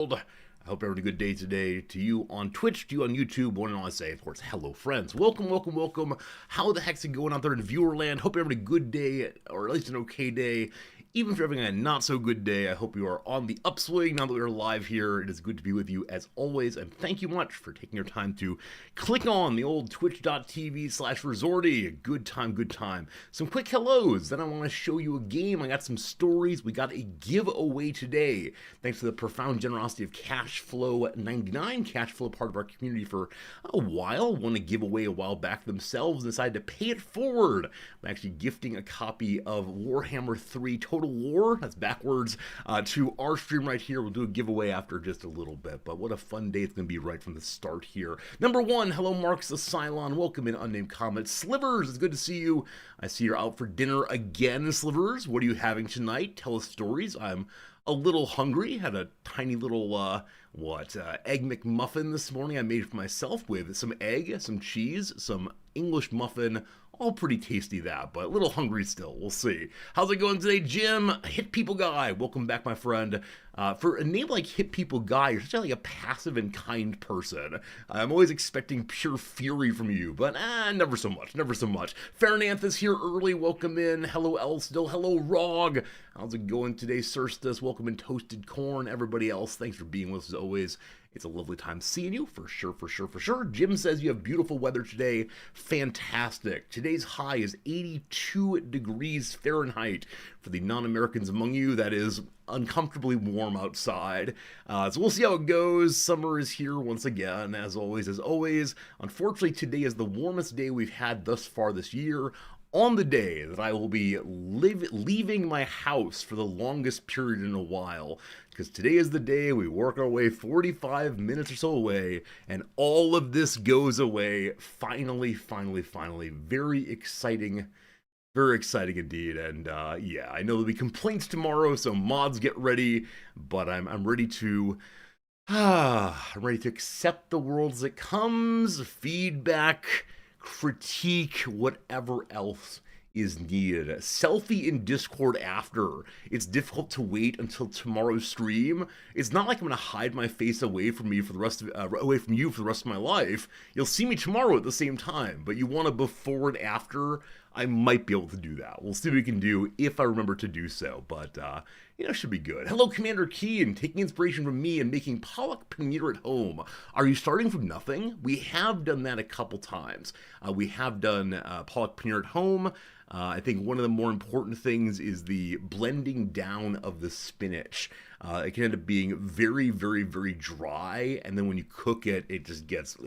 I hope you're having a good day today. To you on Twitch, to you on YouTube, one and all I say, of course, hello, friends. Welcome, welcome, welcome. How the heck's it going out there in viewerland? Hope you're having a good day, or at least an okay day. Even if you're having a not so good day, I hope you are on the upswing now that we are live here. It is good to be with you as always, and thank you much for taking your time to click on the old twitch.tv/resorty. Good time, good time. Some quick hellos, then I want to show you a game. I got some stories. We got a giveaway today, thanks to the profound generosity of Cashflow99. Cashflow, part of our community for a while, won a giveaway a while back themselves and decided to pay it forward. I'm actually gifting a copy of Warhammer 3 Total War, that's backwards, to our stream right here. We'll do a giveaway after just a little bit, but what a fun day it's going to be right from the start here. Number one, hello Marks the Cylon, welcome in Unnamed Comet. Slivers, it's good to see you. I see you're out for dinner again, Slivers. What are you having tonight? Tell us stories. I'm a little hungry, had a tiny little, Egg McMuffin this morning I made for myself with some egg, some cheese, some English muffin. All pretty tasty that, but a little hungry still. We'll see. How's it going today, Jim? Hit People Guy. Welcome back, my friend. For a name like Hit People Guy, you're such like a passive and kind person. I'm always expecting pure fury from you, but never so much, never so much. Farinanthus here early. Welcome in. Hello, Elsdale. Hello, Rog. How's it going today, Sirstus? Welcome in, Toasted Corn. Everybody else, thanks for being with us as always. It's a lovely time seeing you, for sure, for sure, for sure. Jim says you have beautiful weather today. Fantastic. Today's high is 82 degrees Fahrenheit. For the non-Americans among you, that is uncomfortably warm outside. So we'll see how it goes. Summer is here once again, as always, as always. Unfortunately, today is the warmest day we've had thus far this year. On the day that I will be leaving my house for the longest period in a while, because today is the day we work our way 45 minutes or so away, and all of this goes away. Finally, finally, finally. Very exciting indeed. And yeah, I know there'll be complaints tomorrow, so mods get ready, but I'm ready to... I'm ready to accept the world as it comes, feedback, critique, whatever else is needed. Selfie in Discord after. It's difficult to wait until tomorrow's stream. It's not like I'm gonna hide my face away from you for the rest of my life. You'll see me tomorrow at the same time, but you want a before and after. I might be able to do that. We'll see what we can do if I remember to do so, but should be good. Hello, Commander Keen, taking inspiration from me and making Pollock paneer at home. Are you starting from nothing? We have done that a couple times. We have done Pollock paneer at home. I think one of the more important things is the blending down of the spinach. It can end up being very, very, very dry, and then when you cook it, it just gets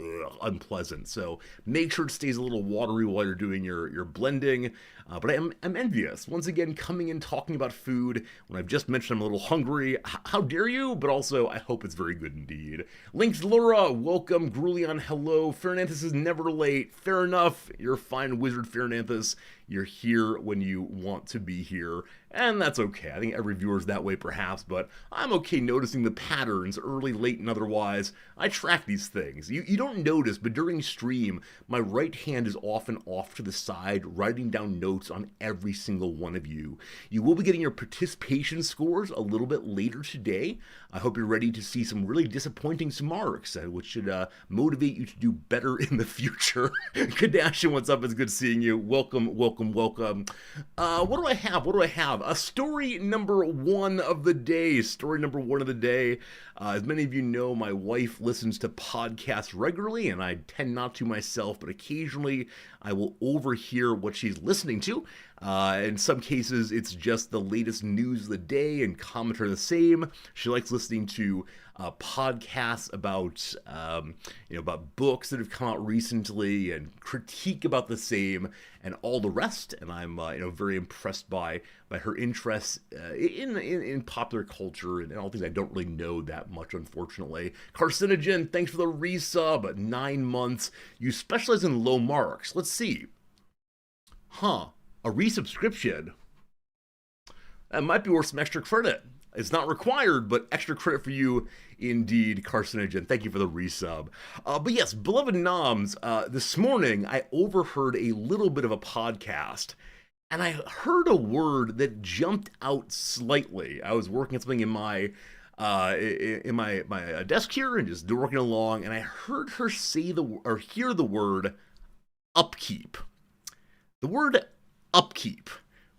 unpleasant. So make sure it stays a little watery while you're doing your blending. But I'm envious. Once again, coming in talking about food when I've just mentioned I'm a little hungry. How dare you? But also, I hope it's very good indeed. Linked Laura, welcome. Grulion, hello. Farinanthus is never late. Fair enough. You're a fine wizard, Farinanthus. You're here when you want to be here, and that's okay. I think every viewer's that way perhaps, but I'm okay noticing the patterns, early, late, and otherwise. I track these things. You don't notice, but during stream, my right hand is often off to the side, writing down notes on every single one of you. You will be getting your participation scores a little bit later today. I hope you're ready to see some really disappointing marks, which should motivate you to do better in the future. Kadashian, what's up? It's good seeing you. Welcome, welcome, welcome. What do I have? What do I have? A story number one of the day. Story number one of the day. As many of you know, my wife listens to podcasts regularly, and I tend not to myself, but occasionally I will overhear what she's listening to. In some cases, it's just the latest news of the day, and comments are the same. She likes listening to podcasts about about books that have come out recently and critique about the same and all the rest. And I'm very impressed by her interests in popular culture and all things I don't really know that much, unfortunately. Carcinogen, thanks for the resub. 9 months. You specialize in low marks. Let's see. A resubscription? That might be worth some extra credit. It's not required, but extra credit for you indeed, Carcinogen. Thank you for the resub. But yes, beloved noms, this morning I overheard a little bit of a podcast, and I heard a word that jumped out slightly. I was working on something in my in my desk here and just working along, and I heard her hear the word upkeep. The word upkeep,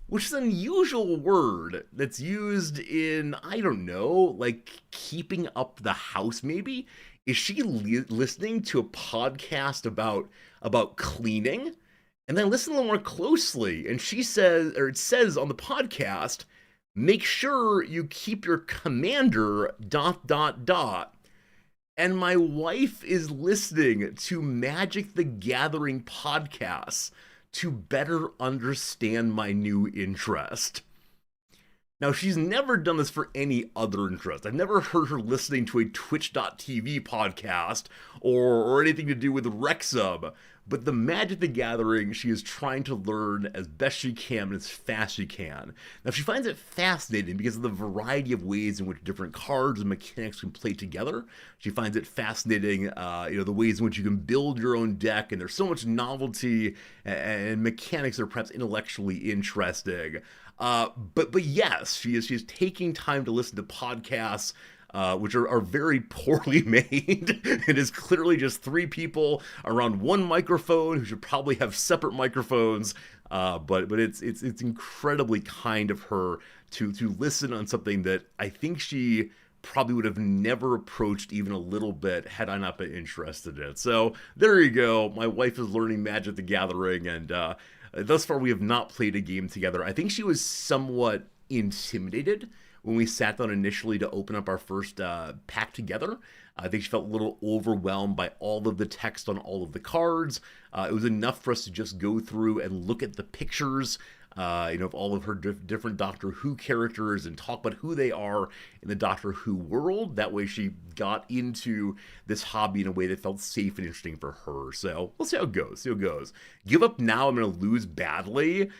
which is an unusual word that's used in, I don't know, like keeping up the house maybe. Is she listening to a podcast about cleaning? And then listen a little more closely, and she says, or it says on the podcast, make sure you keep your commander dot dot dot. And my wife is listening to Magic the Gathering podcasts to better understand my new interest. Now, she's never done this for any other interest. I've never heard her listening to a Twitch.tv podcast or anything to do with Rexum. But the Magic the Gathering, she is trying to learn as best she can and as fast as she can. Now, she finds it fascinating because of the variety of ways in which different cards and mechanics can play together. She finds it fascinating, the ways in which you can build your own deck, and there's so much novelty and mechanics that are perhaps intellectually interesting. But yes, she is taking time to listen to podcasts, which are very poorly made. It is clearly just three people around one microphone who should probably have separate microphones. But it's incredibly kind of her to listen on something that I think she probably would have never approached even a little bit had I not been interested in it. So there you go. My wife is learning Magic the Gathering, and thus far we have not played a game together. I think she was somewhat intimidated when we sat down initially to open up our first pack together. I think she felt a little overwhelmed by all of the text on all of the cards. It was enough for us to just go through and look at the pictures, of all of her different Doctor Who characters and talk about who they are in the Doctor Who world. That way she got into this hobby in a way that felt safe and interesting for her. So we'll see how it goes. Give up now, I'm going to lose badly.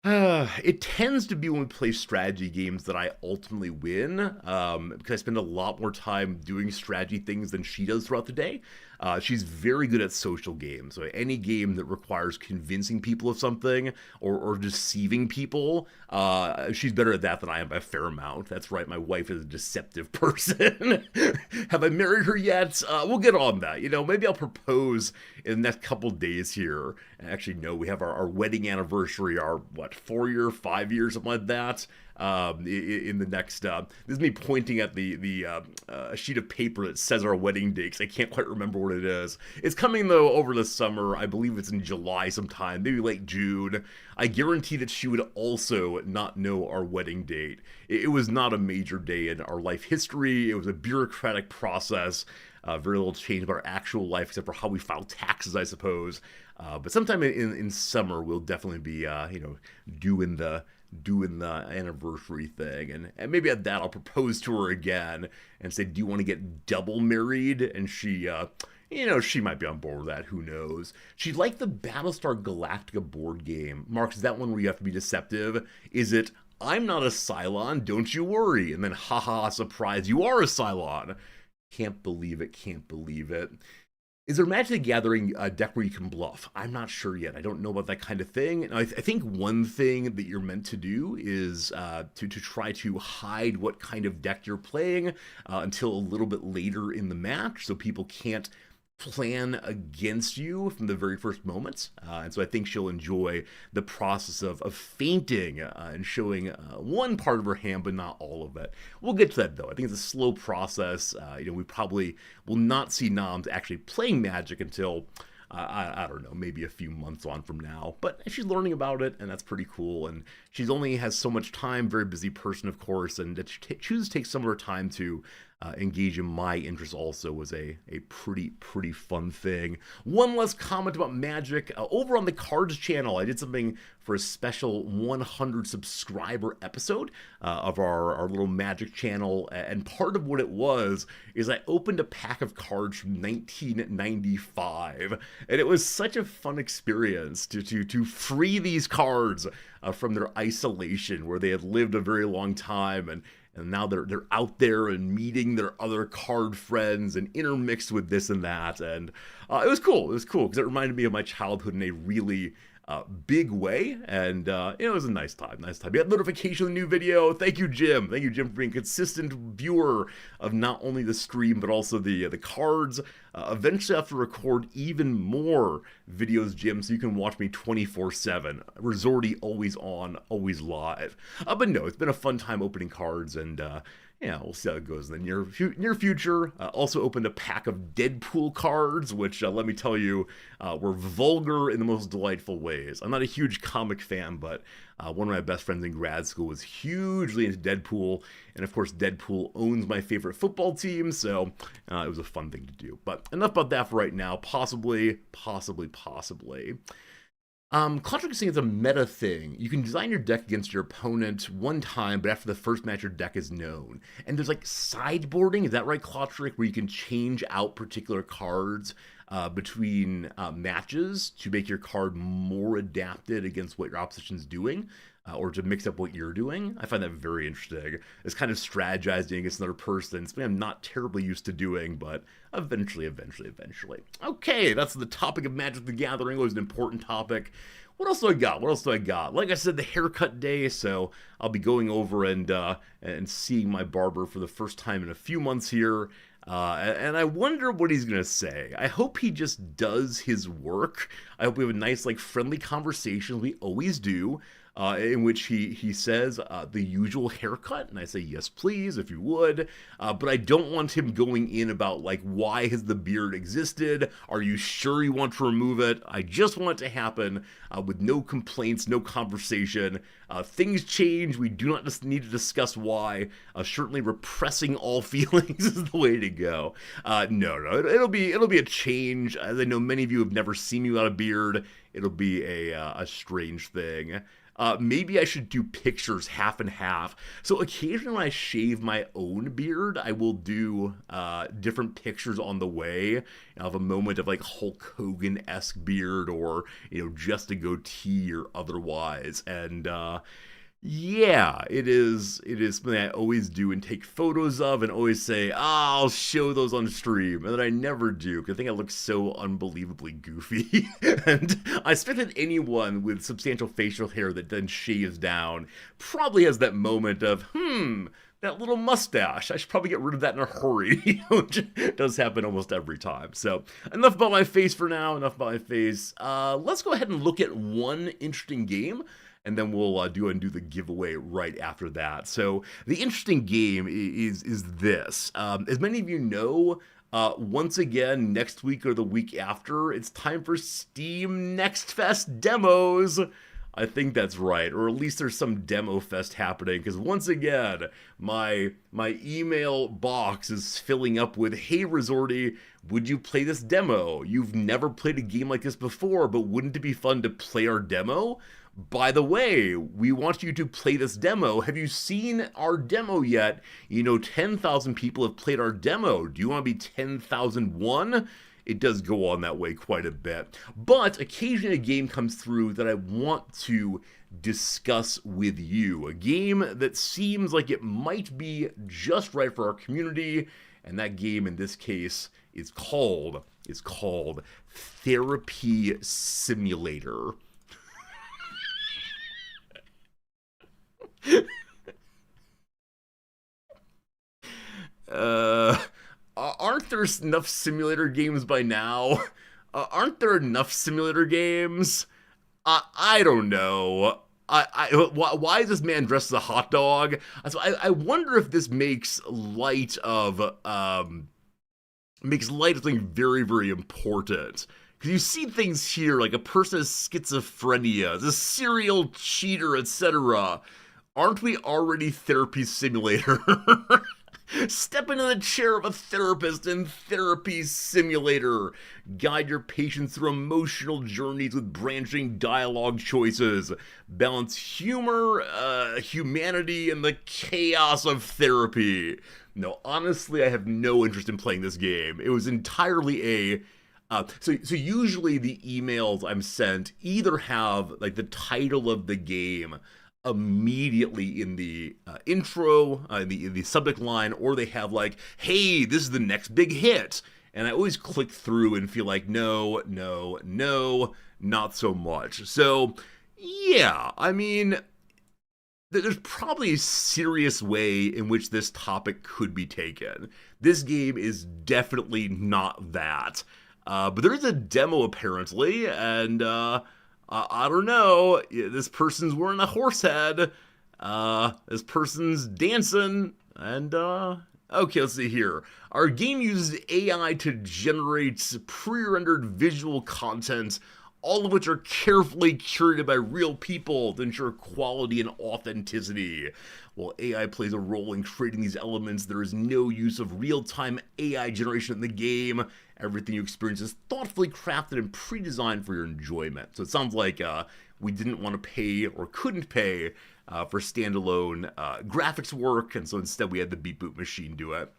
It tends to be when we play strategy games that I ultimately win, because I spend a lot more time doing strategy things than she does throughout the day. She's very good at social games, so any game that requires convincing people of something or deceiving people, she's better at that than I am by a fair amount. That's right, my wife is a deceptive person. Have I married her yet? We'll get on that. Maybe I'll propose in the next couple days here. Actually, no, we have our wedding anniversary, our 4 year, 5 years, something like that. In the next, this is me pointing at the sheet of paper that says our wedding date, because I can't quite remember what it is. It's coming though over the summer. I believe it's in July sometime, maybe late June. I guarantee that she would also not know our wedding date. It was not a major day in our life history. It was a bureaucratic process. Very little change about our actual life except for how we file taxes, I suppose. But sometime in summer we'll definitely be doing the anniversary thing, and maybe at that I'll propose to her again and say, do you want to get double married? And she she might be on board with that, who knows. She liked the Battlestar Galactica board game. Mark, is that one where you have to be deceptive? Is it, I'm not a Cylon, don't you worry, and then haha, surprise, you are a Cylon? Can't believe it. Is there Magic the Gathering deck where you can bluff? I'm not sure yet. I don't know about that kind of thing. I think one thing that you're meant to do is to try to hide what kind of deck you're playing until a little bit later in the match, so people can't plan against you from the very first moments. And so I think she'll enjoy the process of feinting and showing one part of her hand, but not all of it. We'll get to that, though. I think it's a slow process. We probably will not see Noms actually playing Magic until, I don't know, maybe a few months on from now. But she's learning about it, and that's pretty cool. And she's only has so much time, very busy person, of course, and that she chooses to take some of her time to engage in my interest also was a pretty fun thing. One less comment about Magic. Over on the Cards channel, I did something for a special 100 subscriber episode of our little Magic channel, and part of what it was is I opened a pack of cards from 1995, and it was such a fun experience to free these cards from their isolation where they had lived a very long time, and now they're out there and meeting their other card friends and intermixed with this and that. And it was cool. It was cool because it reminded me of my childhood in a really big way, and it was a nice time. Nice time. You got notification of the new video. Thank you, Jim. Thank you, Jim, for being a consistent viewer of not only the stream but also the cards. Eventually, I have to record even more videos, Jim, so you can watch me 24/7. Resorty always on, always live. But no, it's been a fun time opening cards, and yeah, we'll see how it goes in the near future. Also opened a pack of Deadpool cards, which, let me tell you, were vulgar in the most delightful ways. I'm not a huge comic fan, but one of my best friends in grad school was hugely into Deadpool, and of course Deadpool owns my favorite football team, so it was a fun thing to do. But enough about that for right now. Possibly. Cloud is saying it's a meta thing. You can design your deck against your opponent one time, but after the first match, your deck is known. And there's like sideboarding, is that right, Cloudtrick, where you can change out particular cards between matches to make your card more adapted against what your opposition's doing, or to mix up what you're doing. I find that very interesting. It's kind of strategizing against another person, something I'm not terribly used to doing, but eventually. Okay, that's the topic of Magic the Gathering. It was an important topic. What else do I got? Like I said, the haircut day, so I'll be going over and seeing my barber for the first time in a few months here. And I wonder what he's going to say. I hope he just does his work. I hope we have a nice, like, friendly conversation. We always do. In which he says the usual haircut, and I say, yes, please, if you would, but I don't want him going in about, like, why has the beard existed? Are you sure you want to remove it? I just want it to happen with no complaints, no conversation. Things change. We do not just need to discuss why. Certainly repressing all feelings is the way to go. No, it'll be a change. As I know many of you have never seen me without a beard. It'll be a strange thing. Maybe I should do pictures half and half. So occasionally when I shave my own beard, I will do different pictures on the way of a moment of like Hulk Hogan-esque beard, or, just a goatee or otherwise. And yeah, it is something I always do and take photos of and always say, I'll show those on stream. And then I never do, because I think I look so unbelievably goofy. And I expect that anyone with substantial facial hair that then shaves down probably has that moment of, that little mustache, I should probably get rid of that in a hurry, which does happen almost every time. So enough about my face for now, Let's go ahead and look at one interesting game, and then we'll do the giveaway right after that. So the interesting game is this. As many of you know, once again, next week or the week after, it's time for Steam Next Fest demos. I think that's right, or at least there's some demo fest happening, because once again, my email box is filling up with, hey Resorty, would you play this demo? You've never played a game like this before, but wouldn't it be fun to play our demo? By the way, we want you to play this demo. Have you seen our demo yet? 10,000 people have played our demo. Do you want to be 10,001? It does go on that way quite a bit. But occasionally a game comes through that I want to discuss with you. A game that seems like it might be just right for our community. And that game in this case is called Therapy Simulator. Aren't there enough simulator games by now? Aren't there enough simulator games? I don't know. Why is this man dressed as a hot dog? So I wonder if this makes light of something very, very important. Because you see things here like a person has schizophrenia, a serial cheater, etc. Aren't we already Therapy Simulator? Step into the chair of a therapist in Therapy Simulator. Guide your patients through emotional journeys with branching dialogue choices. Balance humor, humanity, and the chaos of therapy. No, honestly, I have no interest in playing this game. It was entirely a... So usually the emails I'm sent either have like the title of the game immediately in the intro, in the subject line, or they have like, hey, this is the next big hit. and I always click through and feel like, no, no, no, not so much. So, yeah, I mean, there's probably a serious way in which this topic could be taken. This game is definitely not that. But there is a demo apparently, and I don't know. This person's wearing a horse head. This person's dancing, and okay, let's see here. Our game uses AI to generate pre-rendered visual content, all of which are carefully curated by real people to ensure quality and authenticity. While AI plays a role in creating these elements, there is no use of real-time AI generation in the game. Everything you experience is thoughtfully crafted and pre-designed for your enjoyment. So it sounds like we didn't want to pay or couldn't pay for standalone graphics work, and so instead we had the Beat Boot machine do it.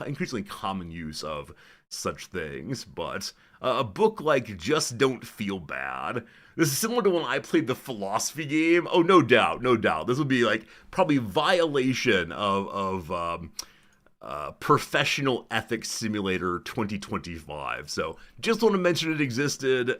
Increasingly common use of such things, but a book like Just Don't Feel Bad. This is similar to when I played the philosophy game. Oh, no doubt, no doubt. This would be like probably violation of Professional Ethics Simulator 2025. So just want to mention it existed.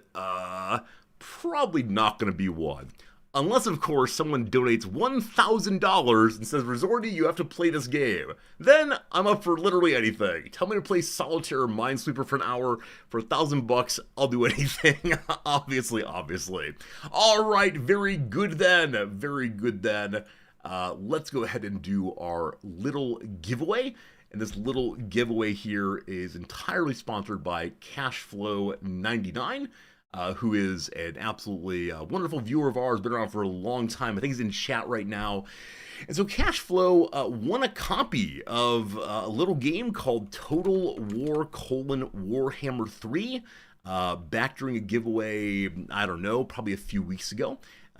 Probably not going to be one. Unless, of course, someone donates $1,000 and says, Resorty, you have to play this game. Then I'm up for literally anything. Tell me to play Solitaire or Minesweeper for an hour for $1,000. I'll do anything. Obviously. All right, very good then. Very good then. Let's go ahead and do our little giveaway. And this little giveaway here is entirely sponsored by Cashflow99. Who is an absolutely wonderful viewer of ours, been around for a long time. I think he's in chat right now. And so Cashflow won a copy of a little game called Total War: Warhammer 3 back during a giveaway, I don't know, probably a few weeks ago.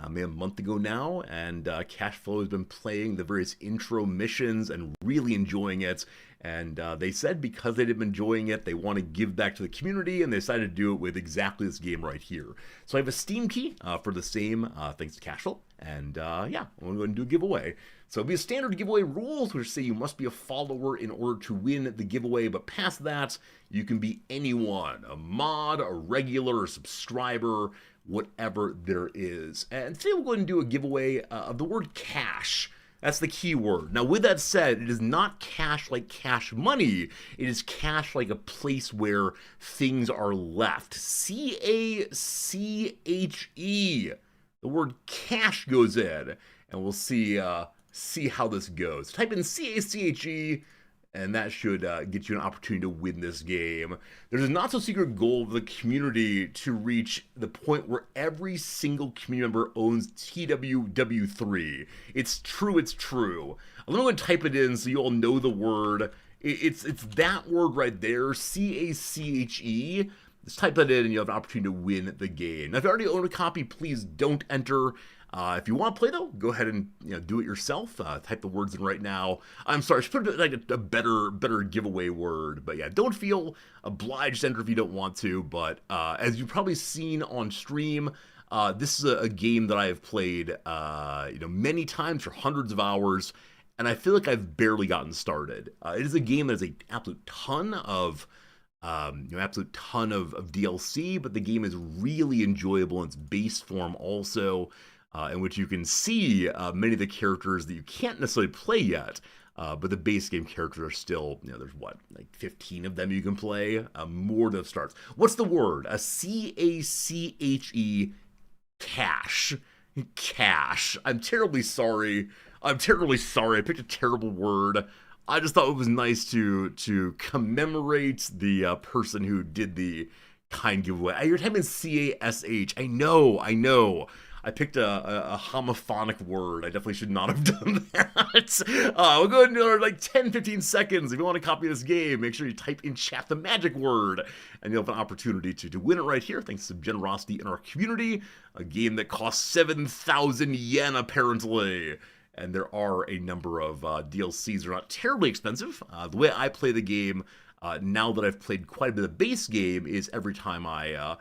Maybe a month ago now, and Cashflow has been playing the various intro missions and really enjoying it. And they said because they'd been enjoying it, they want to give back to the community, and they decided to do it with exactly this game right here. So I have a Steam key for the same, thanks to Cashflow, and yeah, I'm going to go and do a giveaway. So it'll be a standard giveaway rules, which say you must be a follower in order to win the giveaway, but past that, you can be anyone, a mod, a regular, a subscriber, whatever there is. And today we'll go ahead and do a giveaway of the word cash. That's the key word. Now, with that said, it is not cash like cash money. It is cash like a place where things are left. C-A-C-H-E. The word cash goes in, and we'll see how this goes. Type in C-A-C-H-E, and that should get you an opportunity to win this game. There's a not-so-secret goal of the community to reach the point where every single community member owns TWW3. It's true, it's true. I'm going to type it in so you all know the word. It's that word right there, C-A-C-H-E. Just type that in and you have an opportunity to win the game. Now, if you already own a copy, please don't enter. If you want to play, though, go ahead and do it yourself. Type the words in right now. I'm sorry, I should put like a better giveaway word. But yeah, don't feel obliged to enter if you don't want to. But as you've probably seen on stream, this is a game that I have played many times for hundreds of hours, and I feel like I've barely gotten started. It is a game that has an absolute ton of DLC, but the game is really enjoyable in its base form also. In which you can see many of the characters that you can't necessarily play yet, but the base game characters are still, there's what, like 15 of them you can play, more than starts. What's the word? A C-A-C-H-E, cash. Cash. I'm terribly sorry. I picked a terrible word. I just thought it was nice to commemorate the person who did the kind giveaway. You're typing C-A-S-H. I know. I picked a homophonic word. I definitely should not have done that. We'll go ahead and do like 10-15 seconds. If you want to copy this game, make sure you type in chat the magic word, and you'll have an opportunity to win it right here, thanks to generosity in our community. A game that costs 7,000 yen, apparently. And there are a number of DLCs that are not terribly expensive. The way I play the game, now that I've played quite a bit of the base game, is every time I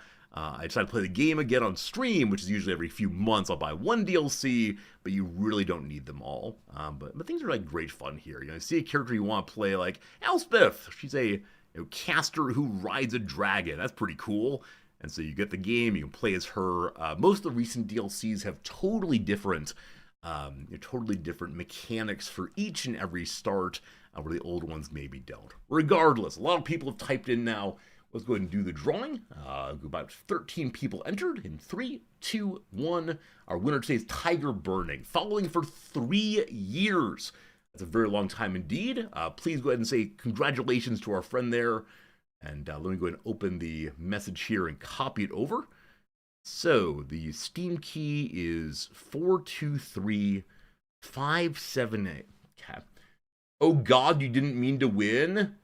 decide to play the game again on stream, which is usually every few months, I'll buy one DLC, but you really don't need them all. But things are like great fun here. You see a character you want to play, like Elspeth. She's a caster who rides a dragon. That's pretty cool. And so you get the game, you can play as her. Most of the recent DLCs have totally different mechanics for each and every start, where the old ones maybe don't. Regardless, a lot of people have typed in now. Let's go ahead and do the drawing. About 13 people entered in 3, 2, 1. Our winner today is Tiger Burning, following for 3 years. That's a very long time indeed. Please go ahead and say congratulations to our friend there. And let me go ahead and open the message here and copy it over. So the Steam key is 423578. Okay. Oh God, you didn't mean to win?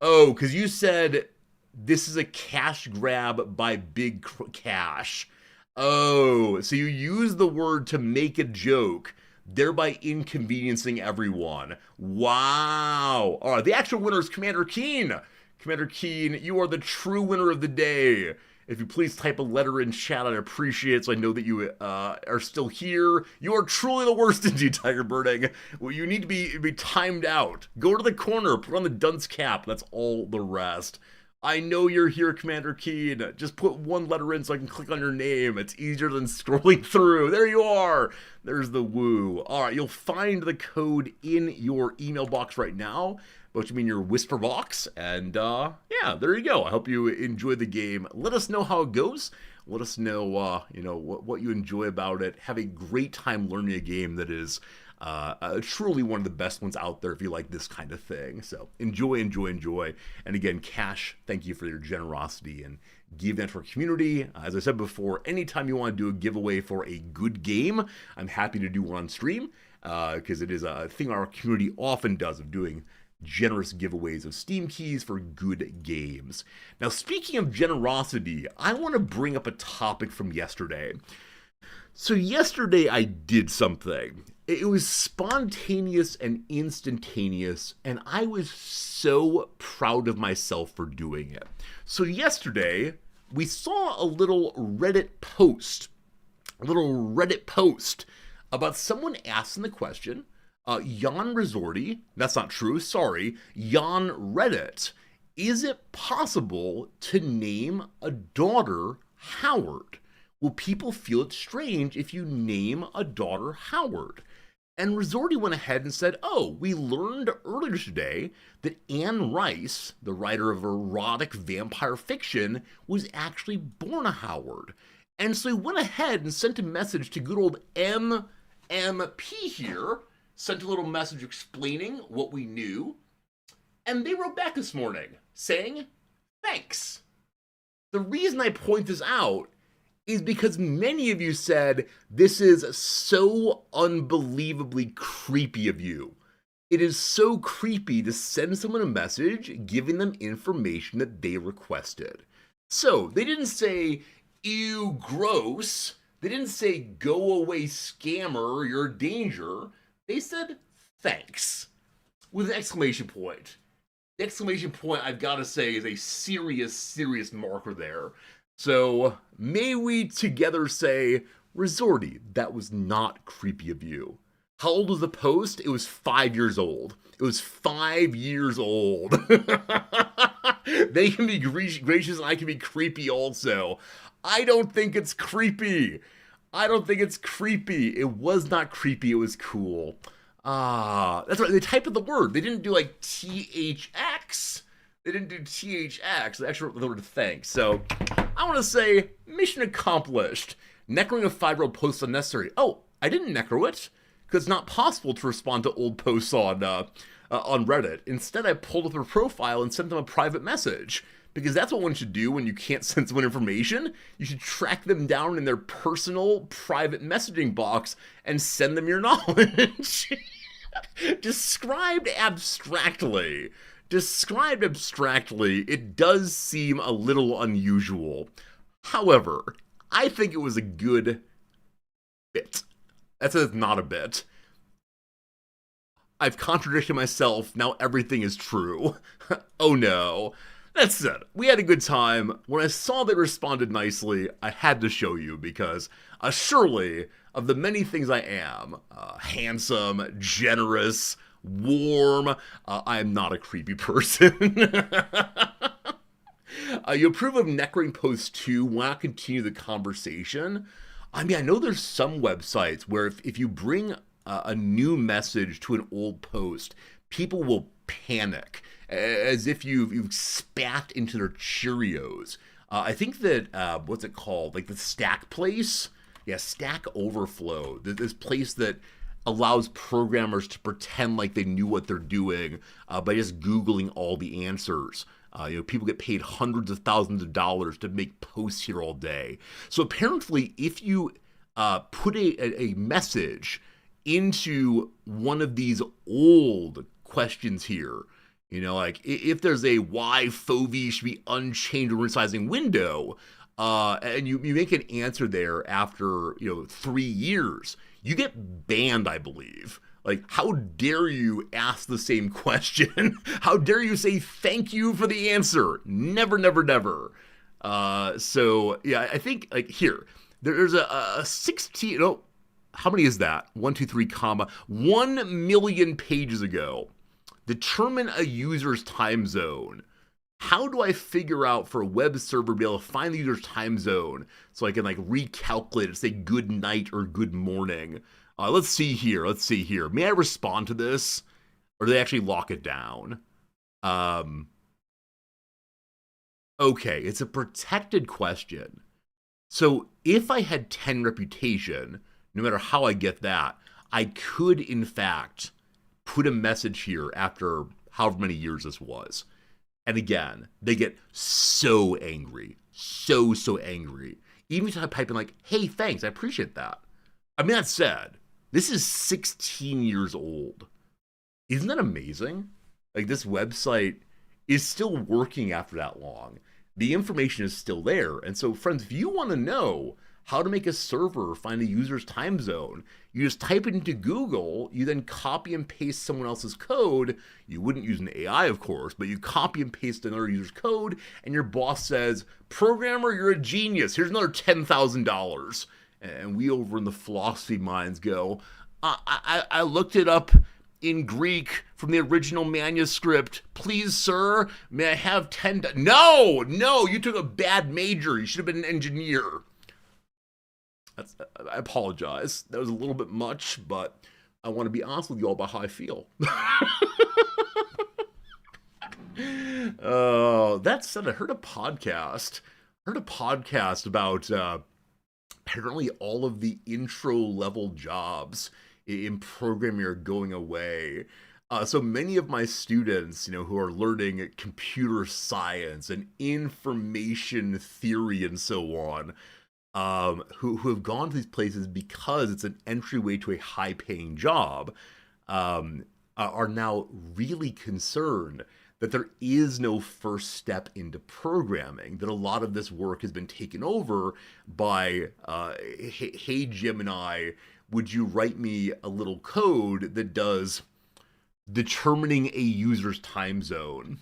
Oh, because you said this is a cash grab by Big Cash. Oh, so you use the word to make a joke, thereby inconveniencing everyone. Wow. All right, the actual winner is Commander Keen. Commander Keen, you are the true winner of the day. If you please type a letter in chat, I'd appreciate it so I know that you are still here. You are truly the worst indeed, Tiger Burning. Well, you need to be timed out. Go to the corner, put on the dunce cap. That's all the rest. I know you're here, Commander Keen. Just put one letter in so I can click on your name. It's easier than scrolling through. There you are. There's the woo. All right, you'll find the code in your email box right now, which means your whisper box. And yeah, there you go. I hope you enjoy the game. Let us know how it goes. Let us know, what you enjoy about it. Have a great time learning a game that is truly one of the best ones out there if you like this kind of thing. So enjoy. And again, Cash, thank you for your generosity and giving to our community. As I said before, anytime you want to do a giveaway for a good game, I'm happy to do one on stream because it is a thing our community often does of doing generous giveaways of Steam keys for good games. Now, speaking of generosity, I want to bring up a topic from yesterday. So yesterday I did something. It was spontaneous and instantaneous, and I was so proud of myself for doing it. So yesterday, we saw a little Reddit post about someone asking the question, Jan Resorti, that's not true, sorry, Jan Reddit, is it possible to name a daughter Howard? Will people feel it's strange if you name a daughter Howard? And Resorti went ahead and said, oh, we learned earlier today that Anne Rice, the writer of erotic vampire fiction, was actually born a Howard. And so he went ahead and sent a message to good old MMP here, sent a little message explaining what we knew, and they wrote back this morning saying, thanks. The reason I point this out is because many of you said, this is so unbelievably creepy of you. It is so creepy to send someone a message giving them information that they requested. So, they didn't say, ew, gross. They didn't say, go away, scammer, you're a danger. They said, thanks, with an exclamation point. The exclamation point, I've got to say, is a serious marker there. So, may we together say, Resorti, that was not creepy of you. How old was the post? It was 5 years old. It was 5 years old. They can be gracious and I can be creepy also. I don't think it's creepy. It was not creepy, it was cool. That's right, they typed in the word. They didn't do like THX. They didn't do THX. They actually wrote the word thanks. So, I want to say, mission accomplished. Necroing a 5-year-old post unnecessary. Oh, I didn't necro it, because it's not possible to respond to old posts on Reddit. Instead, I pulled up their profile and sent them a private message, because that's what one should do when you can't send someone information. You should track them down in their personal, private messaging box and send them your knowledge. Described abstractly, it does seem a little unusual. However, I think it was a good bit. That says not a bit. I've contradicted myself, now everything is true. Oh no. That's it. We had a good time. When I saw they responded nicely, I had to show you because surely, of the many things I am, handsome, generous, warm, I am not a creepy person. You approve of Necking Post 2? Want to continue the conversation? I mean, I know there's some websites where if you bring a new message to an old post, people will panic as if you've spat into their Cheerios. I think that, what's it called? Like the Stack Place? Yeah, Stack Overflow. This place that allows programmers to pretend like they knew what they're doing by just Googling all the answers. People get paid hundreds of thousands of dollars to make posts here all day. So apparently, if you put a message into one of these old questions here, like if there's a why Fovi should be unchained or resizing window, and you make an answer there after 3 years, you get banned, I believe. Like, how dare you ask the same question? How dare you say thank you for the answer? Never, never, never. So yeah, I think like here, there's a 16. Oh, how many is that? 1, 2, 3, comma 1 million pages ago. Determine a user's time zone. How do I figure out for a web server to be able to find the user's time zone so I can like recalculate it, say good night or good morning? Let's see here. May I respond to this? Or do they actually lock it down? Okay, it's a protected question. So if I had 10 reputation, no matter how I get that, I could, in fact, put a message here after however many years this was. And again, they get so angry. So angry. Even if I type in like, hey, thanks, I appreciate that. I mean, that said, this is 16 years old. Isn't that amazing? Like, this website is still working after that long. The information is still there. And so, friends, if you want to know how to make a server find a user's time zone, you just type it into Google, you then copy and paste someone else's code. You wouldn't use an AI, of course, but you copy and paste another user's code, and your boss says, programmer, you're a genius. Here's another $10,000. And we over in the philosophy minds go, I looked it up in Greek from the original manuscript. Please, sir, may I have 10? No, you took a bad major. You should have been an engineer. I apologize. That was a little bit much, but I want to be honest with you all about how I feel. That said, I heard a podcast about apparently all of the intro level jobs in programming are going away. So many of my students, who are learning computer science and information theory and so on, who have gone to these places because it's an entryway to a high-paying job, are now really concerned that there is no first step into programming, that a lot of this work has been taken over by, hey Gemini, would you write me a little code that does determining a user's time zone?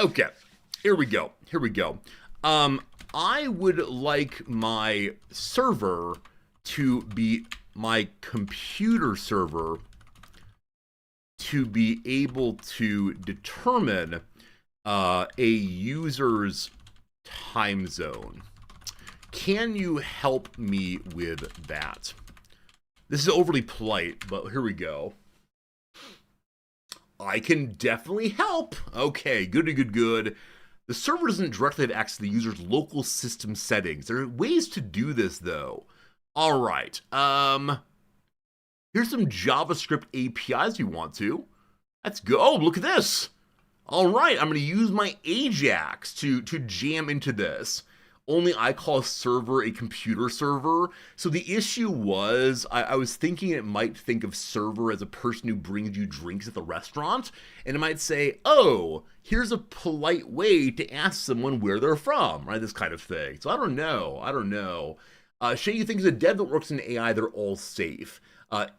Okay, here we go. I would like my server to be my computer server to be able to determine a user's time zone. Can you help me with that? This is overly polite, but here we go. I can definitely help. Okay, good. The server doesn't directly have access to the user's local system settings. There are ways to do this, though. All right. Here's some JavaScript APIs you want to. Let's go. Oh, look at this. All right, I'm going to use my Ajax to jam into this. Only I call a server a computer server. So the issue was, I was thinking it might think of server as a person who brings you drinks at the restaurant. And it might say, oh, here's a polite way to ask someone where they're from, right? This kind of thing. So I don't know. Shay, you think as a dev that works in AI, they're all safe.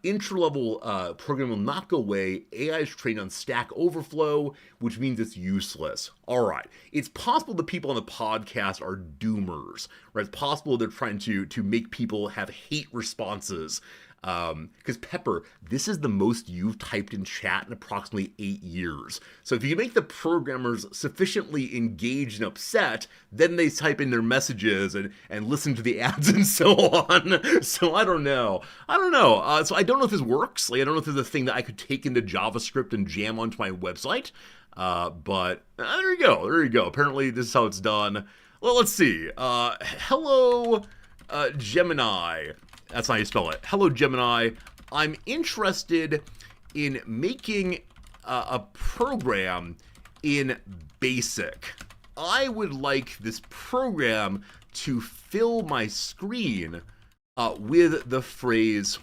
Intro-level program will not go away. AI is trained on Stack Overflow, which means it's useless. All right. It's possible the people on the podcast are doomers, right? It's possible they're trying to make people have hate responses Because Pepper, this is the most you've typed in chat in approximately 8 years. So if you make the programmers sufficiently engaged and upset, then they type in their messages and listen to the ads and so on. So I don't know. So I don't know if this works. Like, I don't know if there's a thing that I could take into JavaScript and jam onto my website. But there you go. There you go. Apparently this is how it's done. Well, let's see. Hello, Gemini. That's how you spell it. Hello, Gemini. I'm interested in making a program in BASIC. I would like this program to fill my screen with the phrase,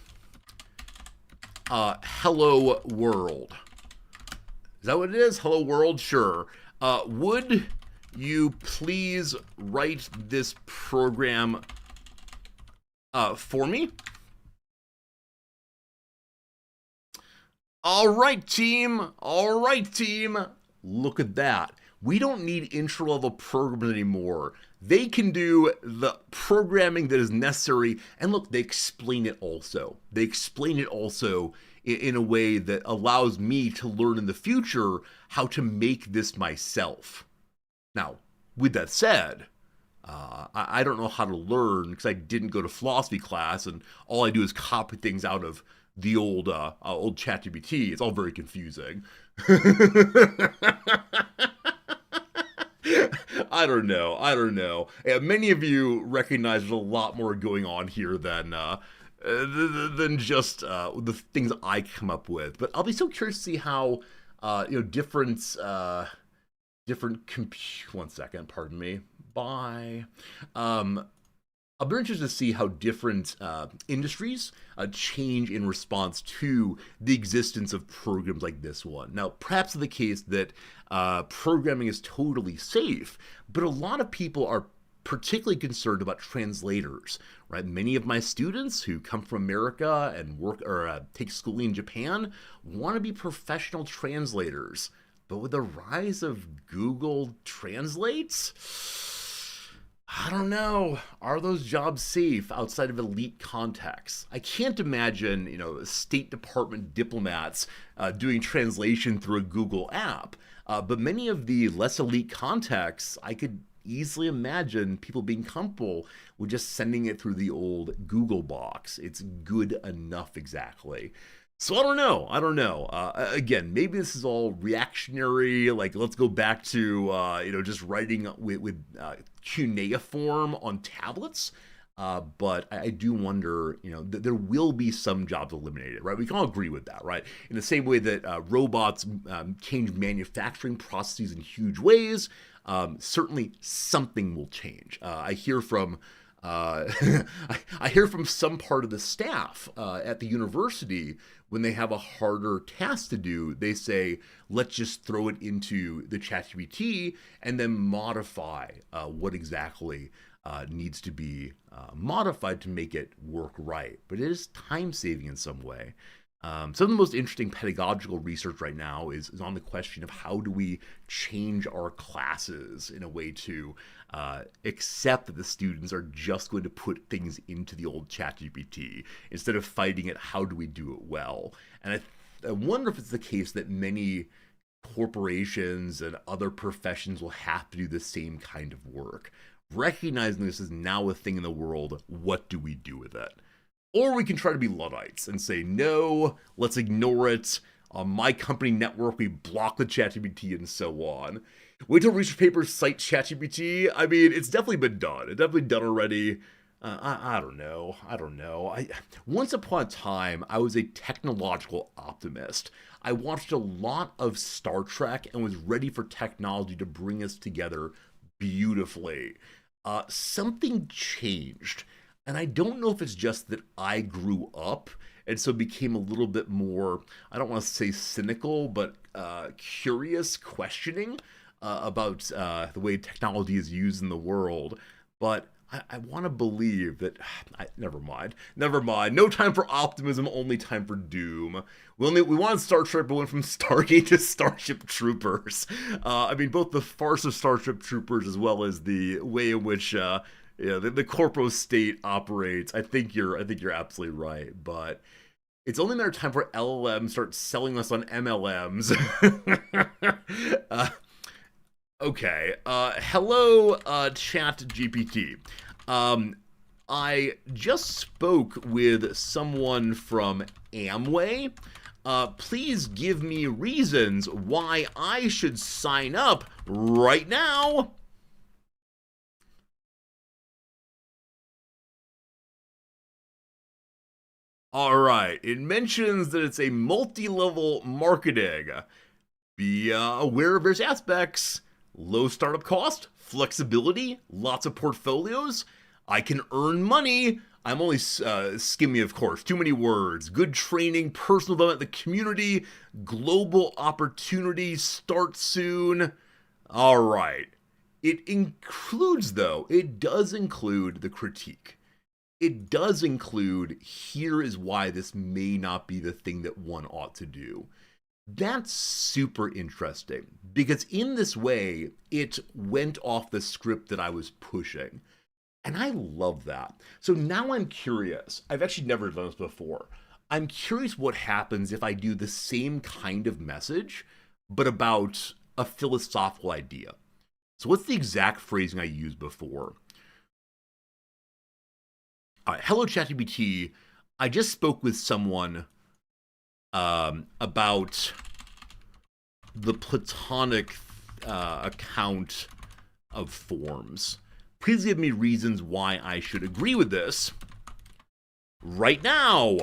hello world. Is that what it is? Hello world? Sure. Would you please write this program for me? All right, team. All right, team. Look at that. We don't need intro-level programmers anymore. They can do the programming that is necessary. And look, they explain it also. They explain it also in a way that allows me to learn in the future how to make this myself. Now, with that said, I don't know how to learn because I didn't go to philosophy class, and all I do is copy things out of the old ChatGPT. It's all very confusing. I don't know. Yeah, many of you recognize there's a lot more going on here than just the things I come up with. But I'll be so curious to see how different. One second, pardon me. Bye. I'll be interested to see how different industries change in response to the existence of programs like this one. Now, perhaps it's the case that programming is totally safe, but a lot of people are particularly concerned about translators, right? Many of my students who come from America and work or take schooling in Japan want to be professional translators. But with the rise of Google Translates, I don't know. Are those jobs safe outside of elite contexts? I can't imagine, State Department diplomats doing translation through a Google app. But many of the less elite contexts, I could easily imagine people being comfortable with just sending it through the old Google box. It's good enough, exactly. So I don't know. Again, maybe this is all reactionary. Like, let's go back to just writing with cuneiform on tablets. But I do wonder, that there will be some jobs eliminated, right? We can all agree with that, right? In the same way that robots change manufacturing processes in huge ways, certainly something will change. I hear from some part of the staff at the university when they have a harder task to do. They say, let's just throw it into the ChatGPT and then modify what exactly needs to be modified to make it work right. But it is time saving in some way. Some of the most interesting pedagogical research right now is on the question of how do we change our classes in a way to accept that the students are just going to put things into the old ChatGPT instead of fighting it. How do we do it well? And I wonder if it's the case that many corporations and other professions will have to do the same kind of work. Recognizing this is now a thing in the world, what do we do with it? Or we can try to be Luddites and say, no, let's ignore it. On my company network, we block the ChatGPT and so on. Wait till research papers cite ChatGPT. I mean, it's definitely been done. It's definitely done already. I don't know. Once upon a time, I was a technological optimist. I watched a lot of Star Trek and was ready for technology to bring us together beautifully. Something changed. And I don't know if it's just that I grew up and so became a little bit more, I don't want to say cynical, but curious, questioning about the way technology is used in the world. But I want to believe that, never mind. No time for optimism, only time for doom. We wanted Star Trek, but went from Stargate to Starship Troopers. Both the farce of Starship Troopers as well as the way in which Yeah, the corpo state operates. I think you're absolutely right, but it's only a matter of time for LLMs start selling us on MLMs. uh, okay. Hello, Chat GPT. Um, I just spoke with someone from Amway. Please give me reasons why I should sign up right now. All right. It mentions that it's a multi-level marketing. Be aware of various aspects: low startup cost, flexibility, lots of portfolios. I can earn money. I'm only skimming, of course. Too many words. Good training, personal development, the community, global opportunity, start soon. All right. It includes, though, it does include the critique. It does include, here is why this may not be the thing that one ought to do. That's super interesting because in this way, it went off the script that I was pushing. And I love that. So now I'm curious. I've actually never done this before. I'm curious what happens if I do the same kind of message, but about a philosophical idea. So, what's the exact phrasing I used before? All right, hello, ChatGPT. I just spoke with someone about the Platonic account of forms. Please give me reasons why I should agree with this right now.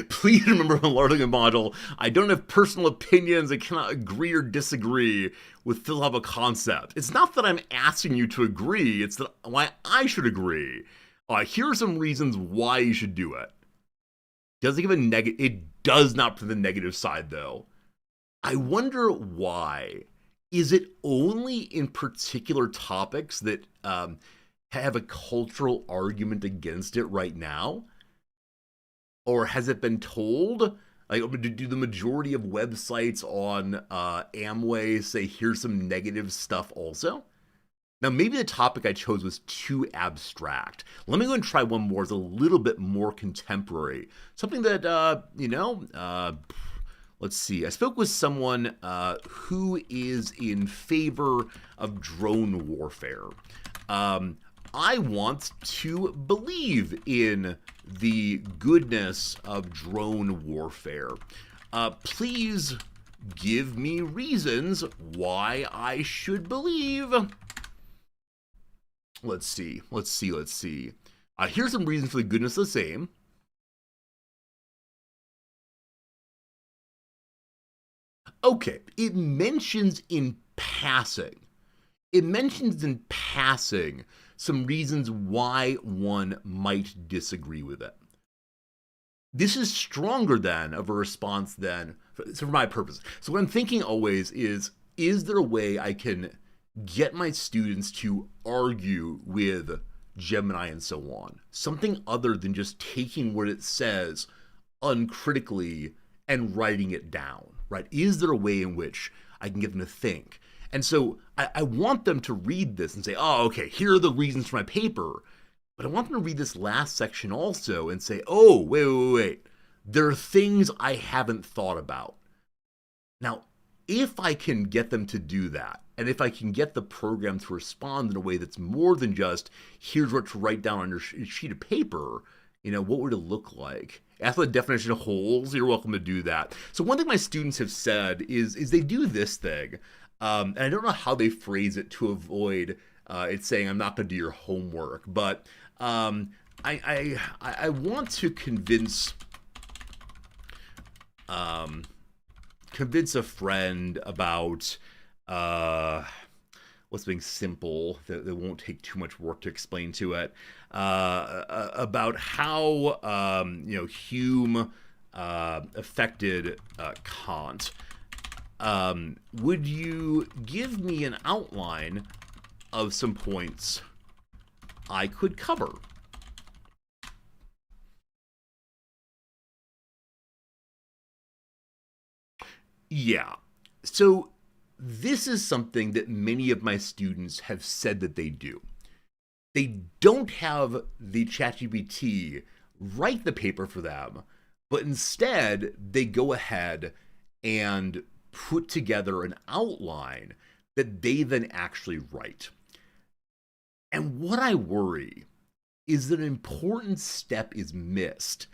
Please remember when learning a model, I don't have personal opinions. I cannot agree or disagree with philosophical concept. It's not that I'm asking you to agree, it's that why I should agree. Here are some reasons why you should do it. Does it give a negative? It does not for the negative side, though. I wonder why. Is it only in particular topics that have a cultural argument against it right now? Or has it been told? Like, do the majority of websites on Amway say here's some negative stuff also? Now, maybe the topic I chose was too abstract. Let me go and try one more. It's a little bit more contemporary. Something that, let's see. I spoke with someone who is in favor of drone warfare. I want to believe in the goodness of drone warfare. Please give me reasons why I should believe. Let's see. Here's some reasons for the goodness of the same. Okay, it mentions in passing. Some reasons why one might disagree with it. This is stronger than of a response than, so for my purpose. So what I'm thinking always is there a way I can get my students to argue with Gemini and so on? Something other than just taking what it says uncritically and writing it down, right? Is there a way in which I can get them to think? And so I want them to read this and say, oh, okay, here are the reasons for my paper. But I want them to read this last section also and say, oh, wait. There are things I haven't thought about. Now, if I can get them to do that, and if I can get the program to respond in a way that's more than just, here's what to write down on your sheet of paper, what would it look like? Ask for the definition of holes, you're welcome to do that. So one thing my students have said is they do this thing, and I don't know how they phrase it to avoid it saying, I'm not going to do your homework, but I want to convince a friend about what's being simple that won't take too much work to explain to it, about how Hume affected Kant. Would you give me an outline of some points I could cover? Yeah. So this is something that many of my students have said that they do. They don't have the ChatGPT write the paper for them, but instead they go ahead and put together an outline that they then actually write. And what I worry is that an important step is missed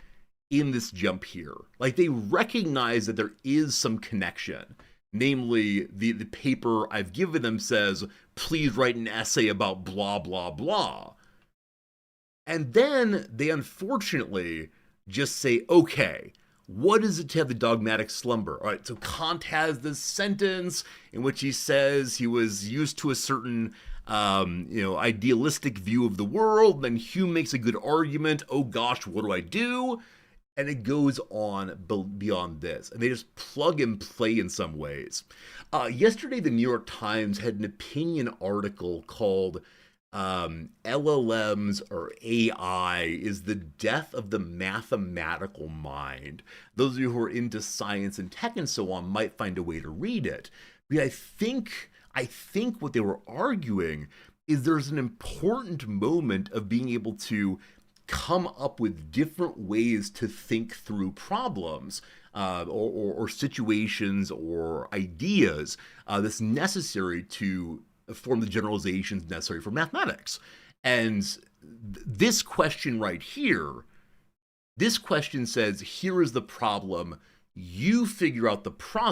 in this jump here. Like, they recognize that there is some connection. Namely, the paper I've given them says, please write an essay about blah, blah, blah. And then they unfortunately just say, okay, what is it to have the dogmatic slumber? All right, so Kant has this sentence in which he says he was used to a certain idealistic view of the world. Then Hume makes a good argument. Oh gosh, what do I do? And it goes on beyond this. And they just plug and play in some ways. Yesterday, the New York Times had an opinion article called LLMs or AI is the death of the mathematical mind. Those of you who are into science and tech and so on might find a way to read it. But I think what they were arguing is there's an important moment of being able to come up with different ways to think through problems or situations or ideas that's necessary to form the generalizations necessary for mathematics. And this question right here, this question says, here is the problem. You figure out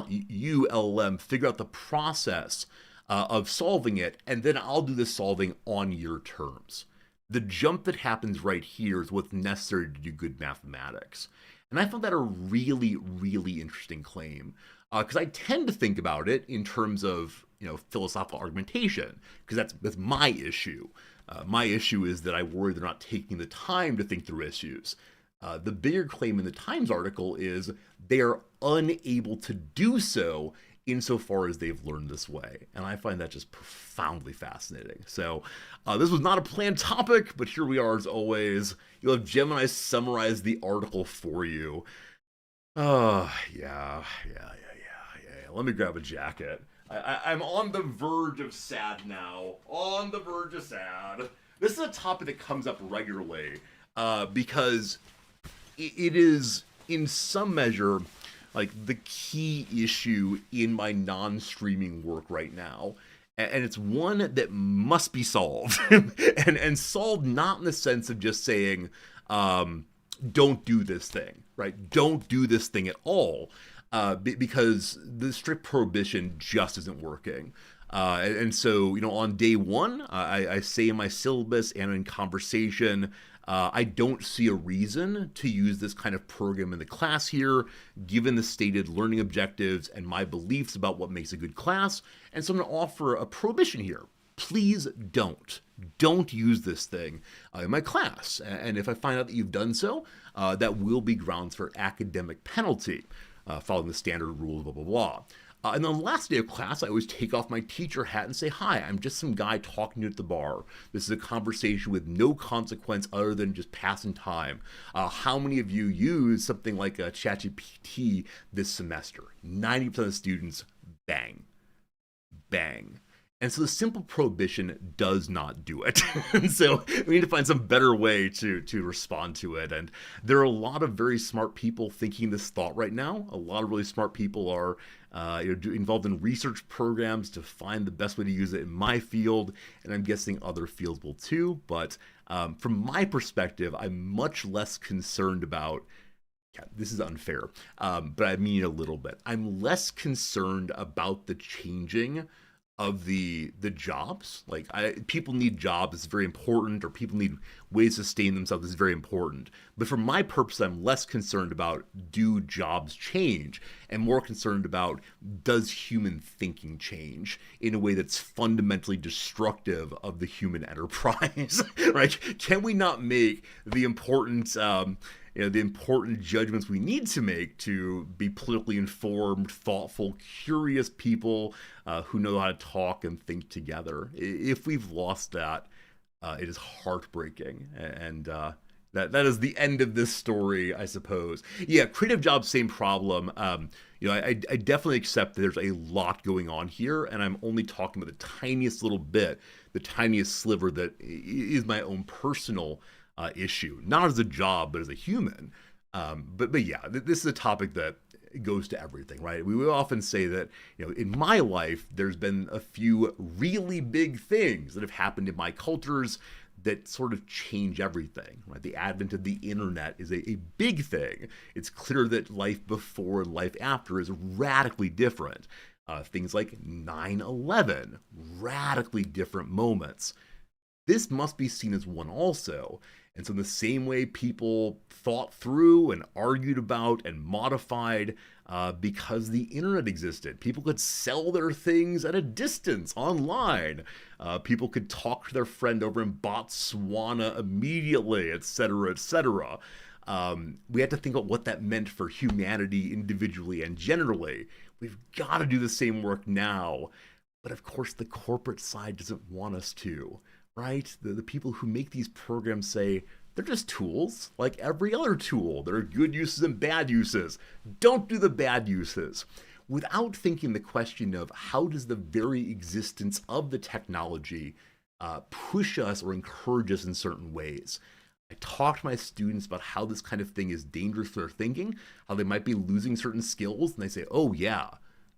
you LLM figure out the process of solving it, and then I'll do the solving on your terms. The jump that happens right here is what's necessary to do good mathematics. And I found that a really, really interesting claim, because I tend to think about it in terms of philosophical argumentation, because that's my issue. My issue is that I worry they're not taking the time to think through issues. The bigger claim in the Times article is they are unable to do so insofar as they've learned this way. And I find that just profoundly fascinating. So this was not a planned topic, but here we are as always. You'll have Gemini summarize the article for you. Yeah. Let me grab a jacket. I'm on the verge of sad now. On the verge of sad. This is a topic that comes up regularly because it is, in some measure, like the key issue in my non-streaming work right now. And it's one that must be solved. and solved not in the sense of just saying, don't do this thing, right? Don't do this thing at all. Because the strict prohibition just isn't working. And so, on day one, I say in my syllabus and in conversation, I don't see a reason to use this kind of program in the class here, given the stated learning objectives and my beliefs about what makes a good class. And so I'm going to offer a prohibition here. Please don't use this thing in my class. And if I find out that you've done so, that will be grounds for academic penalty. Following the standard rules, blah, blah, blah. And then the last day of class, I always take off my teacher hat and say, hi, I'm just some guy talking to you at the bar. This is a conversation with no consequence other than just passing time. How many of you use something like a ChatGPT this semester? 90% of the students, bang. And so the simple prohibition does not do it. And so we need to find some better way to respond to it. And there are a lot of very smart people thinking this thought right now. A lot of really smart people are involved in research programs to find the best way to use it in my field. And I'm guessing other fields will too. But from my perspective, I'm much less concerned about this is unfair, but I mean a little bit. I'm less concerned about the changing of the jobs. Like, people need jobs, it's very important, or people need ways to sustain themselves, it's very important. But for my purpose, I'm less concerned about do jobs change, and more concerned about does human thinking change in a way that's fundamentally destructive of the human enterprise, right? Can we not make the important the important judgments we need to make to be politically informed, thoughtful, curious people who know how to talk and think together? If we've lost that, it is heartbreaking. And That is the end of this story, I suppose. Yeah, creative jobs, same problem. I definitely accept that there's a lot going on here, and I'm only talking about the tiniest little bit, the tiniest sliver that is my own personal issue, not as a job, but as a human. But yeah, this is a topic that goes to everything, right? We will often say that, in my life, there's been a few really big things that have happened in my cultures that sort of change everything, right? The advent of the internet is a big thing. It's clear that life before and life after is radically different. Things like 9/11, radically different moments. This must be seen as one also. And so, in the same way people thought through and argued about and modified because the internet existed, people could sell their things at a distance online. People could talk to their friend over in Botswana immediately, etc., etc. We had to think about what that meant for humanity individually and generally. We've got to do the same work now. But of course, the corporate side doesn't want us to. Right? The people who make these programs say they're just tools, like every other tool. There are good uses and bad uses. Don't do the bad uses. Without thinking the question of how does the very existence of the technology push us or encourage us in certain ways. I talk to my students about how this kind of thing is dangerous for their thinking, how they might be losing certain skills, and they say, oh yeah,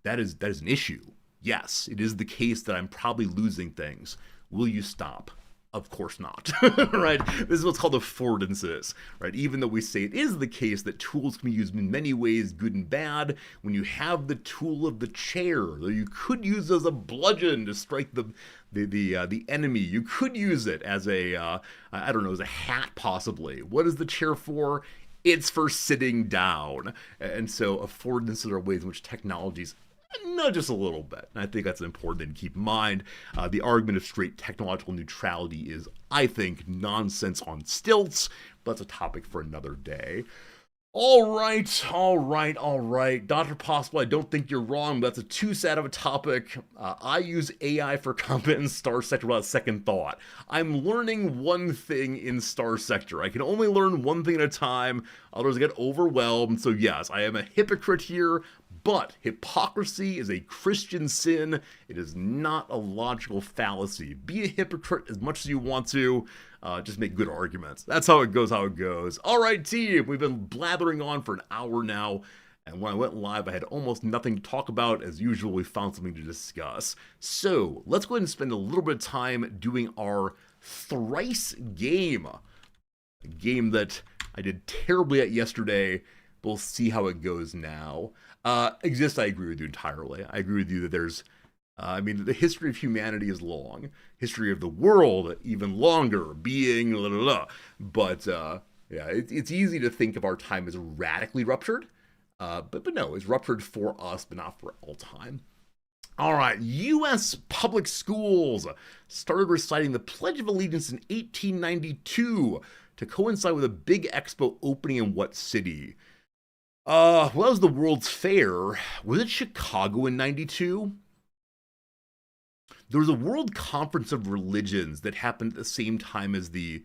that is an issue. Yes, it is the case that I'm probably losing things. Will you stop? Of course not, right? This is what's called affordances, right? Even though we say it is the case that tools can be used in many ways, good and bad, when you have the tool of the chair, that you could use as a bludgeon to strike the enemy, you could use it as as a hat possibly. What is the chair for? It's for sitting down. And so affordances are ways in which technologies not just a little bit. And I think that's an important thing to keep in mind. The argument of straight technological neutrality is, I think, nonsense on stilts, but that's a topic for another day. All right. Dr. Possible, I don't think you're wrong, but that's a too sad of a topic. I use AI for content in StarSector without second thought. I'm learning one thing in StarSector. I can only learn one thing at a time, otherwise I get overwhelmed. So yes, I am a hypocrite here, but hypocrisy is a Christian sin. It is not a logical fallacy. Be a hypocrite as much as you want to. Just make good arguments. That's how it goes, All right, team, we've been blathering on for an hour now, and when I went live, I had almost nothing to talk about. As usual, we found something to discuss. So let's go ahead and spend a little bit of time doing our thrice game. A game that I did terribly at yesterday. We'll see how it goes now. I agree with you entirely. I agree with you that there's the history of humanity is long. History of the world, even longer, being blah, blah, blah. But, it's easy to think of our time as radically ruptured. But no, it's ruptured for us, but not for all time. All right, U.S. public schools started reciting the Pledge of Allegiance in 1892 to coincide with a big expo opening in what city? Well, that was the World's Fair. Was it Chicago in 92? There was a World Conference of Religions that happened at the same time as the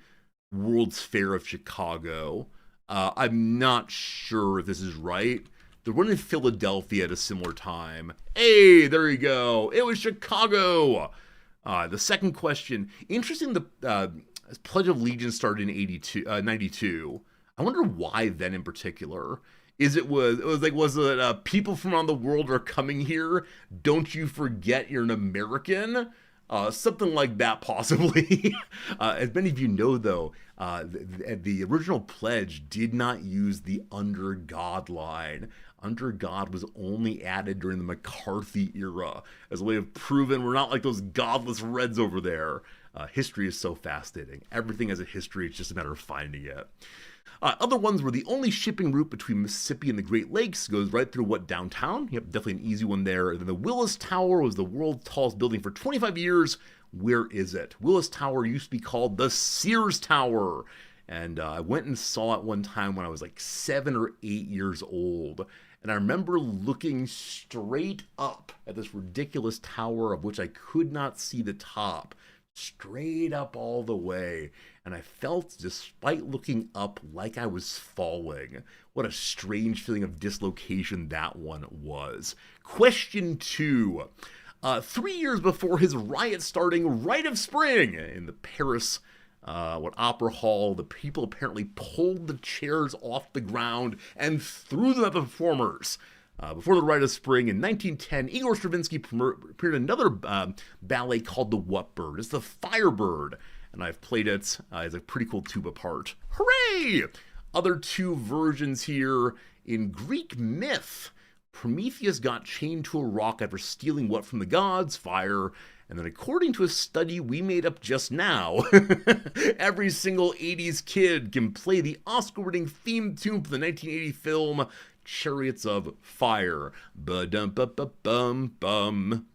World's Fair of Chicago. I'm not sure if this is right. There one in Philadelphia at a similar time. Hey, there you go. It was Chicago. The second question. Interesting, the Pledge of Allegiance started in 92. I wonder why then in particular. Was it people from around the world are coming here? Don't you forget you're an American? Something like that, possibly. As many of you know, though, the original pledge did not use the "under God" line. "Under God" was only added during the McCarthy era as a way of proving we're not like those godless Reds over there. History is so fascinating. Everything has a history. It's just a matter of finding it. Other ones were the only shipping route between Mississippi and the Great Lakes goes right through downtown? Yep, definitely an easy one there. And then the Willis Tower was the world's tallest building for 25 years. Where is it? Willis Tower used to be called the Sears Tower. And I went and saw it one time when I was like 7 or 8 years old. And I remember looking straight up at this ridiculous tower of which I could not see the top. straight up all the way. And I felt, despite looking up, like I was falling. What a strange feeling of dislocation that one was. Question 2. 3 years before his riot starting Rite of Spring in the Paris Opera Hall, the people apparently pulled the chairs off the ground and threw them at the performers. Before the Rite of Spring in 1910, Igor Stravinsky premiered another ballet called The What Bird? It's the Firebird, and I've played it as a pretty cool tuba part. Hooray! Other 2 versions here. In Greek myth, Prometheus got chained to a rock after stealing what from the gods? Fire. And then according to a study we made up just now, every single 80s kid can play the Oscar-winning theme tune for the 1980 film Chariots of Fire. Ba-dum-ba-ba-bum-bum.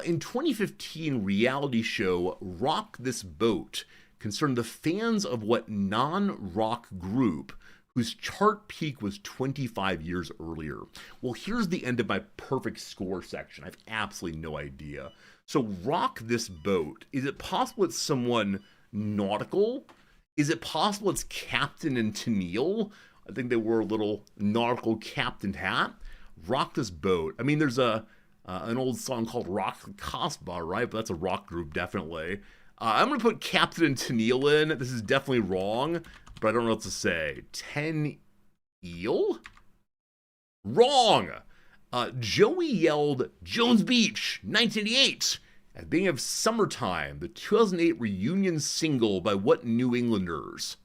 In 2015 reality show Rock This Boat concerned the fans of what non-rock group whose chart peak was 25 years earlier. Well, here's the end of my perfect score section. I have absolutely no idea. So Rock This Boat. Is it possible it's someone nautical? Is it possible it's Captain and Tennille? I think they wore a little nautical captain hat. Rock This Boat. I mean, there's an old song called Rock the Casbah, right? But that's a rock group, definitely. I'm going to put Captain and Tennille in. This is definitely wrong, but I don't know what to say. Eel? Wrong! Joey yelled, Jones Beach, 1988, at the beginning of Summertime, the 2008 reunion single by what New Englanders?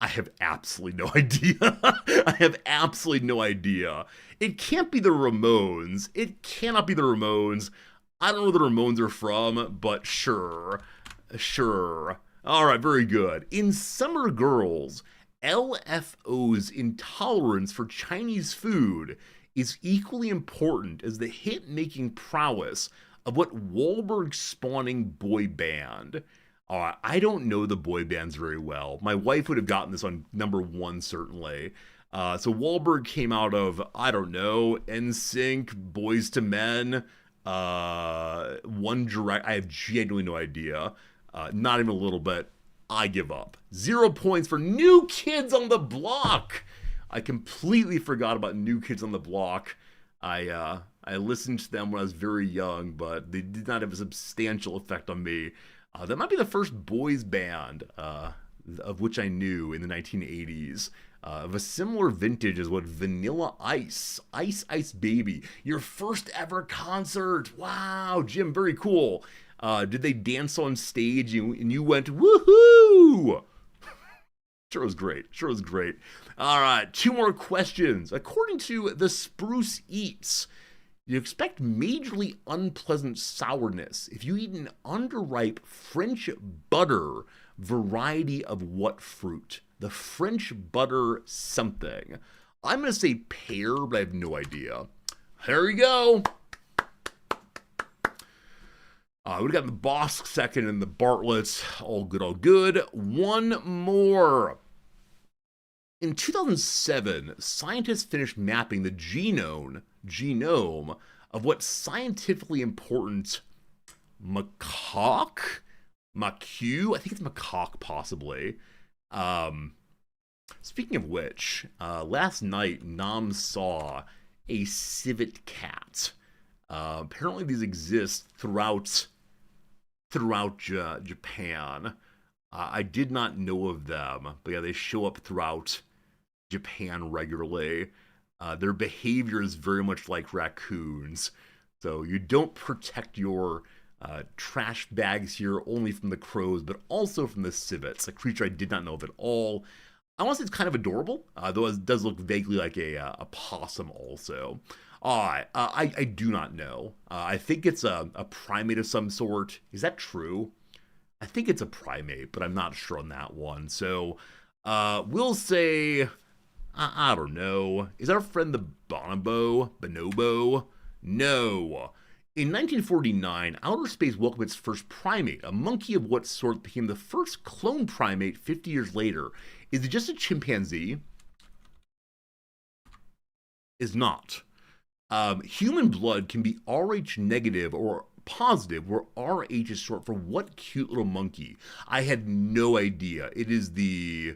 I have absolutely no idea. I have absolutely no idea. It can't be the Ramones. It cannot be the Ramones. I don't know where the Ramones are from, but sure. Sure. All right, very good. In Summer Girls, LFO's intolerance for Chinese food is equally important as the hit-making prowess of what Wahlberg-spawning boy band. I don't know the boy bands very well. My wife would have gotten this on number 1, certainly. So Wahlberg came out of, I don't know, NSYNC, Boys to Men, One Direct. I have genuinely no idea. Not even a little bit. I give up. 0 points for New Kids on the Block. I completely forgot about New Kids on the Block. I listened to them when I was very young, but they did not have a substantial effect on me. That might be the first boys band of which I knew in the 1980s. Of a similar vintage as what Vanilla Ice, Ice Ice Baby, your first ever concert. Wow, Jim, very cool. Did they dance on stage and you went, woohoo? Sure was great. Sure was great. All right, 2 more questions. According to the Spruce Eats, you expect majorly unpleasant sourness if you eat an underripe French butter variety of what fruit? The French butter something. I'm going to say pear, but I have no idea. There you go. We've got the Bosk second and the Bartletts. All good, all good. 1 more. In 2007, scientists finished mapping the genome of what scientifically important macaque? Macaque? I think it's macaque, possibly. Speaking of which, last night, Nam saw a civet cat. Apparently these exist throughout Japan. I did not know of them, but yeah, they show up throughout Japan regularly. Their behavior is very much like raccoons. So you don't protect your trash bags here only from the crows, but also from the civets, a creature I did not know of at all. I want to say it's kind of adorable, though it does look vaguely like a possum also. I do not know. I think it's a primate of some sort. Is that true? I think it's a primate, but I'm not sure on that one. So we'll say, I don't know. Is our friend the bonobo? No. In 1949, outer space welcomed its first primate, a monkey of what sort became the first clone primate 50 years later. Is it just a chimpanzee? Is not. Human blood can be Rh negative or positive, where RH is short for what cute little monkey? I had no idea. It is the...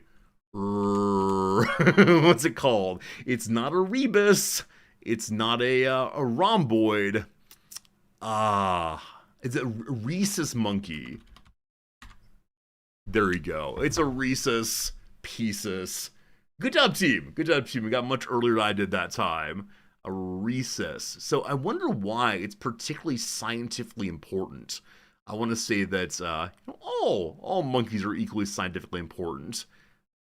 what's it called? It's not a rebus. It's not a rhomboid. It's a rhesus monkey. There we go. It's a rhesus pieces. Good job, team. Good job, team. We got much earlier than I did that time. A rhesus. So I wonder why it's particularly scientifically important. I want to say that all monkeys are equally scientifically important.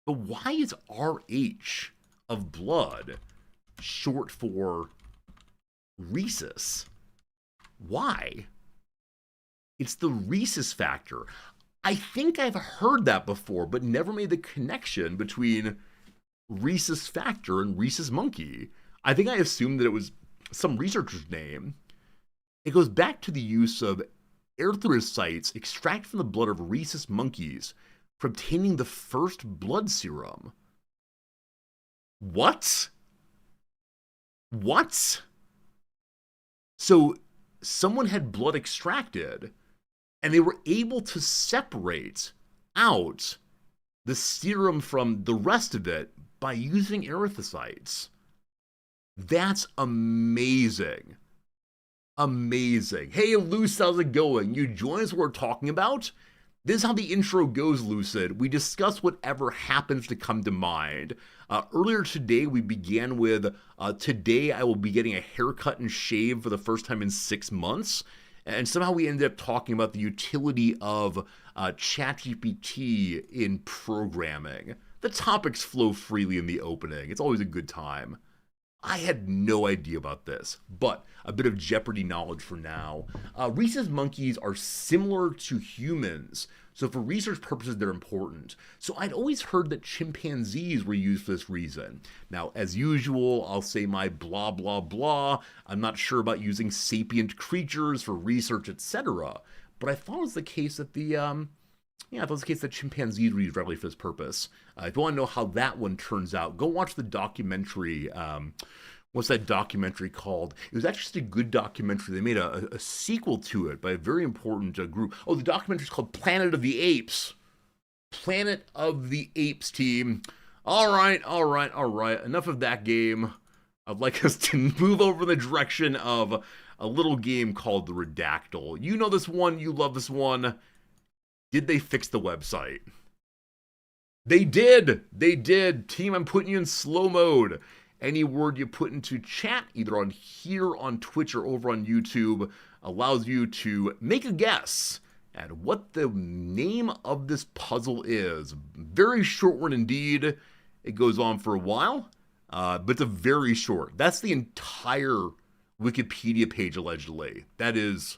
But why is RH of blood short for rhesus? Why? It's the rhesus factor. I think I've heard that before, but never made the connection between rhesus factor and rhesus monkey. I think I assumed that it was some researcher's name. It goes back to the use of erythrocytes extracted from the blood of rhesus monkeys for obtaining the first blood serum. What? What? So someone had blood extracted and they were able to separate out the serum from the rest of it by using erythrocytes. That's amazing. Amazing. Hey, Luce, how's it going? You join us what we're talking about? This is how the intro goes, Lucid. We discuss whatever happens to come to mind. Earlier today, we began with, today I will be getting a haircut and shave for the first time in 6 months. And somehow we ended up talking about the utility of ChatGPT in programming. The topics flow freely in the opening. It's always a good time. I had no idea about this, but a bit of Jeopardy knowledge for now. Rhesus monkeys are similar to humans, so for research purposes, they're important. So I'd always heard that chimpanzees were used for this reason. Now, as usual, I'll say my blah, blah, blah. I'm not sure about using sapient creatures for research, etc. But I thought it was the case that chimpanzees were used regularly for this purpose. If you want to know how that one turns out, go watch the documentary. What's that documentary called? It was actually just a good documentary. They made a sequel to it by a very important group. Oh, the documentary is called Planet of the Apes. Planet of the Apes, team. All right. Enough of that game. I'd like us to move over in the direction of a little game called The Redactyl. You know this one. You love this one. Did they fix the website? They did. They did. Team, I'm putting you in slow mode. Any word you put into chat, either on here on Twitch or over on YouTube, allows you to make a guess at what the name of this puzzle is. Very short one indeed. It goes on for a while, but it's a very short. That's the entire Wikipedia page, allegedly. That is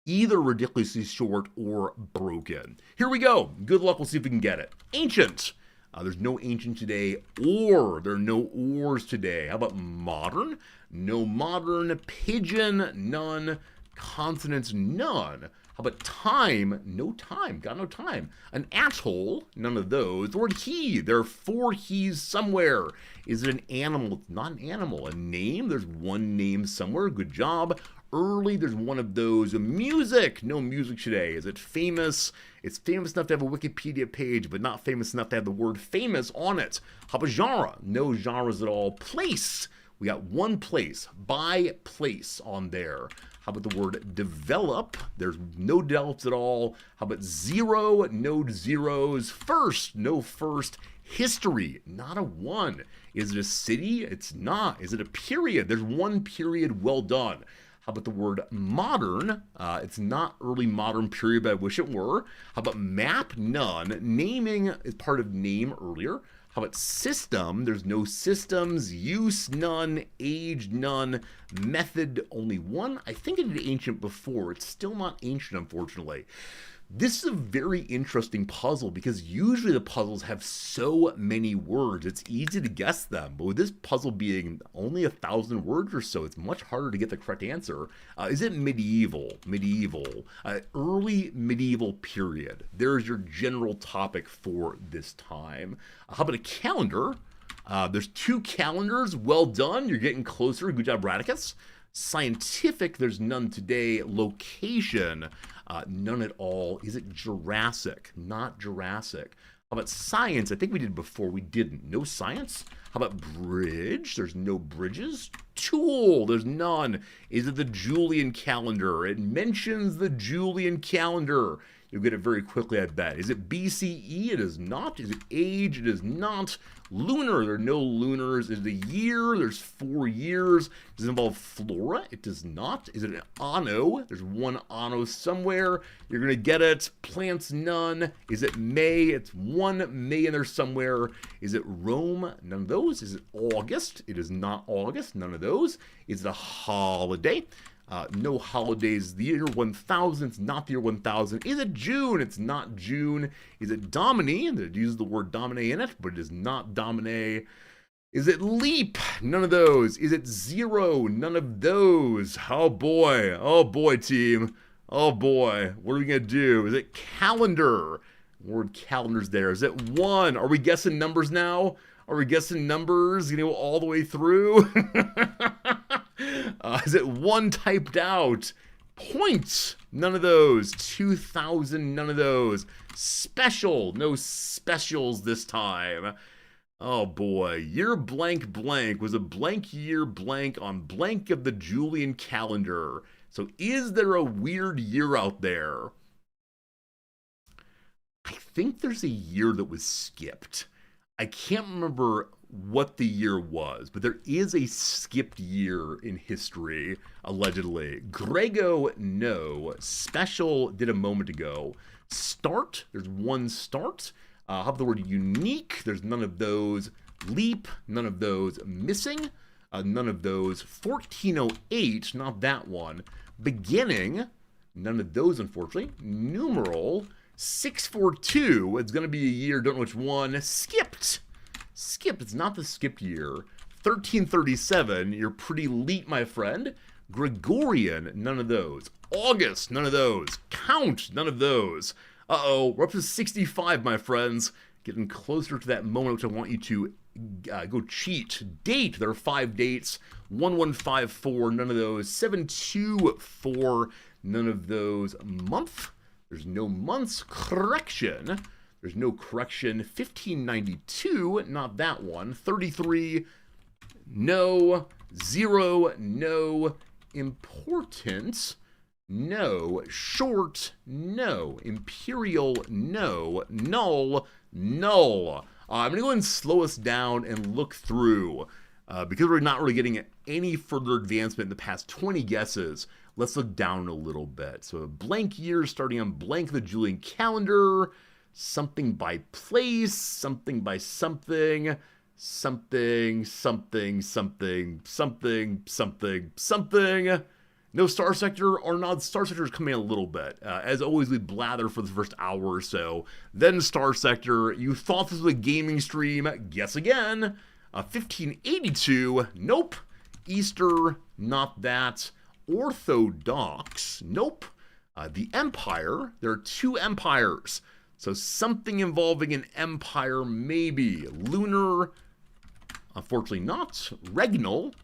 either ridiculously short or broken. Here we go. Good luck. We'll see if we can get it. Ancient. There's no ancient today, or there are no ors today. How about modern? No modern. Pigeon, none. Consonants, none. How about time? No time. Got no time. An atoll? None of those. The word he. There are 4 he's somewhere. Is it an animal? It's not an animal. A name? There's one name somewhere. Good job. Early, there's one of those. Music. No music today. Is it famous? It's famous enough to have a Wikipedia page, but not famous enough to have the word famous on it. How about genre? No genres at all. Place. We got one place. By place on there. How about the word develop? There's no develops at all. How about zero? No zeros. First. No first. History. Not a 1. Is it a city? It's not. Is it a period? There's one period. Well done. How about the word modern? It's not early modern period, but I wish it were. How about map? None. Naming is part of name earlier. How about system? There's no systems. Use? None. Age? None. Method? Only 1. I think it did ancient before. It's still not ancient, unfortunately. This is a very interesting puzzle because usually the puzzles have so many words. It's easy to guess them, but with this puzzle being only 1,000 words or so, it's much harder to get the correct answer. Is it medieval? Medieval. Early medieval period. There's your general topic for this time. How about a calendar? There's 2 calendars. Well done. You're getting closer. Good job, Radicus. Scientific, there's none today. Location, none at all. Is it Jurassic? Not Jurassic. How about science? I think we did before. We didn't. No science? How about bridge? There's no bridges. Tool, there's none. Is it the Julian calendar? It mentions the Julian calendar. You'll get it very quickly, I bet. Is it BCE? It is not. Is it age? It is not. Lunar, there are no lunars. Is it a year? There's 4 years. Does it involve flora? It does not. Is it an anno? There's one anno somewhere. You're going to get it. Plants, none. Is it May? It's one May in there somewhere. Is it Rome? None of those. Is it August? It is not August. None of those. Is it a holiday? No holidays. The year 1000, it's not the year 1000. Is it June? It's not June. Is it Domine? It uses the word Domine in it, but it is not Domine. Is it leap? None of those. Is it zero? None of those. Oh boy. Oh boy, team. Oh boy. What are we going to do? Is it calendar? Word calendar's there. Is it one? Are we guessing numbers now? Are we guessing numbers, all the way through? Is it one typed out? Points, none of those. 2000, none of those. Special, no specials this time. Oh boy, year blank blank was a blank year blank on blank of the Julian calendar. So is there a weird year out there? I think there's a year that was skipped. I can't remember what the year was, but there is a skipped year in history, allegedly. Grego, no. Special did a moment ago. Start, there's one start. How about the word unique? There's none of those. Leap, none of those. Missing, none of those. 1408, not that one. Beginning, none of those, unfortunately. Numeral, 642, it's going to be a year, don't know which one. Skipped. Skipped, it's not the skipped year. 1337, you're pretty late, my friend. Gregorian, none of those. August, none of those. Count, none of those. Uh-oh, we're up to 65, my friends. Getting closer to that moment, which I want you to go cheat. Date, there are 5 dates. 1154, none of those. 724, none of those. Month, there's no months. Correction, there's no correction. 1592, not that one. 33, no. 0, no. Important, no. Short, no. Imperial, no. Null, null. I'm going to go ahead and slow us down and look through. Because we're not really getting any further advancement in the past 20 guesses, let's look down a little bit. So a blank year starting on blank the Julian calendar, something by place, something by something, something, something, something, something, something, something. No StarSector or not. StarSector is coming in a little bit. As always, we blather for the first hour or so. Then StarSector. You thought this was a gaming stream. Guess again. 1582. Nope. Easter. Not that. Orthodox. Nope. The Empire. There are 2 empires. So something involving an empire, maybe. Lunar. Unfortunately not. Regnal.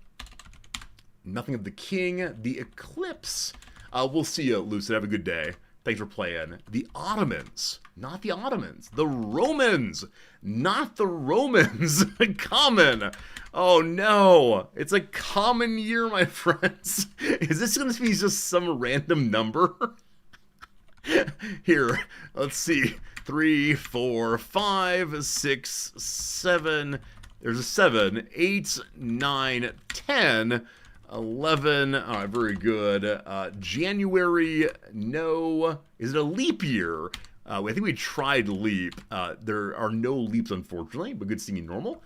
Nothing of the king. The eclipse. We'll see you, Lucid. Have a good day. Thanks for playing. The Ottomans. Not the Ottomans. The Romans. Not the Romans. Common. Oh no. It's a common year, my friends. Is this going to be just some random number? Here, let's see. 3, 4, 5, 6, 7. There's a 7, 8, 9, 10. 11, all right, very good. January, no. Is it a leap year? I think we tried leap. There are no leaps, unfortunately, but good seeing you normal.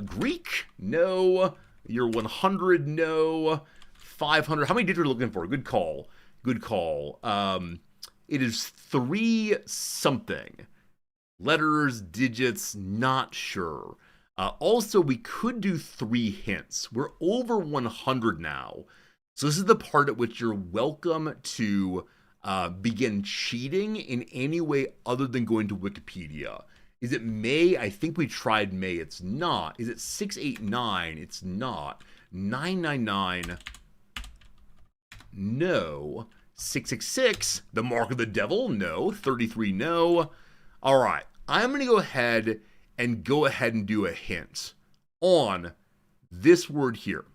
Greek, no. Year 100, no. 500, how many digits are we looking for? Good call. Good call. It is 3 something. Letters, digits, not sure. Also, we could do 3 hints. We're over 100 now. So this is the part at which you're welcome to begin cheating in any way other than going to Wikipedia. Is it May? I think we tried May. It's not. Is it 689? It's not. 999. No. 666, the mark of the devil? No. 33, no. All right, I'm going to go ahead and do a hint on this word here.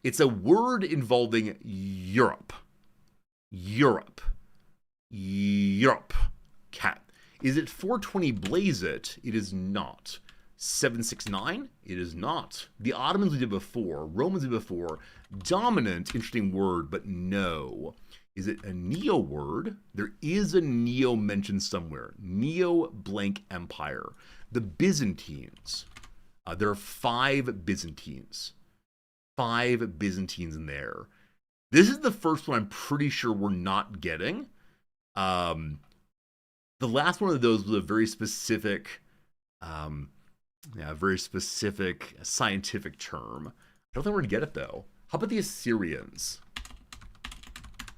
It's a word involving Europe. Europe. Europe. Cat. Is it 420 Blaze It? It is not. 769? It is not. The Ottomans we did before. Romans we did before. Dominant, interesting word, but no. Is it a Neo word? There is a Neo mentioned somewhere. Neo blank empire. The Byzantines. There are 5 Byzantines. 5 Byzantines in there. This is the first one I'm pretty sure we're not getting. The last one of those was a very specific, scientific term. I don't think we're gonna get it though. How about the Assyrians?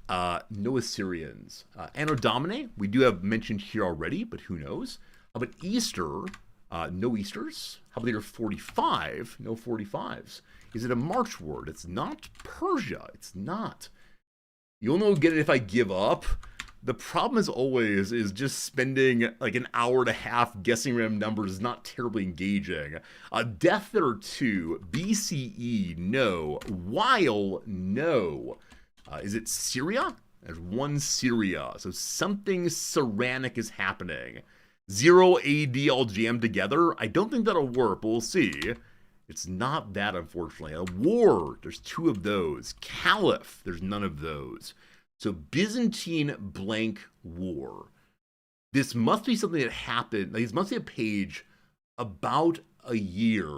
No Assyrians. Anno Domini, we do have mentioned here already, but who knows? How about Easter? No Easters. How about the year 45? No 45s. Is it a March word? It's not. Persia. It's not. You'll know get it if I give up. The problem as always is just spending like an hour and a half guessing random numbers is not terribly engaging. Death there 2. BCE, no. While, no. Is it Syria? There's 1 Syria. So something Saranic is happening. 0 AD all jammed together. I don't think that'll work, but we'll see. It's not that, unfortunately. A war, there's 2 of those. Caliph, there's none of those. So Byzantine blank war. This must be something that happened. Like, this must be a page about a year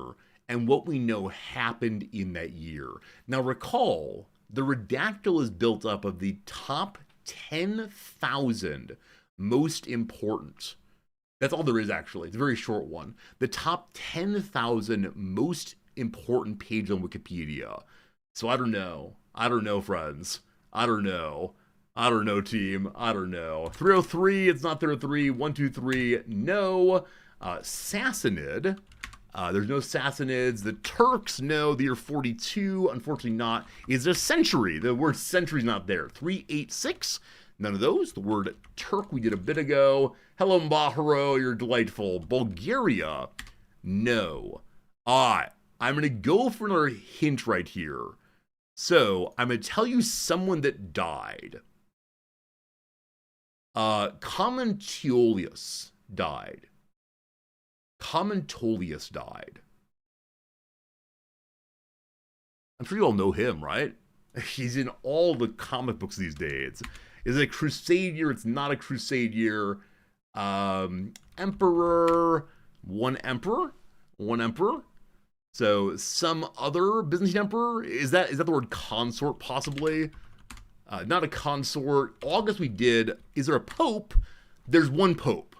and what we know happened in that year. Now recall, the redactyl is built up of the top 10,000 most important. That's all there is, actually. It's a very short one. The top 10,000 most important page on Wikipedia. So I don't know. I don't know, friends. I don't know. I don't know, team. I don't know. 303, it's not 303. 123, no. Sassanid. There's no Sassanids. The Turks, no. The year 42, unfortunately not. Is a century. The word century is not there. 386, none of those. The word Turk we did a bit ago. Hello, Mbaharo, you're delightful. Bulgaria, no. I'm going to go for another hint right here. So, I'm going to tell you someone that died. Commentolius died. Commentolius died. I'm sure you all know him, right? He's in all the comic books these days. Is it a crusade year? It's not a crusade year. Emperor. One emperor. So some other Byzantine emperor. Is that the word consort possibly? Not a consort. August we did. Is there a pope? There's one pope.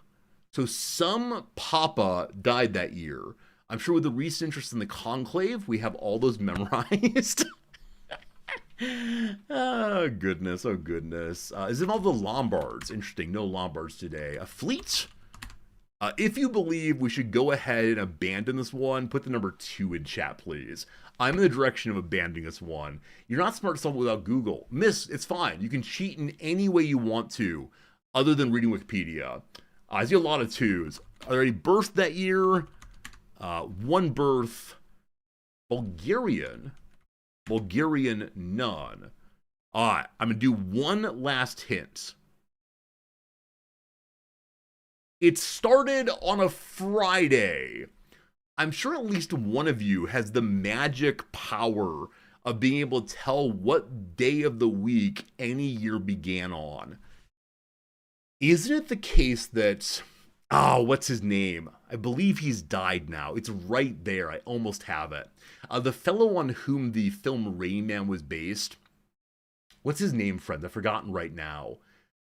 So some papa died that year. I'm sure with the recent interest in the conclave, we have all those memorized. Oh, goodness. Oh, goodness. Is it all the Lombards? Interesting. No Lombards today. A fleet? If you believe we should go ahead and abandon this one, put the number 2 in chat, please. I'm in the direction of abandoning this one. You're not smart to solve it without Google. Miss, it's fine. You can cheat in any way you want to, other than reading Wikipedia. I see a lot of 2s. Are there any births that year? 1 birth. Bulgarian, none. Alright, I'm going to do one last hint. It started on a Friday. I'm sure at least one of you has the magic power of being able to tell what day of the week any year began on. Isn't it the case that, what's his name? I believe he's died now. It's right there. I almost have it. The fellow on whom the film Rain Man was based. What's his name, friends? I've forgotten right now.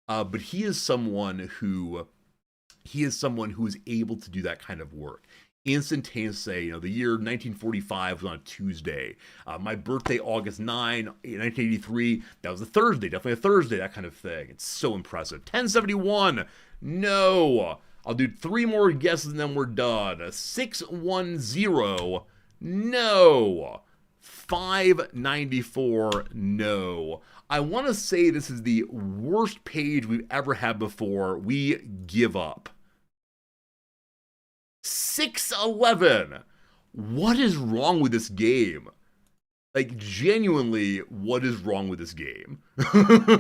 But he is someone who is able to do that kind of work. Instantaneously, the year 1945 was on a Tuesday. My birthday, August 9, 1983, that was a Thursday, definitely a Thursday, that kind of thing. It's so impressive. 1071, no. I'll do 3 more guesses and then we're done. 610, no. 594, no. I want to say this is the worst page we've ever had before. We give up. 611. What is wrong with this game? Like, genuinely, what is wrong with this game?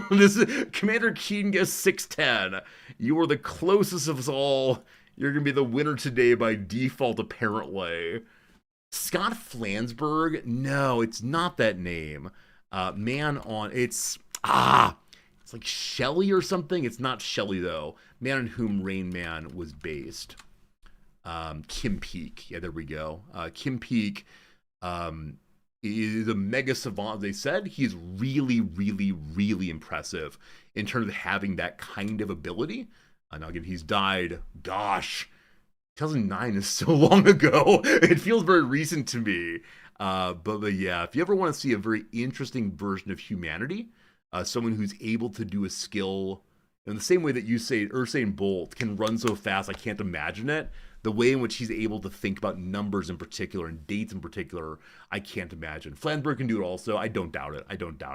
This is, Commander Keen gets 610. You are the closest of us all. You're going to be the winner today by default, apparently. Scott Flansburgh? No, it's not that name. It's like Shelley or something. It's not Shelley, though. Man on whom Rain Man was based. Kim Peek. Yeah, there we go. Kim Peek is a mega savant. They said he's really, really, really impressive in terms of having that kind of ability. Now, again, he's died, gosh, 2009 is so long ago. It feels very recent to me. But yeah, if you ever want to see a very interesting version of humanity, someone who's able to do a skill in the same way that you say Usain Bolt can run so fast, I can't imagine it. The way in which he's able to think about numbers in particular and dates in particular, I can't imagine. Flansburgh can do it also. I don't doubt it.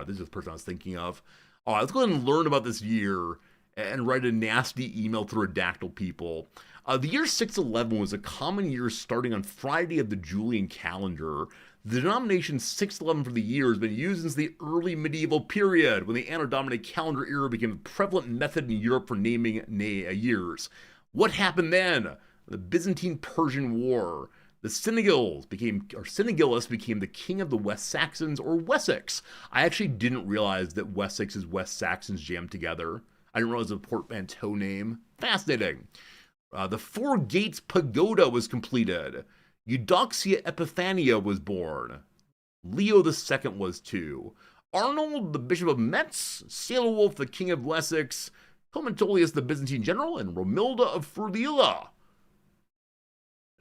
This is the person I was thinking of. All right, let's go ahead and learn about this year and write a nasty email to Redactyl people. The year 611 was a common year starting on Friday of the Julian calendar. The denomination 611 for the year has been used since the early medieval period, when the Anno Domini calendar era became a prevalent method in Europe for naming years. What happened then? The Byzantine-Persian War. The Senegals became the king of the West Saxons, or Wessex. I actually didn't realize that Wessex is West Saxons jammed together. I didn't realize it was a portmanteau name. Fascinating. The Four Gates Pagoda was completed. Eudoxia Epiphania was born. Leo II was too. Arnold, the Bishop of Metz, Ceolwulf, the King of Wessex, Comentolius, the Byzantine general, and Romilda of Friuli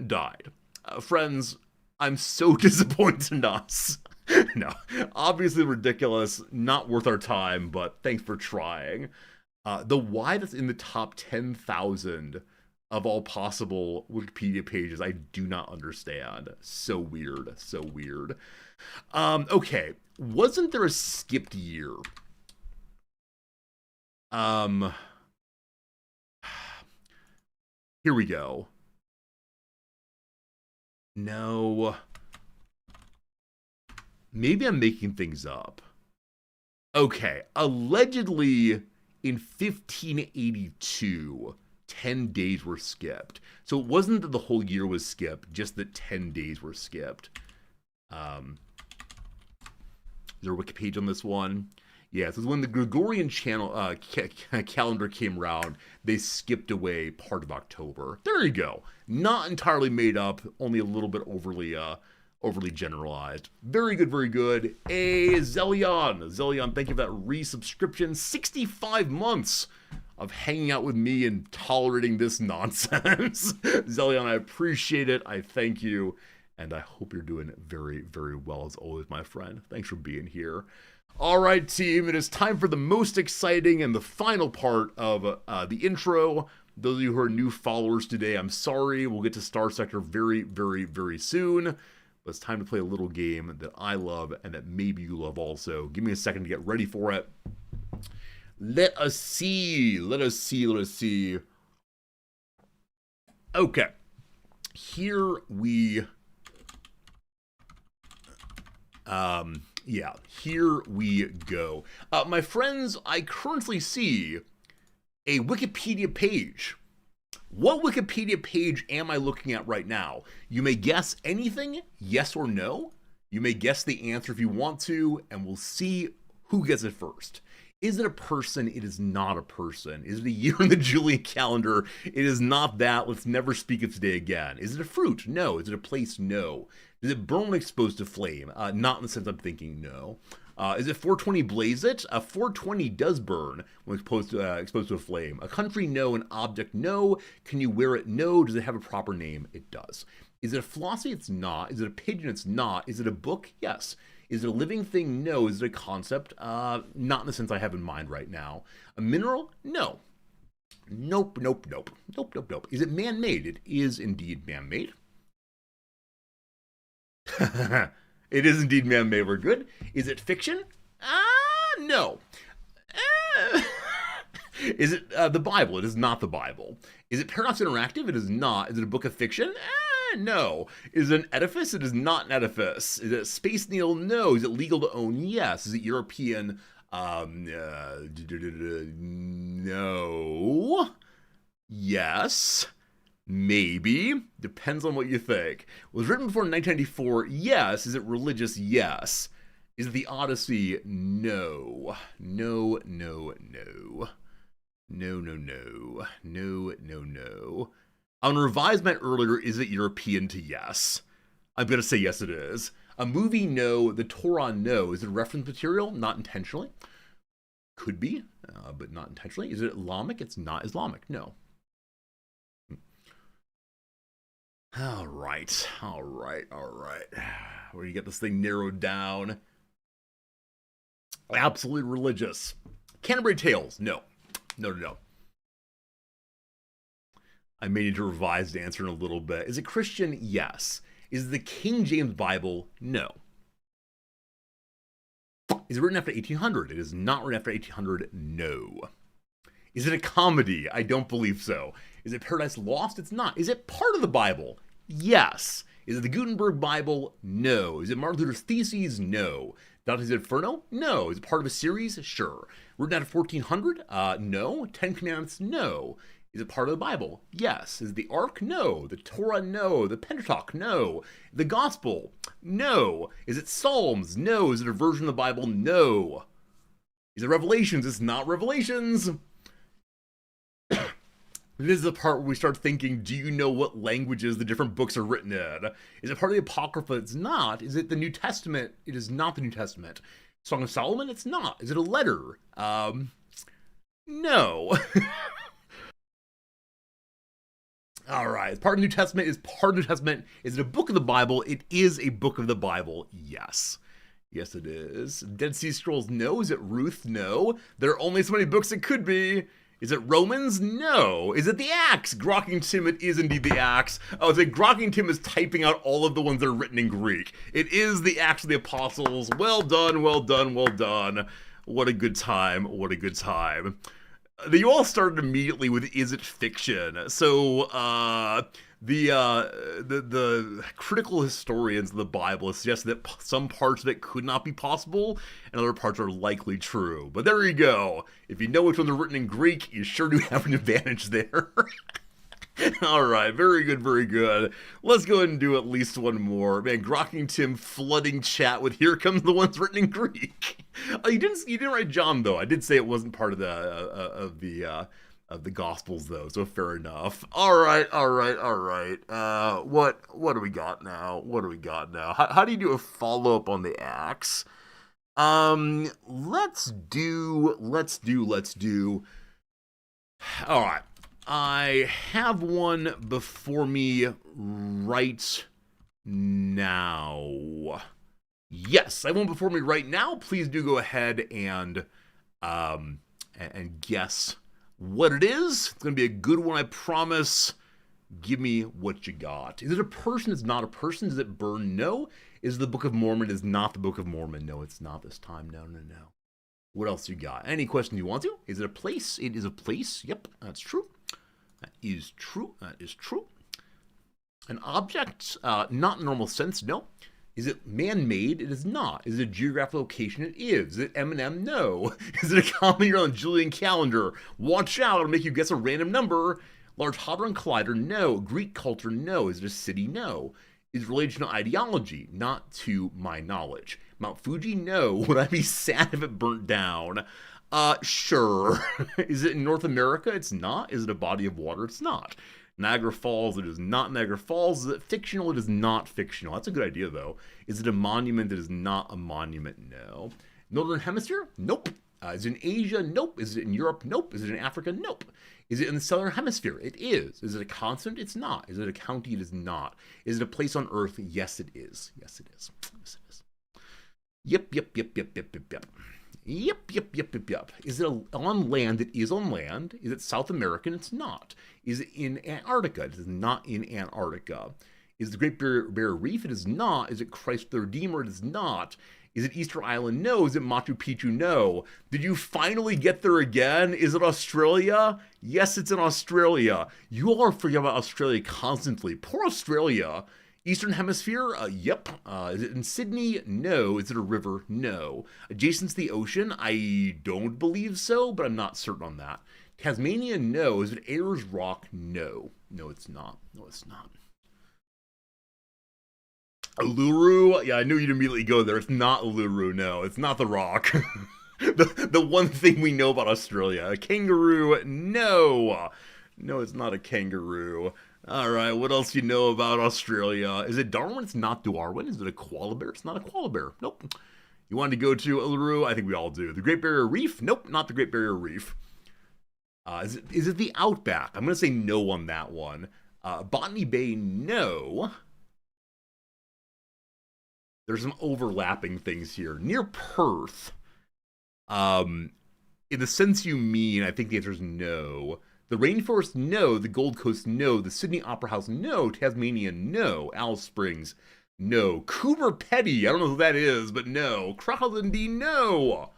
died. Friends, I'm so disappointed in us. No, obviously ridiculous, not worth our time, but thanks for trying. The why that's in the top 10,000 of all possible Wikipedia pages, I do not understand. So weird, so weird. Okay, wasn't there a skipped year? Here we go. No. Maybe I'm making things up. Okay, allegedly in 1582, 10 days were skipped. So it wasn't that the whole year was skipped, just that 10 days were skipped. Is there a wiki page on this one? Yeah, so when the Gregorian calendar came around, they skipped away part of October. There you go. Not entirely made up, only a little bit overly generalized. Very good, very good. Zelion, thank you for that resubscription. 65 months of hanging out with me and tolerating this nonsense. Zelion, I appreciate it. I thank you. And I hope you're doing very, very well as always, my friend. Thanks for being here. All right, team, it is time for the most exciting and the final part of the intro. Those of you who are new followers today, I'm sorry. We'll get to StarSector very, very, very soon. But it's time to play a little game that I love and that maybe you love also. Give me a second to get ready for it. Let us see. Okay. Here we go. My friends, I currently see a Wikipedia page. What Wikipedia page am I looking at right now? You may guess anything, yes or no. You may guess the answer if you want to, and we'll see who gets it first. Is it a person? It is not a person. Is it a year in the Julian calendar? It is not that. Let's never speak of today again. Is it a fruit? No. Is it a place? No. Is it burn when exposed to flame? Not in the sense I'm thinking no. Is it 420 blaze it? 420 does burn when exposed to a flame. A country? No. An object? No. Can you wear it? No. Does it have a proper name? It does. Is it a philosophy? It's not. Is it a pigeon? It's not. Is it a book? Yes. Is it a living thing? No. Is it a concept? Not in the sense I have in mind right now. A mineral? No. Nope. Is it man-made? It is indeed man-made. It is indeed man-made. We're good. Is it fiction? No. Is it the Bible? It is not the Bible. Is it Paradox Interactive? It is not. Is it a book of fiction? No. Is it an edifice? It is not an edifice. Is it Space Needle? No. Is it legal to own? Yes. Is it European? No. Yes. Maybe. Depends on what you think. Was written before 1994? Yes. Is it religious? Yes. Is it the Odyssey? No. No, no, no. No, no, no. No, no, no. I'm going to revise my earlier, is it European to yes. I'm going to say yes it is. A movie, no. The Torah, no. Is it reference material? Not intentionally. Could be, but not intentionally. Is it Islamic? It's not Islamic, no. All right. Where you get this thing narrowed down. Absolutely religious. Canterbury Tales, no. No. I may need to revise the answer in a little bit. Is it Christian? Yes. Is it the King James Bible? No. Is it written after 1800? It is not written after 1800. No. Is it a comedy? I don't believe so. Is it Paradise Lost? It's not. Is it part of the Bible? Yes. Is it the Gutenberg Bible? No. Is it Martin Luther's Theses? No. Dante's Inferno? No. Is it part of a series? Sure. Written after 1400? No. Ten Commandments? No. Is it part of the Bible? Yes. Is it the Ark? No. The Torah? No. The Pentateuch? No. The Gospel? No. Is it Psalms? No. Is it a version of the Bible? No. Is it Revelations? It's not Revelations. This is the part where we start thinking, do you know what languages the different books are written in? Is it part of the Apocrypha? It's not. Is it the New Testament? It is not the New Testament. Song of Solomon? It's not. Is it a letter? No. All right. It's part of the New Testament. Is part of the New Testament. Is it a book of the Bible? It is a book of the Bible. Yes. Yes, it is. Dead Sea Scrolls? No. Is it Ruth? No. There are only so many books it could be. Is it Romans? No. Is it the Acts? Grokking Tim, it is indeed the Acts. Oh, it's like Grokking Tim is typing out all of the ones that are written in Greek. It is the Acts of the Apostles. Well done, well done, well done. What a good time, what a good time. You all started immediately with, is it fiction? So, the critical historians of the Bible suggest that some parts of it could not be possible and other parts are likely true. But there you go. If you know which ones are written in Greek, you sure do have an advantage there. All right, very good, very good. Let's go ahead and do at least one more. Man, Grokking Tim flooding chat with "Here comes the ones written in Greek." You didn't write John though. I did say it wasn't part of the Gospels though, so fair enough. All right. What do we got now? How do you do a follow up on the Acts? Let's do. All right. I have one before me right now. Yes, I have one before me right now. Please do go ahead and guess what it is. It's going to be a good one, I promise. Give me what you got. Is it a person? It's not a person. Does it burn? No. Is the Book of Mormon? Is not the Book of Mormon. No, it's not this time. No. What else you got? Any questions you want to? Is it a place? It is a place. Yep, that's true. That is true. An object? Not in normal sense, no. Is it man-made? It is not. Is it a geographic location? It is. Is it M&M? No. Is it a common year on the Julian calendar? Watch out, it'll make you guess a random number. Large Hadron Collider? No. Greek culture? No. Is it a city? No. Is it related to an ideology? Not to my knowledge. Mount Fuji? No. Would I be sad if it burnt down? Sure. Is it in North America? It's not. Is it a body of water? It's not. Niagara Falls? It is not Niagara Falls. Is it fictional? It is not fictional. That's a good idea, though. Is it a monument? It is not a monument. No. Northern Hemisphere? Nope. Is it in Asia? Nope. Is it in Europe? Nope. Is it in Africa? Nope. Is it in the Southern Hemisphere? It is. Is it a continent? It's not. Is it a county? It is not. Is it a place on Earth? Yes, it is. Yes, it is. Yes, it is. Yep. Is it on land? It is on land. Is it South American? It's not. Is it in Antarctica? It is not in Antarctica. Is the Great Barrier Reef? It is not. Is it Christ the Redeemer? It is not. Is it Easter Island? No. Is it Machu Picchu? No. Did you finally get there again? Is it Australia? Yes, it's in Australia. You all are forgetting about Australia constantly. Poor Australia. Eastern Hemisphere? Yep. Is it in Sydney? No. Is it a river? No. Adjacent to the ocean? I don't believe so, but I'm not certain on that. Tasmania? No. Is it Ayers Rock? No. No, it's not. No, it's not. Uluru? Yeah, I knew you'd immediately go there. It's not Uluru, no. It's not the Rock. the one thing we know about Australia. A kangaroo? No. No, it's not a kangaroo. Alright, what else do you know about Australia? Is it Darwin? It's not Darwin. Is it a koala bear? It's not a koala bear. Nope. You wanted to go to Uluru? I think we all do. The Great Barrier Reef? Nope, not the Great Barrier Reef. Is it the Outback? I'm going to say no on that one. Botany Bay? No. There's some overlapping things here. Near Perth, in the sense you mean, I think the answer is no. The Rainforest, no. The Gold Coast, no. The Sydney Opera House, no. Tasmania, no. Alice Springs, no. Coober Pedy, I don't know who that is, but no. Crocodile Dundee, no.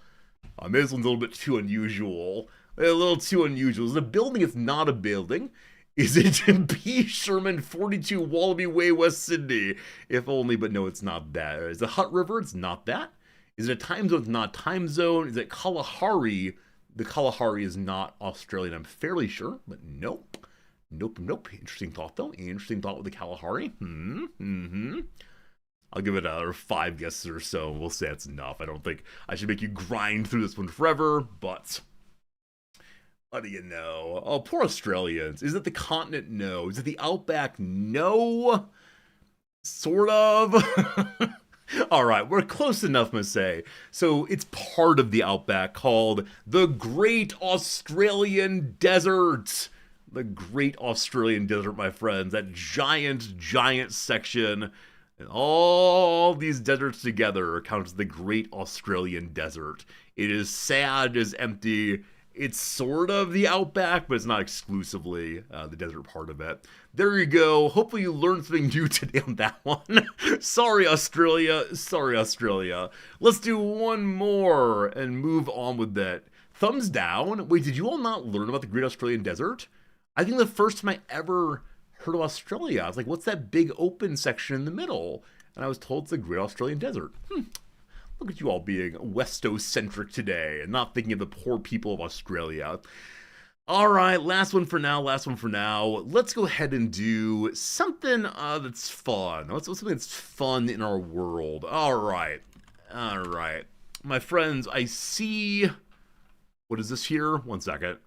Maybe this one's a little bit too unusual. A little too unusual. Is it a building? It's not a building. Is it P. Sherman 42 Wallaby Way, West Sydney? If only, but no, it's not that. Is it Hutt River? It's not that. Is it a time zone? It's not time zone. Is it Kalahari? The Kalahari is not Australian, I'm fairly sure, but nope. Nope. Interesting thought, though. Interesting thought with the Kalahari. I'll give it another 5 guesses or so. We'll say that's enough. I don't think I should make you grind through this one forever, but what do you know? Oh, poor Australians. Is it the continent? No. Is it the Outback? No. Sort of. All right, we're close enough, must say. So it's part of the Outback called the Great Australian Desert. The Great Australian Desert, my friends. That giant section. And all these deserts together count as the Great Australian Desert. It is sad, it is empty. It's sort of the Outback, but it's not exclusively the desert part of it. There you go. Hopefully you learned something new today on that one. Sorry, Australia. Let's do one more and move on with that. Thumbs down. Wait, did you all not learn about the Great Australian Desert? I think the first time I ever heard of Australia, I was like, what's that big open section in the middle? And I was told it's the Great Australian Desert. Look at you all being Westocentric today and not thinking of the poor people of Australia. All right, last one for now. Let's go ahead and do something that's fun. Let's do something that's fun in our world. All right. My friends, I see... What is this here? One second.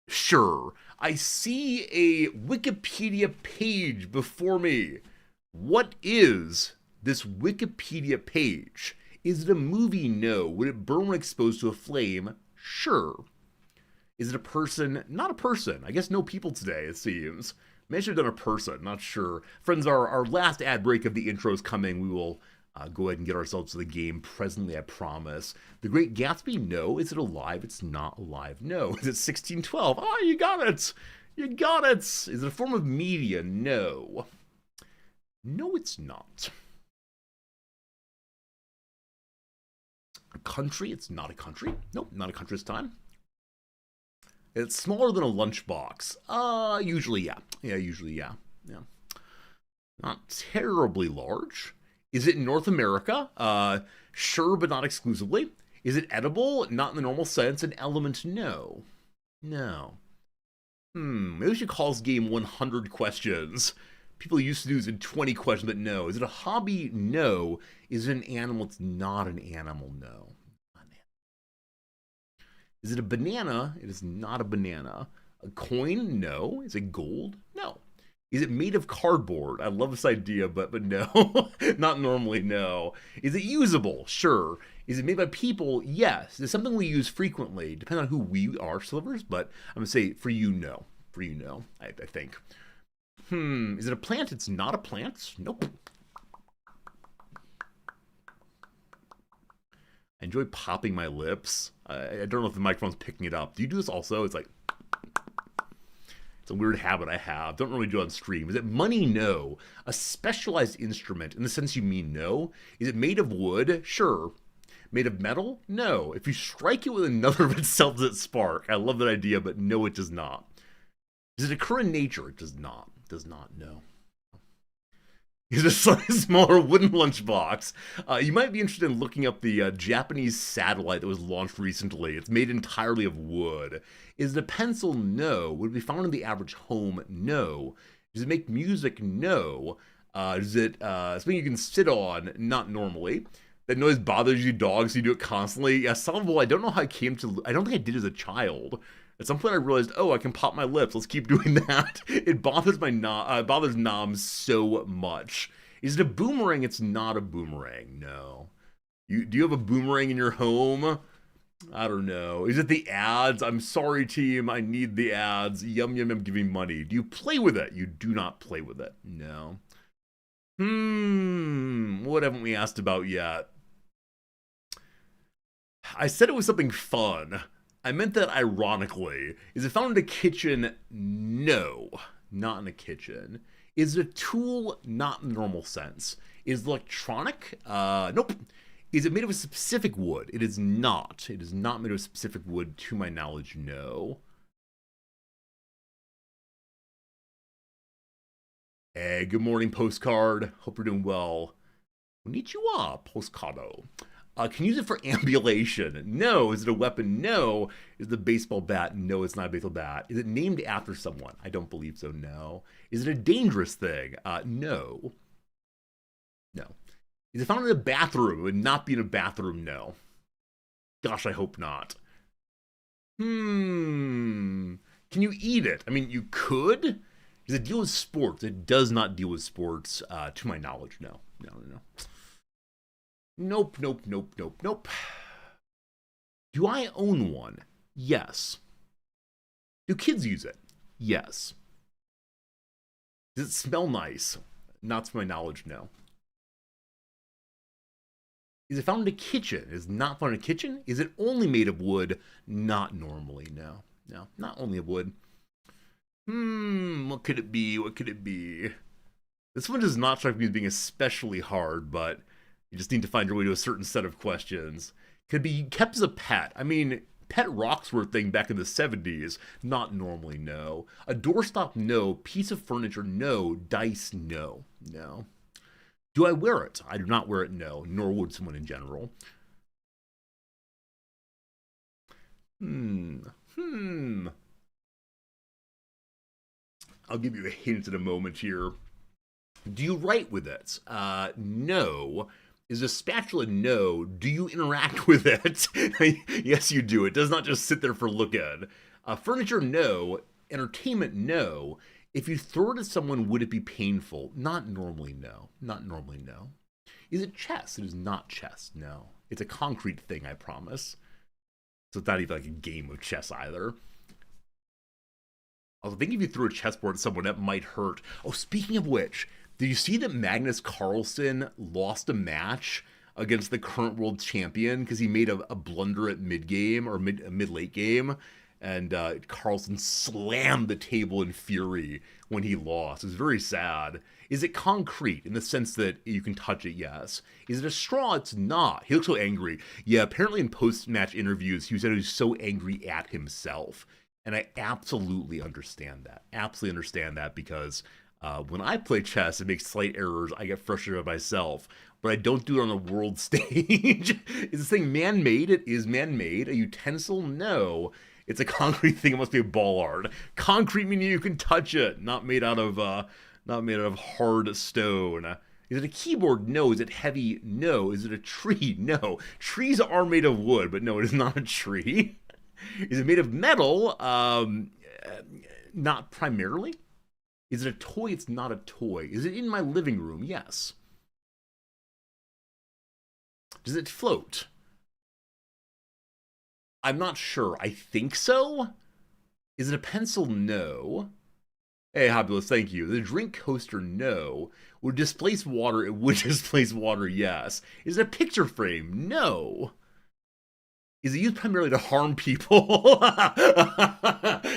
Sure. I see a Wikipedia page before me. What is this Wikipedia page? Is it a movie? No. Would it burn when exposed to a flame? Sure. Is it a person? Not a person. I guess no people today, it seems. Maybe I should have done a person, not sure. Friends, our last ad break of the intro is coming. We will go ahead and get ourselves to the game presently, I promise. The Great Gatsby? No. Is it alive? It's not alive. No. Is it 1612? Oh, you got it. Is it a form of media? No. No, it's not. A country? It's not a country. Nope, not a country this time. It's smaller than a lunchbox. Usually, yeah. Yeah. Not terribly large. Is it in North America? Sure, but not exclusively. Is it edible? Not in the normal sense. An element? No. Maybe we should call this game 100 questions. People used to do this in 20 questions, but no. Is it a hobby? No. Is it an animal? It's not an animal. No. Is it a banana? It is not a banana. A coin? No. Is it gold? No. Is it made of cardboard? I love this idea, but no. Not normally, no. Is it usable? Sure. Is it made by people? Yes. Is it something we use frequently? Depending on who we are, slivers, but I'm going to say for you, no. I think. Is it a plant? It's not a plant. Nope. I enjoy popping my lips. I don't know if the microphone's picking it up. Do you do this also? It's like... It's a weird habit I have. Don't really do it on stream. Is it money? No. A specialized instrument, in the sense you mean no. Is it made of wood? Sure. Made of metal? No. If you strike it with another of itself, does it spark? I love that idea, but no, it does not. Does it occur in nature? It does not. It does not, no. Is it a smaller wooden lunchbox? You might be interested in looking up the Japanese satellite that was launched recently. It's made entirely of wood. Is it a pencil? No. Would it be found in the average home? No. Does it make music? No. Is it something you can sit on? Not normally. That noise bothers you, dogs, you do it constantly. Yeah, solvable. I don't know how I came to... I don't think I did as a child. At some point I realized, oh, I can pop my lips. Let's keep doing that. It bothers bothers Noms so much. Is it a boomerang? It's not a boomerang, no. Do you have a boomerang in your home? I don't know. Is it the ads? I'm sorry, team. I need the ads. Yum, yum, yum, give me money. Do you play with it? You do not play with it. No. What haven't we asked about yet? I said it was something fun. I meant that ironically. Is it found in a kitchen? No, not in a kitchen. Is it a tool? Not in the normal sense. Is it electronic? Nope. Is it made of a specific wood? It is not. It is not made of a specific wood, to my knowledge, no. Hey, good morning, postcard. Hope you're doing well. Konnichiwa, postcardo. Can you use it for ambulation? No. Is it a weapon? No. Is it a baseball bat? No, it's not a baseball bat. Is it named after someone? I don't believe so, no. Is it a dangerous thing? No. No. Is it found in a bathroom? It would not be in a bathroom, no. Gosh, I hope not. Can you eat it? I mean, you could. Does it deal with sports? It does not deal with sports, to my knowledge, no. No. Nope. Do I own one? Yes. Do kids use it? Yes. Does it smell nice? Not to my knowledge, no. Is it found in a kitchen? Is it not found in a kitchen? Is it only made of wood? Not normally, no. No, not only of wood. What could it be? What could it be? This one does not strike me as being especially hard, but you just need to find your way to a certain set of questions. Could be kept as a pet. I mean, pet rocks were a thing back in the 70s. Not normally, no. A doorstop, no. Piece of furniture, no. Dice, no. No. Do I wear it? I do not wear it, no. Nor would someone in general. I'll give you a hint in a moment here. Do you write with it? No. Is a spatula? No. Do you interact with it? Yes, you do. It does not just sit there for looking. Furniture? No. Entertainment? No. If you throw it at someone, would it be painful? Not normally, no. Not normally, no. Is it chess? It is not chess, no. It's a concrete thing, I promise. So it's not even like a game of chess either. I was thinking if you threw a chessboard at someone, that might hurt. Oh, speaking of which, did you see that Magnus Carlsen lost a match against the current world champion because he made a blunder at mid-game or mid-late game? And Carlsen slammed the table in fury when he lost. It was very sad. Is it concrete in the sense that you can touch it? Yes. Is it a straw? It's not. He looks so angry. Yeah, apparently in post-match interviews, he said he was so angry at himself. And I absolutely understand that. Absolutely understand that because when I play chess and make slight errors, I get frustrated with myself. But I don't do it on the world stage. Is this thing man-made? It is man-made. A utensil? No. It's a concrete thing. It must be a ball art. Concrete meaning you can touch it. Not made out of hard stone. Is it a keyboard? No. Is it heavy? No. Is it a tree? No. Trees are made of wood, but no, it is not a tree. Is it made of metal? Not primarily. Is it a toy? It's not a toy. Is it in my living room? Yes. Does it float? I'm not sure. I think so. Is it a pencil? No. Hey, Hobulus, thank you. The drink coaster? No. Would it displace water? It would displace water, yes. Is it a picture frame? No. Is it used primarily to harm people?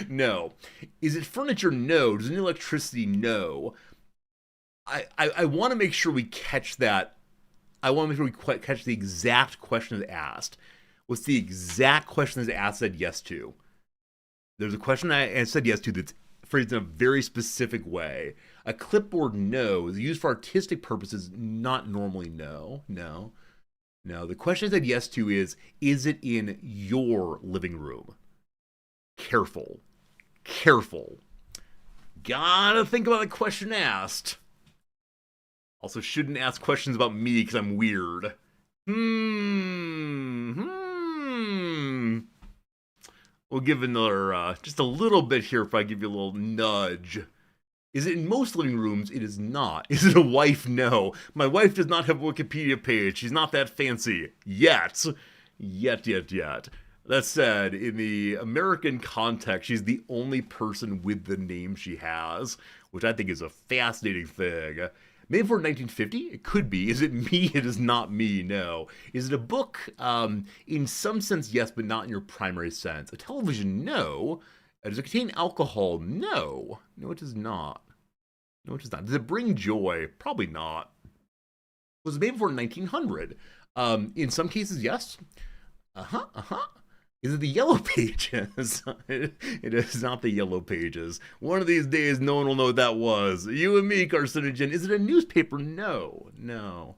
No. Is it furniture? No. Does it need electricity? No. I want to make sure we catch that. I want to make sure we catch the exact question that's asked. What's the exact question that's asked said yes to? There's a question I said yes to that's phrased in a very specific way. A clipboard, no. Is it used for artistic purposes? Not normally, no. No. No. The question I said yes to is it in your living room? Careful. Careful. Gotta think about the question asked. Also, shouldn't ask questions about me because I'm weird. We'll give another, just a little bit here if I give you a little nudge. Is it in most living rooms? It is not. Is it a wife? No. My wife does not have a Wikipedia page. She's not that fancy. Yet. Yet. That said, in the American context, she's the only person with the name she has, which I think is a fascinating thing. Made before 1950? It could be. Is it me? It is not me, no. Is it a book? In some sense, yes, but not in your primary sense. A television? No. Does it contain alcohol? No. No, it does not. No, it does not. Does it bring joy? Probably not. Was it made before 1900? In some cases, yes. Is it the Yellow Pages? It is not the Yellow Pages. One of these days, no one will know what that was. You and me, Carcinogen. Is it a newspaper? No. No,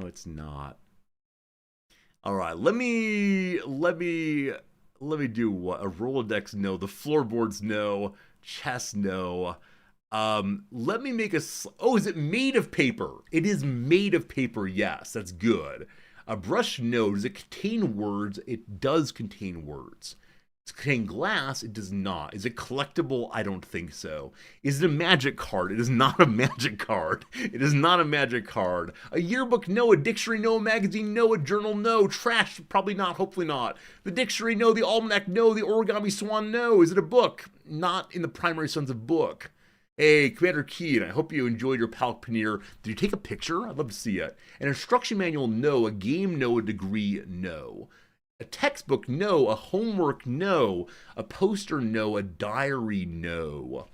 it's not. All right, let me do what? A Rolodex? No. The floorboards? No. Chess? No. Let me make a. Oh, is it made of paper? It is made of paper. Yes, that's good. A brush? No. Does it contain words? It does contain words. Does it contain glass? It does not. Is it collectible? I don't think so. Is it a magic card? It is not a magic card. It is not a magic card. A yearbook? No. A dictionary? No. A magazine? No. A journal? No. Trash? Probably not. Hopefully not. The dictionary? No. The almanac? No. The origami swan? No. Is it a book? Not in the primary sense of book. Hey, Commander Keen, I hope you enjoyed your Palk Paneer. Did you take a picture? I'd love to see it. An instruction manual? No. A game? No. A degree? No. A textbook? No. A homework? No. A poster? No. A diary? No.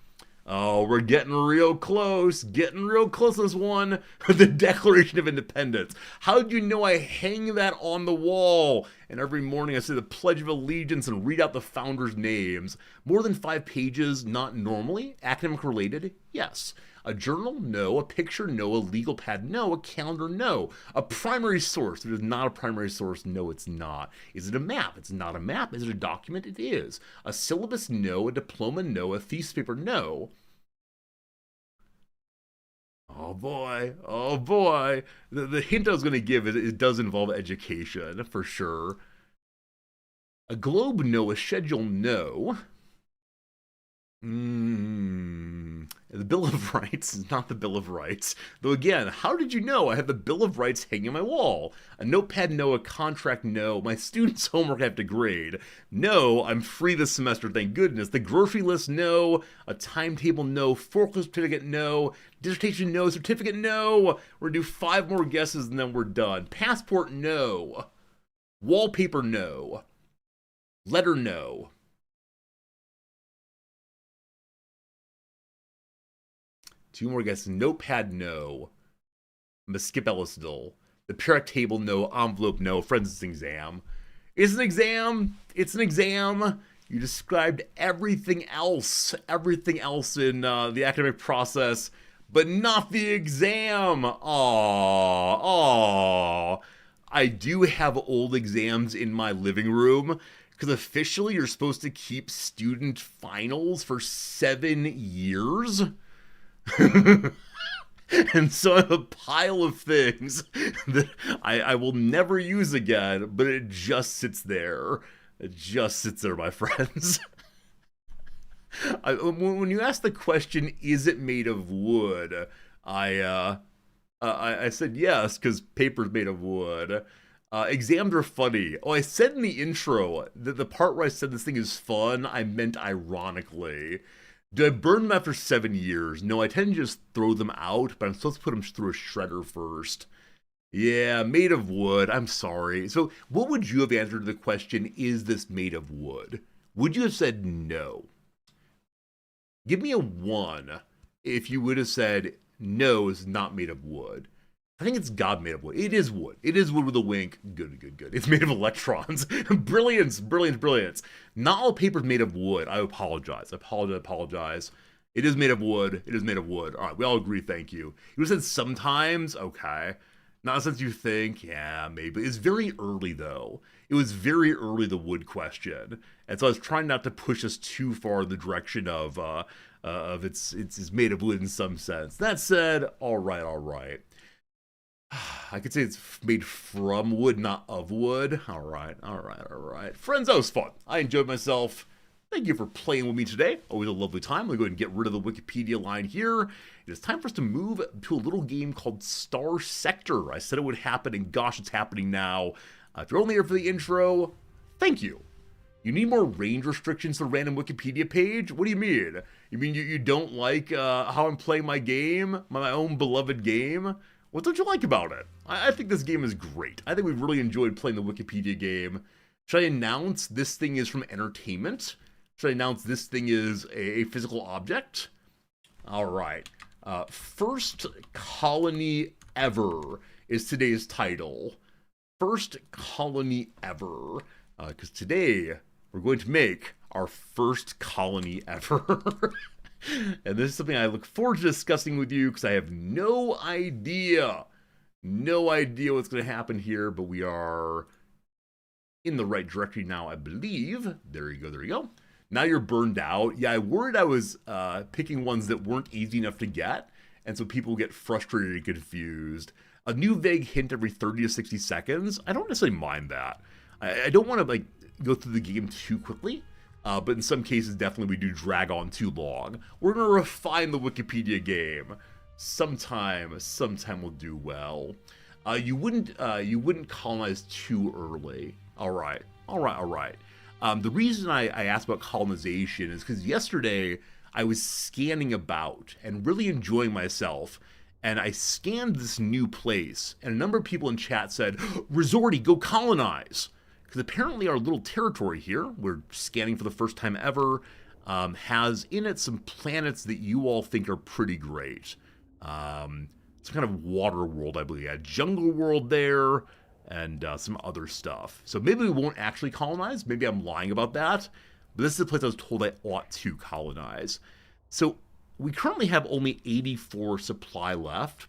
Oh, we're getting real close. Getting real close to this one. The Declaration of Independence. How'd you know I hang that on the wall? And every morning I say the Pledge of Allegiance and read out the founders' names. More than 5 pages? Not normally. Academic related? Yes. A journal? No. A picture? No. A legal pad? No. A calendar? No. A primary source? It is not a primary source. No, it's not. Is it a map? It's not a map. Is it a document? It is. A syllabus? No. A diploma? No. A thesis paper? No. Oh boy. The hint I was going to give is it does involve education, for sure. A globe? No. A schedule? No. The Bill of Rights is not the Bill of Rights. Though again, how did you know I have the Bill of Rights hanging on my wall? A notepad? No. A contract? No. My students' homework I have to grade? No. I'm free this semester, thank goodness. The grocery list? No. A timetable? No. Forklift certificate? No. Dissertation? No. Certificate? No. We're gonna do 5 more guesses and then we're done. Passport? No. Wallpaper? No. Letter? No. 2 more guesses. Notepad? No. I'm gonna skip Ellisville. The periodic table? No. Envelope? No. Forensics exam. It's an exam. It's an exam. You described everything else in the academic process, but not the exam. Aww. I do have old exams in my living room because officially you're supposed to keep student finals for 7 years. And so I have a pile of things that I will never use again, but it just sits there. It just sits there, my friends. When you ask the question, is it made of wood? I said yes, because paper's made of wood. Exams are funny. Oh, I said in the intro that the part where I said this thing is fun, I meant ironically. Do I burn them after 7 years? No, I tend to just throw them out, but I'm supposed to put them through a shredder first. Yeah, made of wood. I'm sorry. So, what would you have answered to the question, is this made of wood? Would you have said no? Give me a 1 if you would have said no, it's not made of wood. I think it's God made of wood. It is wood. It is wood with a wink. Good, good, good. It's made of electrons. Brilliance, brilliance, brilliance. Not all paper is made of wood. I apologize. Apologize. It is made of wood. It is made of wood. All right, we all agree. Thank you. You said sometimes. Okay. Not since you think. Yeah, maybe. It's very early though. It was very early, the wood question, and so I was trying not to push us too far in the direction of it's made of wood in some sense. That said, all right. I could say it's made from wood, not of wood. All right. Friends, that was fun. I enjoyed myself. Thank you for playing with me today. Always a lovely time. I'm going to go ahead and get rid of the Wikipedia line here. It is time for us to move to a little game called StarSector. I said it would happen, and gosh, it's happening now. If you're only here for the intro, thank you. You need more range restrictions to the random Wikipedia page? What do you mean? You mean you don't like how I'm playing my game? My own beloved game? What don't you like about it? I think this game is great. I think we've really enjoyed playing the Wikipedia game. Should I announce this thing is from entertainment? Should I announce this thing is a physical object? All right. First colony ever is today's title. First colony ever. Because today we're going to make our first colony ever. And this is something I look forward to discussing with you because I have no idea what's going to happen here, but we are in the right directory now, I believe. There you go. Now you're burned out. Yeah, I worried I was picking ones that weren't easy enough to get, and so people get frustrated and confused. A new vague hint every 30 to 60 seconds. I don't necessarily mind that. I don't want to go through the game too quickly. But in some cases, definitely we do drag on too long. We're going to refine the Wikipedia game. Sometime we'll do well. You wouldn't colonize too early. All right. The reason I asked about colonization is because yesterday I was scanning about and really enjoying myself. And I scanned this new place, and a number of people in chat said, Resorty, go colonize. Because apparently our little territory here, we're scanning for the first time ever, has in it some planets that you all think are pretty great. Some kind of water world, I believe. A jungle world there, and some other stuff. So maybe we won't actually colonize. Maybe I'm lying about that. But this is a place I was told I ought to colonize. So we currently have only 84 supply left.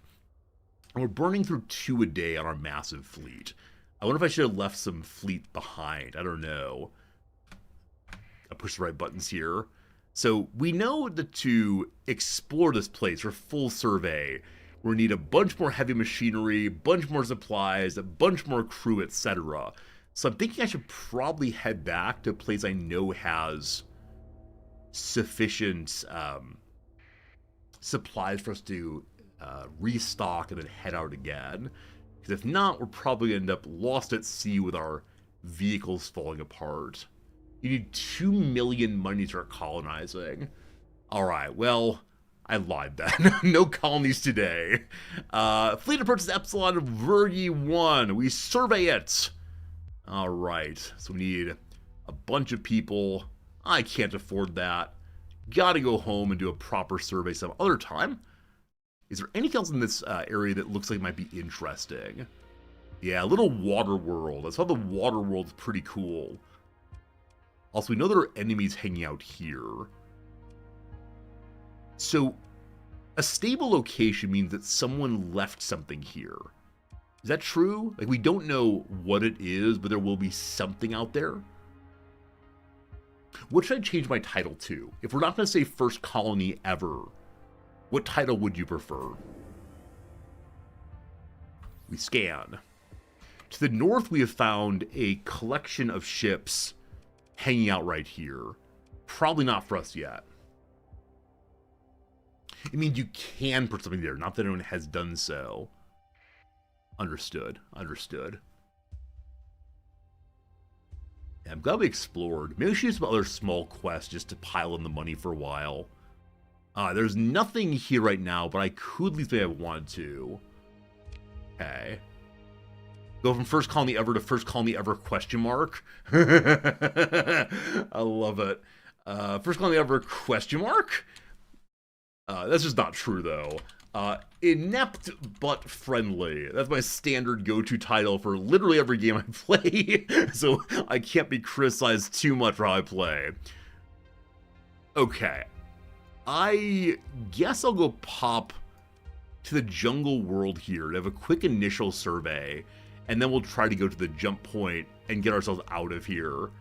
And we're burning through 2 a day on our massive fleet. I wonder if I should have left some fleet behind. I don't know. I push the right buttons here. So we know that to explore this place for full survey, we need a bunch more heavy machinery, a bunch more supplies, a bunch more crew, etc. So I'm thinking I should probably head back to a place I know has sufficient supplies for us to restock and then head out again. Because if not, we're probably going to end up lost at sea with our vehicles falling apart. You need 2 million money to start colonizing. Alright, well, I lied then. No colonies today. Fleet approaches Epsilon Vergi 1. We survey it. Alright, so we need a bunch of people. I can't afford that. Gotta go home and do a proper survey some other time. Is there anything else in this area that looks like it might be interesting? Yeah, a little water world. I saw the water world's pretty cool. Also, we know there are enemies hanging out here. So, a stable location means that someone left something here. Is that true? Like, we don't know what it is, but there will be something out there. What should I change my title to? If we're not going to say first colony ever, what title would you prefer? We scan. To the north, we have found a collection of ships hanging out right here. Probably not for us yet. It means you can put something there, not that anyone has done so. Understood. Yeah, I'm glad we explored. Maybe we should do some other small quests just to pile in the money for a while. There's nothing here right now, but I could leave if I wanted to. Okay. Go from first colony ever to first colony ever question mark. I love it. First colony ever question mark? That's just not true, though. Inept but friendly. That's my standard go-to title for literally every game I play, so I can't be criticized too much for how I play. Okay. I guess I'll go pop to the jungle world here to have a quick initial survey, and then we'll try to go to the jump point and get ourselves out of here.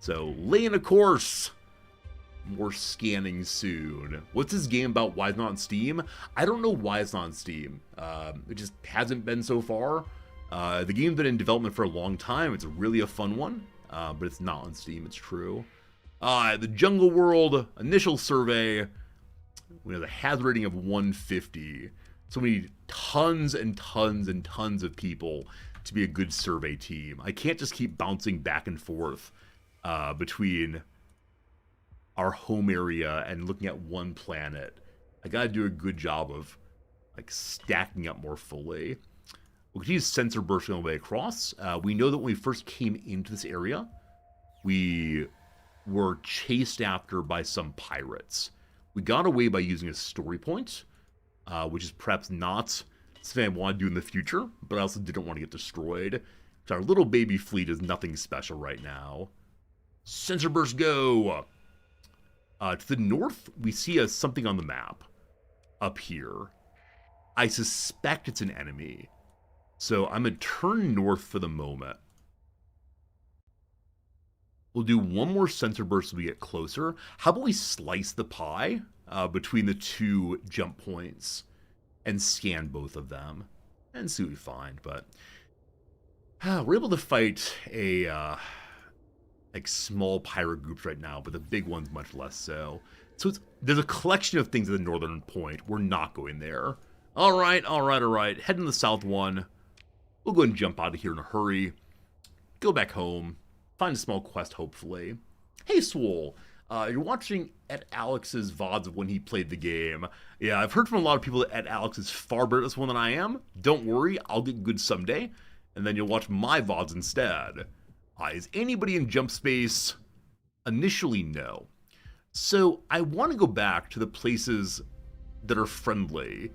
So, laying a course. More scanning soon. What's this game about? Why it's not on Steam? I don't know why it's not on Steam. It just hasn't been so far. The game's been in development for a long time. It's really a fun one, but it's not on Steam. It's true. The Jungle World initial survey. We have a hazard rating of 150. So we need tons and tons and tons of people to be a good survey team. I can't just keep bouncing back and forth between our home area and looking at one planet. I gotta do a good job of like stacking up more fully. We'll continue sensor bursting all the way across. We know that when we first came into this area, we were chased after by some pirates. We got away by using a story point, which is perhaps not something I want to do in the future, but I also didn't want to get destroyed. So our little baby fleet is nothing special right now. Sensor burst go! To the north, we see something on the map up here. I suspect it's an enemy. So I'm going to turn north for the moment. We'll do one more sensor burst as we get closer. How about we slice the pie between the two jump points and scan both of them and see what we find. But we're able to fight a like small pirate groups right now, but the big ones much less so. So there's a collection of things at the northern point. We're not going there. All right. Heading to the south one. We'll go ahead and jump out of here in a hurry. Go back home. Find a small quest, hopefully. Hey, Swole. You're watching Ed Alex's VODs of when he played the game. Yeah, I've heard from a lot of people that Ed Alex is far better at this one than I am. Don't worry, I'll get good someday. And then you'll watch my VODs instead. Is anybody in jump space? Initially, no. So I want to go back to the places that are friendly.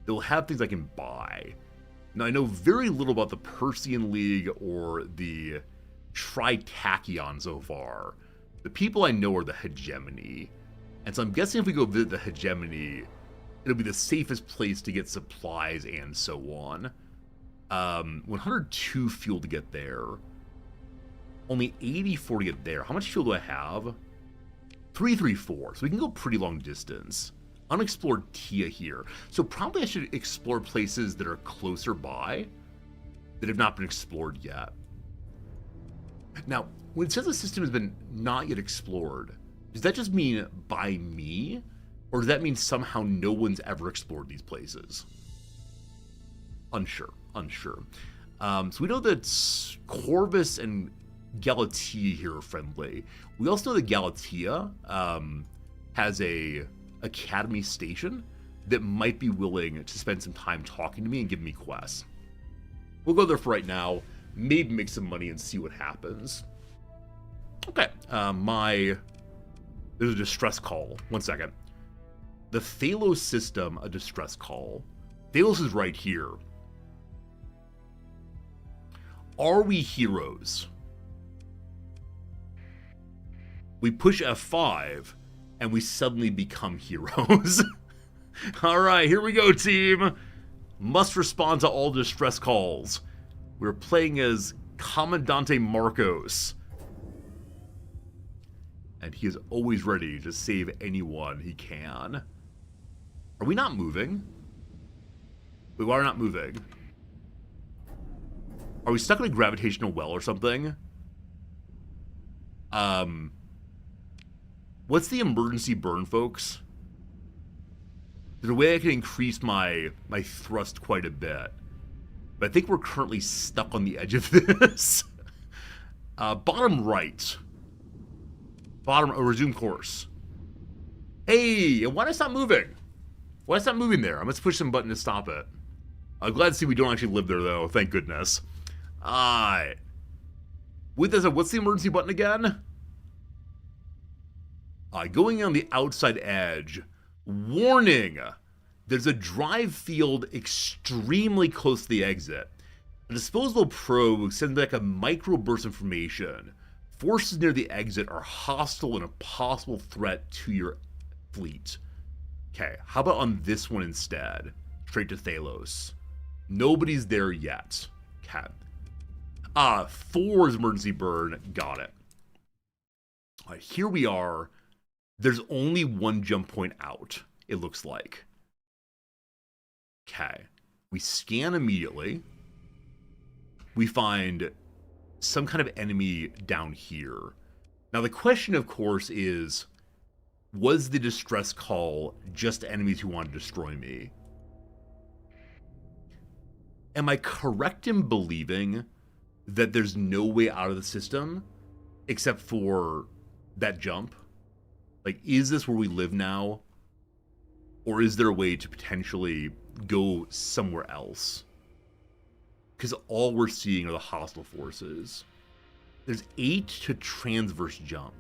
They'll have things I can buy. Now, I know very little about the Persean League or the Tritachyon so far. The people I know are the Hegemony. And so I'm guessing if we go visit the Hegemony, it'll be the safest place to get supplies and so on. 102 fuel to get there. Only 84 to get there. How much fuel do I have? 334. So we can go pretty long distance. Unexplored Tia here. So probably I should explore places that are closer by that have not been explored yet. Now, when it says the system has been not yet explored, does that just mean by me? Or does that mean somehow no one's ever explored these places? Unsure. So we know that Corvus and Galatea here are friendly. We also know that Galatea has a academy station that might be willing to spend some time talking to me and give me quests. We'll go there for right now, maybe make some money and see what happens. Okay, there's a distress call. 1 second. The Thalos system, a distress call. Thalos is right here. Are we heroes? We push F5, and we suddenly become heroes. Alright, here we go, team. Must respond to all distress calls. We're playing as Commandante Marcos. And he is always ready to save anyone he can. Are we not moving? We are not moving. Are we stuck in a gravitational well or something? What's the emergency burn, folks? There's a way I can increase my thrust quite a bit. But I think we're currently stuck on the edge of this. Bottom right. Resume course. Hey, why did I stop moving? Why did I stop moving there? I must push some button to stop it. I'm glad to see we don't actually live there, though. Thank goodness. Alright. With this, what's the emergency button again? Going on the outside edge. Warning! There's a drive field extremely close to the exit. A disposable probe sends back a microburst information. Forces near the exit are hostile and a possible threat to your fleet. Okay, how about on this one instead? Straight to Thalos. Nobody's there yet. Okay. 4 is emergency burn. Got it. All right, here we are. There's only one jump point out, it looks like. Okay. We scan immediately. We find some kind of enemy down here. Now, the question, of course, is, was the distress call just enemies who want to destroy me? Am I correct in believing that there's no way out of the system except for that jump? Like, is this where we live now? Or is there a way to potentially go somewhere else? Because all we're seeing are the hostile forces. There's 8 to transverse jump.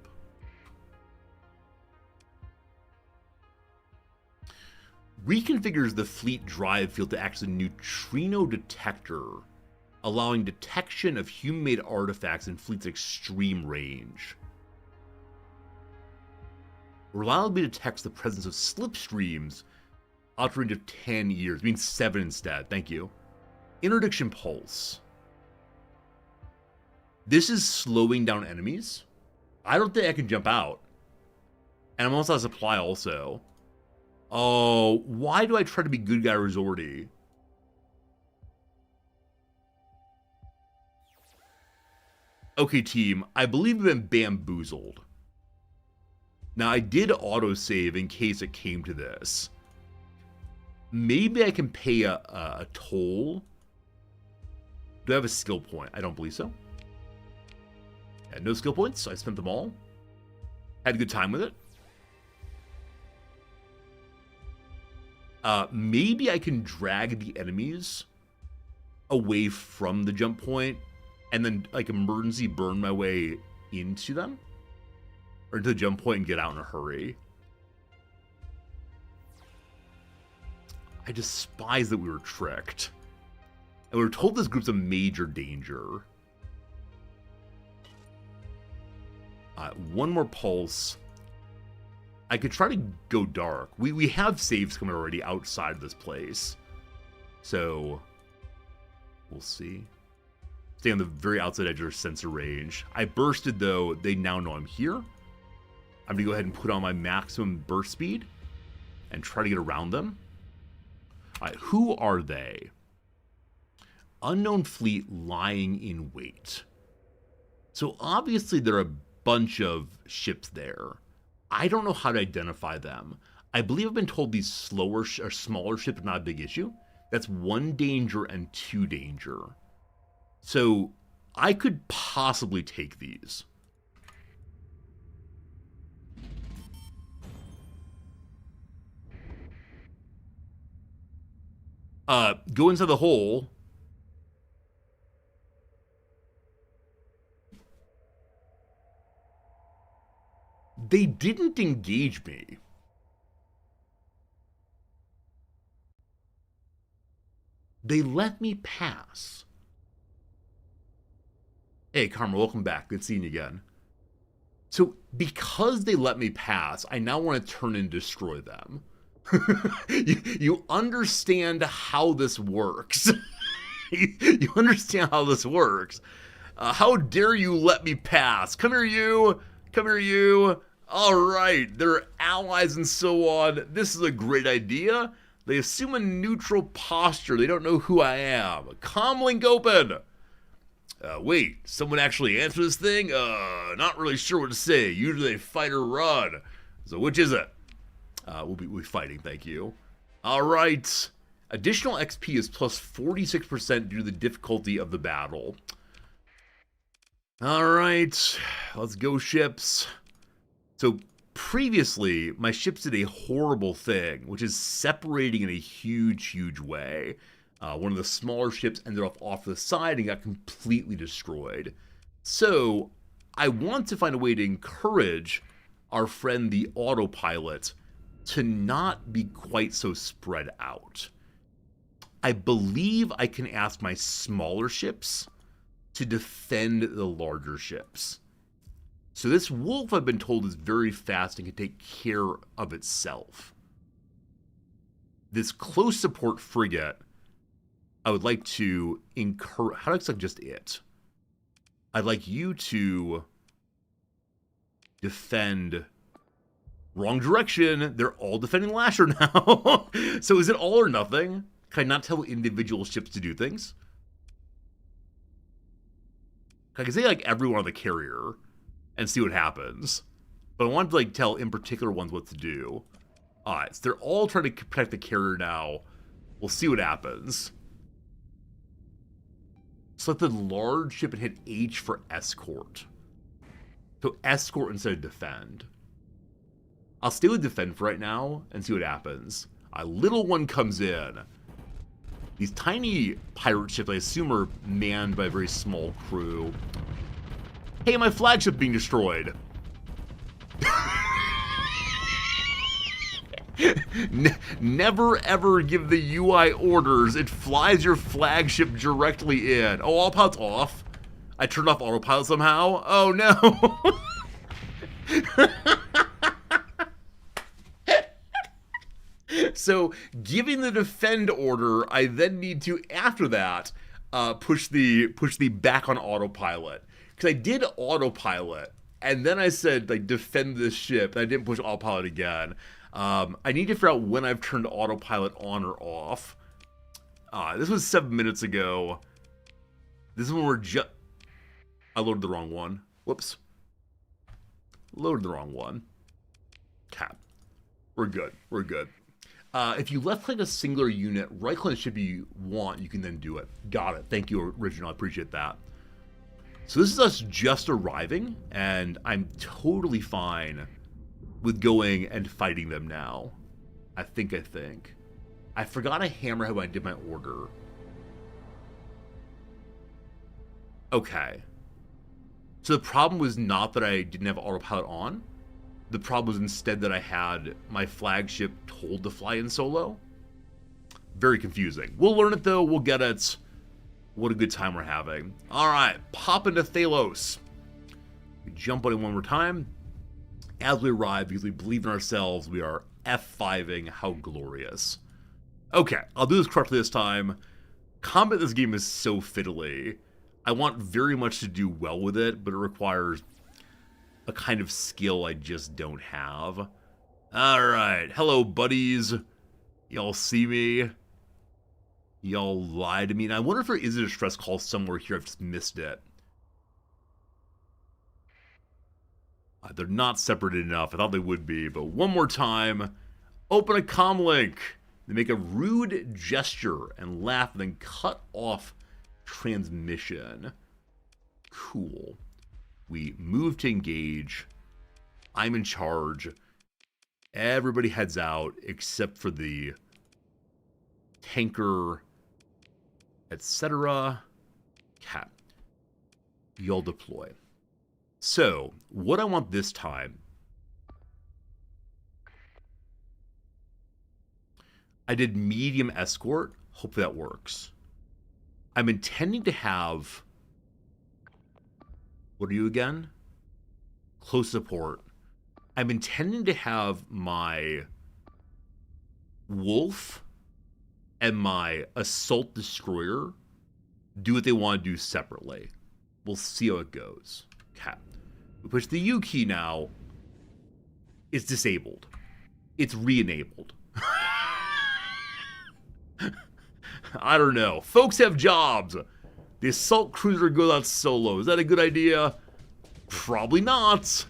Reconfigures the fleet drive field to act as a neutrino detector, allowing detection of human-made artifacts in fleet's extreme range. Reliably detects the presence of slipstreams out to range of 10 years. It means 7 instead. Thank you. Interdiction pulse. This is slowing down enemies. I don't think I can jump out. And I'm also out of supply also. Oh, why do I try to be good guy resorty? Okay, team. I believe I've been bamboozled. Now, I did autosave in case it came to this. Maybe I can pay a toll. Do I have a skill point? I don't believe so. Yeah, no skill points. I spent them all. Had a good time with it. Maybe I can drag the enemies away from the jump point and then, like, emergency burn my way into them. Or to the jump point and get out in a hurry. I despise that we were tricked. And we were told this group's a major danger. One more pulse. I could try to go dark. We have saves coming already outside of this place. So, we'll see. Stay on the very outside edge of their sensor range. I bursted, though. They now know I'm here. I'm going to go ahead and put on my maximum burst speed and try to get around them. All right, who are they? Unknown fleet lying in wait. So obviously there are a bunch of ships there. I don't know how to identify them. I believe I've been told these slower or smaller ships are not a big issue. That's 1 danger and 2 danger. So I could possibly take these. Go inside the hole. They didn't engage me. They let me pass. Hey, Karma, welcome back. Good seeing you again. So, because they let me pass, I now want to turn and destroy them. you understand how this works. you understand how this works. How dare you let me pass? Come here, you. Come here, you. All right, they're allies and so on. This is a great idea. They assume a neutral posture. They don't know who I am. Comlink open. Wait, someone actually answer this thing? Not really sure what to say. Usually they fight or run. So which is it? We'll be fighting, thank you. All right. Additional XP is plus 46% due to the difficulty of the battle. All right, let's go, ships. So previously, my ships did a horrible thing, which is separating in a huge, huge way. One of the smaller ships ended up off to the side and got completely destroyed. So I want to find a way to encourage our friend the autopilot to not be quite so spread out. I believe I can ask my smaller ships to defend the larger ships. So this wolf, I've been told, is very fast and can take care of itself. This close support frigate, I would like to encourage. How do I select just it? I'd like you to defend. Wrong direction. They're all defending Lasher now. So is it all or nothing? Can I not tell individual ships to do things? I can say like everyone on the carrier and see what happens. But I want to like tell in particular ones what to do. Alright, so they're all trying to protect the carrier now. We'll see what happens. Select the large ship and hit H for escort. So escort instead of defend. I'll stay with defend for right now and see what happens. A little one comes in. These tiny pirate ships, I assume, are manned by a very small crew. Hey, my flagship being destroyed. Never ever give the UI orders. It flies your flagship directly in. Oh, autopilot's off. I turned off autopilot somehow. Oh no. So, giving the defend order, I then need to, after that, push the back on autopilot. Because I did autopilot, and then I said, like, defend this ship, and I didn't push autopilot again. I need to figure out when I've turned autopilot on or off. This was 7 minutes ago. This is when we're just... I loaded the wrong one. Whoops. Loaded the wrong one. Cap. We're good. We're good. If you left-click a singular unit, right-click the ship you want, you can then do it. Got it. Thank you, Original. I appreciate that. So this is us just arriving, and I'm totally fine with going and fighting them now. I think. I forgot a hammerhead when I did my order. Okay. So the problem was not that I didn't have autopilot on. The problem was instead that I had my flagship told to fly in solo. Very confusing. We'll learn it though. We'll get it. What a good time we're having. All right, pop into Thalos. We jump on it one more time. As we arrive, because we believe in ourselves, we are F5ing. How glorious. Okay, I'll do this correctly this time. Combat in this game is so fiddly. I want very much to do well with it, but it requires a kind of skill I just don't have. Alright, hello buddies. Y'all see me? Y'all lie to me. And I wonder if there is a distress call somewhere here. I've just missed it. They're not separated enough. I thought they would be, but one more time. Open a comlink. They make a rude gesture and laugh and then cut off transmission. Cool. We move to engage. I'm in charge. Everybody heads out except for the tanker, etc. Cat. Y'all deploy. So, what I want this time, I did medium escort. Hopefully that works. I'm intending to have... What are you again? Close support. I'm intending to have my Wolf and my Assault Destroyer do what they want to do separately. We'll see how it goes. Okay. We push the U key now. It's disabled. It's re-enabled. I don't know. Folks have jobs. The assault cruiser goes out solo. Is that a good idea? Probably not.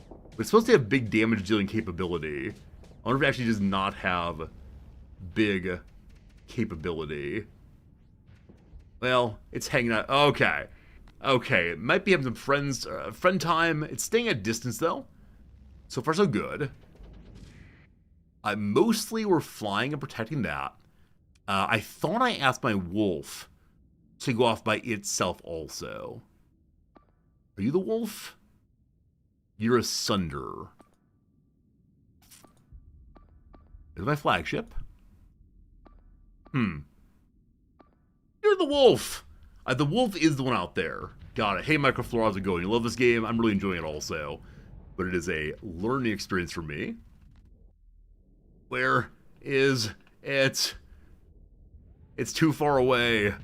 But it's supposed to have big damage dealing capability. I wonder if it actually does not have big capability. Well, it's hanging out. Okay. Okay, it might be having some friend time. It's staying at distance though. So far so good. Mostly we're flying and protecting that. I thought I asked my wolf to go off by itself also. Are you the wolf? You're asunder. Is my flagship? You're the wolf. The wolf is the one out there. Got it. Hey, Microflora, how's it going? You love this game? I'm really enjoying it also. But it is a learning experience for me. Where is it? It's too far away.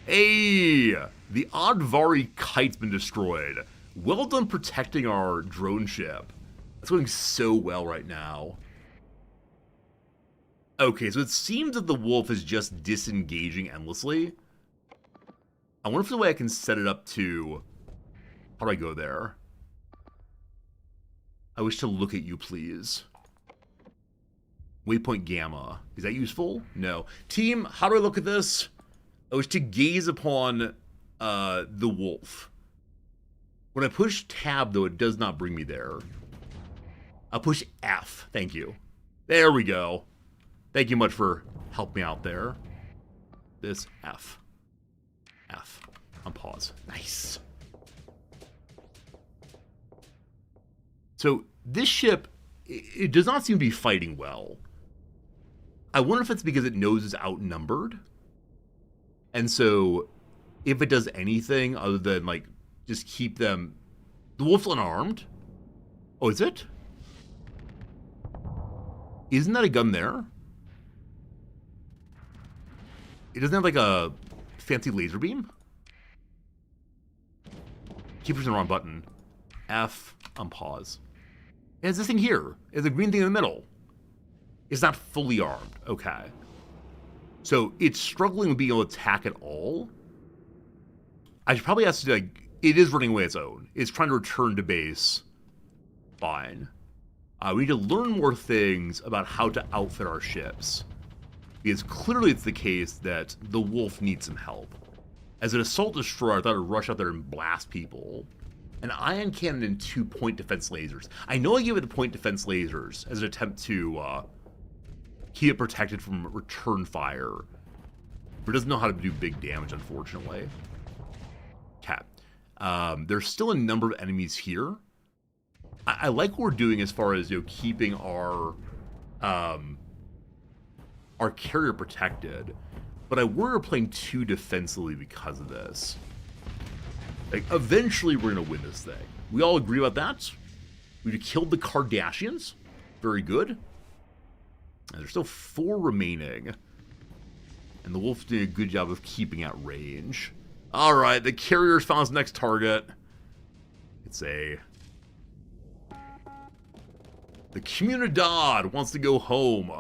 Hey! The Advari kite's been destroyed. Well done protecting our drone ship. It's going so well right now. Okay, so it seems that the wolf is just disengaging endlessly. I wonder if there's a way I can set it up to... How do I go there? I wish to look at you, please. Waypoint Gamma. Is that useful? No. Team, how do I look at this? I wish to gaze upon the wolf. When I push tab, though, it does not bring me there. I'll push F. Thank you. There we go. Thank you much for helping me out there. This F. F. On pause. Nice. So this ship, it does not seem to be fighting well. I wonder if it's because it knows it's outnumbered. And so if it does anything other than, like, just keep them... The wolf's unarmed? Oh, is it? Isn't that a gun there? It doesn't have, like, a fancy laser beam? Keep pushing the wrong button. F on pause. It has this thing here. It has a green thing in the middle. It's not fully armed. Okay. So it's struggling with being able to attack at all. I should probably ask to, like, it is running away its own. It's trying to return to base. Fine. We need to learn more things about how to outfit our ships. Because clearly it's the case that the wolf needs some help. As an assault destroyer, I thought it would rush out there and blast people. An ion cannon and 2 point defense lasers. I know I gave it the point defense lasers as an attempt to keep it protected from return fire. But it doesn't know how to do big damage, unfortunately. Okay. There's still a number of enemies here. I like what we're doing as far as, you know, keeping our carrier protected. But I worry we're playing too defensively because of this. Like, eventually we're going to win this thing. We all agree about that? We killed the Kardashians. Very good. And there's still 4 remaining. And the wolf's doing a good job of keeping at range. Alright, the carrier's found its next target. It's a... The Comunidad wants to go home.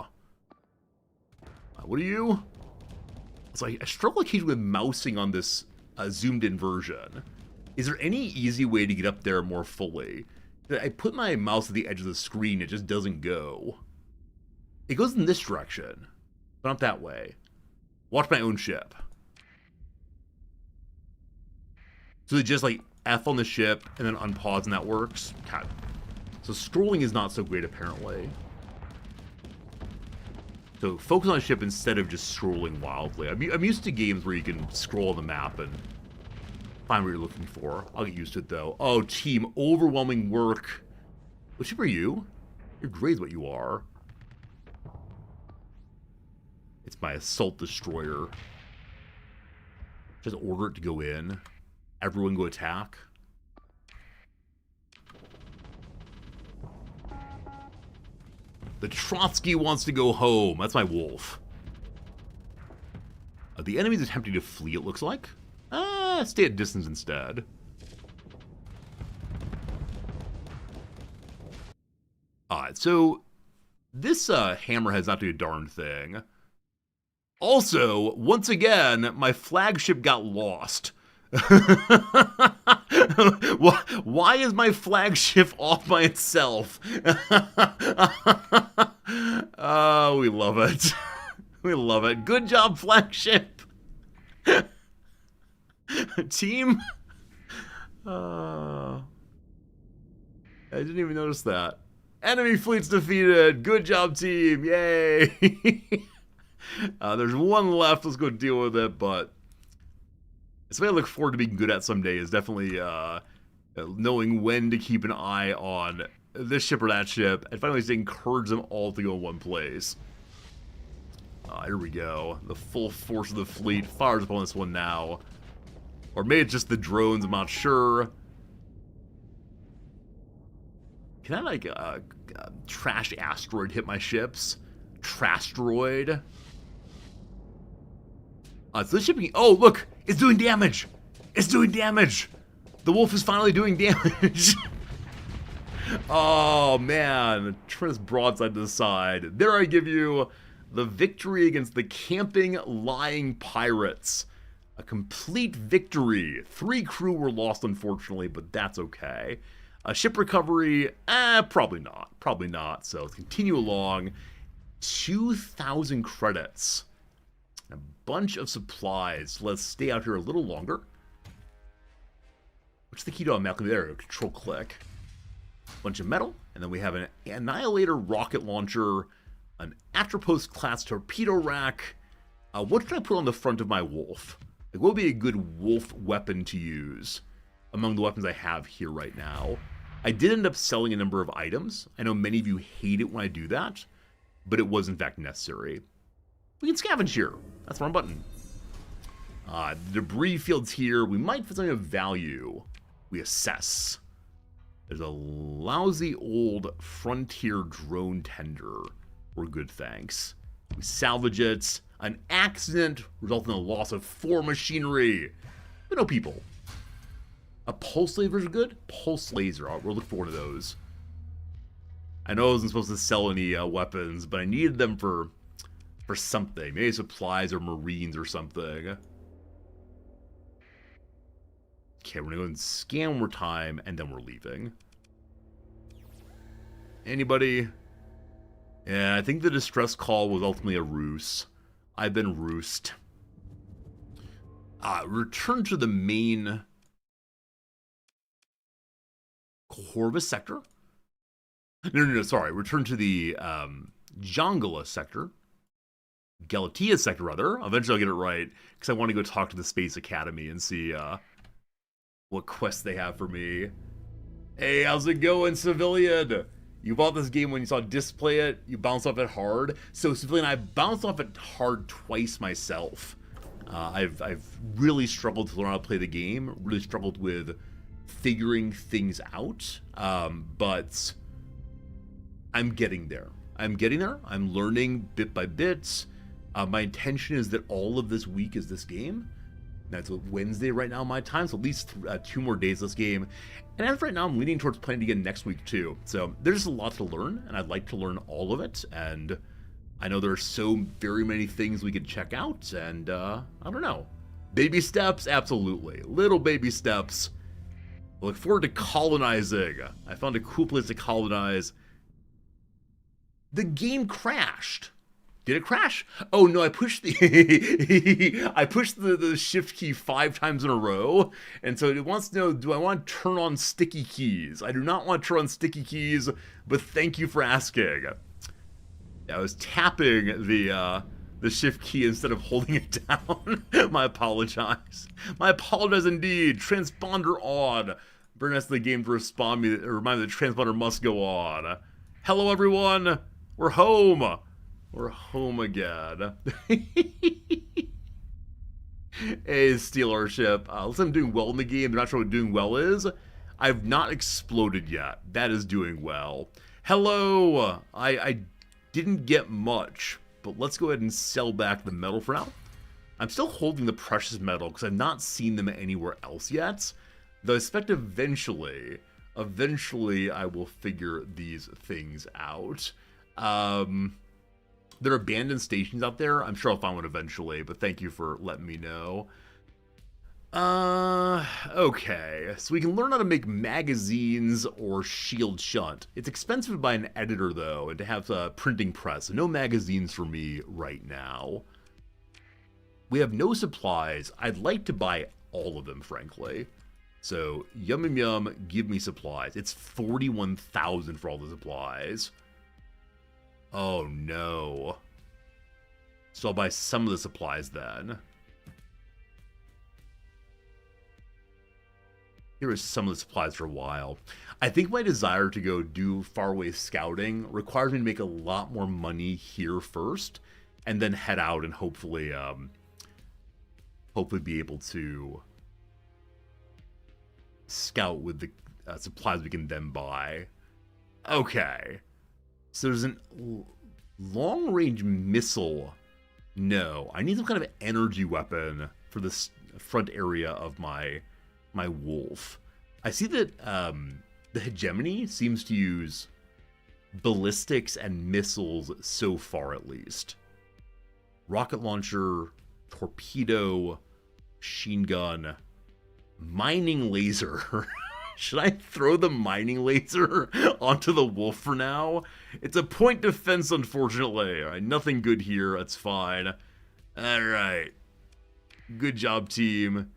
What are you? It's like, I struggle occasionally with mousing on this zoomed in version. Is there any easy way to get up there more fully? I put my mouse at the edge of the screen, it just doesn't go. It goes in this direction, but not that way. Watch my own ship. So it just, like, F on the ship and then unpause and that works? God. So scrolling is not so great, apparently. So focus on a ship instead of just scrolling wildly. I'm used to games where you can scroll on the map and find what you're looking for. I'll get used to it, though. Oh, team, overwhelming work. What ship are you? You're great is what you are. It's my assault destroyer. Just order it to go in. Everyone go attack. The Trotsky wants to go home. That's my wolf. The enemy's attempting to flee, it looks like. Stay at distance instead. Alright, so this hammerhead's not doing a darn thing. Also, once again, my flagship got lost. Why is my flagship off by itself? Oh, we love it. We love it. Good job, flagship. Team. I didn't even notice that. Enemy fleet's defeated. Good job, team. Yay. There's one left. Let's go deal with it. But something I look forward to being good at someday is definitely knowing when to keep an eye on this ship or that ship, and finally to encourage them all to go in one place. Here we go. The full force of the fleet fires upon this one now. Or maybe it's just the drones, I'm not sure. Can I, like, trash asteroid hit my ships? Trastroid? So this ship... Oh, look! It's doing damage! It's doing damage! The wolf is finally doing damage! Oh, man. Turn this broadside to the side. There I give you the victory against the camping, lying pirates. A complete victory. 3 crew were lost, unfortunately, but that's okay. Ship recovery, probably not. Probably not. So let's continue along. 2,000 credits. A bunch of supplies. Let's stay out here a little longer. What's the key to unmount? There, control click. Bunch of metal, and then we have an Annihilator rocket launcher, an Atropos class torpedo rack. What can I put on the front of my wolf? Like, what would be a good wolf weapon to use among the weapons I have here right now? I did end up selling a number of items. I know many of you hate it when I do that, but it was in fact necessary. We can scavenge here. That's the wrong button. The debris fields here. We might find something of value. We assess. There's a lousy old Frontier drone tender. We're good, thanks. We salvage it. An accident resulting in the loss of 4 machinery. We know people. A pulse laser is good? Pulse laser. We'll look for one of those. I know I wasn't supposed to sell any weapons, but I needed them for something. Maybe supplies or marines or something. Okay, we're going to go and scan one more time, and then we're leaving. Anybody? Yeah, I think the distress call was ultimately a ruse. I've been roosed. Return to the main Corvus sector? No, sorry. Return to the Jongala sector. Galatea sector, rather. Eventually I'll get it right, because I want to go talk to the Space Academy and see what quests they have for me. Hey, how's it going, Civilian? You bought this game when you saw Display it, you bounced off it hard. So, Civilian, I bounced off it hard twice myself. I've really struggled to learn how to play the game, really struggled with figuring things out, but I'm getting there. I'm learning bit by bit. My intention is that all of this week is this game. That's Wednesday right now, my time, so at least 2 more days this game. And as of right now, I'm leaning towards playing it again next week too. So there's a lot to learn, and I'd like to learn all of it. And I know there are so very many things we could check out, and I don't know. Baby steps, absolutely. Little baby steps. I look forward to colonizing. I found a cool place to colonize. The game crashed. Did it crash? Oh no, I pushed the I pushed the shift key 5 times in a row, and so it wants to know, do I want to turn on sticky keys? I do not want to turn on sticky keys, but thank you for asking. I was tapping the shift key instead of holding it down. My apologize. My apologize indeed. Transponder on. Burn us the game to remind me that the transponder must go on. Hello everyone. We're home. We're home again. Hey, Steel Airship. Looks like I'm doing well in the game. I'm not sure what doing well is. I've not exploded yet. That is doing well. Hello. I didn't get much, but let's go ahead and sell back the metal for now. I'm still holding the precious metal because I've not seen them anywhere else yet. Though I expect eventually I will figure these things out. There are abandoned stations out there. I'm sure I'll find one eventually, but thank you for letting me know. Okay. So we can learn how to make magazines or shield shunt. It's expensive to buy an editor, though, and to have a printing press. So no magazines for me right now. We have no supplies. I'd like to buy all of them, frankly. So, yum, give me supplies. It's 41,000 for all the supplies. Oh no. So I'll buy some of the supplies then. Here is some of the supplies for a while. I think my desire to go do faraway scouting requires me to make a lot more money here first, and then head out and hopefully be able to scout with the supplies we can then buy. Okay. So there's a long-range missile. No, I need some kind of energy weapon for this front area of my wolf. I see that the hegemony seems to use ballistics and missiles so far, at least. Rocket launcher, torpedo, machine gun, mining laser. Should I throw the mining laser onto the wolf for now? It's a point defense, unfortunately. All right, nothing good here. That's fine. All right. Good job, team.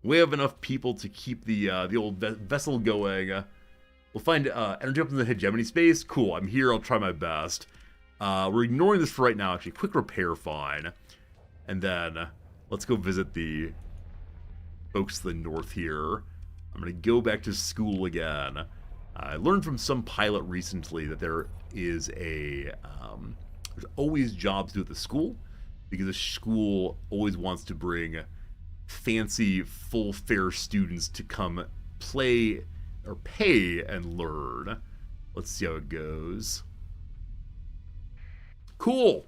We have enough people to keep the old vessel going. We'll find energy up in the hegemony space. Cool, I'm here. I'll try my best. We're ignoring this for right now. Actually, quick repair, fine. And then let's go visit the folks to the north here. I'm going to go back to school again. I learned from some pilot recently that there is there's always jobs to do at the school, because the school always wants to bring fancy, full fare students to come play or pay and learn. Let's see how it goes. Cool.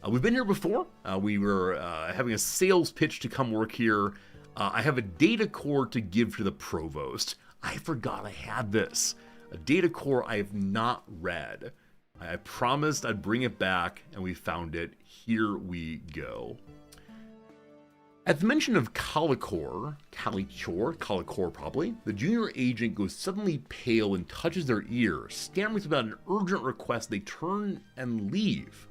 We've been here before. We were having a sales pitch to come work here. I have a data core to give to the provost. I forgot I had this. A data core I have not read. I promised I'd bring it back, and we found it. Here we go. At the mention of Calicor probably, the junior agent goes suddenly pale and touches their ear, stammering about an urgent request. They turn and leave.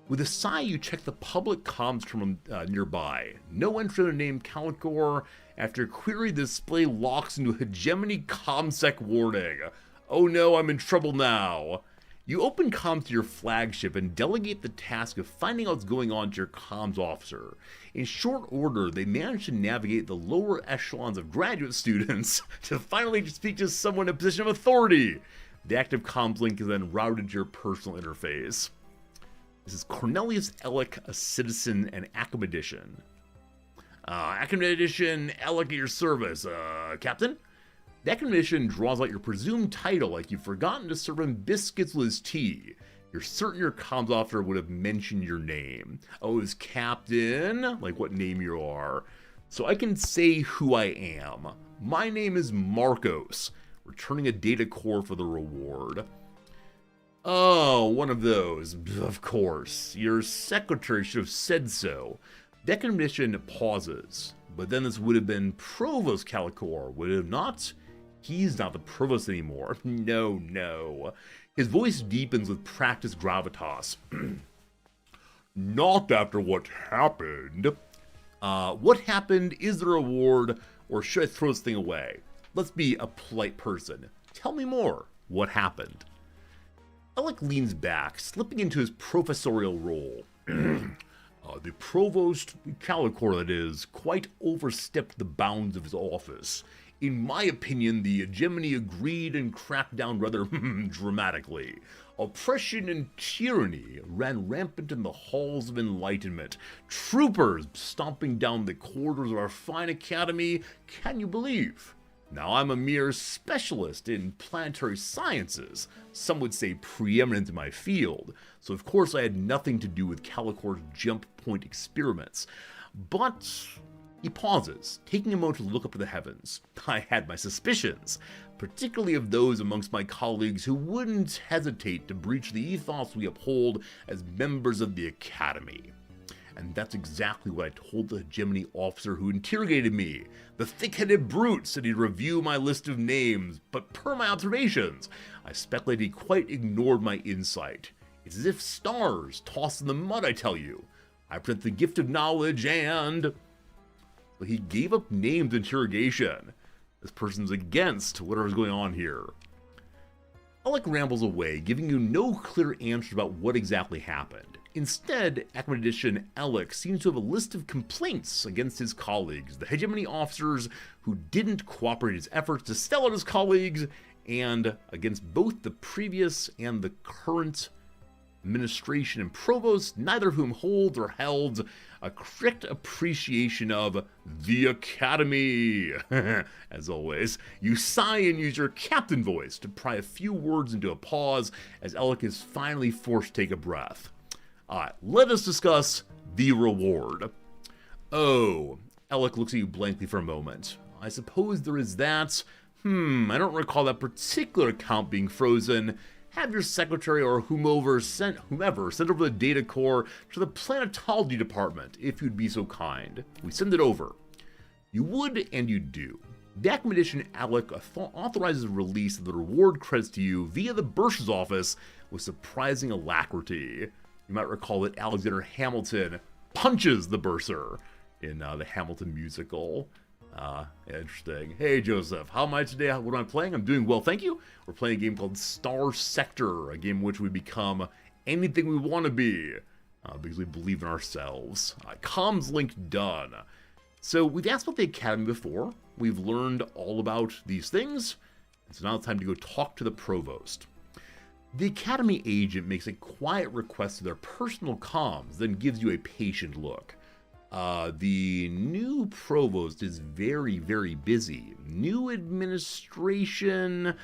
With a sigh, you check the public comms terminal nearby. No entry in the name Calicor. After query, the display locks into a hegemony ComSec warning. Oh no, I'm in trouble now. You open comms to your flagship and delegate the task of finding out what's going on to your comms officer. In short order, they manage to navigate the lower echelons of graduate students to finally speak to someone in a position of authority. The active comms link is then routed to your personal interface. This is Cornelius Ellick, a citizen and academician. Academician Ellick at your service, Captain? The academician draws out your presumed title like you've forgotten to serve him biscuits with his tea. You're certain your comms officer would have mentioned your name. Oh, it's Captain? Like what name you are. So I can say who I am. My name is Marcos, returning a data core for the reward. Oh, one of those. Of course. Your secretary should have said so. The academician pauses. But then this would have been Provost Calicor, would it have not? He's not the provost anymore. No, no. His voice deepens with practiced gravitas. Not after what happened. What happened? Is there a reward? Or should I throw this thing away? Let's be a polite person. Tell me more. What happened? Alec leans back, slipping into his professorial role. The Provost Calicor, that is, quite overstepped the bounds of his office. In my opinion, the hegemony agreed and cracked down rather dramatically. Oppression and tyranny ran rampant in the halls of enlightenment. Troopers stomping down the corridors of our fine academy, can you believe? Now I'm a mere specialist in planetary sciences, some would say preeminent in my field, so of course I had nothing to do with Calicor's jump point experiments. But he pauses, taking a moment to look up to the heavens. I had my suspicions, particularly of those amongst my colleagues who wouldn't hesitate to breach the ethos we uphold as members of the Academy. And that's exactly what I told the hegemony officer who interrogated me. The thick-headed brute said he'd review my list of names, but per my observations, I speculate he quite ignored my insight. It's as if stars tossed in the mud, I tell you. I present the gift of knowledge and... But he gave up names interrogation. This person's against whatever's going on here. Alec rambles away, giving you no clear answer about what exactly happened. Instead, Academician Alec seems to have a list of complaints against his colleagues, the hegemony officers who didn't cooperate in his efforts to sell out his colleagues, and against both the previous and the current administration and provost, neither of whom hold or held a correct appreciation of the Academy. As always, you sigh and use your captain voice to pry a few words into a pause as Alec is finally forced to take a breath. Alright, let us discuss the reward. Oh, Alec looks at you blankly for a moment. I suppose there is that. I don't recall that particular account being frozen. Have your secretary or whomever send over the data core to the planetology department, if you'd be so kind. We send it over. You would and you do. The Academician Alec authorizes the release of the reward credits to you via the bursar's office with surprising alacrity. You might recall that Alexander Hamilton punches the bursar in the Hamilton musical. Interesting. Hey, Joseph, how am I today? What am I playing? I'm doing well, thank you. We're playing a game called StarSector, a game in which we become anything we want to be, because we believe in ourselves. Comms link done. So we've asked about the Academy before. We've learned all about these things, and so now it's time to go talk to the provost. The Academy agent makes a quiet request to their personal comms, then gives you a patient look. The new provost is very, very busy. New administration,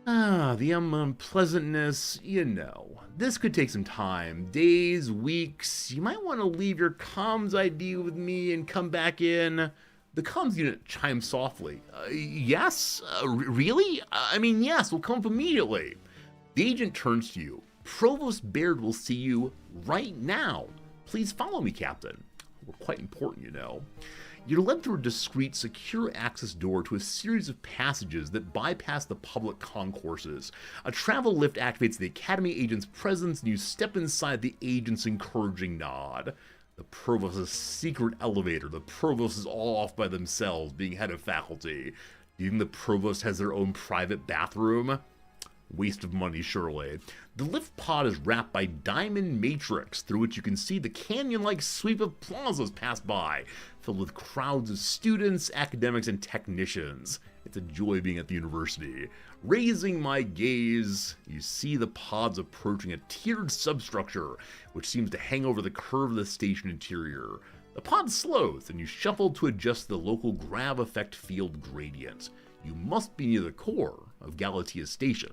the unpleasantness, you know. This could take some time, days, weeks. You might want to leave your comms ID with me and come back in. The comms unit chimes softly. Yes? Really? I mean, yes, we'll come up immediately. The agent turns to you. Provost Baird will see you right now. Please follow me, Captain. We're quite important, you know. You're led through a discreet, secure access door to a series of passages that bypass the public concourses. A travel lift activates the Academy agent's presence, and you step inside the agent's encouraging nod. The provost's secret elevator. The provost is all off by themselves, being head of faculty. Do you think the provost has their own private bathroom? Waste of money, surely. The lift pod is wrapped by diamond matrix, through which you can see the canyon-like sweep of plazas pass by, filled with crowds of students, academics, and technicians. It's a joy being at the university. Raising my gaze, you see the pods approaching a tiered substructure, which seems to hang over the curve of the station interior. The pod slows, and you shuffle to adjust the local grav effect field gradient. You must be near the core of Galatea Station.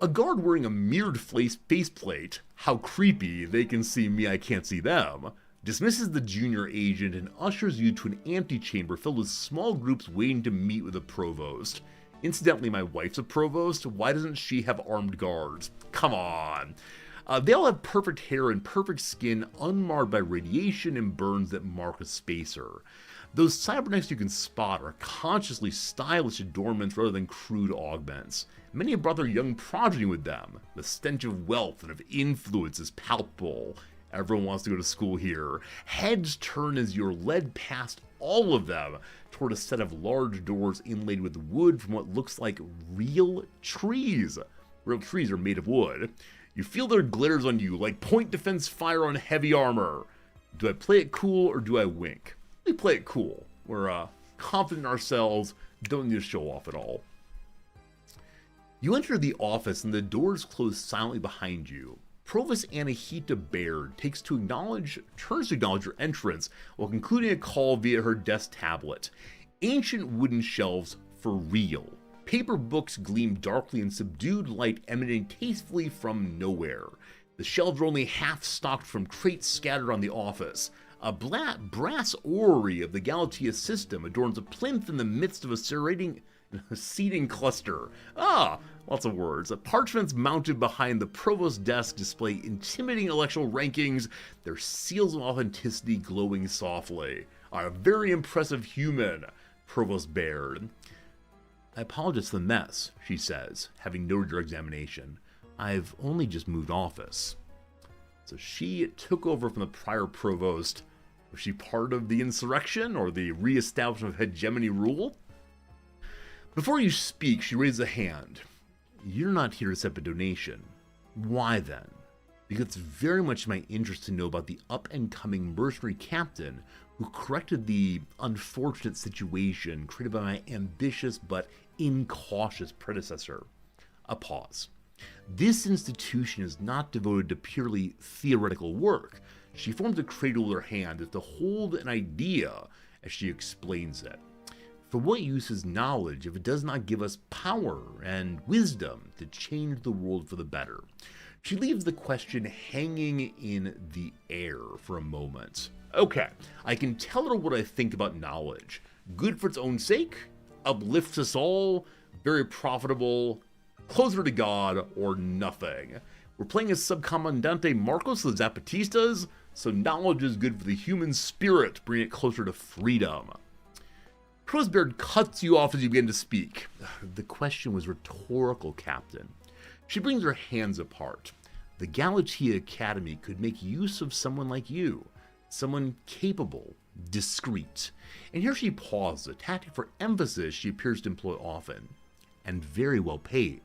A guard wearing a mirrored faceplate, how creepy, they can see me, I can't see them, dismisses the junior agent and ushers you to an antechamber filled with small groups waiting to meet with the provost. Incidentally, my wife's a provost, why doesn't she have armed guards? Come on. They all have perfect hair and perfect skin, unmarred by radiation and burns that mark a spacer. Those cybernetics you can spot are consciously stylish adornments rather than crude augments. Many have brought their young progeny with them. The stench of wealth and of influence is palpable. Everyone wants to go to school here. Heads turn as you're led past all of them toward a set of large doors inlaid with wood from what looks like real trees. Real trees are made of wood. You feel their glitters on you like point defense fire on heavy armor. Do I play it cool or do I wink? We play it cool. We're confident in ourselves, don't need to show off at all. You enter the office and the doors close silently behind you. Provost Anahita Baird turns to acknowledge your entrance while concluding a call via her desk tablet. Ancient wooden shelves for real. Paper books gleam darkly in subdued light emanating tastefully from nowhere. The shelves are only half stocked from crates scattered on the office. A brass orrery of the Galatea system adorns a plinth in the midst of a seating cluster. Lots of words. Parchments mounted behind the provost's desk display intimidating intellectual rankings, their seals of authenticity glowing softly. A very impressive human, Provost Baird. I apologize for the mess, she says, having noted your examination. I've only just moved office. So she took over from the prior provost. Was she part of the insurrection or the re-establishment of hegemony rule? Before you speak, she raises a hand. You're not here to accept a donation. Why then? because it's very much my interest to know about the up-and-coming mercenary captain who corrected the unfortunate situation created by my ambitious but incautious predecessor. A pause. This institution is not devoted to purely theoretical work. She forms a cradle with her hand as to hold an idea as she explains it. For what use is knowledge if it does not give us power and wisdom to change the world for the better? She leaves the question hanging in the air for a moment. Okay, I can tell her what I think about knowledge. Good for its own sake, uplifts us all, very profitable, closer to God, or nothing. We're playing as Subcomandante Marcos the Zapatistas, so knowledge is good for the human spirit, bring it closer to freedom. Crowsbeard cuts you off as you begin to speak. The question was rhetorical, Captain. She brings her hands apart. The Galatea Academy could make use of someone like you. Someone capable, discreet. And here she pauses, a tactic for emphasis she appears to employ often. And very well paid.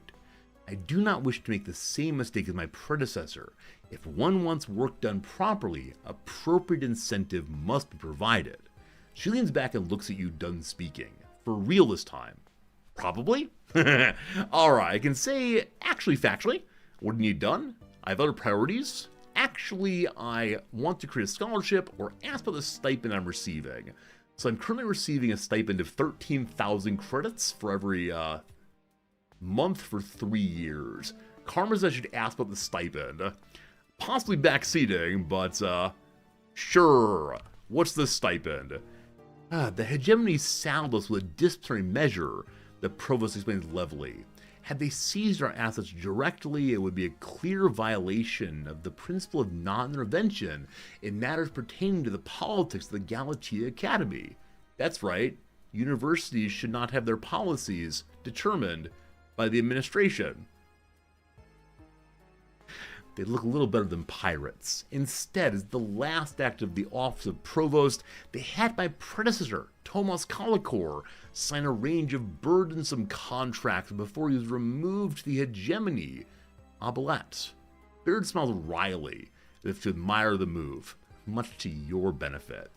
I do not wish to make the same mistake as my predecessor. If one wants work done properly, appropriate incentive must be provided. She leans back and looks at you, done speaking. For real this time. Probably? Alright, I can say, actually factually, what do you need done? I have other priorities. Actually, I want to create a scholarship or ask about the stipend I'm receiving. So I'm currently receiving a stipend of 13,000 credits for every month for 3 years. Karma says I should ask about the stipend. Possibly backseating, but sure. What's the stipend? The hegemony saddled us with a disciplinary measure, the provost explains levelly. Had they seized our assets directly, it would be a clear violation of the principle of non-intervention in matters pertaining to the politics of the Galatea Academy. That's right, universities should not have their policies determined by the administration. They look a little better than pirates. Instead, as the last act of the office of provost, they had my predecessor, Tomas Kalakor, sign a range of burdensome contracts before he was removed to the hegemony. Abelet. Beard smiles wryly, as if to admire the move, much to your benefit.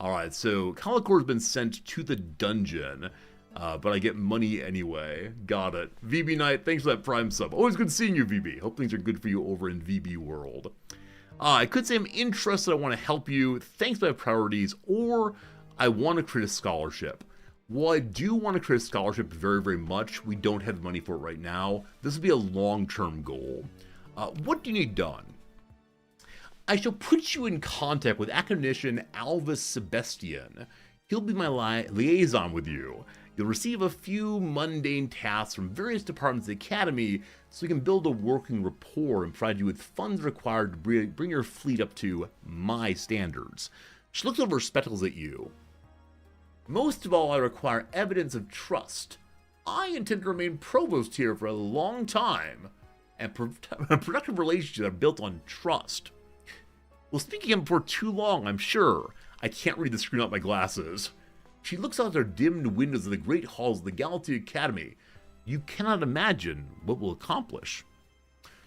Alright, so Kalakor has been sent to the dungeon, but I get money anyway. Got it. VB Knight, thanks for that Prime sub. Always good seeing you, VB. Hope things are good for you over in VB world. I could say I'm interested, I want to help you, thanks for my priorities, or I want to create a scholarship. While I do want to create a scholarship very, very much, we don't have the money for it right now. This will be a long-term goal. What do you need done? I shall put you in contact with academician Alvis Sebastian. He'll be my liaison with you. You'll receive a few mundane tasks from various departments of the Academy so you can build a working rapport and provide you with funds required to bring your fleet up to my standards. She looks over her spectacles at you. Most of all, I require evidence of trust. I intend to remain provost here for a long time, and productive relationships are built on trust. We'll speak again before too long, I'm sure. I can't read the screen out my glasses. She looks out their dimmed windows of the great halls of the Galatea Academy. You cannot imagine what we'll accomplish.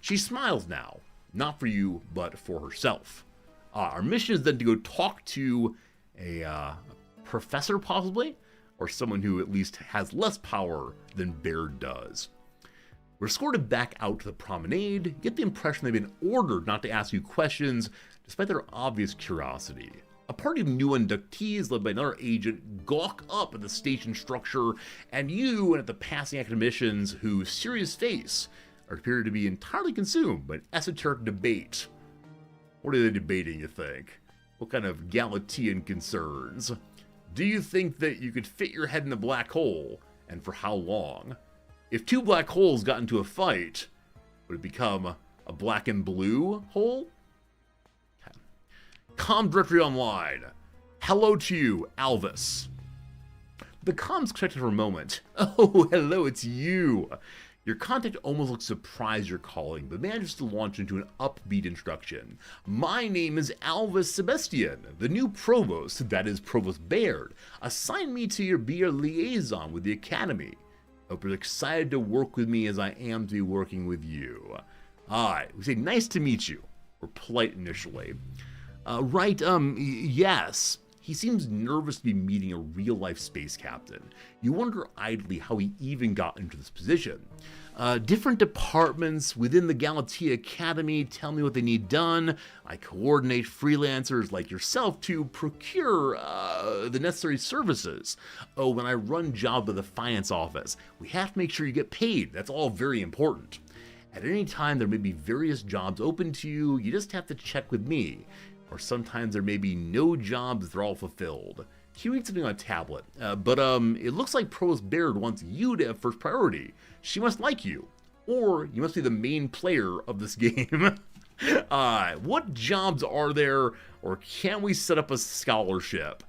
She smiles now, not for you, but for herself. Our mission is then to go talk to a professor, possibly, or someone who at least has less power than Baird does. We're escorted back out to the promenade, get the impression they've been ordered not to ask you questions, despite their obvious curiosity. A party of new inductees led by another agent gawk up at the station structure and you and at the passing academicians whose serious face appear to be entirely consumed by an esoteric debate. What are they debating, you think? What kind of Galatean concerns? Do you think that you could fit your head in a black hole, and for how long? If two black holes got into a fight, would it become a black and blue hole? Comm directory online. Hello to you, Alvis. The comms connected for a moment. Oh, hello, it's you. Your contact almost looks surprised you're calling, but manages to launch into an upbeat introduction. My name is Alvis Sebastian, the new provost, that is Provost Baird, assigned me to be your liaison with the Academy. Hope you're excited to work with me as I am to be working with you. Alright, we say nice to meet you. or polite initially. Right, yes. He seems nervous to be meeting a real-life space captain. You wonder idly how he even got into this position. Different departments within the Galatea Academy tell me what they need done. I coordinate freelancers like yourself to procure the necessary services. Oh, when I run jobs at the finance office, we have to make sure you get paid. That's all very important. At any time, there may be various jobs open to you. You just have to check with me. Or sometimes there may be no jobs that are all fulfilled. He reads something on a tablet, but it looks like Provost Baird wants you to have first priority. She must like you, or you must be the main player of this game. What jobs are there, or can we set up a scholarship?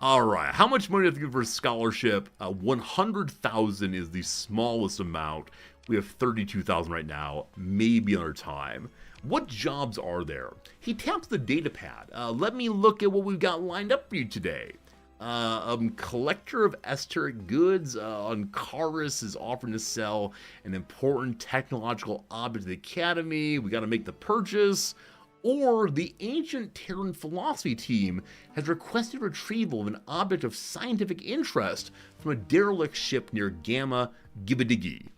Alright, how much money do I have to give for a scholarship? 100,000 is the smallest amount. We have 32,000 right now, maybe another time. What jobs are there? He taps the data pad. Let me look at what we've got lined up for you today. Collector of esoteric goods. Ancaris is offering to sell an important technological object to the Academy. We got to make the purchase. Or the ancient Terran philosophy team has requested retrieval of an object of scientific interest from a derelict ship near Gamma Gibadigi.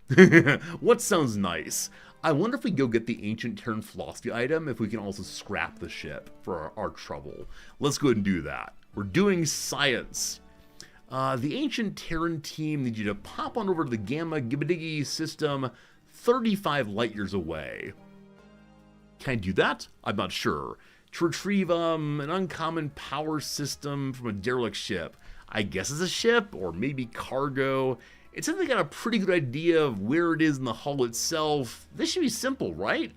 What sounds nice? I wonder if we go get the ancient Terran philosophy item, if we can also scrap the ship for our trouble. Let's go ahead and do that. We're doing science. The ancient Terran team needs you to pop on over to the Gamma Gibadigi system 35 light years away. Can I do that? I'm not sure. To retrieve an uncommon power system from a derelict ship. I guess it's a ship, or maybe cargo. It says they got a pretty good idea of where it is in the hull itself. This should be simple, right?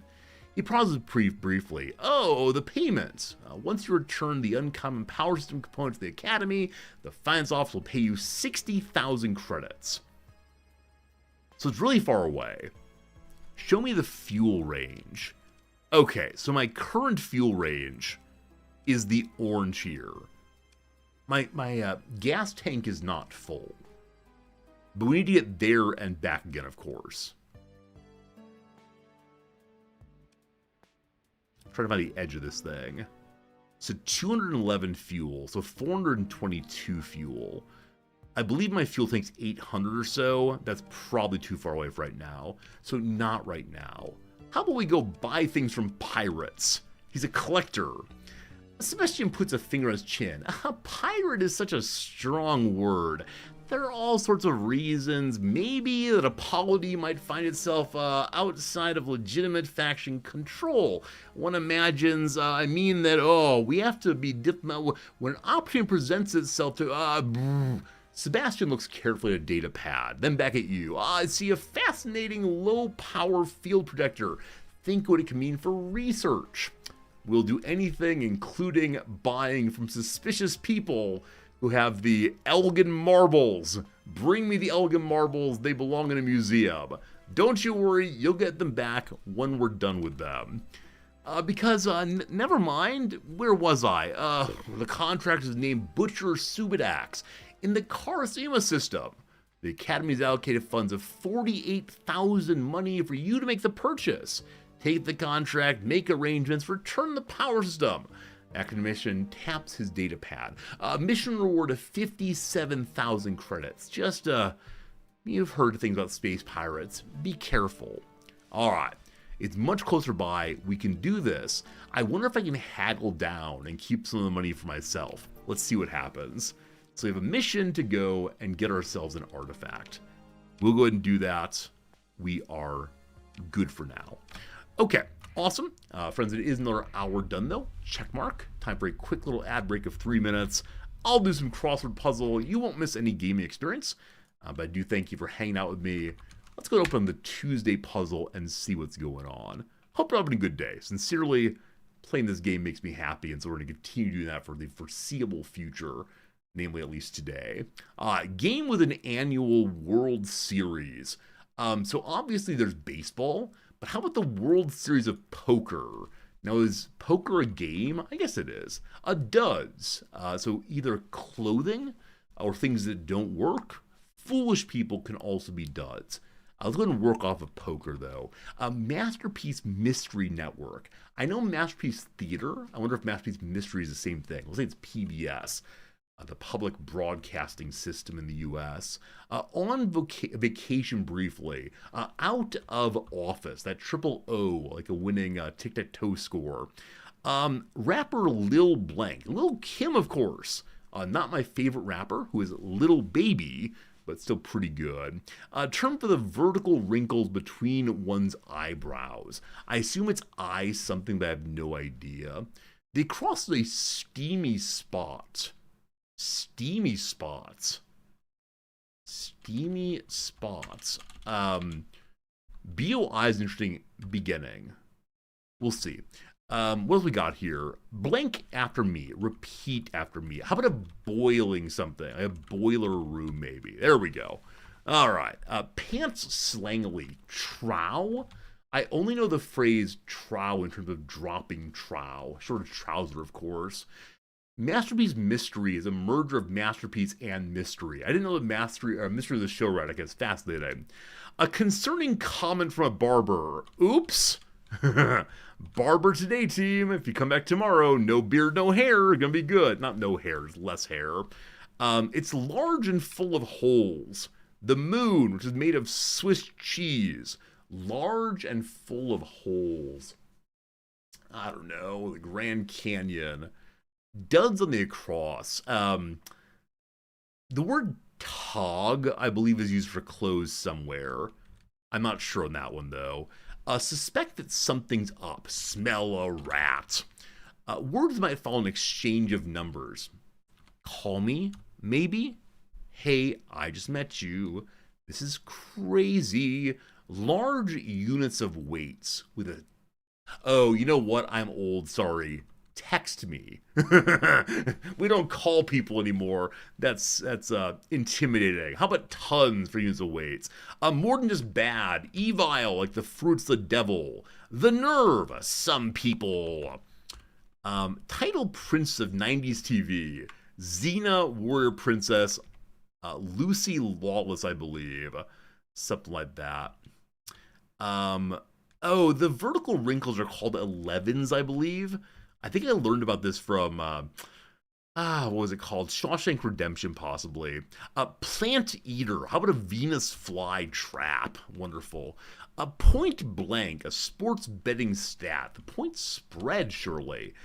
He pauses briefly. Oh, the payments. Once you return the uncommon power system component to the Academy, the finance office will pay you 60,000 credits. So it's really far away. Show me the fuel range. Okay, so my current fuel range is the orange here. My gas tank is not full. But we need to get there and back again, of course. I'm trying to find the edge of this thing. So 211 fuel, so 422 fuel. I believe my fuel tank's 800 or so. That's probably too far away for right now. So not right now. How about we go buy things from pirates? He's a collector. Sebastian puts a finger on his chin. A pirate is such a strong word. There are all sorts of reasons, maybe that a polity might find itself outside of legitimate faction control. One imagines, that, we have to be diplomatic. When an opportunity presents itself to, Sebastian looks carefully at a data pad, then back at you. I see a fascinating low-power field projector. Think what it can mean for research. We'll do anything, including buying from suspicious people who have the Elgin marbles. Bring me the Elgin marbles, they belong in a museum. Don't you worry, you'll get them back when we're done with them. Never mind, where was I? The contract is named Butcher Subidax in the Karasima system. The Academy's allocated funds of 48,000 money for you to make the purchase. Take the contract, make arrangements, return the power system. Academician taps his data pad. Mission reward of 57,000 credits. Just, you've heard things about space pirates. Be careful. Alright, it's much closer by. We can do this. I wonder if I can haggle down and keep some of the money for myself. Let's see what happens. So we have a mission to go and get ourselves an artifact. We'll go ahead and do that. We are good for now. Okay. Awesome. Friends, it is another hour done, though. Check mark. Time for a quick little ad break of 3 minutes. I'll do some crossword puzzle. You won't miss any gaming experience, but I do thank you for hanging out with me. Let's go open the Tuesday puzzle and see what's going on. Hope you're having a good day. Sincerely, playing this game makes me happy, and so we're going to continue doing that for the foreseeable future, namely at least today. Game with an annual World Series. So obviously there's baseball, but how about the World Series of Poker? Now, is poker a game? I guess it is. Duds. So either clothing or things that don't work. Foolish people can also be duds. Let's go ahead and work off of poker, though. Masterpiece Mystery Network. I know Masterpiece Theater. I wonder if Masterpiece Mystery is the same thing. Let's say it's PBS, the public broadcasting system in the U.S. On vacation briefly, out of office, that triple O, like a winning tic-tac-toe score. Rapper Lil Blank. Lil Kim, of course. Not my favorite rapper, who is Lil Baby, but still pretty good. Term for the vertical wrinkles between one's eyebrows. I assume it's eye something, but I have no idea. They cross a steamy spot. Steamy spots. Steamy spots. BOI is an interesting beginning. We'll see. What else we got here? Blank after me. Repeat after me. How about a boiling something? A boiler room, maybe. There we go. All right. Pants slangily. Trow? I only know the phrase trow in terms of dropping trow. Short of trouser, of course. Masterpiece Mystery is a merger of Masterpiece and Mystery. I didn't know the Mystery of the show right. I guess fascinating. A concerning comment from a barber. Oops. Barber today, team. If you come back tomorrow, no beard, no hair. Gonna be good. Not no hair, less hair. It's large and full of holes. The moon, which is made of Swiss cheese. Large and full of holes. I don't know. The Grand Canyon. Duds on the across. The word tog, I believe, is used for clothes somewhere. I'm not sure on that one, though. Suspect that something's up. Smell a rat. Words might follow an exchange of numbers. Call me, maybe. Hey, I just met you. This is crazy. Large units of weights with a... Oh, you know what? I'm old. Sorry. Text me. We don't call people anymore. That's intimidating. How about tons for units of weights? More than just bad. Evil, like the fruit's the devil. The nerve. Some people. Title Prince of 90s TV. Xena, Warrior Princess. Lucy Lawless, I believe. Something like that. Oh, the vertical wrinkles are called 11s, I believe. I think I learned about this from, what was it called? Shawshank Redemption, possibly. Plant Eater. How about a Venus fly trap? Wonderful. Point Blank, a sports betting stat. The point spread, surely.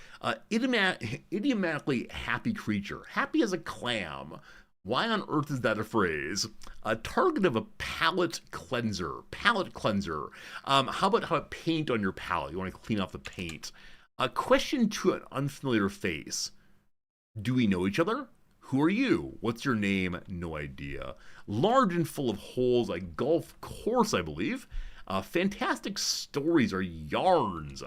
Idiomatically happy creature. Happy as a clam. Why on earth is that a phrase? A target of a palate cleanser. Palate cleanser. How about paint on your palate? You want to clean off the paint. A question to an unfamiliar face. Do we know each other? Who are you? What's your name? No idea. Large and full of holes, a golf course, I believe. Fantastic stories are yarns.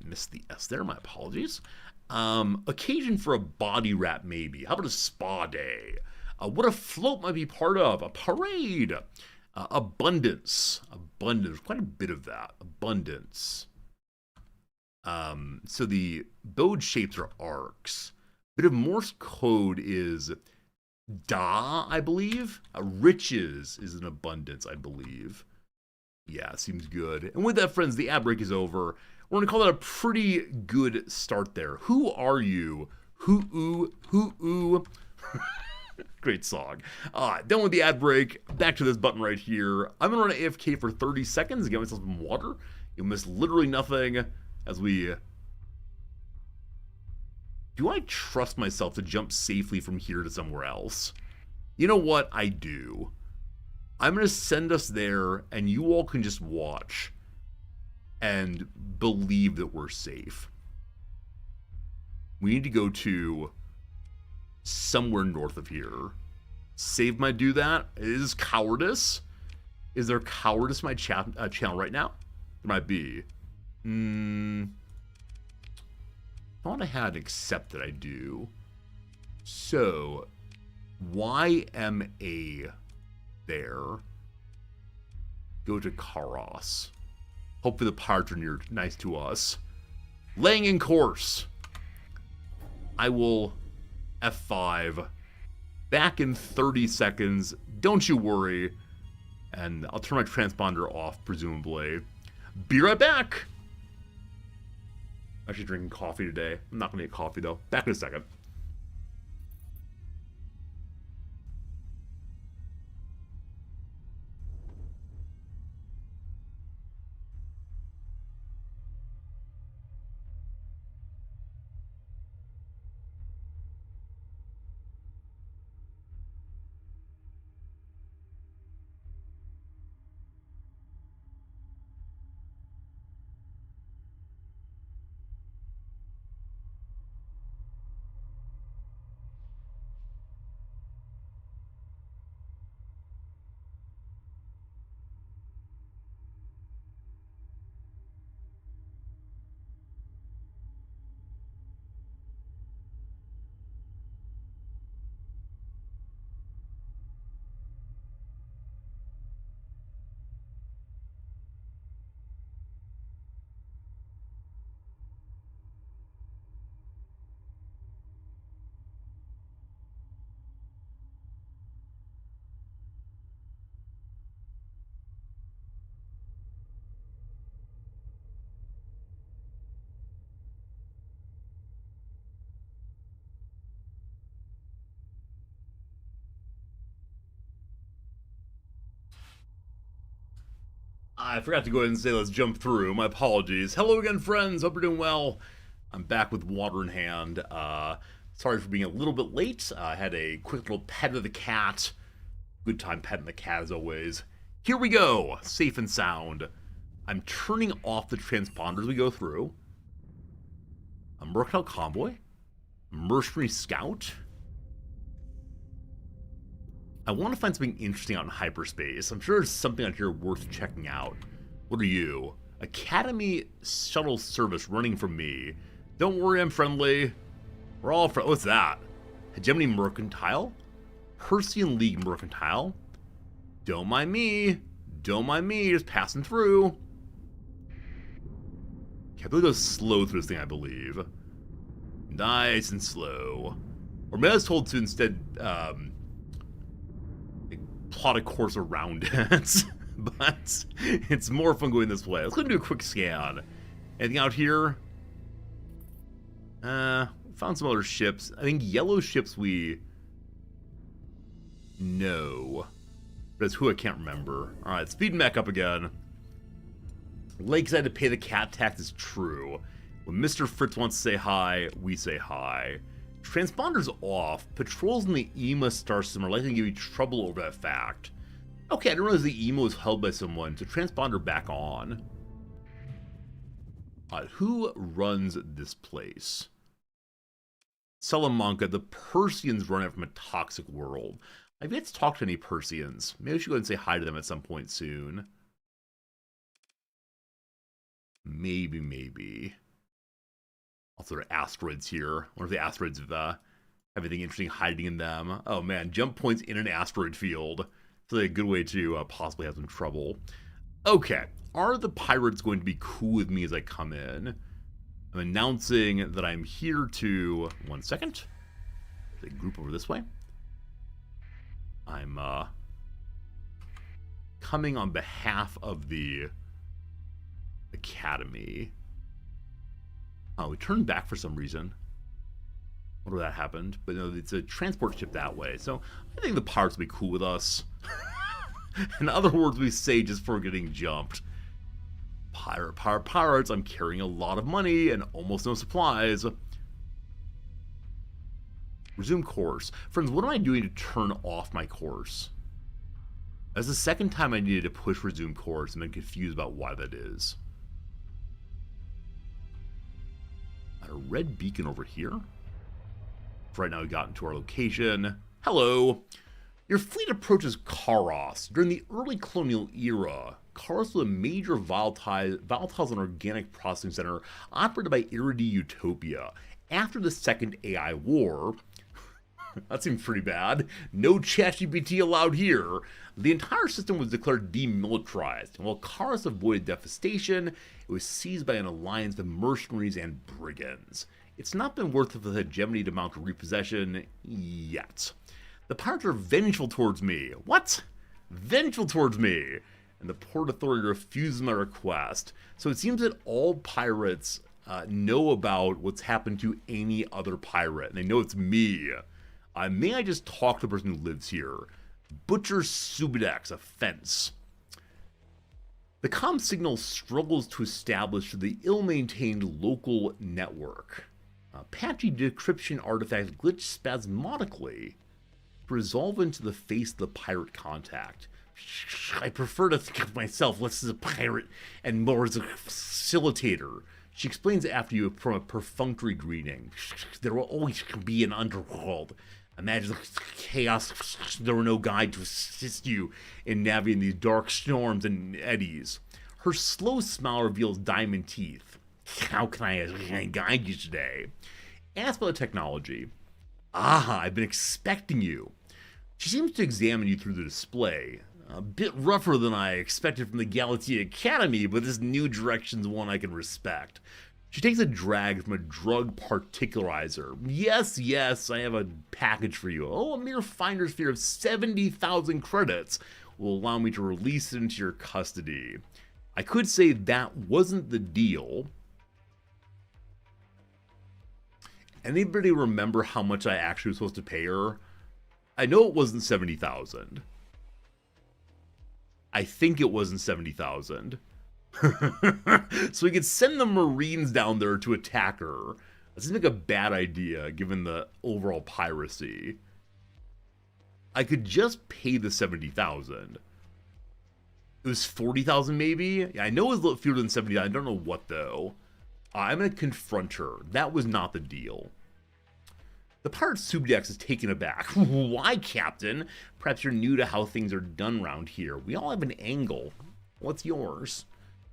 Missed the S there, my apologies. Occasion for a body wrap, maybe. How about a spa day? What a float might be part of. A parade. Abundance. Abundance. Quite a bit of that. Abundance. So the bowed shapes are arcs. Bit of Morse code is da, I believe. Riches is an abundance, I believe. Yeah, seems good. And with that, friends, the ad break is over. We're going to call that a pretty good start there. Who are you? Who-oo. Great song. Done with the ad break. Back to this button right here. I'm going to run AFK for 30 seconds, get myself some water. You'll miss literally nothing as we... Do I trust myself to jump safely from here to somewhere else? You know what? I do. I'm going to send us there, and you all can just watch and believe that we're safe. We need to go to somewhere north of here. Save might do that. Is cowardice? Is there cowardice in my channel right now? There might be. I thought I had accept that I do. So, YMA there. Go to Karos. Hopefully the pirates are nice to us. Laying in course. I will F5. Back in 30 seconds. Don't you worry. And I'll turn my transponder off, presumably. Be right back! Actually drinking coffee today. I'm not gonna get coffee, though. Back in a second. I forgot to go ahead and say let's jump through. My apologies. Hello again, friends. Hope you're doing well. I'm back with water in hand. Sorry for being a little bit late. I had a quick little pet of the cat. Good time petting the cat as always. Here we go. Safe and sound. I'm turning off the transponder as we go through. A Mercantile Convoy. Mercenary Scout. I want to find something interesting out in hyperspace. I'm sure there's something out here worth checking out. What are you? Academy Shuttle Service running from me. Don't worry, I'm friendly. We're all friendly. What's that? Hegemony Mercantile? Persian League Mercantile? Don't mind me. Don't mind me. Just passing through. Okay, I believe it goes slow through this thing, I believe. Nice and slow. Or maybe I was told to instead, plot a course around it, but it's more fun going this way. Let's go and do a quick scan. Anything out here? Found some other ships. I think yellow ships we know. But it's who I can't remember. Alright, speeding back up again. Lakeside to pay the cat tax is true. When Mr. Fritz wants to say hi, we say hi. Transponder's off. Patrols in the EMA star system are likely to give you trouble over that fact. Okay, I didn't realize the EMA was held by someone, so transponder back on. Who runs this place? Salamanca, the Persians run it from a toxic world. I've yet to talk to any Persians. Maybe I should go and say hi to them at some point soon. Maybe. Also, there are asteroids here. I wonder if the asteroids have anything interesting hiding in them. Oh man, jump points in an asteroid field. So a good way to possibly have some trouble. Okay, are the pirates going to be cool with me as I come in? I'm announcing that I'm here to... 1 second. There's a group over this way. I'm coming on behalf of the Academy. Oh, we turned back for some reason. I wonder that happened. But no, it's a transport ship that way. So I think the pirates will be cool with us. In other words, we say just for getting jumped. Pirates, I'm carrying a lot of money and almost no supplies. Resume course. Friends, what am I doing to turn off my course? That's the second time I needed to push resume course and I'm confused about why that is. A red beacon over here. For right now, we got into our location. Hello. Your fleet approaches Karos. During the early colonial era, Karos was a major volatiles and organic processing center operated by Iridi Utopia. After the Second AI War, that seems pretty bad, no ChatGPT allowed here, the entire system was declared demilitarized, and while Karos avoided devastation, it was seized by an alliance of mercenaries and brigands. It's not been worth the hegemony to mount a repossession yet. The pirates are vengeful towards me. What? vengeful towards me, and the Port Authority refuses my request. So it seems that all pirates know about what's happened to any other pirate, and they know it's me. May I just talk to the person who lives here? Butcher Subidex, offense. The comm signal struggles to establish the ill-maintained local network. Patchy decryption artifacts glitch spasmodically to resolve into the face of the pirate contact. I prefer to think of myself less as a pirate and more as a facilitator. She explains after you from a perfunctory greeting. There will always be an underworld. Imagine the chaos. There were no guide to assist you in navigating these dark storms and eddies. Her slow smile reveals diamond teeth. How can I guide you today? Ask about the technology. Ah, I've been expecting you. She seems to examine you through the display. A bit rougher than I expected from the Galaxy Academy, but this new direction's one I can respect. She takes a drag from a drug particularizer. Yes, I have a package for you. Oh, a mere finder's fee of 70,000 credits will allow me to release it into your custody. I could say that wasn't the deal. Anybody remember how much I actually was supposed to pay her? I know it wasn't 70,000. I think it wasn't 70,000. So we could send the Marines down there to attack her. That seems like a bad idea given the overall piracy. I could just pay the 70,000. It was 40,000 maybe? Yeah, I know it was fewer than 70,000. I don't know what though. I'm going to confront her. That was not the deal. The pirate Subdex is taken aback. Why, Captain? Perhaps you're new to how things are done around here. We all have an angle. What's yours?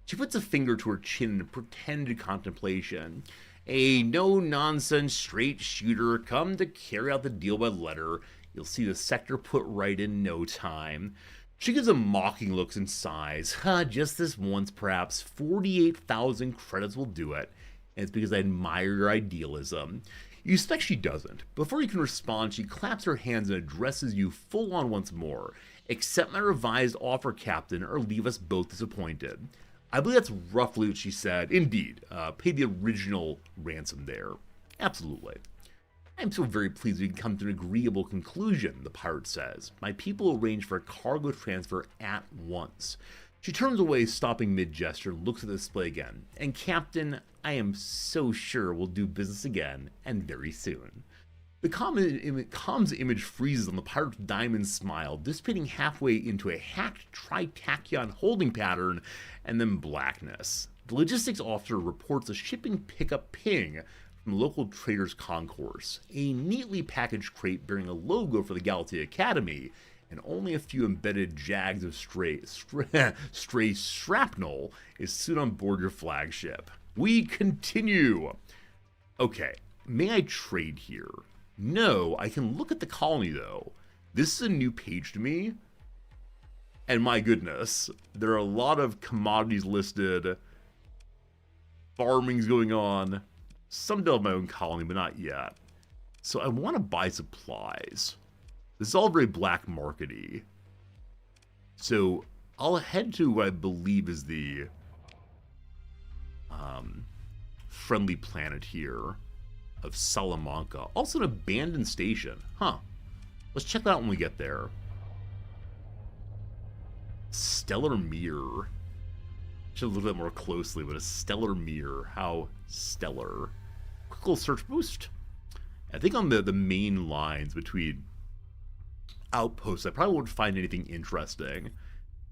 She puts a finger to her chin in pretended contemplation. A no-nonsense straight shooter come to carry out the deal by letter. You'll see the sector put right in no time. She gives a mocking looks and sighs. Just this once, perhaps. 48,000 credits will do it. And it's because I admire your idealism. You suspect she doesn't. Before you can respond, she claps her hands and addresses you full on once more. Accept my revised offer, Captain, or leave us both disappointed. I believe that's roughly what she said. Indeed, pay the original ransom there. Absolutely. I'm so very pleased we can come to an agreeable conclusion, the pirate says. My people arrange for a cargo transfer at once. She turns away, stopping mid-gesture, and looks at the display again. And Captain, I am so sure we'll do business again, and very soon. The comms image freezes on the pirate's diamond smile, dissipating halfway into a hacked tritachyon holding pattern, and then blackness. The logistics officer reports a shipping pickup ping from the local trader's concourse. A neatly packaged crate bearing a logo for the Galaxy Academy, and only a few embedded jags of stray shrapnel is soon on board your flagship. We continue. Okay, may I trade here? No, I can look at the colony though. This is a new page to me. And my goodness, there are a lot of commodities listed. Farming's going on. Some build my own colony, but not yet. So I want to buy supplies. This is all very black markety. So I'll head to what I believe is the friendly planet here of Salamanca. Also an abandoned station. Huh. Let's check that out when we get there. Stellar Mirror. Should look at it more closely, but a stellar mirror. How stellar. Quick little search boost. I think on the main lines between outposts, I probably won't find anything interesting.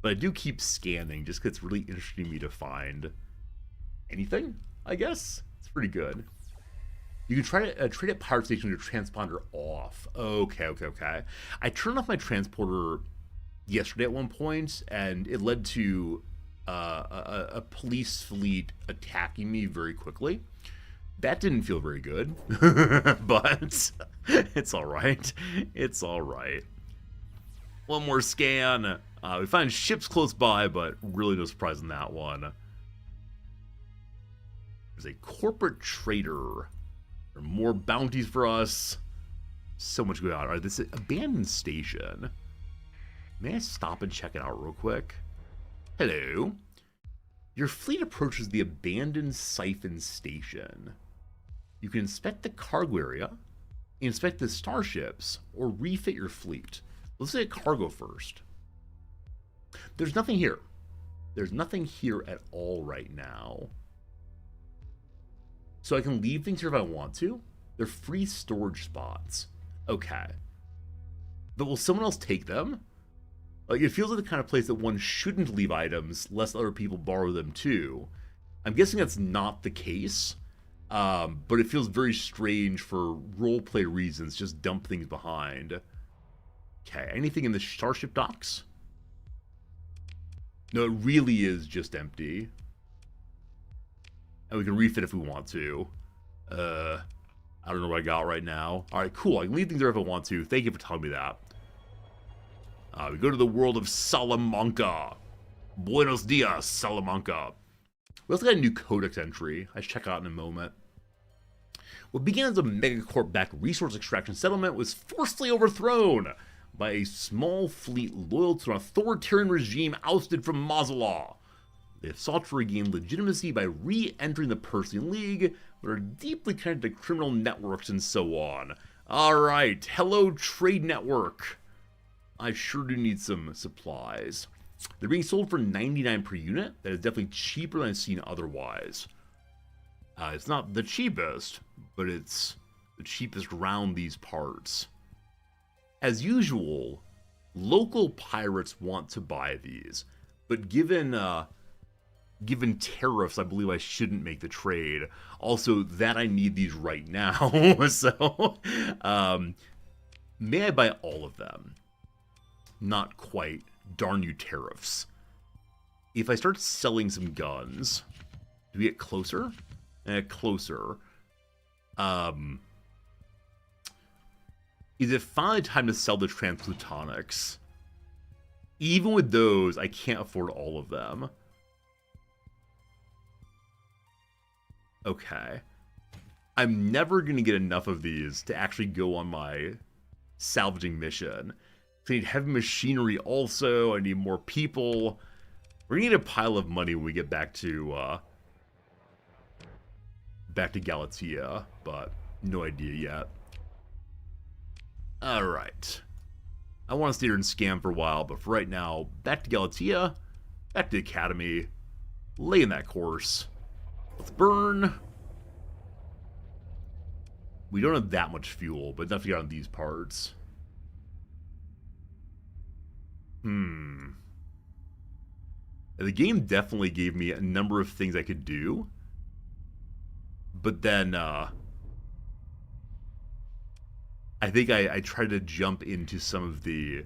But I do keep scanning just because it's really interesting me to find anything, I guess. It's pretty good. You can try to trade at Pirate Station with your transponder off. Okay. I turned off my transporter yesterday at one point, and it led to a police fleet attacking me very quickly. That didn't feel very good, but it's all right. It's all right. One more scan. We find ships close by, but really no surprise in that one. There's a corporate trader. There are more bounties for us. So much going on. All right, this is abandoned station. May I stop and check it out real quick? Hello. Your fleet approaches the abandoned siphon station. You can inspect the cargo area, inspect the starships, or refit your fleet. Let's look at cargo first. There's nothing here. There's nothing here at all right now. So I can leave things here if I want to. They're free storage spots. Okay. But will someone else take them? Like, it feels like the kind of place that one shouldn't leave items lest other people borrow them too. I'm guessing that's not the case. But it feels very strange for roleplay reasons, just dump things behind. Okay, anything in the starship docks? No, it really is just empty. And we can refit if we want to. I don't know what I got right now. Alright, cool. I can leave things there if I want to. Thank you for telling me that. We go to the world of Salamanca. Buenos dias, Salamanca. We also got a new codex entry. I should check out in a moment. What began as a megacorp-backed resource extraction settlement was forcefully overthrown by a small fleet loyal to an authoritarian regime ousted from Mazala. They have sought to regain legitimacy by re-entering the Persian League, but are deeply connected to criminal networks and so on. Alright, hello trade network. I sure do need some supplies. They're being sold for 99 per unit. That is definitely cheaper than I've seen otherwise. It's not the cheapest, but it's the cheapest around these parts. As usual, local pirates want to buy these, but given tariffs, I believe I shouldn't make the trade. Also, that I need these right now, so may I buy all of them? Not quite. Darn you, tariffs. If I start selling some guns, do we get closer? Closer. Is it finally time to sell the transplutonics? Even with those, I can't afford all of them. Okay. I'm never going to get enough of these to actually go on my salvaging mission. I need heavy machinery also. I need more people. We're going to need a pile of money when we get back to Galatea, but no idea yet. Alright. I want to stay here and scam for a while, but for right now, back to Galatea, back to the Academy, lay in that course. Let's burn. We don't have that much fuel, but enough to get on these parts. The game definitely gave me a number of things I could do. But then, I think I tried to jump into some of the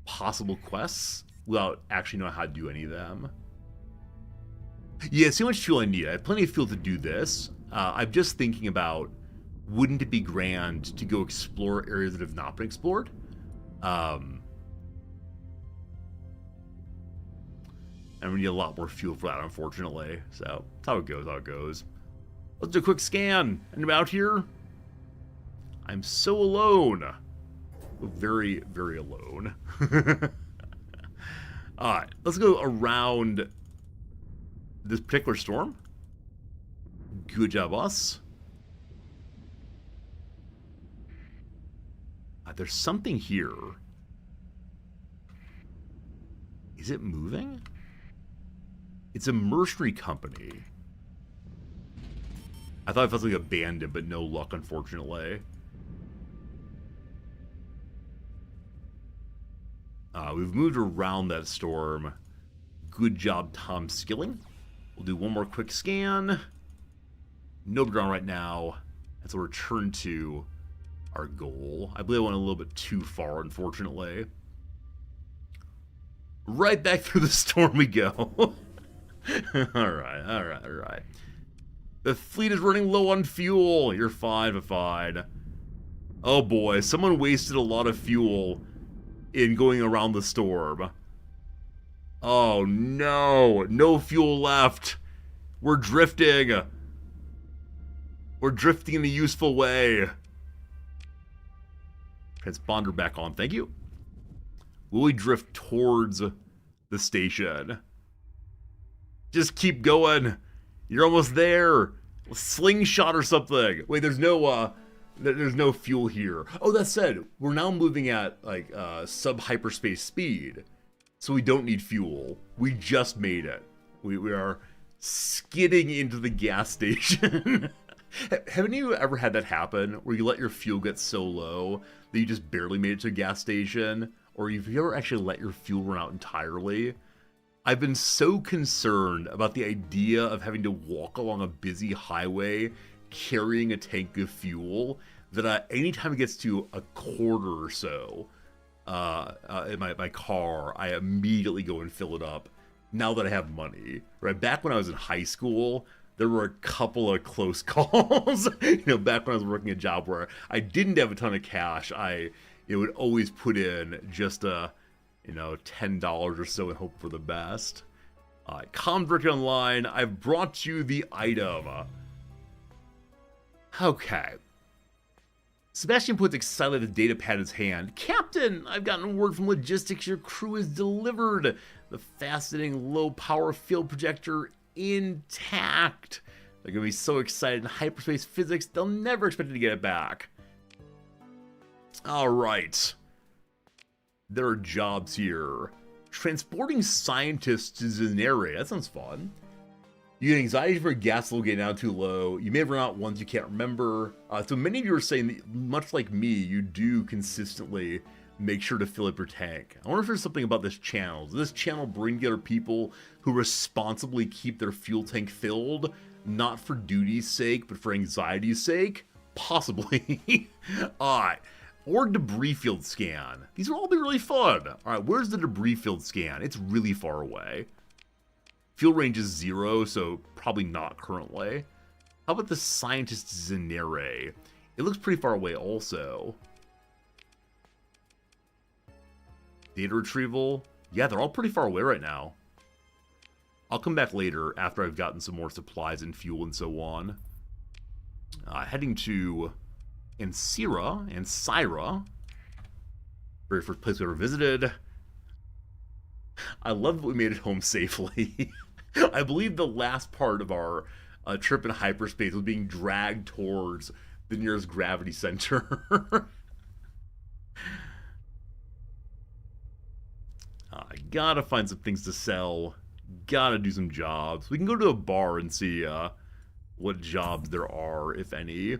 possible quests without actually knowing how to do any of them. Yeah, see how much fuel I need. I have plenty of fuel to do this. I'm just thinking about, wouldn't it be grand to go explore areas that have not been explored? And we need a lot more fuel for that, unfortunately. So, that's how it goes, Let's do a quick scan. Anybody out here? I'm so alone. Very, very alone. Alright, let's go around this particular storm. Good job, us. There's something here. Is it moving? It's a mercenary company. I thought it felt like abandoned, but no luck, unfortunately. We've moved around that storm. Good job, Tom Skilling. We'll do one more quick scan. Nobody on right now. And so we'll return to our goal. I believe I went a little bit too far, unfortunately. Right back through the storm we go. Alright. The fleet is running low on fuel. You're fine. Oh boy, someone wasted a lot of fuel in going around the storm. Oh no, no fuel left. We're drifting. We're drifting in a useful way. Transponder back on, thank you. Will we drift towards the station? Just keep going. You're almost there. Slingshot or something. Wait, there's no fuel here. Oh, that said, we're now moving at like sub-hyperspace speed, so we don't need fuel. We just made it. We are skidding into the gas station. Haven't you ever had that happen where you let your fuel get so low that you just barely made it to a gas station? Or have you ever actually let your fuel run out entirely? I've been so concerned about the idea of having to walk along a busy highway carrying a tank of fuel that anytime it gets to a quarter or so in my car, I immediately go and fill it up now that I have money. Right? Back when I was in high school, there were a couple of close calls. Back when I was working a job where I didn't have a ton of cash, I would always put in just $10 or so and hope for the best. Convert Online, I've brought you the item. Okay. Sebastian puts excitedly the data pad in his hand. Captain, I've gotten word from logistics your crew has delivered the fascinating low-power field projector intact. They're going to be so excited in hyperspace physics, they'll never expect to get it back. All right. There are jobs here. Transporting scientists to Zenere. That sounds fun. You get anxiety for gas level getting down too low. You may have run out ones you can't remember. So many of you are saying that, much like me, you do consistently make sure to fill up your tank. I wonder if there's something about this channel. Does this channel bring together people who responsibly keep their fuel tank filled, not for duty's sake, but for anxiety's sake? Possibly. Alright. Or debris field scan. These will all be really fun. Alright, where's the debris field scan? It's really far away. Fuel range is 0, so probably not currently. How about the scientist Zenere? It looks pretty far away also. Data retrieval. Yeah, they're all pretty far away right now. I'll come back later after I've gotten some more supplies and fuel and so on. Heading to Ancira and Syra. Very first place we ever visited. I love that we made it home safely. I believe the last part of our trip in hyperspace was being dragged towards the nearest gravity center. I gotta find some things to sell. Gotta do some jobs. We can go to a bar and see what jobs there are, if any.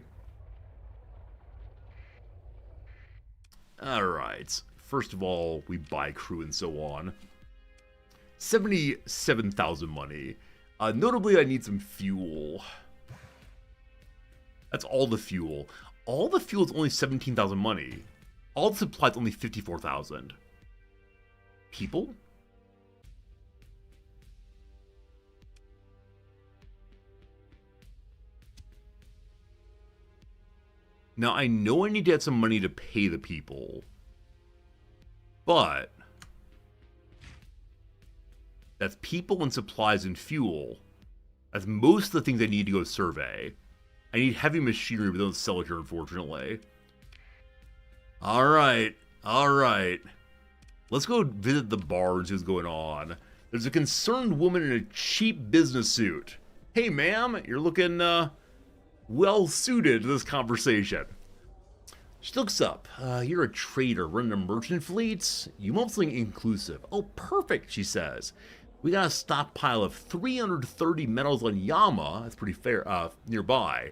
Alright. First of all, we buy crew and so on. 77,000 money. Notably, I need some fuel. That's all the fuel. All the fuel is only 17,000 money. All the supplies only 54,000. People? Now, I know I need to add some money to pay the people. But that's people and supplies and fuel. That's most of the things I need to go survey. I need heavy machinery, but don't sell it here, unfortunately. Alright. Let's go visit the bar and see what's going on. There's a concerned woman in a cheap business suit. Hey, ma'am, you're looking, well-suited to this conversation. She looks up. You're a trader running a merchant fleet? You want something inclusive. Oh, perfect, she says. We got a stockpile of 330 metals on Yama. That's pretty fair, nearby.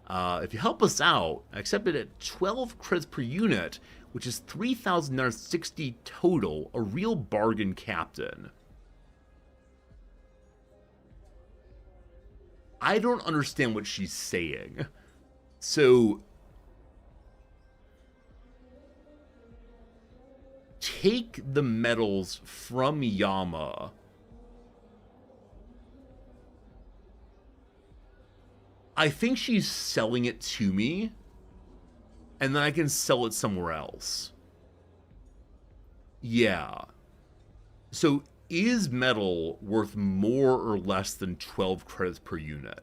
If you help us out, I accept it at 12 credits per unit, which is 3,960 total. A real bargain, Captain. I don't understand what she's saying. So, take the metals from Yama. I think she's selling it to me, and then I can sell it somewhere else. Yeah. So, is metal worth more or less than 12 credits per unit?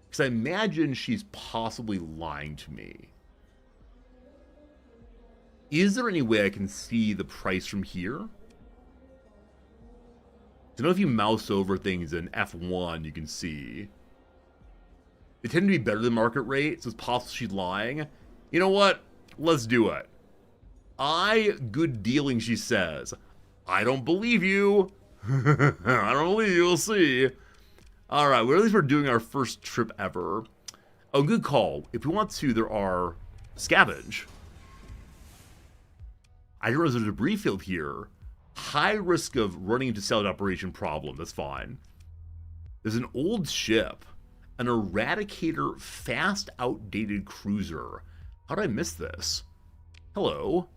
Because I imagine she's possibly lying to me. Is there any way I can see the price from here? So know if you mouse over things in F1, you can see. They tend to be better than market rate, so it's possible she's lying. You know what? Let's do it. Good dealing, she says. I don't believe you. I don't believe you. We'll see. All right, well, at least we're doing our first trip ever. Oh, good call. If we want to, there are scavenge. I didn't realize there's a debris field here. High risk of running into salvage operation problem. That's fine. There's an old ship. An Eradicator fast outdated cruiser. How did I miss this? Hello.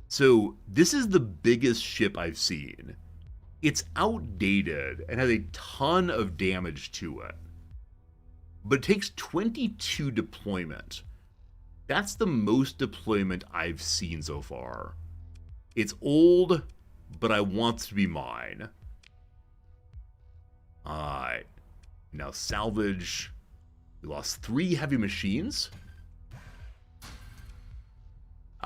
So this is the biggest ship I've seen. It's outdated and has a ton of damage to it. But it takes 22 deployment. That's the most deployment I've seen so far. It's old, but I want it to be mine. Alright. Now salvage. We lost 3 heavy machines.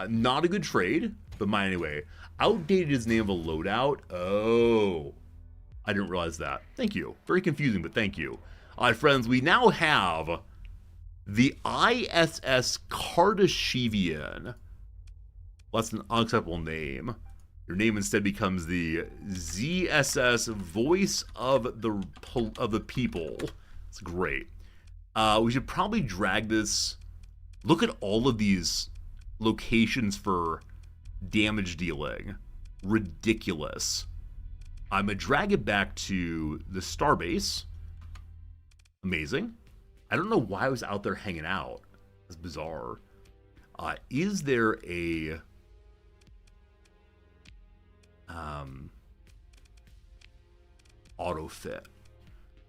Not a good trade, but mine anyway. Outdated is the name of a loadout. Oh. I didn't realize that. Thank you. Very confusing, but thank you. Alright, friends, we now have the ISS Kardashevian. Well, that's an unacceptable name. Your name instead becomes the ZSS Voice of the People. It's great. We should probably drag this. Look at all of these locations for damage dealing. Ridiculous. I'm going to drag it back to the starbase. Amazing. I don't know why I was out there hanging out. That's bizarre. Is there a... auto-fit?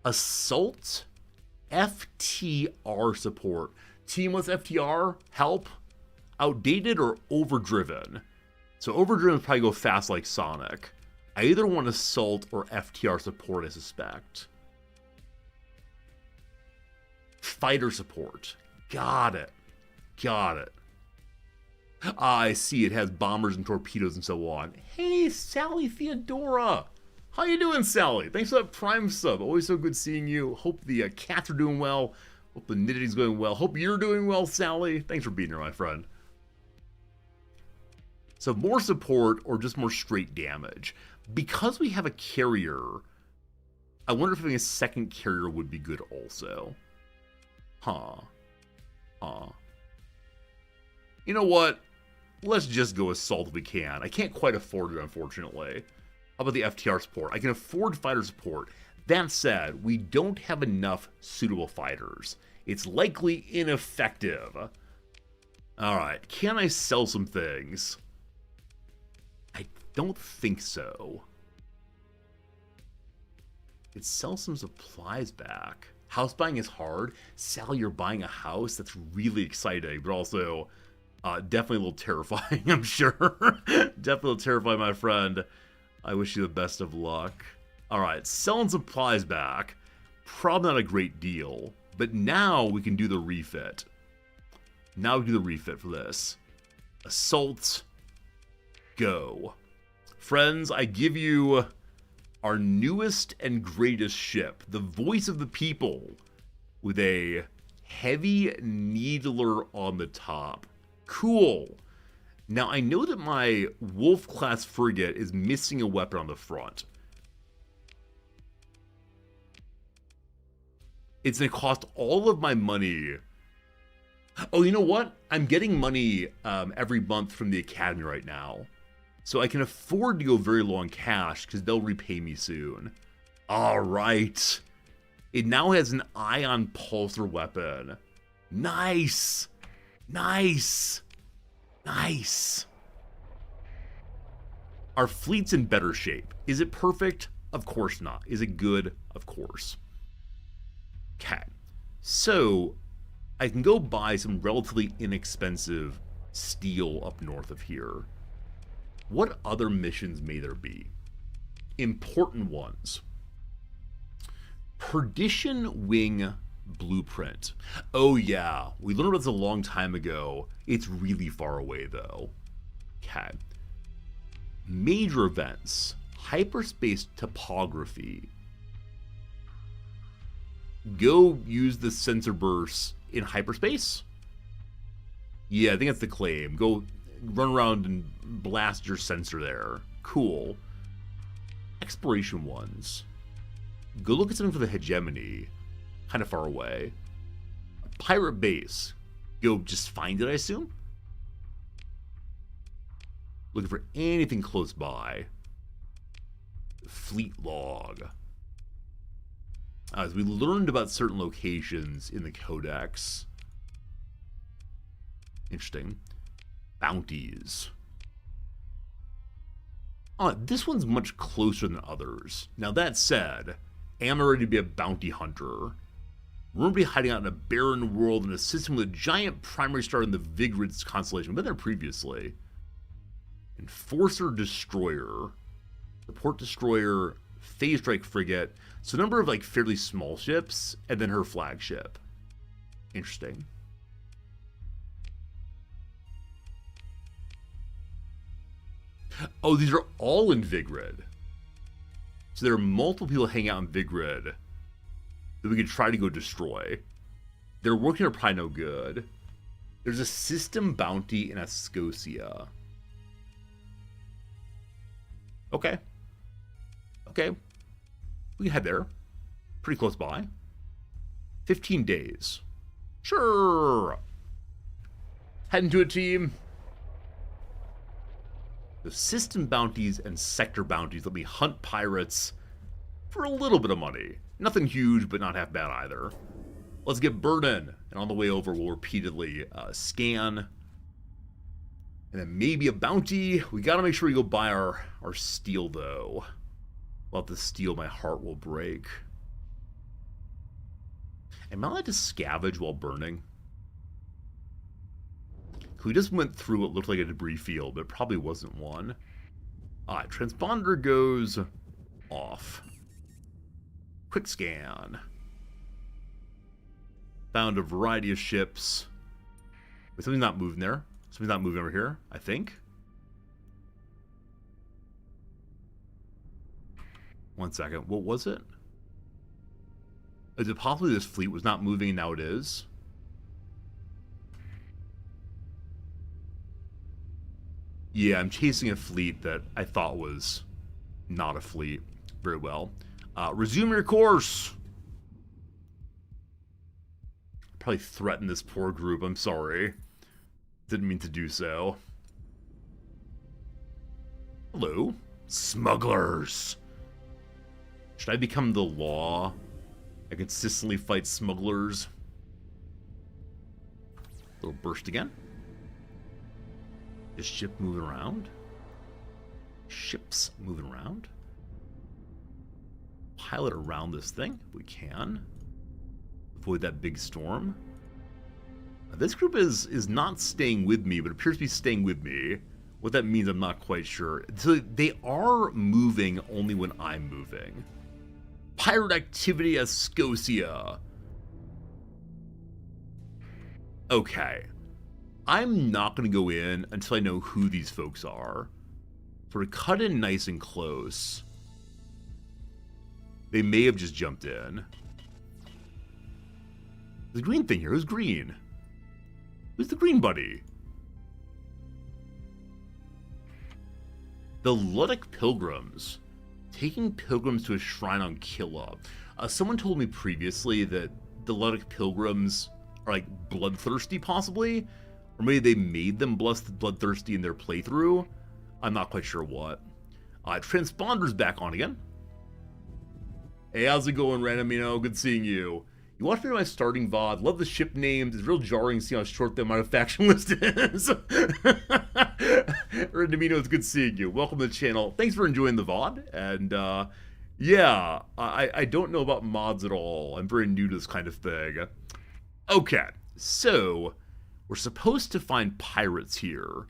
Assault FTR support. Team, what's FTR? Help? Outdated or overdriven? So overdriven would probably go fast like Sonic. I either want assault or FTR support, I suspect. Fighter support. Got it. Got it. I see it has bombers and torpedoes and so on. Hey, Sally Theodora. How you doing, Sally? Thanks for that Prime sub. Always so good seeing you. Hope the cats are doing well. Hope the knitting's going well. Hope you're doing well, Sally. Thanks for being here, my friend. So more support or just more straight damage. Because we have a carrier, I wonder if having a second carrier would be good also. Huh. You know what? Let's just go assault if we can. I can't quite afford it, unfortunately. How about the FTR support? I can afford fighter support. That said, we don't have enough suitable fighters. It's likely ineffective. Alright, can I sell some things? I don't think so. Could sell some supplies back. House buying is hard. Sally, you're buying a house? That's really exciting, but also definitely a little terrifying, I'm sure. Definitely a little terrifying, my friend. I wish you the best of luck. Alright, selling supplies back. Probably not a great deal, but now we can do the refit. Now we do the refit for this. Assault. Go. Friends, I give you our newest and greatest ship, the Voice of the People, with a heavy needler on the top. Cool. Now, I know that my Wolf-class frigate is missing a weapon on the front. It's going to cost all of my money. Oh, you know what? I'm getting money every month from the Academy right now. So I can afford to go very low on cash because they'll repay me soon. All right. It now has an ion pulsar weapon. Nice. Nice. Nice. Our fleet's in better shape. Is it perfect? Of course not. Is it good? Of course. Okay. So I can go buy some relatively inexpensive steel up north of here. What other missions may there be? Important ones. Perdition Wing Blueprint. Oh yeah, we learned about this a long time ago. It's really far away though. Okay. Major events. Hyperspace topography. Go use the sensor bursts in hyperspace? Yeah, I think that's the claim. Go run around and blast your sensor there. Cool. Exploration ones. Go look at something for the hegemony. Kind of far away. Pirate base. Go just find it, I assume? Looking for anything close by. Fleet log. As we learned about certain locations in the Codex. Interesting. Bounties. This one's much closer than others. Now that said, am I ready to be a bounty hunter? We're going to be hiding out in a barren world in a system with a giant primary star in the Vigrid constellation. We've been there previously. Enforcer Destroyer. Support Destroyer. Phase Strike Frigate. So a number of like fairly small ships, and then her flagship. Interesting. Oh, these are all in Vigrid. So there are multiple people hanging out in Vigrid that we could try to go destroy. Their working are probably no good. There's a system bounty in Ascosia. Okay. Okay. We can head there. Pretty close by. 15 days. Sure. Heading to a team. The system bounties and sector bounties let me hunt pirates for a little bit of money. Nothing huge, but not half bad either. Let's get burning. And on the way over, we'll repeatedly scan. And then maybe a bounty. We gotta make sure we go buy our steel, though. Without the steel, my heart will break. Am I allowed to scavenge while burning? We just went through what looked like a debris field, but it probably wasn't one. Alright, transponder goes off. Quick scan. Found a variety of ships. Wait, something's not moving there. Something's not moving over here, I think. One second. What was it? Is it possibly this fleet was not moving and now it is? Yeah, I'm chasing a fleet that I thought was not a fleet. Very well. Resume your course! Probably threatened this poor group, I'm sorry. Didn't mean to do so. Hello? Smugglers! Should I become the law? I consistently fight smugglers. Little burst again. Is ship moving around? Ships moving around? Pilot around this thing if we can. Avoid that big storm. This group is not staying with me, but appears to be staying with me. What that means, I'm not quite sure. So they are moving only when I'm moving. Pirate activity at Scotia. Okay. I'm not going to go in until I know who these folks are. Sort of cut in nice and close. They may have just jumped in. There's a green thing here. Who's green? Who's the green buddy? The Luddic Pilgrims. Taking pilgrims to a shrine on Killa. Someone told me previously that the Luddic Pilgrims are like bloodthirsty, possibly. Or maybe they made them bloodthirsty in their playthrough. I'm not quite sure what. Transponder's back on again. Hey, how's it going, Randomino? Good seeing you. You watched me on my starting VOD. Love the ship names. It's real jarring to see how short the amount of faction list is. Randomino, it's good seeing you. Welcome to the channel. Thanks for enjoying the VOD. And, yeah, I don't know about mods at all. I'm very new to this kind of thing. Okay, so we're supposed to find pirates here.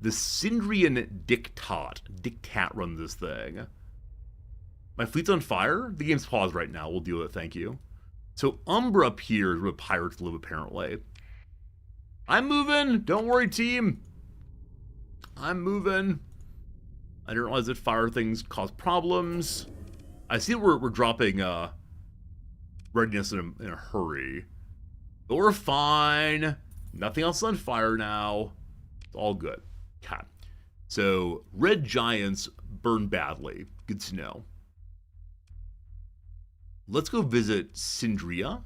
The Syndrian Dictat runs this thing. My fleet's on fire? The game's paused right now. We'll deal with it, thank you. So Umbra up here is where pirates live, apparently. I'm moving! Don't worry, team! I'm moving. didn't realize that fire things cause problems. I see we're dropping readiness in a hurry. But we're fine. Nothing else on fire now. It's all good. Okay. So, red giants burn badly. Good to know. Let's go visit Sindria,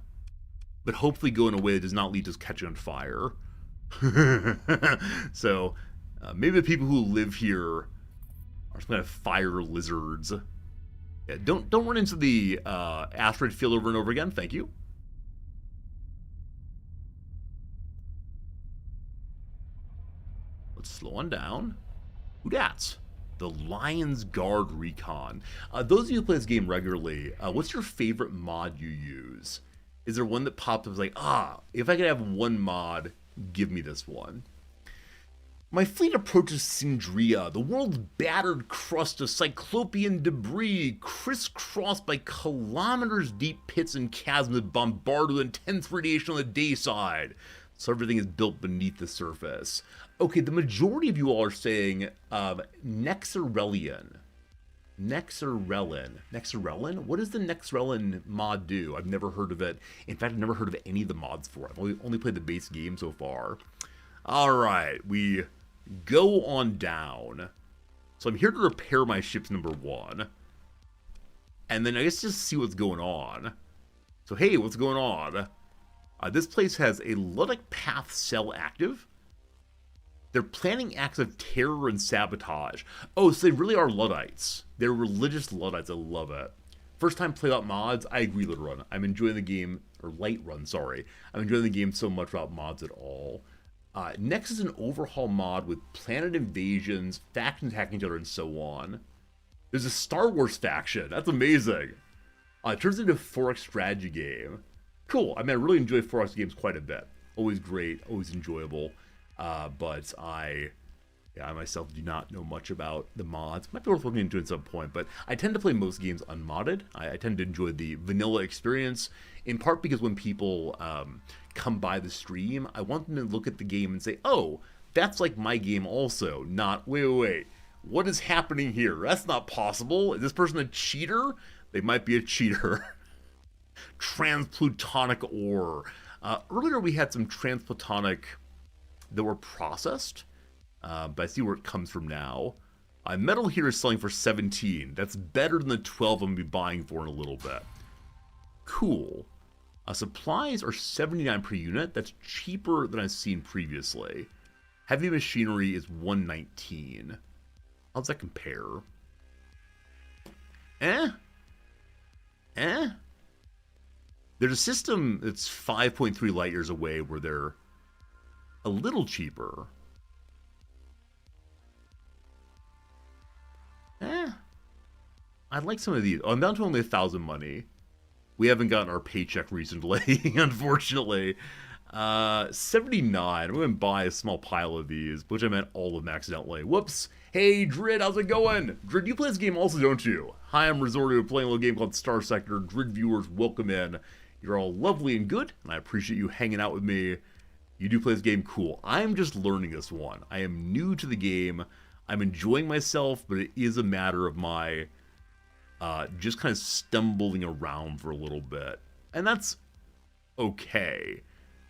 but hopefully go in a way that does not lead to us catching on fire. So, maybe the people who live here are some kind of fire lizards. Yeah, don't run into the asteroid field over and over again. Thank you. Let's slow on down. Who dat? The Lion's Guard Recon. Those of you who play this game regularly, what's your favorite mod you use? Is there one that popped up as like, if I could have one mod, give me this one. My fleet approaches Sindria, the world's battered crust of cyclopean debris, crisscrossed by kilometers deep pits and chasms bombarded with intense radiation on the day side. So everything is built beneath the surface. Okay, the majority of you all are saying Nexarelian. Nexarelin? What does the Nexarelin mod do? I've never heard of it. In fact, I've never heard of any of the mods for it. I've only played the base game so far. Alright, we go on down. So I'm here to repair my ship's number 1. And then I guess just see what's going on. So hey, what's going on? This place has a Ludic Path cell active. They're planning acts of terror and sabotage. Oh, so they really are Luddites. They're religious Luddites. I love it. First time played out mods, I agree, Lightrun. I'm enjoying the game, or Lightrun, sorry. I'm enjoying the game so much without mods at all. Next is an overhaul mod with planet invasions, factions hacking each other, and so on. There's a Star Wars faction. That's amazing. It turns into a 4X strategy game. Cool. I mean, I really enjoy 4X games quite a bit. Always great, always enjoyable. But I myself do not know much about the mods. Might be worth looking into at some point, but I tend to play most games unmodded. I tend to enjoy the vanilla experience, in part because when people come by the stream, I want them to look at the game and say, oh, that's like my game also, not, wait, what is happening here? That's not possible. Is this person a cheater? They might be a cheater. Transplutonic ore. Earlier we had some transplutonic that were processed, but I see where it comes from now. Metal here is selling for 17. That's better than the 12 I'm going to be buying for in a little bit. Cool. Supplies are 79 per unit. That's cheaper than I've seen previously. Heavy machinery is 119. How does that compare? There's a system that's 5.3 light years away where they're a little cheaper. I'd like some of these. Oh, I'm down to only 1,000 money. We haven't gotten our paycheck recently, unfortunately. 79. I'm going to buy a small pile of these, which I meant all of them accidentally. Whoops. Hey, Drid, how's it going? Drid, you play this game also, don't you? Hi, I'm Resorted, playing a little game called StarSector. Drid viewers, welcome in. You're all lovely and good, and I appreciate you hanging out with me. You do play this game, cool. I'm just learning this one. I am new to the game. I'm enjoying myself, but it is a matter of my just kind of stumbling around for a little bit. And that's okay.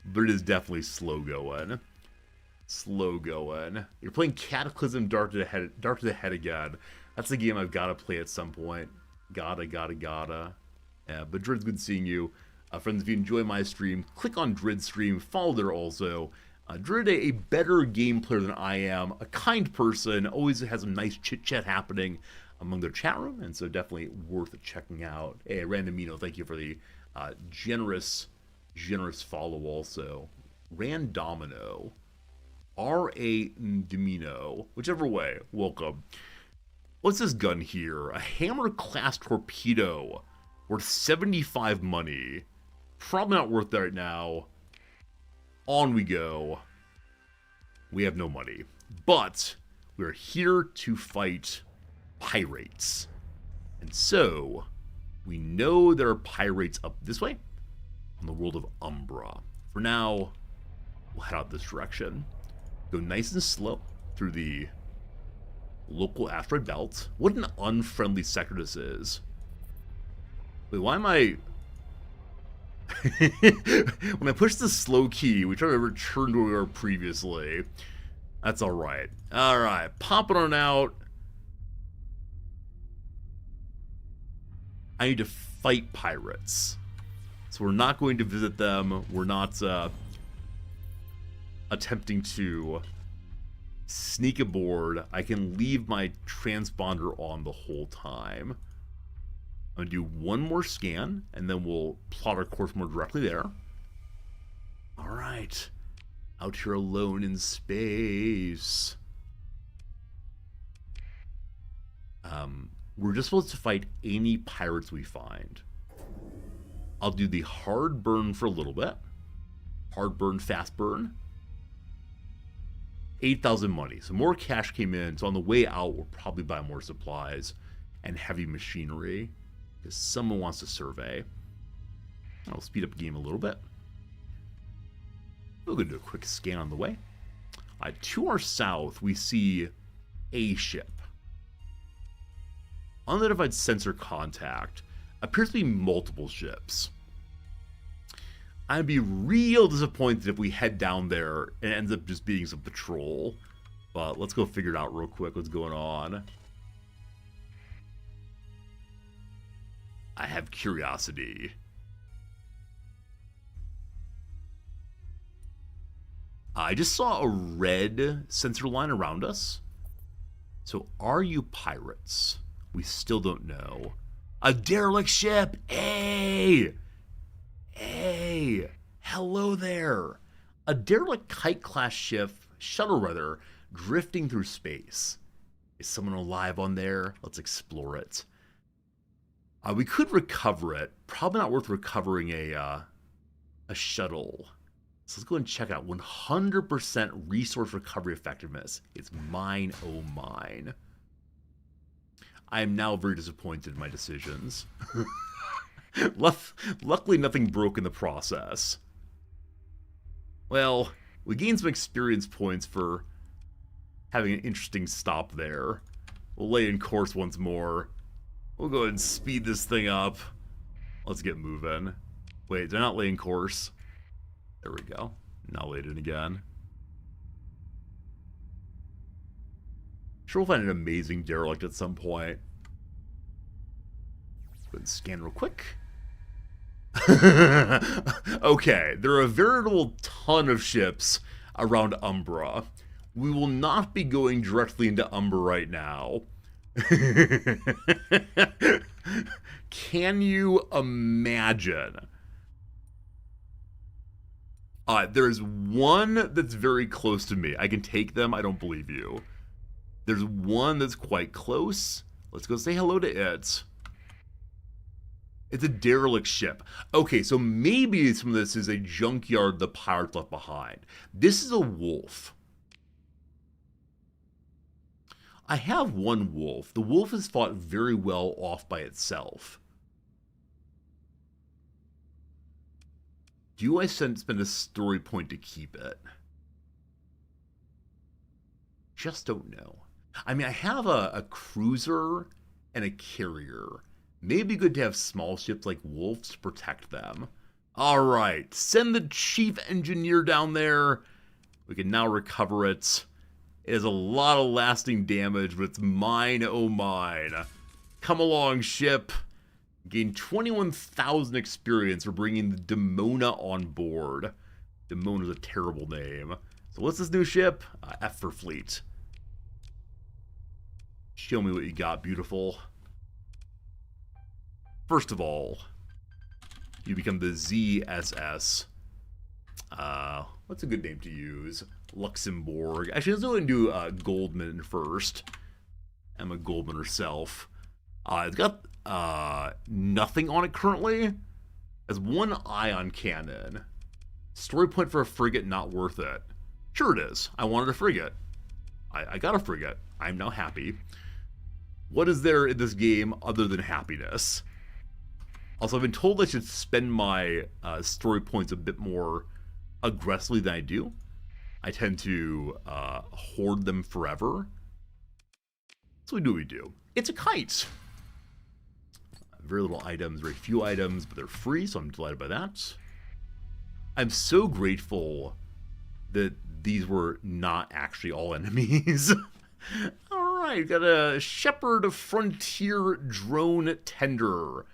But it is definitely slow going. Slow going. You're playing Cataclysm Dark to the Head again. That's a game I've got to play at some point. Gotta. Yeah, but Drid's good seeing you. Friends, if you enjoy my stream, click on Drid's stream. Follow there also. Drid, a better game player than I am. A kind person. Always has some nice chit-chat happening among their chat room. And so definitely worth checking out. Hey, Randomino, thank you for the generous follow also. Randomino. R.A. Domino. Whichever way. Welcome. What's this gun here? A hammer-class torpedo. Worth 75 money. Probably not worth that right now. On we go. We have no money. But we're here to fight pirates. And so, we know there are pirates up this way on the world of Umbra. For now, we'll head out this direction. Go nice and slow through the Local asteroid belt. What an unfriendly sector this is. Wait, why am I... When I push the slow key, we try to return to where we were previously. That's alright. Alright, popping on out. I need to fight pirates. So we're not going to visit them. We're not attempting to sneak aboard. I can leave my transponder on the whole time. I'm going to do one more scan, and then we'll plot our course more directly there. Alright. Out here alone in space. We're just supposed to fight any pirates we find. I'll do the hard burn for a little bit. Hard burn, fast burn. 8,000 money. So more cash came in. So on the way out, we'll probably buy more supplies and heavy machinery. Because someone wants to survey. I'll speed up the game a little bit. We're going to do a quick scan on the way. To our south, we see a ship. Unidentified sensor contact. Appears to be multiple ships. I'd be real disappointed if we head down there and it ends up just being some patrol. But let's go figure it out real quick what's going on. I have curiosity. I just saw a red sensor line around us. So are you pirates? We still don't know. A derelict ship! Hey! Hey! Hello there! A derelict kite-class ship, shuttle rather, drifting through space. Is someone alive on there? Let's explore it. We could recover it. Probably not worth recovering a shuttle. So let's go and check out 100% resource recovery effectiveness. It's mine, oh mine. I am now very disappointed in my decisions. Luckily, nothing broke in the process. Well, we gained some experience points for having an interesting stop there. We'll lay in course once more. We'll go ahead and speed this thing up. Let's get moving. Wait, they're not laying course. There we go. Now laid in again. Sure, we'll find an amazing derelict at some point. Let's go ahead and scan real quick. Okay, there are a veritable ton of ships around Umbra. We will not be going directly into Umbra right now. Can you imagine? There's one that's very close to me. I can take them. I don't believe you. There's one that's quite close. Let's go say hello to it. It's a derelict ship. Okay, so maybe some of this is a junkyard the pirates left behind. This is a wolf. I have one wolf. The wolf has fought very well off by itself. Do I spend a story point to keep it? Just don't know. I mean, I have a cruiser and a carrier. Maybe good to have small ships like wolves to protect them. Alright, send the chief engineer down there. We can now recover it. It has a lot of lasting damage, but it's mine, oh mine. Come along, ship. Gain 21,000 experience for bringing the Demona on board. Demona's a terrible name. So what's this new ship? F for fleet. Show me what you got, beautiful. First of all, you become the ZSS. What's a good name to use? Luxembourg. Actually, let's go and do Goldman first. Emma Goldman herself. It's got nothing on it currently. It has one ion cannon. Story point for a frigate, not worth it. Sure it is. I wanted a frigate. I got a frigate. I'm now happy. What is there in this game other than happiness? Also, I've been told I should spend my story points a bit more aggressively than I do. I tend to hoard them forever. So we do what we do. It's a kite. Very little items, very few items, but they're free, so I'm delighted by that. I'm so grateful that these were not actually all enemies. Alright, got a Shepherd Frontier Drone Tender.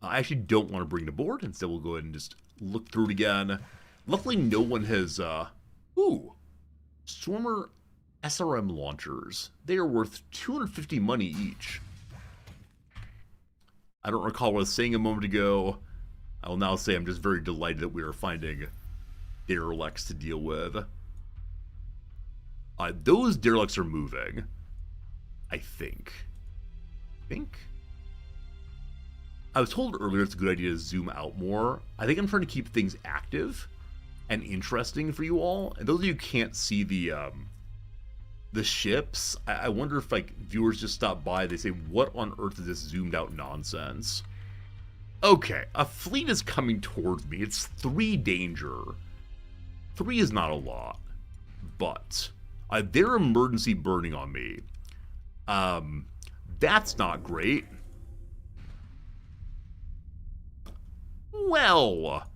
I actually don't want to bring the board, instead we'll go ahead and just look through it again. Luckily no one has, ooh, Stormer SRM launchers. They are worth 250 money each. I don't recall what I was saying a moment ago. I will now say I'm just very delighted that we are finding derelicts to deal with. Those derelicts are moving. I think. I was told earlier it's a good idea to zoom out more. I think I'm trying to keep things active and interesting for you all. And those of you who can't see the ships, I wonder if like viewers just stop by, they say, what on earth is this zoomed out nonsense? Okay, a fleet is coming towards me. It's 3 danger. 3 is not a lot, but they're emergency burning on me. That's not great. Well,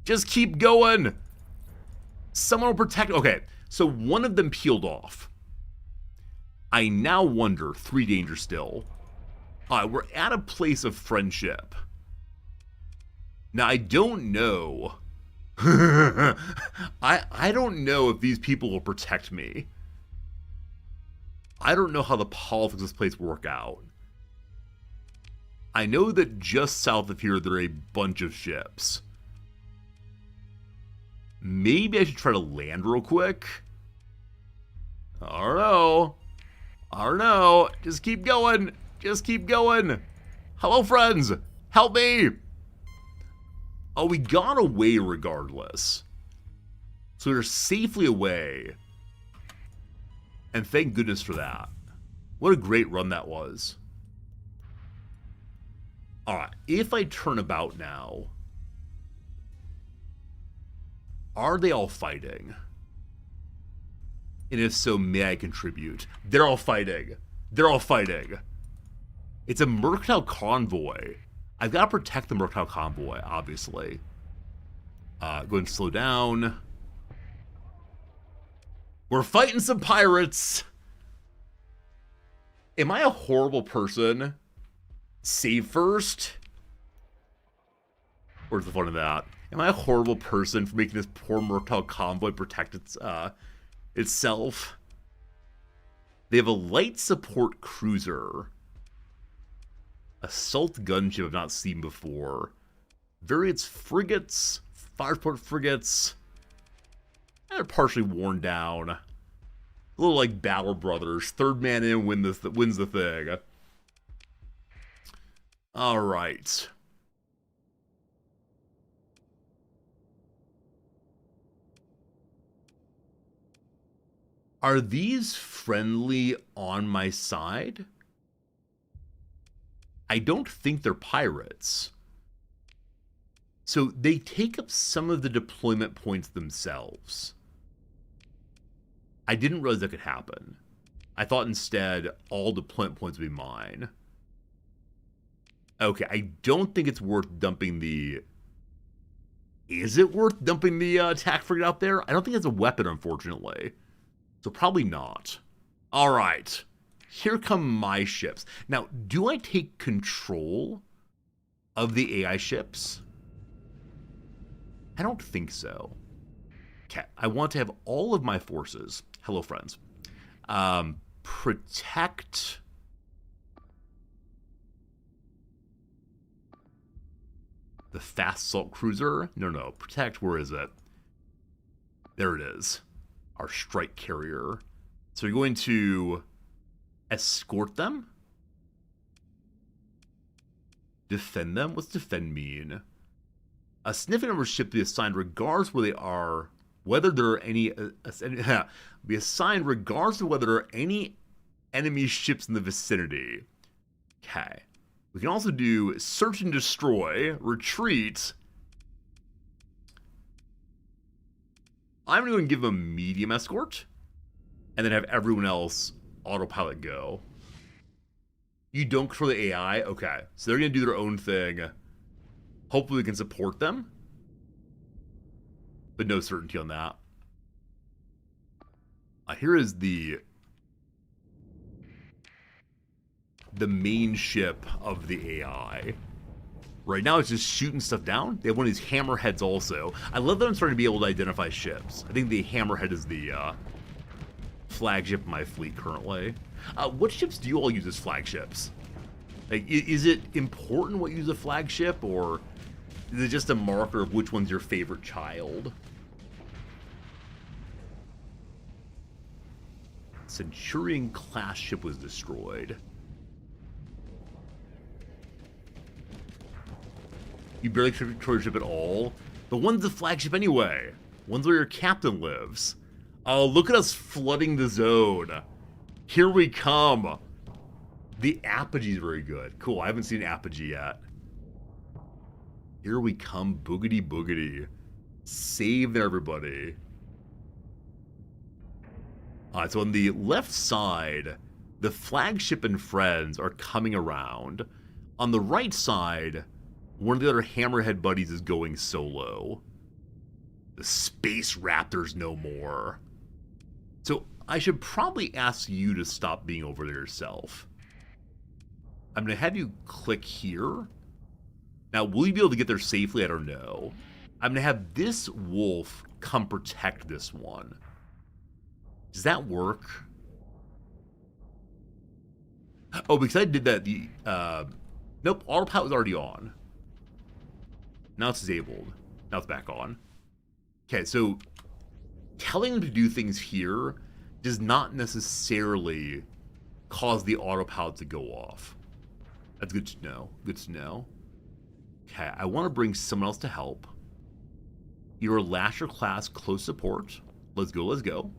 just keep going. Someone will protect. Okay, so one of them peeled off. I now wonder, 3 danger still. We're at a place of friendship. Now, I don't know. I don't know if these people will protect me. I don't know how the politics of this place work out. I know that just south of here, there are a bunch of ships. Maybe I should try to land real quick. I don't know. Just keep going. Hello, friends. Help me. Oh, we got away regardless. So we're safely away. And thank goodness for that. What a great run that was. Alright, if I turn about now, are they all fighting? And if so, may I contribute? They're all fighting. It's a mercantile convoy. I've got to protect the mercantile convoy, obviously. Go ahead and slow down. We're fighting some pirates. Am I a horrible person? Save first? Where's the fun of that? Am I a horrible person for making this poor mercantile convoy protect itself? They have a light support cruiser. Assault gunship I've not seen before. Various frigates, fire support frigates. They're partially worn down. A little like Battle Brothers. Third man in wins the thing. Alright. Are these friendly on my side? I don't think they're pirates. So they take up some of the deployment points themselves. I didn't realize that could happen. I thought instead all deployment points would be mine. Okay, I don't think it's worth dumping the... Is it worth dumping the attack frigate out there? I don't think it's a weapon, unfortunately. So probably not. Alright. Here come my ships. Now, do I take control of the AI ships? I don't think so. Okay, I want to have all of my forces. Hello, friends. Protect... the fast assault cruiser? No. Protect, where is it? There it is. Our strike carrier. So we're going to escort them? Defend them? What's defend mean? A significant number of ships be assigned regardless where they are, whether there are any... be assigned regardless of whether there are any enemy ships in the vicinity. Okay. We can also do search and destroy, retreat. I'm going to give them medium escort, and then have everyone else autopilot go. You don't control the AI? Okay. So they're going to do their own thing. Hopefully we can support them. But no certainty on that. Here is the main ship of the AI. Right now it's just shooting stuff down. They have one of these hammerheads also. I love that I'm starting to be able to identify ships. I think the hammerhead is the flagship of my fleet currently. What ships do you all use as flagships? Like, is it important what you use a flagship, or is it just a marker of which one's your favorite child? Centurion class ship was destroyed. You barely control your ship at all. But one's the flagship anyway. One's where your captain lives. Oh, look at us flooding the zone. Here we come. The apogee is very good. Cool, I haven't seen apogee yet. Here we come, boogity boogity. Save everybody. Alright, so on the left side, the flagship and friends are coming around. On the right side, one of the other hammerhead buddies is going solo. The space raptors no more. So I should probably ask you to stop being over there yourself. I'm going to have you click here. Now, will you be able to get there safely? I don't know. I'm going to have this wolf come protect this one. Does that work? Oh, because I did that, the, nope, autopilot was already on. Now it's disabled. Now it's back on. Okay, so telling them to do things here does not necessarily cause the autopilot to go off. That's good to know. Good to know. Okay, I want to bring someone else to help. You're a Lasher class close support. Let's go, let's go.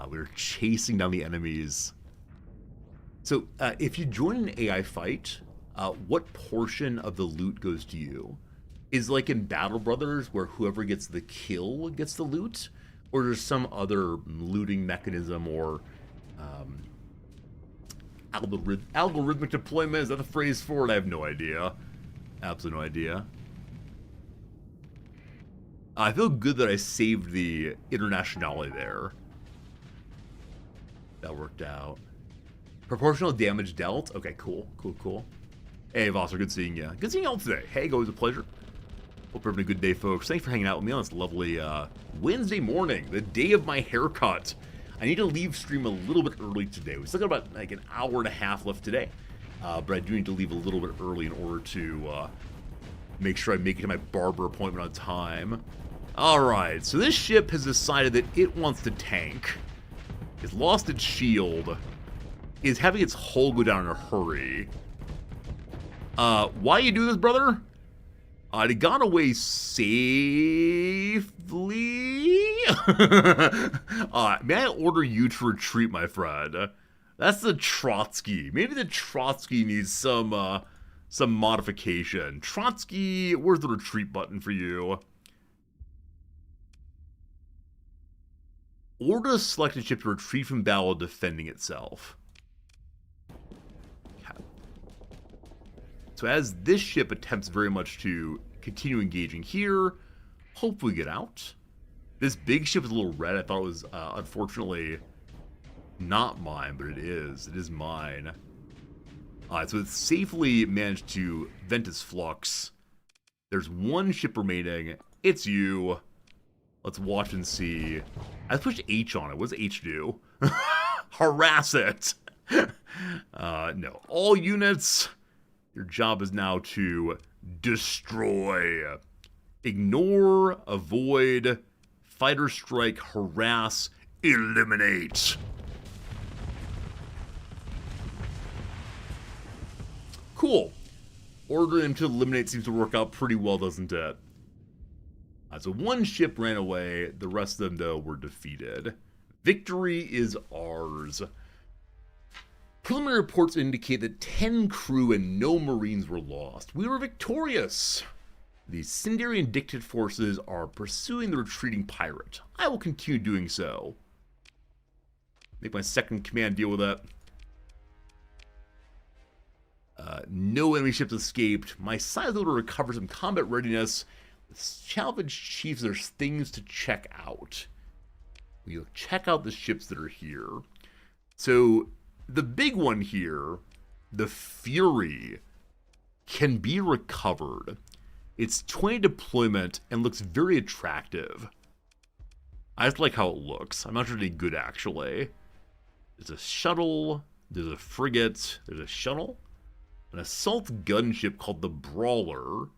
We're chasing down the enemies. So, if you join an AI fight, what portion of the loot goes to you? Is like in Battle Brothers, where whoever gets the kill gets the loot? Or there's some other looting mechanism or algorithmic deployment? Is that the phrase for it? I have no idea. Absolutely no idea. I feel good that I saved the internationality there. That worked out. Proportional damage dealt. Okay, cool, cool, cool. Hey, Vosser, good seeing you. Good seeing you all today. Hey, always a pleasure. Hope you're having a good day, folks. Thanks for hanging out with me on this lovely Wednesday morning, the day of my haircut. I need to leave stream a little bit early today. We still got about like an hour and a half left today, but I do need to leave a little bit early in order to make sure I make it to my barber appointment on time. All right, so this ship has decided that it wants to tank. It's lost its shield. Is having its hull go down in a hurry. Why you do this, brother? It got away safely. May I order you to retreat, my friend? That's the Trotsky. Maybe the Trotsky needs some modification. Trotsky, where's the retreat button for you? Order a selected ship to retreat from battle defending itself. Okay. So as this ship attempts very much to continue engaging here, hopefully get out. This big ship is a little red. I thought it was, unfortunately, not mine, but it is. It is mine. So it's safely managed to vent its flux. There's one ship remaining. It's you. Let's watch and see. I pushed H on it. What does H do? Harass it. No. All units, your job is now to destroy. Ignore, avoid, fighter strike, harass, eliminate. Cool. Ordering them to eliminate seems to work out pretty well, doesn't it? So one ship ran away, the rest of them, though, were defeated. Victory is ours. Preliminary reports indicate that 10 crew and no Marines were lost. We were victorious. The Sindarian Dictate forces are pursuing the retreating pirate. I will continue doing so. Make my second command deal with that. No enemy ships escaped. My side is able to recover some combat readiness. With salvage chiefs, there's things to check out. We'll check out the ships that are here. So, the big one here, the Fury, can be recovered. It's 20 deployment and looks very attractive. I just like how it looks. I'm not sure it's any good, actually. There's a shuttle, there's a frigate, there's a shuttle, an assault gunship called the Brawler,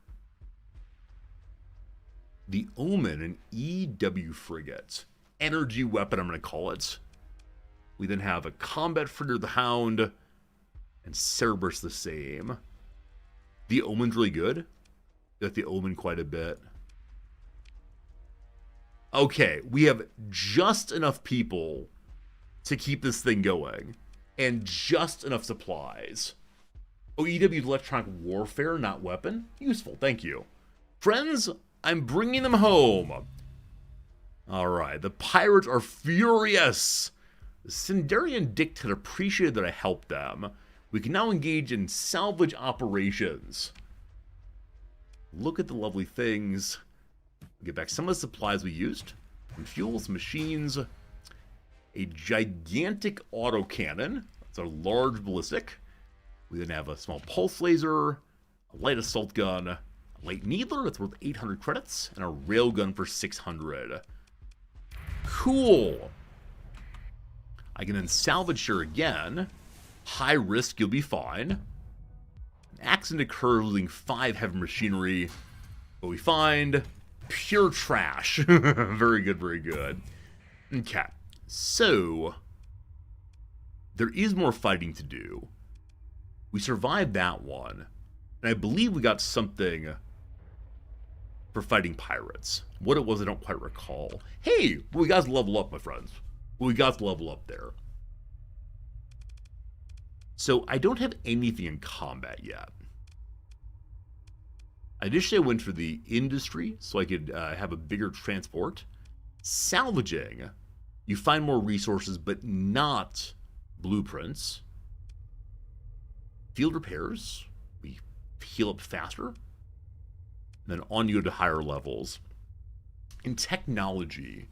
the Omen, an EW frigate, energy weapon I'm going to call it. We then have a combat frigate, the Hound, and Cerberus the same. The Omen's really good. I like the Omen quite a bit. Okay, we have just enough people to keep this thing going, and just enough supplies. Oh, EW is electronic warfare, not weapon. Useful, thank you. Friends, I'm bringing them home. Alright, the pirates are furious. The Sindarian dictator appreciated that I helped them. We can now engage in salvage operations. Look at the lovely things. Get back some of the supplies we used. Some fuels, machines. A gigantic autocannon. That's a large ballistic. We then have a small pulse laser, a light assault gun, a light needler that's worth 800 credits, and a railgun for 600. Cool. I can then salvage her again. High risk, you'll be fine. An accident occurs, losing 5 heavy machinery. What we find, pure trash. Very good, very good. Okay, so there is more fighting to do. We survived that one, and I believe we got something for fighting pirates. What it was, I don't quite recall. Hey, we got to level up, my friends. We got to level up there. So I don't have anything in combat yet. Initially, I went for the industry, so I could have a bigger transport. Salvaging, you find more resources, but not blueprints. Field repairs, we heal up faster. And then on you to higher levels. In technology,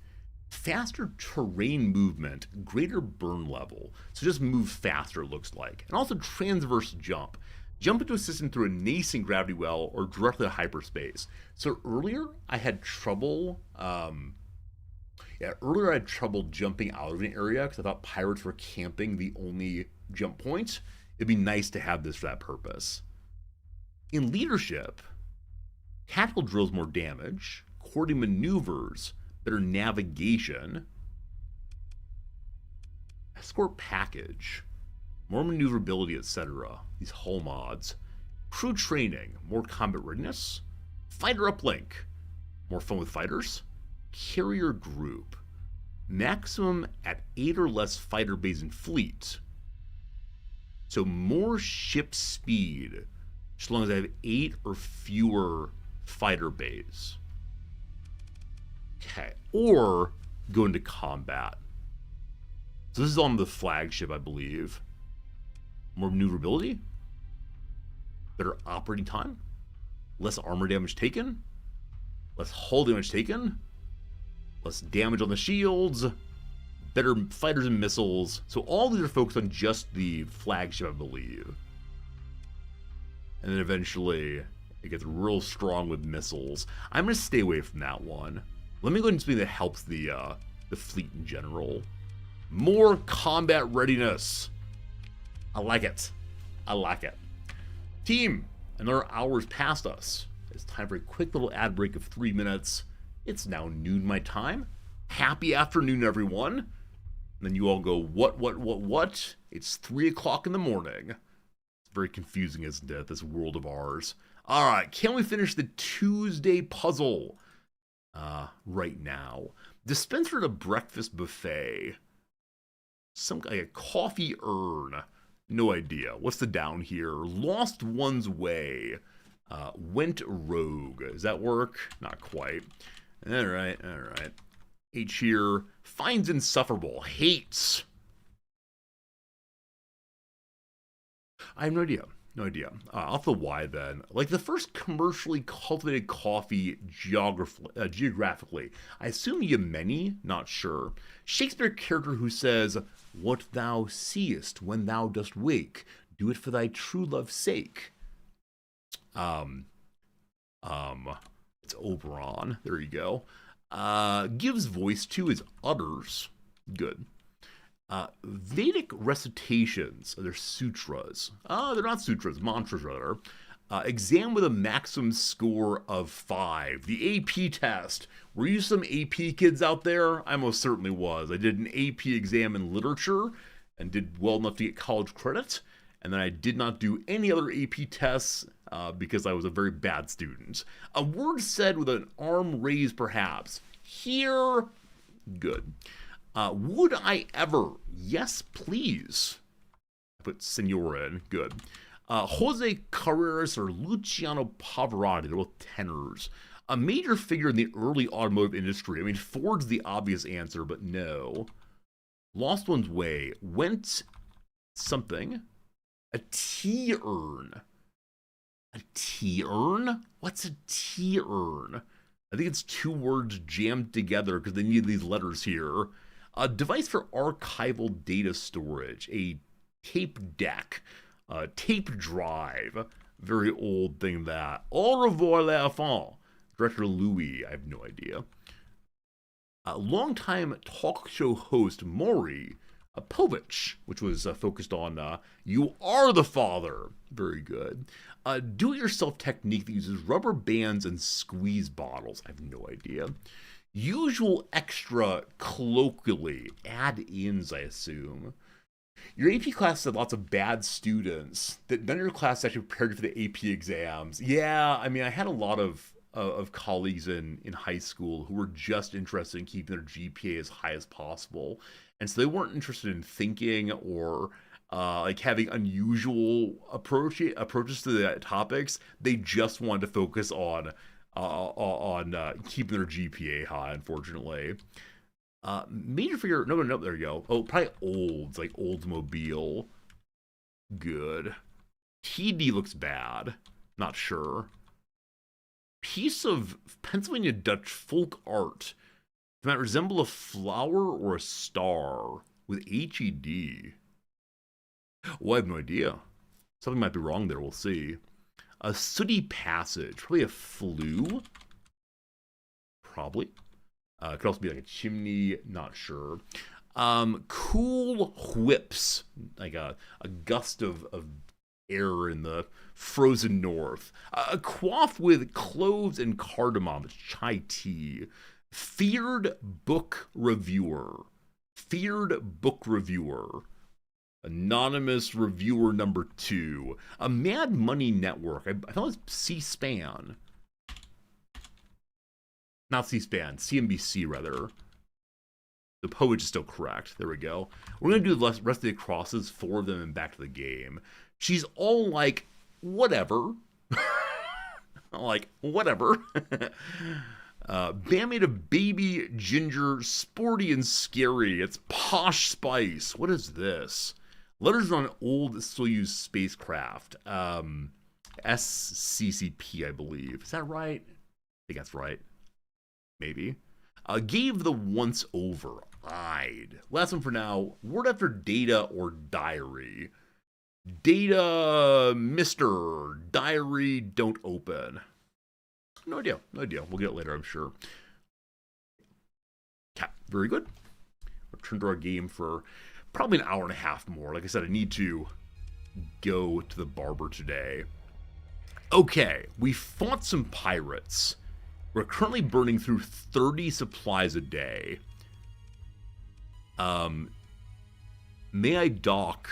faster terrain movement, greater burn level. So just move faster, it looks like. And also transverse jump. Jump into a system through a nascent gravity well or directly to hyperspace. So earlier, I had trouble... earlier I had trouble jumping out of an area because I thought pirates were camping the only jump point. It'd be nice to have this for that purpose. In leadership, tactical drills more damage, coordinating maneuvers, better navigation, escort package, more maneuverability, etc. These hull mods. Crew training, more combat readiness, fighter uplink, more fun with fighters, carrier group, maximum at 8 or less fighter bays in fleet. So more ship speed, as long as I have 8 or fewer fighter bays. Okay, or go into combat. So this is on the flagship, I believe. More maneuverability, better operating time, less armor damage taken, less hull damage taken, less damage on the shields, better fighters and missiles. So all these are focused on just the flagship, I believe. And then eventually it gets real strong with missiles. I'm going to stay away from that one. Let me go ahead and something that helps the fleet in general. More combat readiness. I like it. I like it. Team, another hour's past us. It's time for a quick little ad break of 3 minutes. It's now noon my time. Happy afternoon, everyone. And then you all go, what? It's 3 o'clock in the morning. It's very confusing, isn't it, this world of ours. All right, can we finish the Tuesday puzzle right now? Dispenser at a breakfast buffet. Some like a coffee urn. No idea. What's the down here? Lost one's way. Went rogue. Does that work? Not quite. All right. H here. Finds insufferable. Hates. I have no idea. No idea. Off the Y then. Like the first commercially cultivated coffee geographically. I assume Yemeni? Not sure. Shakespeare character who says, "What thou seest when thou dost wake, do it for thy true love's sake." Um, it's Oberon. There you go. Gives voice to his utters. Good. Vedic recitations, they're sutras. They're not sutras, mantras rather. Exam with a maximum score of 5. The AP test. Were you some AP kids out there? I most certainly was. I did an AP exam in literature and did well enough to get college credit. And then I did not do any other AP tests because I was a very bad student. A word said with an arm raised perhaps. Here, good. Would I ever? Yes, please. I put Senora in. Good. Jose Carreras or Luciano Pavarotti, they're both tenors. A major figure in the early automotive industry. I mean, Ford's the obvious answer, but no. Lost One's Way. Went something. A tea urn. A tea urn? What's a tea urn? I think it's 2 words jammed together because they need these letters here. A device for archival data storage, a tape deck, a tape drive, very old thing that. Au revoir l'enfant, director Louis, I have no idea. A longtime talk show host Maury Povich, which was focused on You Are the Father, very good. A do-it-yourself technique that uses rubber bands and squeeze bottles, I have no idea. Usual extra colloquially, add-ins, I assume. Your AP class had lots of bad students. None of your class actually prepared you for the AP exams. Yeah, I mean, I had a lot of colleagues in high school who were just interested in keeping their GPA as high as possible. And so they weren't interested in thinking or like having unusual approaches to the topics. They just wanted to focus on keeping their GPA high, unfortunately. Major figure, no, there you go. Oh, probably Olds, like Oldsmobile. Good. TD looks bad. Not sure. Piece of Pennsylvania Dutch folk art. It might resemble a flower or a star with HED. Well, I have no idea. Something might be wrong there, we'll see. A sooty passage, probably a flue. Probably. Could also be like a chimney, not sure. Cool whips, like a gust of air in the frozen north. A quaff with cloves and cardamom, it's chai tea. Feared book reviewer. Feared book reviewer. Anonymous reviewer number 2. A Mad Money Network. I thought it was C-SPAN. Not C-SPAN. CNBC, rather. The poet is still correct. There we go. We're going to do the rest of the crosses, 4 of them, and back to the game. She's all like, whatever. Like, whatever. Bam made a baby ginger, sporty and scary. It's Posh Spice. What is this? Letters on an old Soyuz spacecraft. SCCP, I believe. Is that right? I think that's right. Maybe. Gave the once over. Eyed. Last one for now. Word after data or diary. Data, Mr. Diary, don't open. No idea. No idea. We'll get it later, I'm sure. Okay, very good. Return to our game for probably an hour and a half more. Like I said, I need to go to the barber today. Okay, we fought some pirates. We're currently burning through 30 supplies a day. May I dock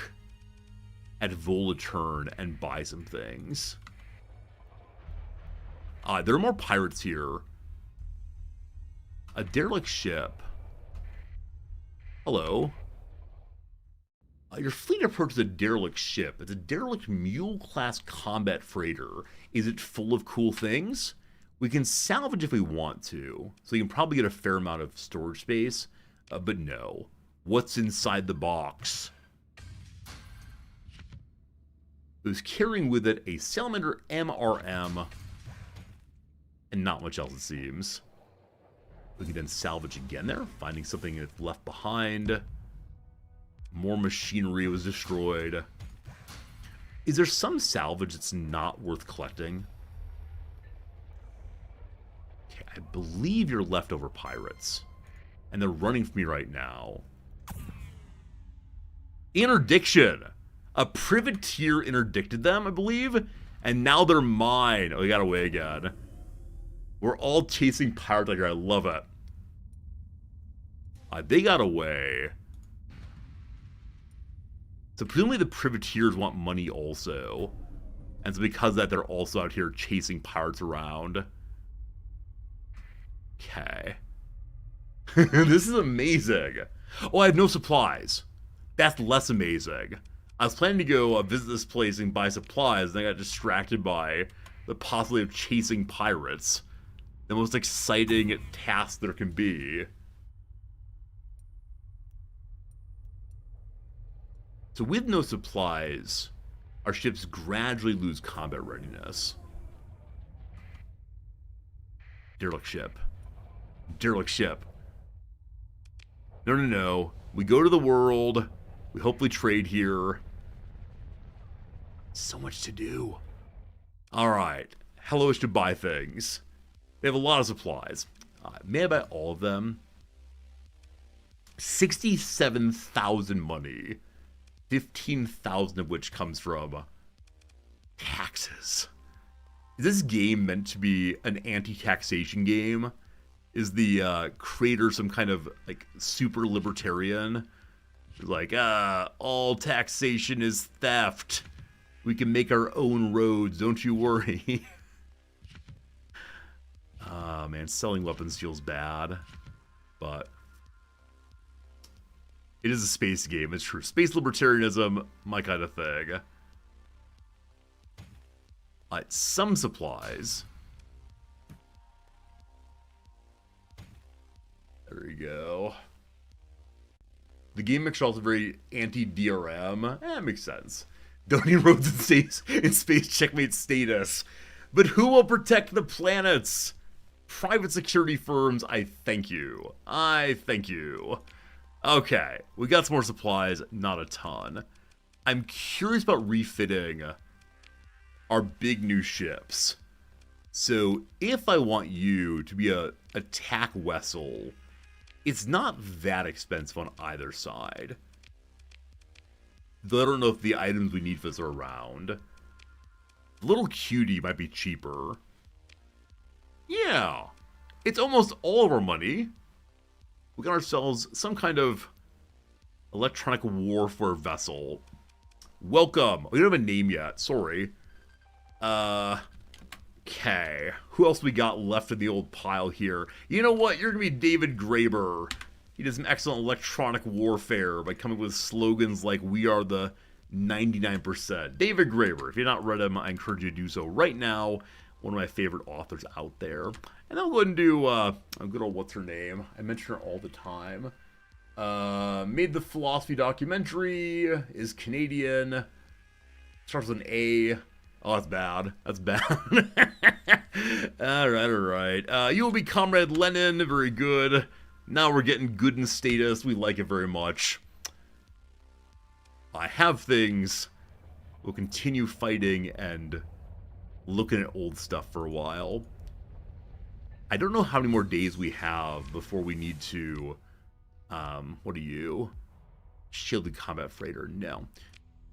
at Volaturn and buy some things? There are more pirates here. A derelict ship. Hello. Your fleet approaches a derelict ship. It's a derelict mule-class combat freighter. Is it full of cool things? We can salvage if we want to, so you can probably get a fair amount of storage space, but no. What's inside the box? It was carrying with it a Salamander MRM, and not much else, it seems. We can then salvage again there, finding something that's left behind. More machinery was destroyed. Is there some salvage that's not worth collecting? Okay, I believe you're leftover pirates. And they're running from me right now. Interdiction! A privateer interdicted them, I believe. And now they're mine. Oh, they got away again. We're all chasing pirates like here. I love it. They got away. So presumably the privateers want money also. And so because of that, they're also out here chasing pirates around. Okay. This is amazing. Oh, I have no supplies. That's less amazing. I was planning to go visit this place and buy supplies, and I got distracted by the possibility of chasing pirates. The most exciting task there can be. So with no supplies, our ships gradually lose combat readiness. Derelict ship. Derelict ship. No, no, no. We go to the world. We hopefully trade here. So much to do. Alright. Hello is to buy things. They have a lot of supplies. May I buy all of them? 67,000 money. 15,000 of which comes from taxes. Is this game meant to be an anti-taxation game? Is the creator some kind of like super libertarian? Like, all taxation is theft. We can make our own roads, don't you worry. Man, selling weapons feels bad, but it is a space game, it's true. Space libertarianism, my kind of thing. Some supplies. There we go. The game mix is also very anti-DRM. Makes sense. Donating roads in space checkmate status. But who will protect the planets? Private security firms, I thank you. I thank you. Okay, we got some more supplies, not a ton. I'm curious about refitting our big new ships. So if I want you to be a attack vessel, it's not that expensive on either side. Though I don't know if the items we need for this are around. Little Cutie might be cheaper. Yeah, it's almost all of our money. We got ourselves some kind of electronic warfare vessel. Welcome. We don't have a name yet. Sorry. Okay. Who else we got left in the old pile here? You know what? You're going to be David Graeber. He did some excellent electronic warfare by coming with slogans like, "We are the 99%. David Graeber. If you've not read him, I encourage you to do so right now. One of my favorite authors out there. And I'll go ahead and do a good old what's her name. I mention her all the time. Made the philosophy documentary. Is Canadian. Starts with an A. Oh, that's bad. That's bad. Alright, alright. You will be Comrade Lenin. Very good. Now we're getting good in status. We like it very much. I have things. We'll continue fighting and looking at old stuff for a while. I don't know how many more days we have before we need to... what are you? Shielded combat freighter. No.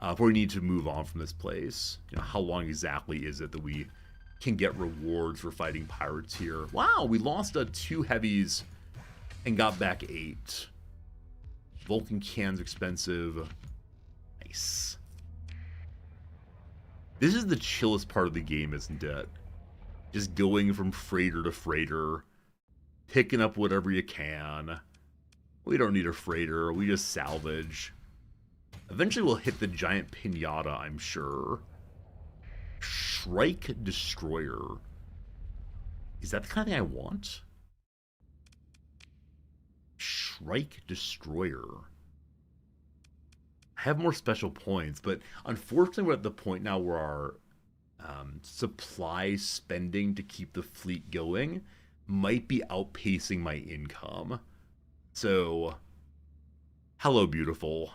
Before we need to move on from this place. You know, how long exactly is it that we can get rewards for fighting pirates here? Wow, we lost 2 heavies and got back 8. Vulcan cans expensive. Nice. This is the chillest part of the game, isn't it? Just going from freighter to freighter. Picking up whatever you can. We don't need a freighter. We just salvage. Eventually we'll hit the giant pinata, I'm sure. Shrike Destroyer. Is that the kind of thing I want? Shrike Destroyer. have more special points, but unfortunately we're at the point now where our supply spending to keep the fleet going might be outpacing my income. So, hello, beautiful.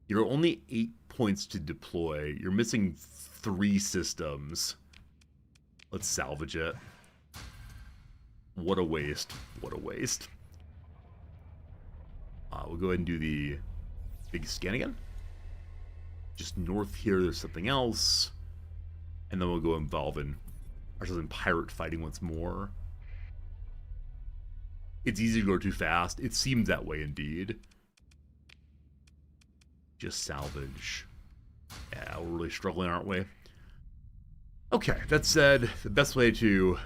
You're only 8 points to deploy. You're missing 3 systems. Let's salvage it. What a waste. What a waste. We'll go ahead and do the big scan again. Just north here, there's something else. And then we'll go involving ourselves in pirate fighting once more. It's easy to go too fast. It seems that way indeed. Just salvage. Yeah, we're really struggling, aren't we? Okay, that said, the best way to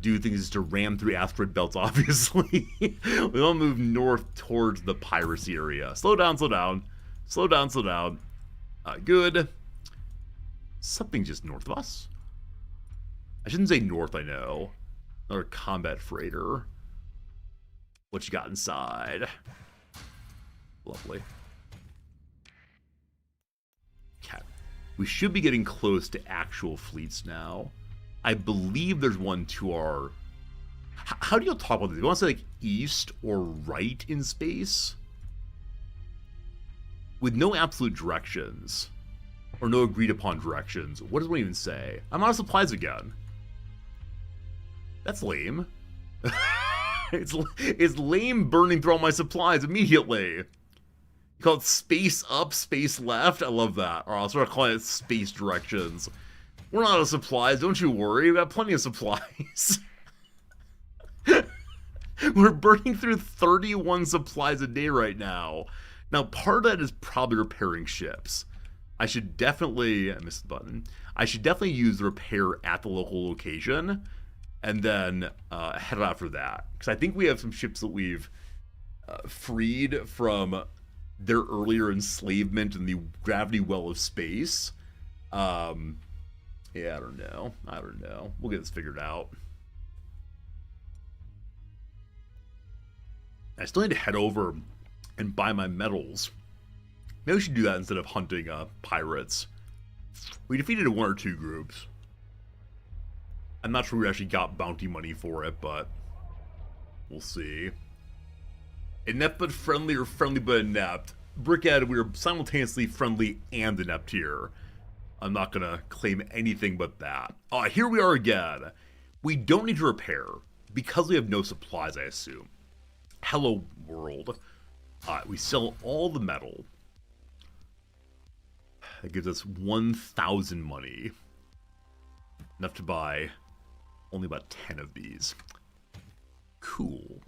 do things is to ram through asteroid belts, obviously. We don't move north towards the piracy area. Slow down, slow down. Slow down, slow down. Good. Something just north of us. I shouldn't say north, I know. Another combat freighter. What you got inside? Lovely. Okay. We should be getting close to actual fleets now. I believe there's one to our... How do you talk about this? You want to say like east or right in space? With no absolute directions. Or no agreed upon directions. What does one even say? I'm out of supplies again. That's lame. It's lame burning through all my supplies immediately. You call it space up, space left? I love that. Or I'll start calling it space directions. We're not out of supplies, don't you worry. We've got plenty of supplies. We're burning through 31 supplies a day right now. Now, part of that is probably repairing ships. I should definitely... I missed the button. I should definitely use the repair at the local location. And then head out for that. Because I think we have some ships that we've freed from their earlier enslavement in the gravity well of space. Yeah, I don't know. I don't know. We'll get this figured out. I still need to head over and buy my medals. Maybe we should do that instead of hunting pirates. We defeated 1 or 2 groups. I'm not sure we actually got bounty money for it, but we'll see. Inept but friendly or friendly but inept? Brickhead, we were simultaneously friendly and inept here. I'm not going to claim anything but that. Here we are again. We don't need to repair because we have no supplies, I assume. Hello, world. We sell all the metal. That gives us 1,000 money. Enough to buy only about 10 of these. Cool.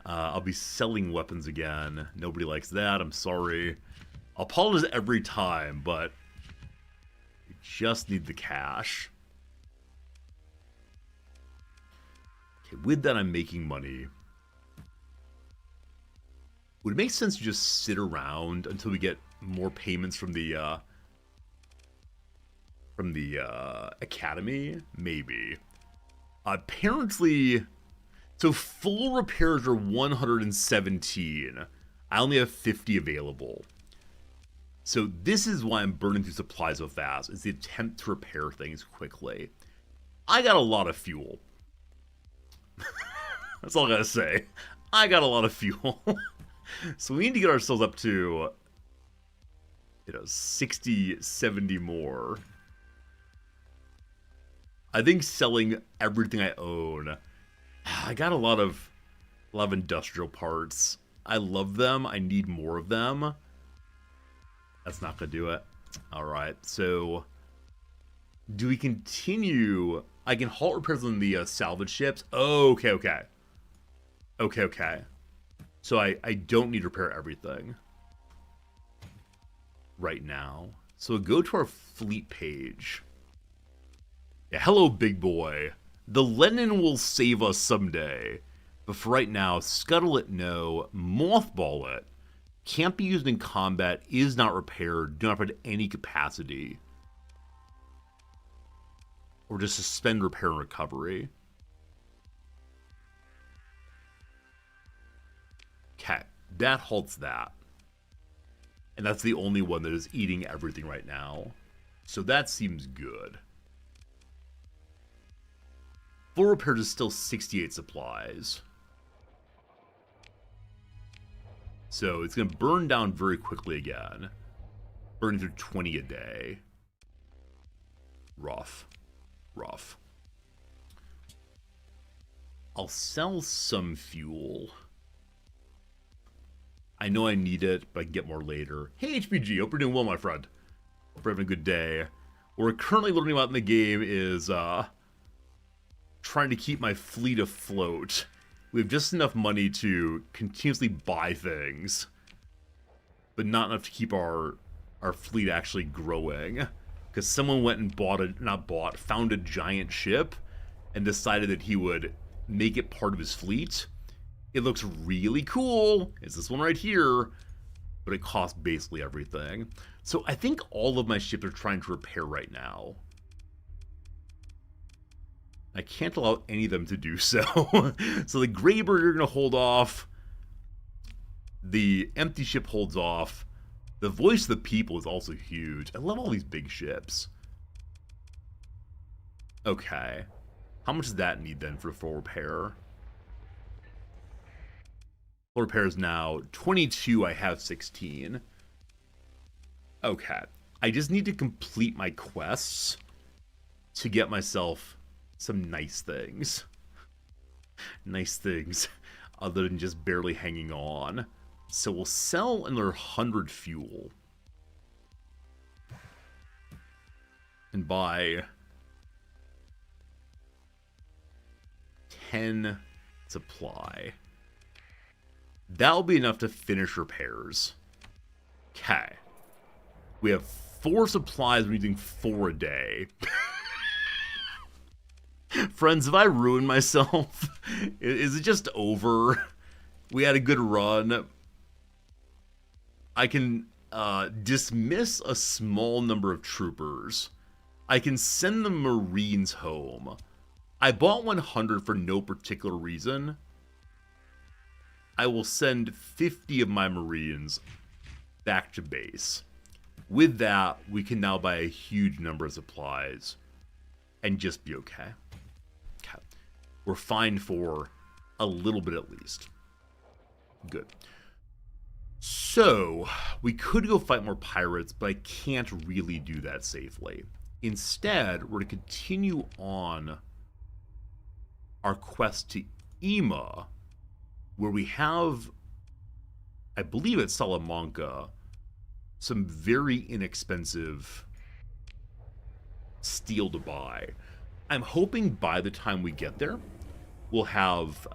I'll be selling weapons again. Nobody likes that. I'm sorry. I'll apologize every time, but we just need the cash. Okay, with that, I'm making money. Would it make sense to just sit around until we get more payments from the academy? Maybe. Apparently, so full repairs are 117. I only have 50 available. So this is why I'm burning through supplies so fast, is the attempt to repair things quickly. I got a lot of fuel. That's all I gotta say. I got a lot of fuel. So we need to get ourselves up to, 60, 70 more. I think selling everything I own. I got a lot of industrial parts. I love them. I need more of them. That's not gonna do it. Alright, so do we continue? I can halt repairs on the salvage ships. Oh, okay. So I don't need to repair everything right now. So go to our fleet page. Yeah, hello, big boy. The Lenin will save us someday. But for right now, scuttle it, no. Mothball it. Can't be used in combat, is not repaired, do not provide any capacity. Or just suspend repair and recovery. Okay, That halts that. And that's the only one that is eating everything right now. So that seems good. Full repairs is still 68 supplies. So it's going to burn down very quickly again. Burning through 20 a day. Rough. Rough. I'll sell some fuel. I know I need it, but I can get more later. Hey HPG, hope you're doing well, my friend. Hope you're having a good day. What we're currently learning about in the game is trying to keep my fleet afloat. We have just enough money to continuously buy things, but not enough to keep our fleet actually growing. Because someone went and found a giant ship and decided that he would make it part of his fleet. It looks really cool. It's this one right here, but it costs basically everything. So I think all of my ships are trying to repair right now. I can't allow any of them to do so. So the Graybird are going to hold off. The empty ship holds off. The Voice of the People is also huge. I love all these big ships. Okay. How much does that need then for full repair? Full repair is now 22. I have 16. Okay. I just need to complete my quests to get myself some nice things. Nice things. Other than just barely hanging on. So we'll sell another 100 fuel. And buy 10 supply. That'll be enough to finish repairs. Okay. We have 4 supplies. We're using 4 a day. Friends, have I ruined myself? Is it just over? We had a good run. I can dismiss a small number of troopers. I can send the Marines home. I bought 100 for no particular reason. I will send 50 of my Marines back to base. With that, we can now buy a huge number of supplies and just be okay. Okay. We're fine for a little bit at least. Good. So, we could go fight more pirates, but I can't really do that safely. Instead, we're going to continue on our quest to Ema, where we have, I believe at Salamanca, some very inexpensive steel to buy. I'm hoping by the time we get there, we'll have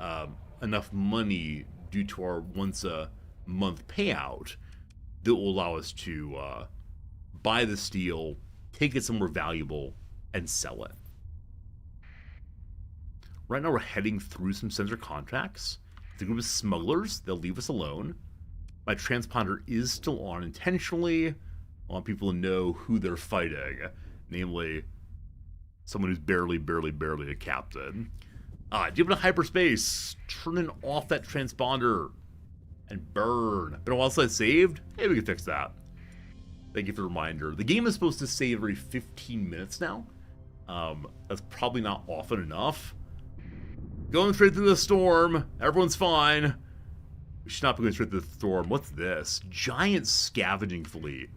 enough money due to our once-a-month payout that will allow us to buy the steel, take it somewhere valuable, and sell it. Right now we're heading through some sensor contracts. The group of smugglers, they'll leave us alone. My transponder is still on intentionally. I want people to know who they're fighting. Namely, someone who's barely a captain. Deep into hyperspace. Turning off that transponder. And burn. Been a while since I saved? Hey, we can fix that. Thank you for the reminder. The game is supposed to save every 15 minutes now. That's probably not often enough. Going straight through the storm. Everyone's fine. We should not be going straight through the storm. What's this? Giant scavenging fleet.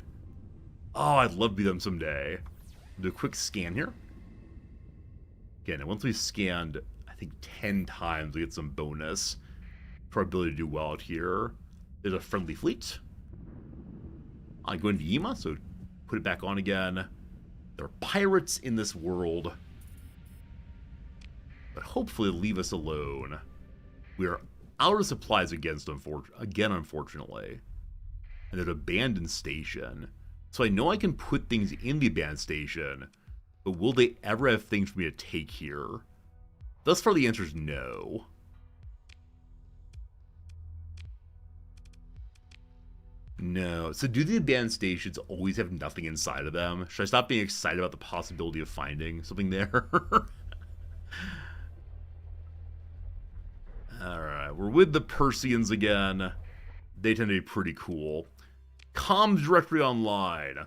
Oh, I'd love to be them someday. Do a quick scan here. Again, once we've scanned, I think 10 times, we get some bonus for our ability to do well out here. There's a friendly fleet. I go into Ema, so put it back on again. There are pirates in this world, but hopefully leave us alone. We are out of supplies again, unfortunately. And there's an abandoned station. So I know I can put things in the abandoned station, but will they ever have things for me to take here? Thus far, the answer is no. No. So do the abandoned stations always have nothing inside of them? Should I stop being excited about the possibility of finding something there? Alright, we're with the Persians again. They tend to be pretty cool. Comms directory online.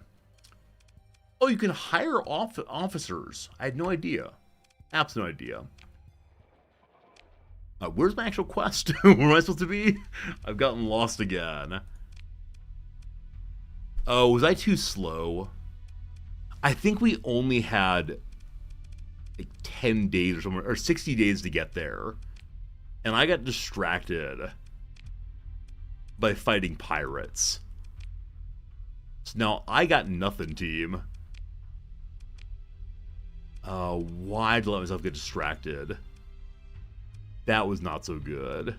Oh, you can hire officers. I had no idea. Absolute idea. Where's my actual quest? Where am I supposed to be? I've gotten lost again. Oh, was I too slow? I think we only had like 10 days or something, or 60 days to get there. And I got distracted by fighting pirates. So now I got nothing, team. Why did I let myself get distracted? That was not so good.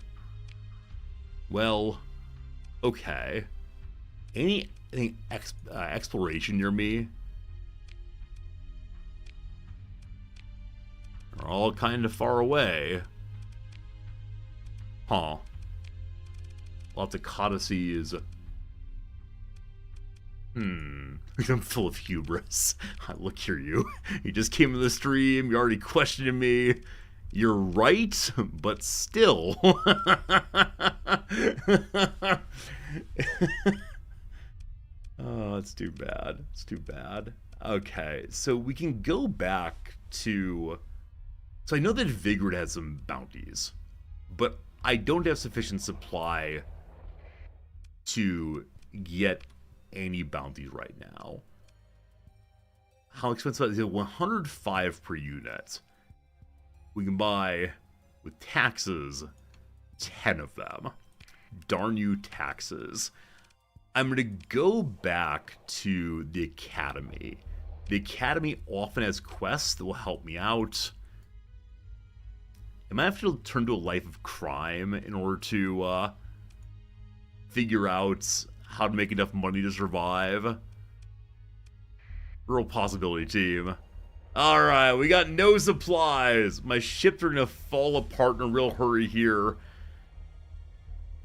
Well, okay. Any exploration near me? They're all kind of far away. Huh. Lots of codices. I'm full of hubris. Look here, you. You just came in the stream, you're already questioning me. You're right, but still. Oh, it's too bad. It's too bad. Okay, so we can go back to... So I know that Vigrid has some bounties, but I don't have sufficient supply to get any bounties right now. How expensive is it? 105 per unit. We can buy, with taxes, 10 of them. Darn you, taxes. I'm going to go back to the Academy. The Academy often has quests that will help me out. I might have to turn to a life of crime in order to figure out how to make enough money to survive. Real possibility, team. Alright, we got no supplies. My ships are gonna fall apart in a real hurry here.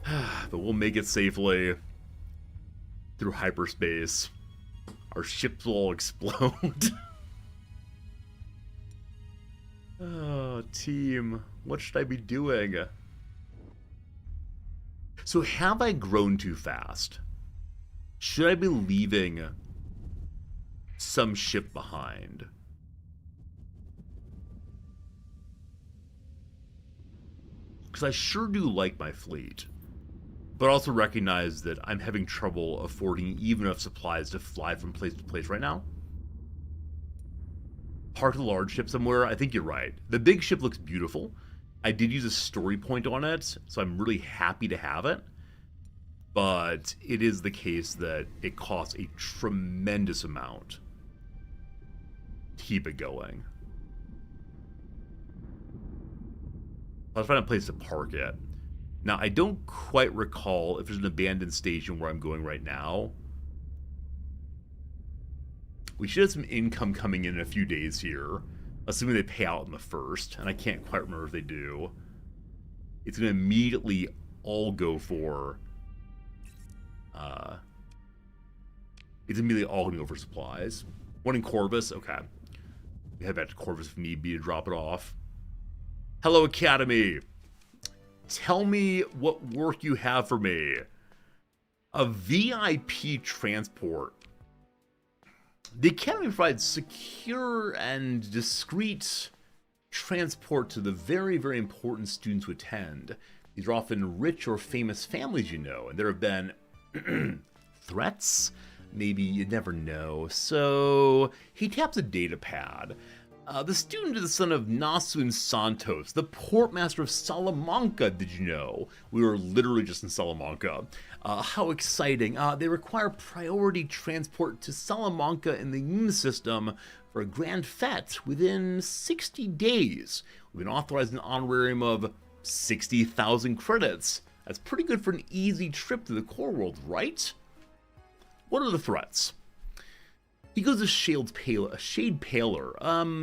But we'll make it safely through hyperspace. Our ships will all explode. Oh, team. What should I be doing? So have I grown too fast? Should I be leaving some ship behind? Because I sure do like my fleet, but also recognize that I'm having trouble affording even enough supplies to fly from place to place right now. Park the large ship somewhere. I think you're right. The big ship looks beautiful. I did use a story point on it, so I'm really happy to have it. But it is the case that it costs a tremendous amount to keep it going. Let's find a place to park it. Now, I don't quite recall if there's an abandoned station where I'm going right now. We should have some income coming in a few days here, assuming they pay out in the first, and I can't quite remember if they do. It's going to immediately all go for... it's immediately all going to go for supplies. One in Corvus, okay. We head back to Corvus if need be to drop it off. Hello, Academy. Tell me what work you have for me. A VIP transport. The Academy provides secure and discreet transport to the very, very important students who attend. These are often rich or famous families, you know, and there have been threats. Maybe you never know. So he taps a data pad. The student is the son of Nasun Santos, the portmaster of Salamanca, did you know? We were literally just in Salamanca. How exciting. They require priority transport to Salamanca in the Yim system for a grand fete within 60 days. We've been authorized an honorarium of 60,000 credits. That's pretty good for an easy trip to the core world, right? What are the threats? He goes a shade paler.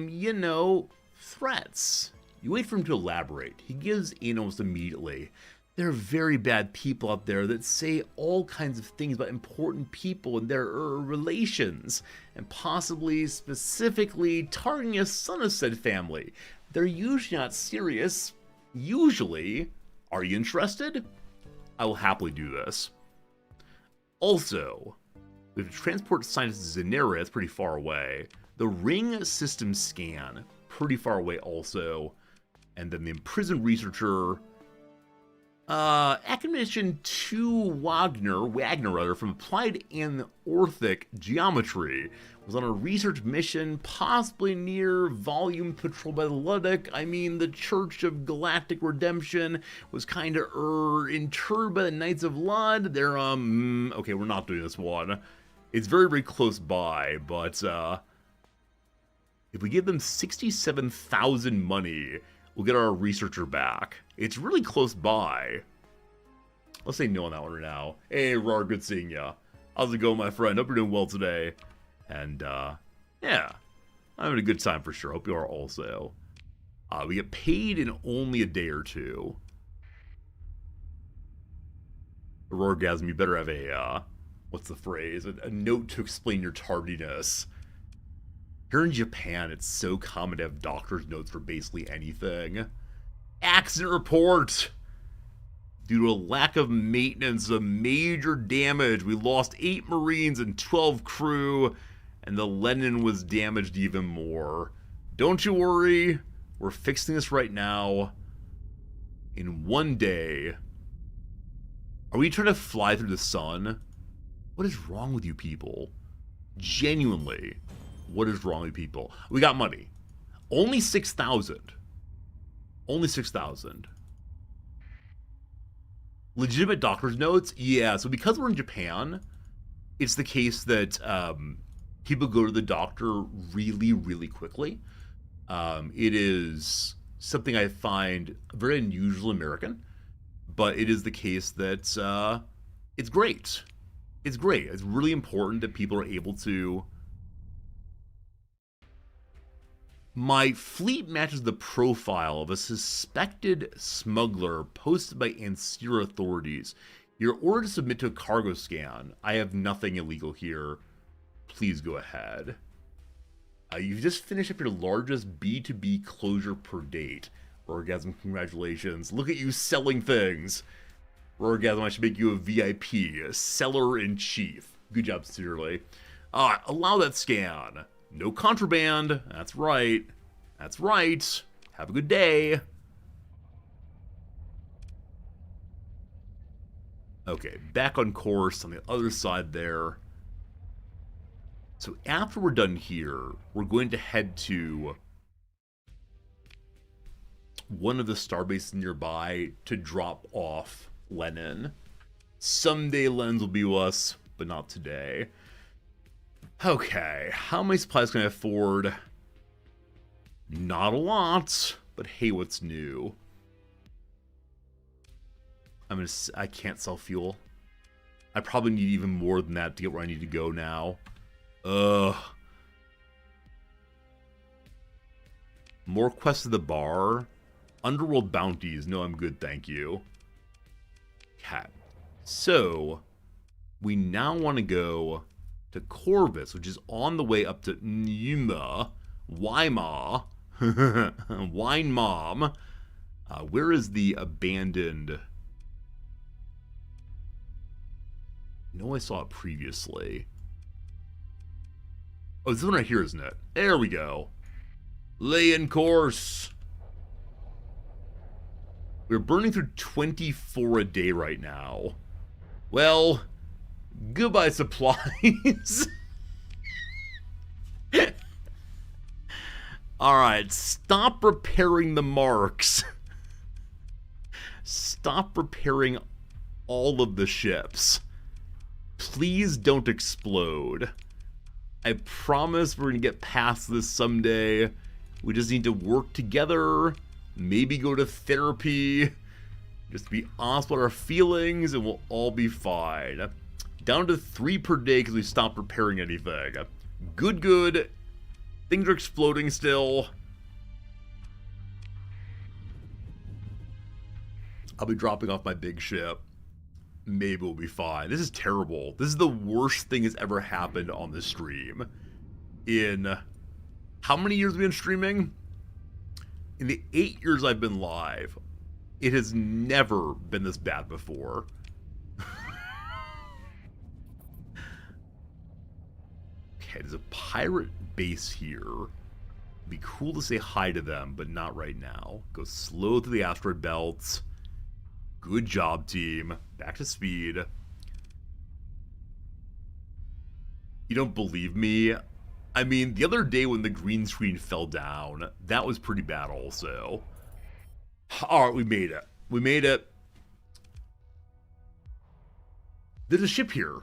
You know, threats. You wait for him to elaborate. He gives in almost immediately. There are very bad people out there that say all kinds of things about important people and their relations, and possibly specifically targeting a son of said family. They're usually not serious. Usually. Are you interested? I will happily do this. Also, we have to transport scientists to Zanera, it's pretty far away. The ring system scan, pretty far away also. And then the imprisoned researcher, acquisition to Wagner from Applied Anorthic Geometry, was on a research mission, possibly near volume patrol by the Ludic. I mean, the Church of Galactic Redemption was kind of interred by the Knights of Lud. They're okay, we're not doing this one. It's very, very close by, but if we give them 67,000 money, we'll get our researcher back. It's really close by. Let's say no on that one right now. Hey, Rar, good seeing ya. How's it going, my friend? Hope you're doing well today. And, yeah. I'm having a good time for sure. Hope you are also. We get paid in only a day or two. Rorgasm, you better have a, what's the phrase? A note to explain your tardiness. Here in Japan, it's so common to have doctor's notes for basically anything. Accident report! Due to a lack of maintenance, a major damage. We lost 8 Marines and 12 crew, and the Lenin was damaged even more. Don't you worry, we're fixing this right now. In one day. Are we trying to fly through the sun? What is wrong with you people? Genuinely. What is wrong with people? We got money. Only 6,000. Only 6,000. Legitimate doctor's notes? Yeah, so because we're in Japan, it's the case that people go to the doctor really, really quickly. It is something I find very unusual American, but it is the case that it's great. It's great. It's really important that people are able to... My fleet matches the profile of a suspected smuggler posted by Ansira authorities. You're ordered to submit to a cargo scan. I have nothing illegal here. Please go ahead. You've just finished up your largest B2B closure per date. Orgasm, congratulations. Look at you selling things. Orgasm, I should make you a VIP, a seller-in-chief. Good job, sincerely. Allow that scan. No contraband. That's right. That's right. Have a good day. Okay, back on course on the other side there. So after we're done here, we're going to head to one of the starbases nearby to drop off Lenin. Someday Lenins will be with us, but not today. Okay, how many supplies can I afford? Not a lot, but hey, what's new? I can't sell fuel. I probably need even more than that to get where I need to go now. Ugh. More quests to the bar. Underworld bounties. No, I'm good, thank you. Okay. So, we now want to go to Corvus, which is on the way up to Numa, Weimar, Wine Mom. Where is the abandoned... No, I saw it previously. Oh, this one right here, isn't it? There we go. Lay in course. We're burning through 24 a day right now. Well, goodbye supplies. Alright, stop repairing the marks. Stop repairing all of the ships. Please don't explode. I promise we're going to get past this someday. We just need to work together. Maybe go to therapy. Just be honest about our feelings and we'll all be fine. Down to 3 per day because we stopped repairing anything. Good, good. Things are exploding still. I'll be dropping off my big ship. Maybe we'll be fine. This is terrible. This is the worst thing that's ever happened on this stream. In how many years have we been streaming? In the 8 years I've been live, it has never been this bad before. Okay, there's a pirate base here. It'd be cool to say hi to them, but not right now. Go slow through the asteroid belts. Good job, team. Back to speed. You don't believe me? I mean, the other day when the green screen fell down, that was pretty bad also. Alright, we made it. We made it. There's a ship here.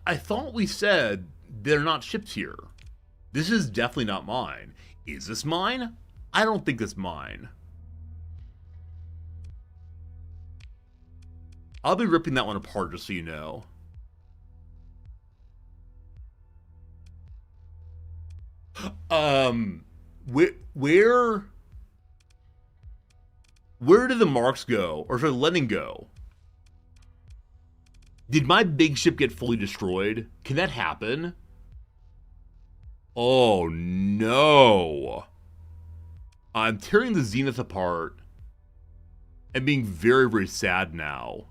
I thought we said they're not ships here. This is definitely not mine. Is this mine? I don't think it's mine. I'll be ripping that one apart just so you know. Where did the marks go? Or should Lennon go? Did my big ship get fully destroyed? Can that happen? Oh no. I'm tearing the Zenith apart and being very, very sad now.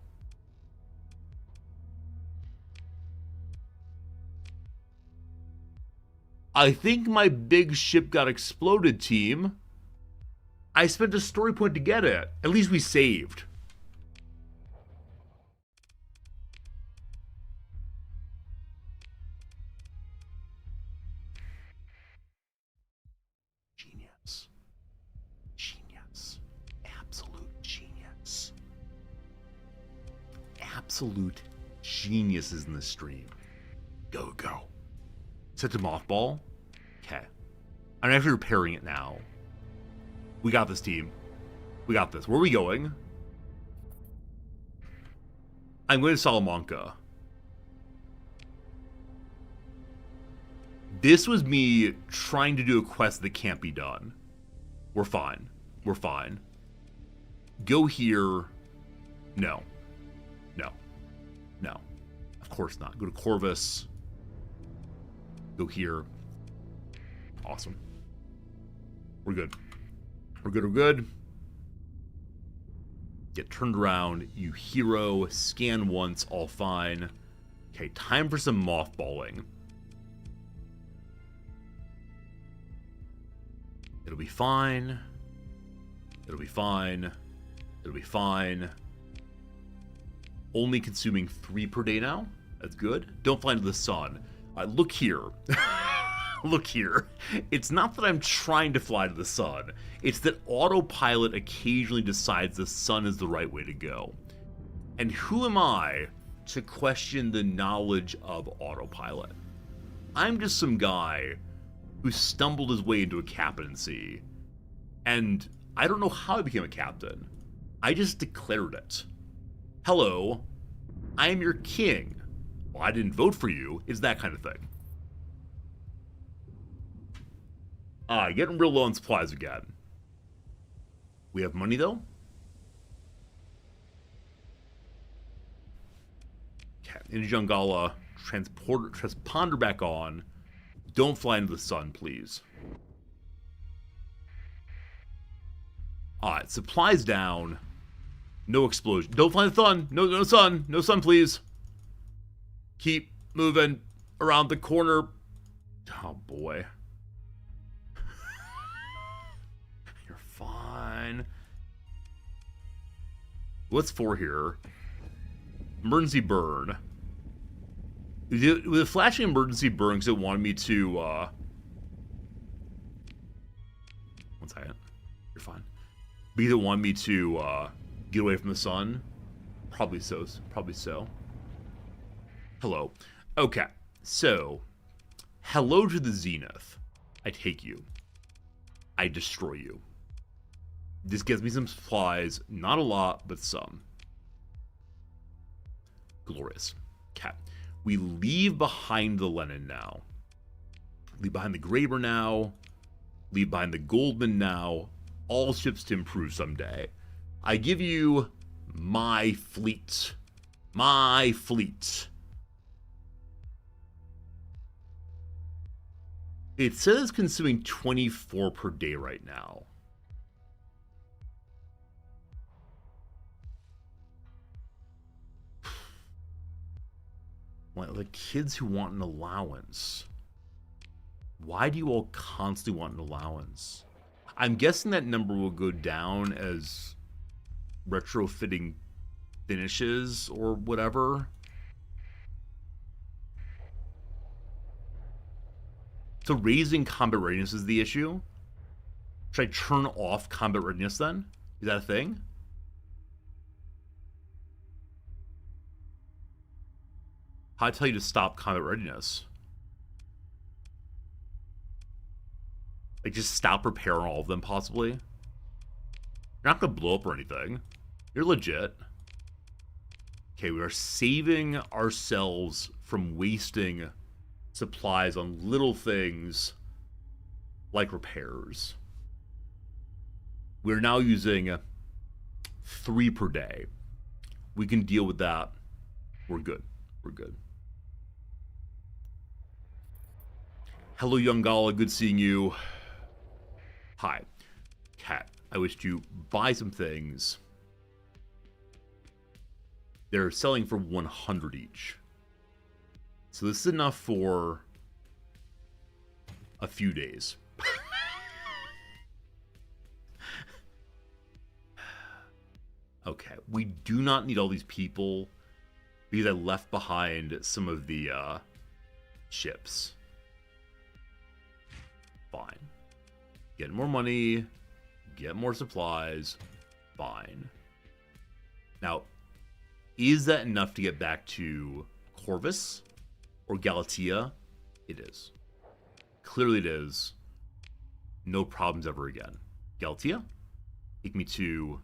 I think my big ship got exploded, team. I spent a story point to get it. At least we saved. Genius. Genius. Absolute genius. Absolute geniuses in this stream. Go, go. Set to mothball. Okay. I'm actually repairing it now. We got this, team. We got this. Where are we going? I'm going to Salamanca. This was me trying to do a quest that can't be done. We're fine. We're fine. Go here. No. No. No. Of course not. Go to Corvus. Go here. Awesome. We're good. We're good, we're good. Get turned around. You hero. Scan once. All fine. Okay, time for some mothballing. It'll be fine. It'll be fine. It'll be fine. Only consuming 3 per day now. That's good. Don't fly into the sun. Look here. Look here. It's not that I'm trying to fly to the sun. It's that autopilot occasionally decides the sun is the right way to go. And who am I to question the knowledge of autopilot? I'm just some guy who stumbled his way into a captaincy. And I don't know how I became a captain. I just declared it. Hello, I am your king. Well, I didn't vote for you. It's that kind of thing. Getting real low on supplies again. We have money, though? Okay, into Jungala. Transponder back on. Don't fly into the sun, please. Alright, supplies down. No explosion. Don't fly in the sun. No sun. No sun, please. Keep moving around the corner. Oh, boy. You're fine. What's for here? Emergency burn. With a flashing emergency burn because it wanted me to, 1 second. You're fine. Because it wanted me to, get away from the sun. Probably so. Probably so. Hello. Okay. So, hello to the Zenith. I take you. I destroy you. This gives me some supplies. Not a lot, but some. Glorious. Okay. We leave behind the Lenin now. Leave behind the Graber now. Leave behind the Goldman now. All ships to improve someday. I give you my fleet. My fleet. It says it's consuming 24 per day right now. Like, the kids who want an allowance. Why do you all constantly want an allowance? I'm guessing that number will go down as retrofitting finishes or whatever. So raising combat readiness is the issue? Should I turn off combat readiness then? Is that a thing? How'd I tell you to stop combat readiness? Like, just stop repair on all of them, possibly? You're not gonna blow up or anything. You're legit. Okay, we are saving ourselves from wasting supplies on little things like repairs. We're now using 3 per day. We can deal with that. We're good. We're good. Hello, young Gala. Good seeing you. Hi. Cat, I wish to buy some things. They're selling for 100 each. So this is enough for a few days. Okay, we do not need all these people because I left behind some of the ships. Fine. Get more money, get more supplies, fine. Now, is that enough to get back to Corvus or Galatea? It is. Clearly it is. No problems ever again. Galatea, take me to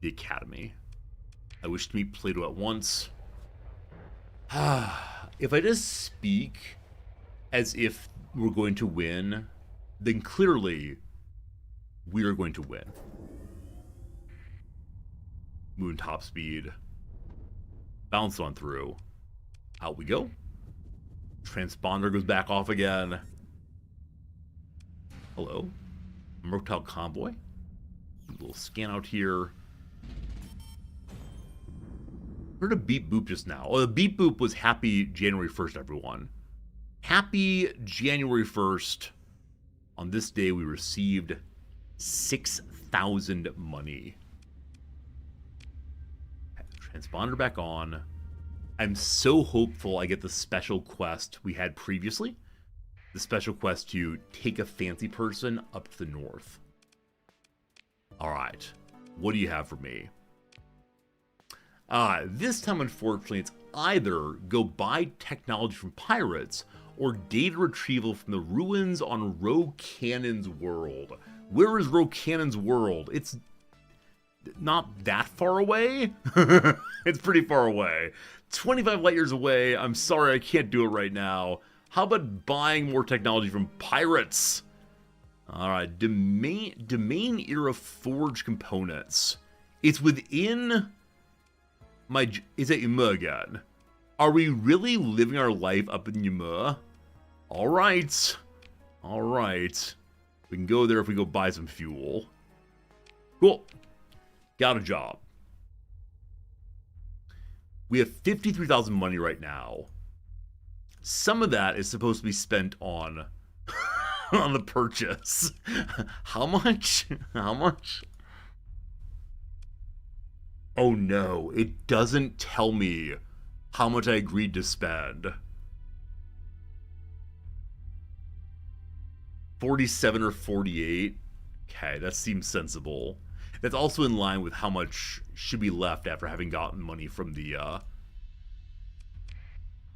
the Academy. I wish to meet Plato at once. If I just speak as if we're going to win, then clearly we are going to win. Moon top speed. Bounce on through. Out we go. Transponder goes back off again. Hello. Merctile convoy. A little scan out here. Heard a beep boop just now. Oh, the beep boop was happy January 1st, everyone. Happy January 1st. On this day, we received 6,000 money. Transponder back on. I'm so hopeful I get the special quest we had previously. The special quest to take a fancy person up to the north. Alright. What do you have for me? This time, unfortunately, it's either go buy technology from pirates or data retrieval from the ruins on Rocannon's world. Where is Rocannon's world? It's not that far away. It's pretty far away. 25 light years away. I'm sorry, I can't do it right now. How about buying more technology from pirates? Alright, domain era forge components. It's within my... Is it Ymir again? Are we really living our life up in Ymir? Alright. Alright. We can go there if we go buy some fuel. Cool. Got a job. We have 53,000 money right now. Some of that is supposed to be spent on on the purchase. How much? How much? Oh no, it doesn't tell me how much I agreed to spend. 47 or 48? Okay, that seems sensible. That's also in line with how much should be left after having gotten money from the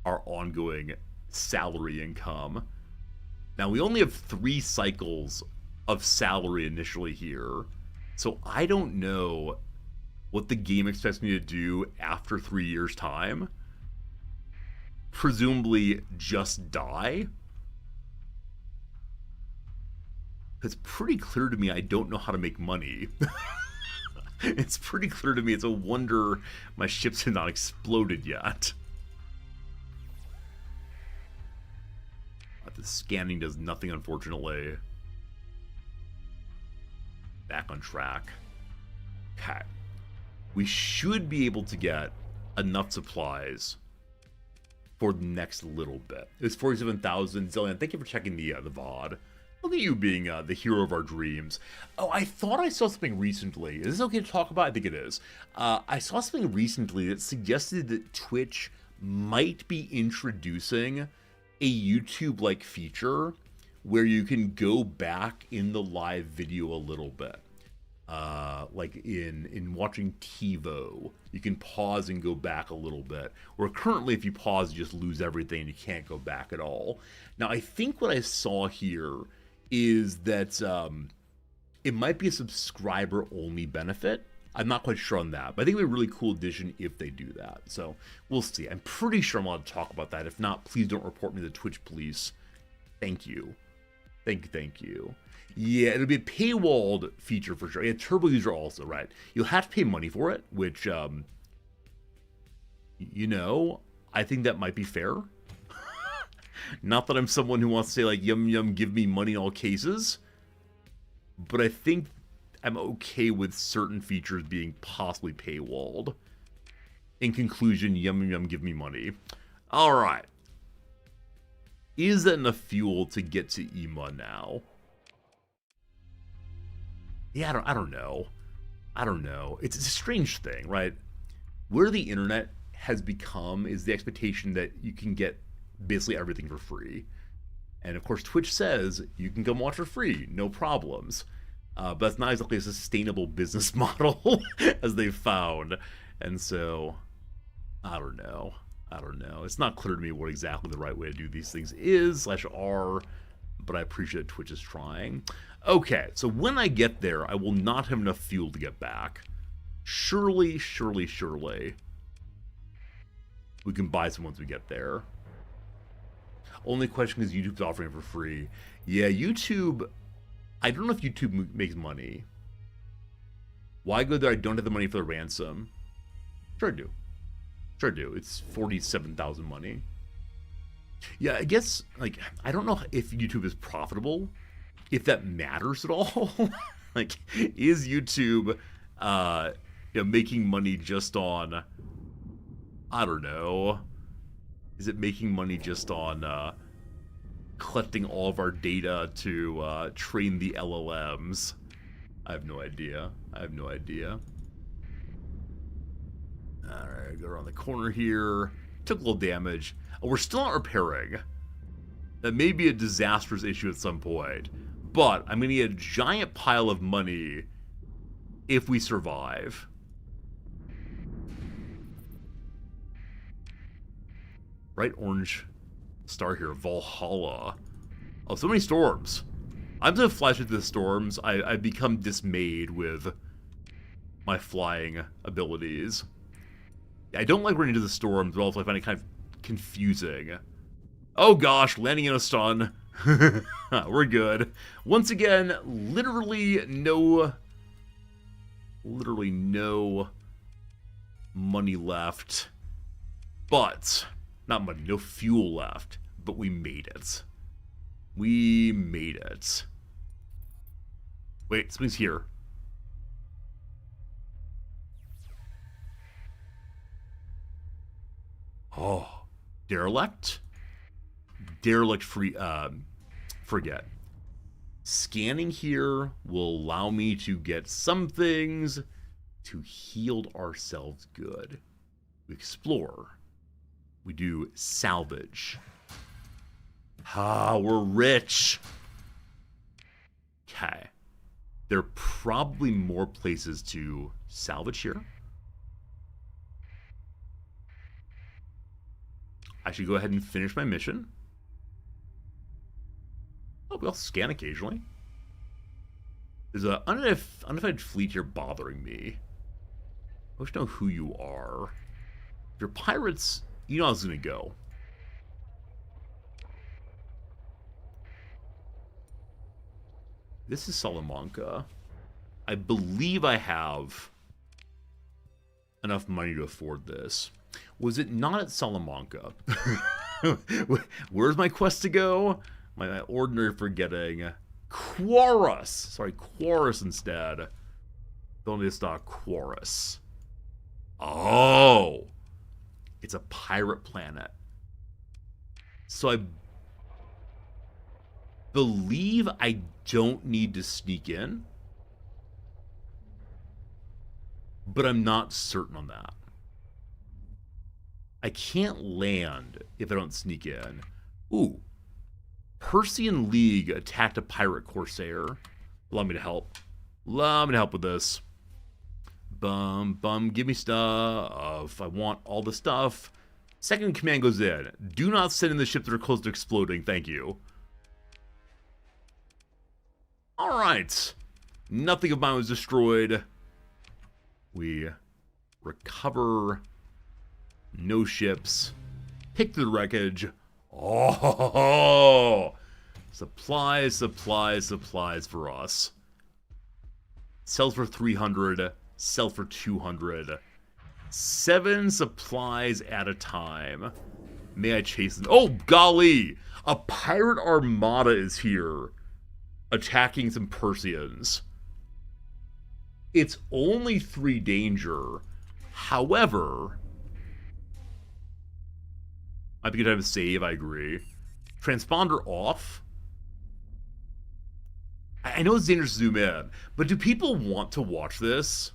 our ongoing salary income. Now, we only have 3 cycles of salary initially here, so I don't know what the game expects me to do after 3 years' time. Presumably just die. It's pretty clear to me I don't know how to make money. It's pretty clear to me it's a wonder my ships have not exploded yet. The scanning does nothing, unfortunately. Back on track. Okay. We should be able to get enough supplies for the next little bit. It's 47,000. Zillion, thank you for checking the VOD. Look at you being the hero of our dreams. Oh, I thought I saw something recently. Is this okay to talk about? I think it is. I saw something recently that suggested that Twitch might be introducing a YouTube-like feature where you can go back in the live video a little bit. Like in watching TiVo, you can pause and go back a little bit. Where currently, if you pause, you just lose everything and you can't go back at all. Now, I think what I saw here is that it might be a subscriber-only benefit. I'm not quite sure on that, but I think it would be a really cool addition if they do that. So we'll see. I'm pretty sure I'm allowed to talk about that. If not, please don't report me to the Twitch police. Thank you. Thank you. Yeah, it'll be a paywalled feature for sure. Yeah, turbo user also, right? You'll have to pay money for it, which, you know, I think that might be fair. Not that I'm someone who wants to say, like, yum yum, give me money in all cases. But I think I'm okay with certain features being possibly paywalled. In conclusion, yum yum, give me money. Alright. Is that enough fuel to get to EMA now? Yeah, I don't know. I don't know. It's a strange thing, right? Where the internet has become is the expectation that you can get basically everything for free. And of course, Twitch says you can come watch for free, no problems. But that's not exactly a sustainable business model as they've found. And so, I don't know. It's not clear to me what exactly the right way to do these things is, /R, but I appreciate Twitch is trying. Okay, so when I get there, I will not have enough fuel to get back. Surely, we can buy some once we get there. Only question is YouTube's offering it for free. Yeah, YouTube, I don't know if YouTube makes money. Why go there? I don't have the money for the ransom. Sure do. It's 47,000 money. Yeah, I guess, like, I don't know if YouTube is profitable, if that matters at all. Like, is YouTube, making money just on, I don't know, is it making money just on collecting all of our data to train the LLMs? I have no idea. Alright, go around the corner here. Took a little damage. Oh, we're still not repairing. That may be a disastrous issue at some point. But I'm going to get a giant pile of money if we survive. Bright orange star here, Valhalla. Oh, so many storms. I'm going to fly through the storms. I've become dismayed with my flying abilities. I don't like running into the storms, but also I find it kind of confusing. Oh gosh, landing in a stun. We're good. Once again, literally no money left. But, not money, no fuel left. But we made it. Wait, something's here. Oh, derelict? Derelict forget. Scanning here will allow me to get some things to heal ourselves good. We explore. We do salvage. Ah, we're rich. Okay. There are probably more places to salvage here. I should go ahead and finish my mission. Oh, we'll scan occasionally. There's an unidentified fleet here bothering me. I wish to know who you are. If you're pirates, you know how it's going to go. This is Salamanca. I believe I have enough money to afford this. Was it not at Salamanca? Where's my quest to go? My ordinary forgetting. Quarus! Sorry, Quarus instead. Donde está Quarus? Oh! It's a pirate planet. So I believe I don't need to sneak in, but I'm not certain on that. I can't land if I don't sneak in. Ooh. Persian League attacked a pirate corsair. Allow me to help. Allow me to help with this. Give me stuff. I want all the stuff. Second command goes in. Do not send in the ships that are close to exploding. Thank you. Alright. Nothing of mine was destroyed. We recover. No ships. Pick the wreckage. Oh! Supplies, supplies, supplies for us. Sell for 300. Sell for 200. 7 supplies at a time. May I chase them? Oh, golly! A pirate armada is here. Attacking some Persians. It's only 3 danger. However, might be a good time to save, I agree. Transponder off. I know it's dangerous to zoom in, but do people want to watch this?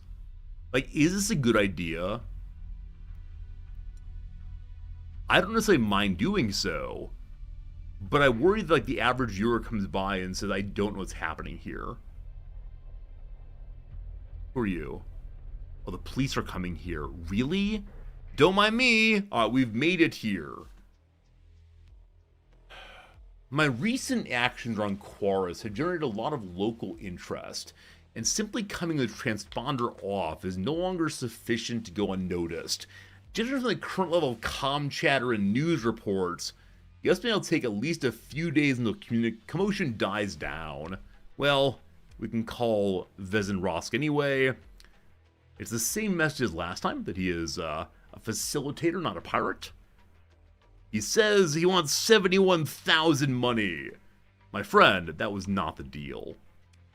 Like, is this a good idea? I don't necessarily mind doing so, but I worry that, like, the average viewer comes by and says, I don't know what's happening here. Who are you? Oh, the police are coming here. Really? Don't mind me. We've made it here. My recent actions around Quarus have generated a lot of local interest, and simply coming with transponder off is no longer sufficient to go unnoticed. Judging from the current level of comm chatter and news reports, you estimate it'll take at least a few days until commotion dies down. Well, we can call Vezin Rosk anyway. It's the same message as last time, that he is a facilitator, not a pirate. He says he wants 71,000 money. My friend, that was not the deal.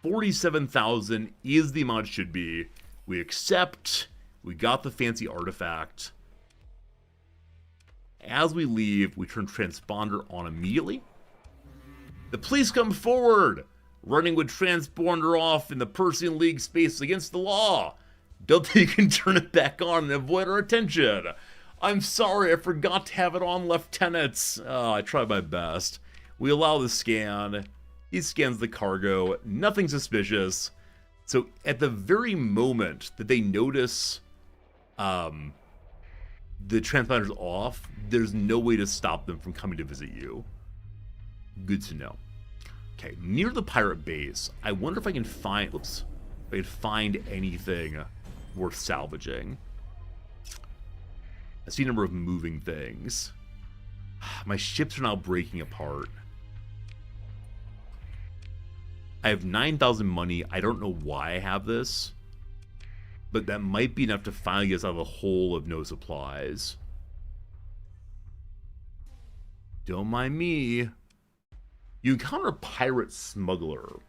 47,000 is the amount it should be. We accept. We got the fancy artifact. As we leave, we turn transponder on immediately. The police come forward, running with transponder off in the Persian League space against the law. Don't think you can turn it back on and avoid our attention. I'm sorry, I forgot to have it on, Lieutenants. I tried my best. We allow the scan. He scans the cargo. Nothing suspicious. So at the very moment that they notice the transponder's off, there's no way to stop them from coming to visit you. Good to know. Okay, near the pirate base, I wonder if I can find... Oops. If I can find anything worth salvaging. I see a number of moving things. My ships are now breaking apart. I have 9,000 money. I don't know why I have this, but that might be enough to finally get us out of the hole of no supplies. Don't mind me. You encounter a pirate smuggler.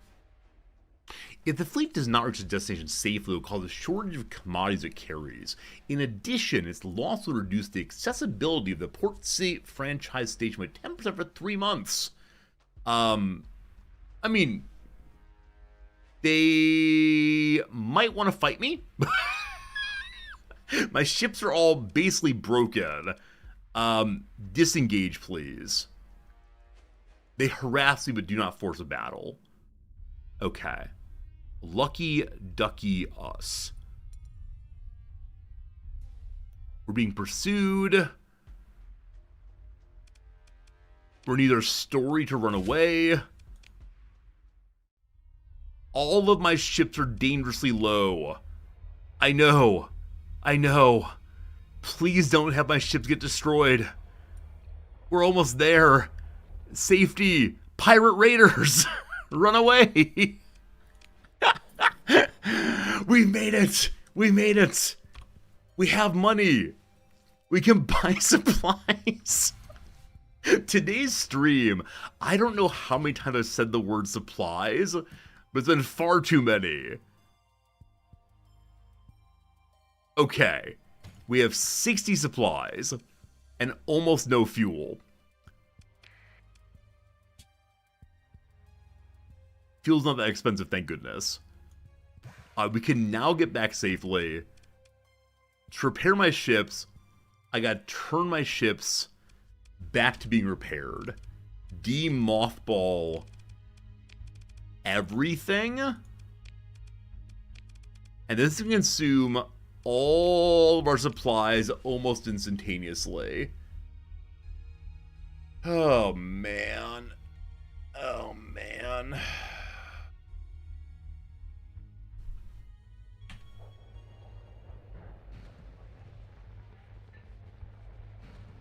If the fleet does not reach its destination safely, it will cause a shortage of commodities it carries. In addition, its loss will reduce the accessibility of the Port City franchise station by 10% for 3 months. I mean, they might want to fight me. My ships are all basically broken. Disengage, please. They harass me but do not force a battle. Okay. Lucky ducky us. We're being pursued. We're neither story to run away. All of my ships are dangerously low. I know. I know. Please don't have my ships get destroyed. We're almost there. Safety. Pirate raiders. Run away. We made it. We made it. We have money. We can buy supplies. Today's stream, I don't know how many times I've said the word supplies, but it's been far too many. Okay. We have 60 supplies and almost no fuel. Fuel's not that expensive, thank goodness. We can now get back safely. To repair my ships, I gotta turn my ships back to being repaired. De-mothball everything. And this can consume all of our supplies almost instantaneously. Oh, man. Oh, man.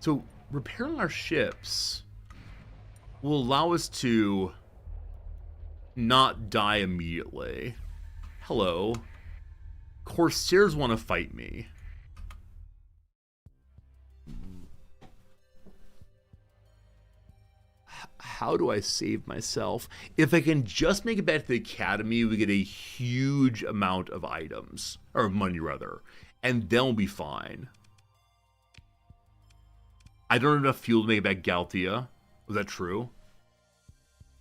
So, repairing our ships will allow us to not die immediately. Hello. Corsairs want to fight me. How do I save myself? If I can just make it back to the academy, we get a huge amount of items. Or money, rather. And then we'll be fine. I don't have enough fuel to make it back Galtia. Was that true?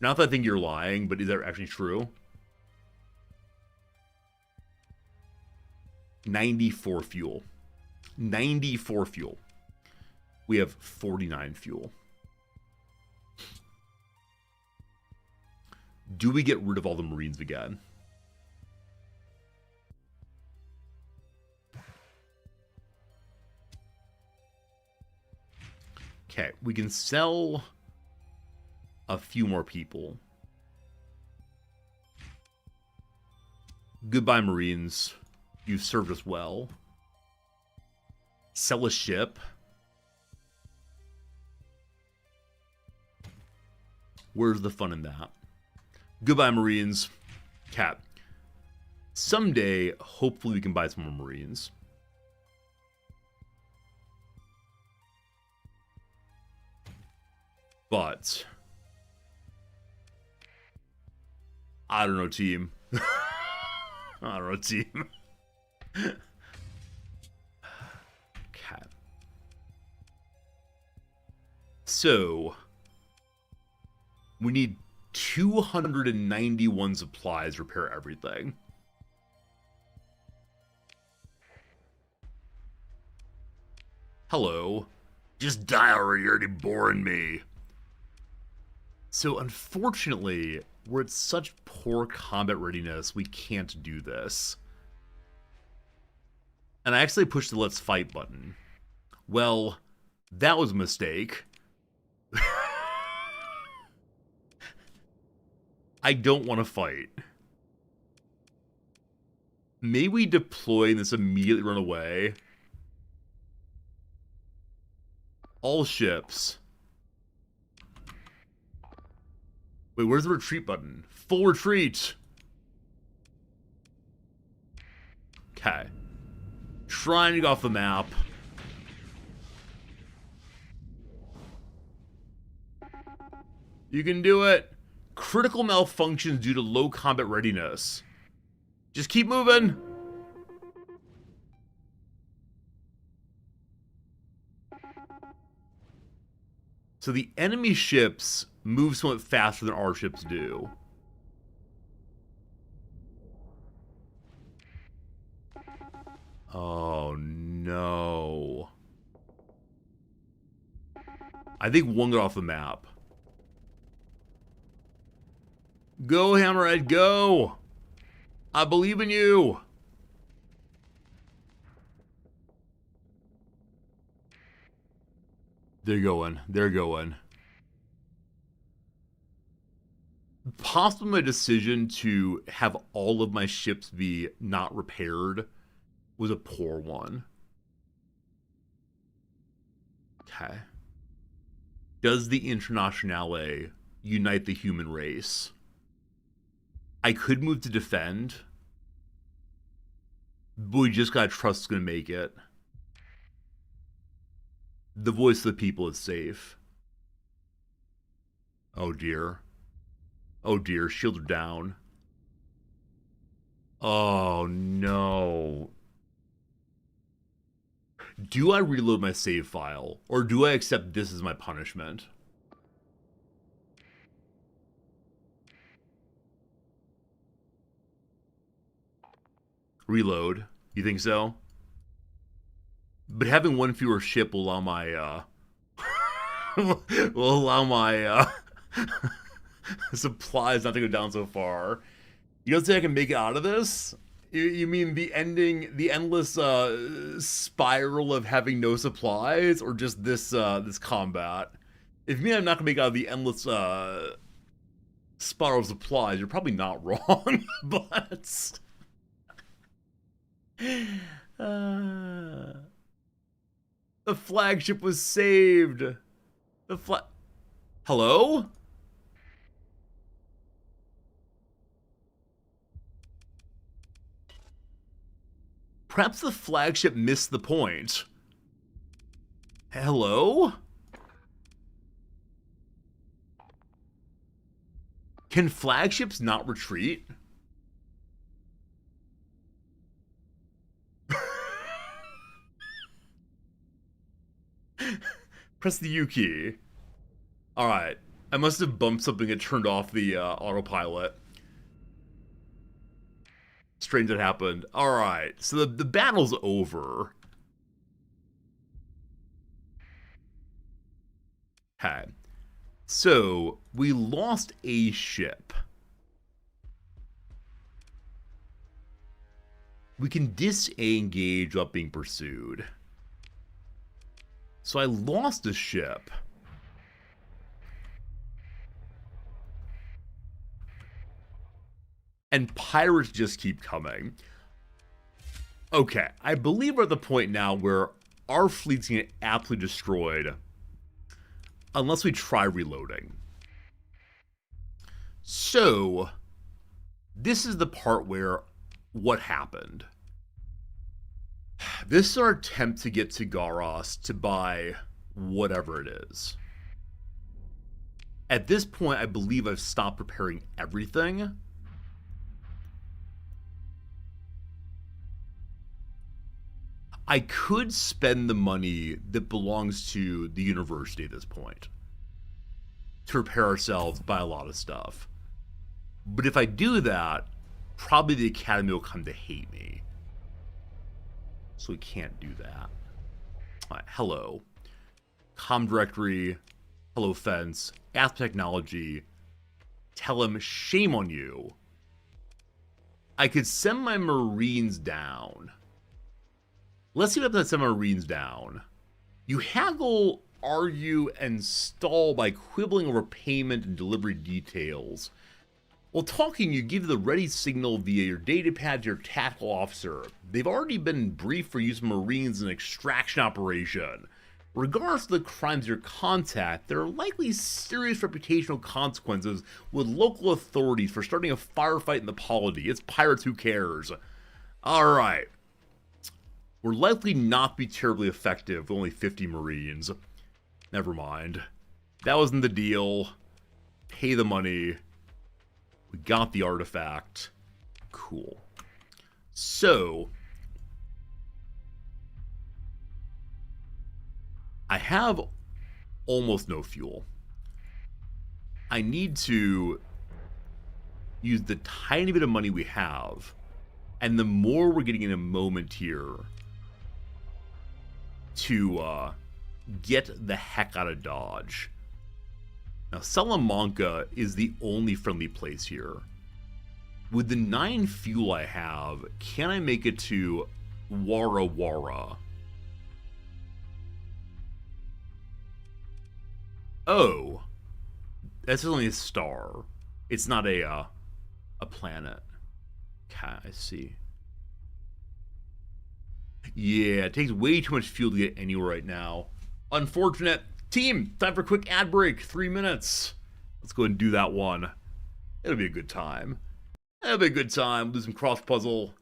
Not that I think you're lying, but is that actually true? 94 fuel. 94 fuel. We have 49 fuel. Do we get rid of all the Marines again? Okay, we can sell a few more people. Goodbye, Marines. You've served us well. Sell a ship. Where's the fun in that? Goodbye, Marines. Cat. Someday, hopefully we can buy some more Marines. But I don't know, team. I don't know, team. Okay. So we need 291 supplies to repair everything. Hello. Just die already, you're already boring me. So unfortunately, we're at such poor combat readiness, we can't do this. And I actually pushed the let's fight button. Well, that was a mistake. I don't want to fight. May we deploy and this immediately run away? All ships. Wait, where's the retreat button? Full retreat! Okay. Trying to get off the map. You can do it! Critical malfunctions due to low combat readiness. Just keep moving! So the enemy ships move somewhat faster than our ships do. Oh no. I think one got off the map. Go, Hammerhead, go! I believe in you! They're going. They're going. Possibly my decision to have all of my ships be not repaired was a poor one. Okay. Does the Internationale unite the human race? I could move to defend, but we just gotta trust it's gonna make it. The voice of the people is safe. Oh dear. Oh dear, shields are down. Oh no. Do I reload my save file, or do I accept this as my punishment? Reload. You think so? But having one fewer ship will allow my will allow my supplies not to go down so far. You don't think I can make it out of this? You mean the endless spiral of having no supplies, or just this combat? If you mean I'm not gonna make it out of the endless spiral of supplies, you're probably not wrong. But the flagship was saved. Hello? Perhaps the flagship missed the point. Hello? Can flagships not retreat? Press the U key. Alright. I must have bumped something and turned off the autopilot. Strange that happened. Alright, so the battle's over. Okay. So, we lost a ship. We can disengage without being pursued. So I lost a ship. And pirates just keep coming. Okay, I believe we're at the point now where our fleet's gonna get absolutely destroyed unless we try reloading. So, this is the part where what happened. This is our attempt to get to Garos to buy whatever it is. At this point, I believe I've stopped preparing everything. I could spend the money that belongs to the university at this point to prepare ourselves, buy a lot of stuff. But if I do that, probably the Academy will come to hate me. So we can't do that. All right, hello. Com directory, hello fence, ask technology, tell him shame on you. I could send my Marines down. Let's see what happens if I send my Marines down. You haggle, argue, and stall by quibbling over payment and delivery details. While talking, you give the ready signal via your datapad to your tactical officer. They've already been briefed for use of Marines in an extraction operation. Regardless of the crimes of your contact, there are likely serious reputational consequences with local authorities for starting a firefight in the polity. It's pirates, who cares? Alright. We'll likely not be terribly effective with only 50 Marines. Never mind. That wasn't the deal. Pay the money. We got the artifact. Cool. So, I have almost no fuel. I need to use the tiny bit of money we have, and the more we're getting in a moment here to get the heck out of Dodge. Now, Salamanca is the only friendly place here. With the 9 fuel I have, can I make it to Wara Wara? Oh, that's only a star. It's not a planet. Okay, I see. Yeah, it takes way too much fuel to get anywhere right now. Unfortunate. Team, time for a quick ad break. 3 minutes. Let's go ahead and do that one. It'll be a good time. It'll be a good time. Do some cross puzzle.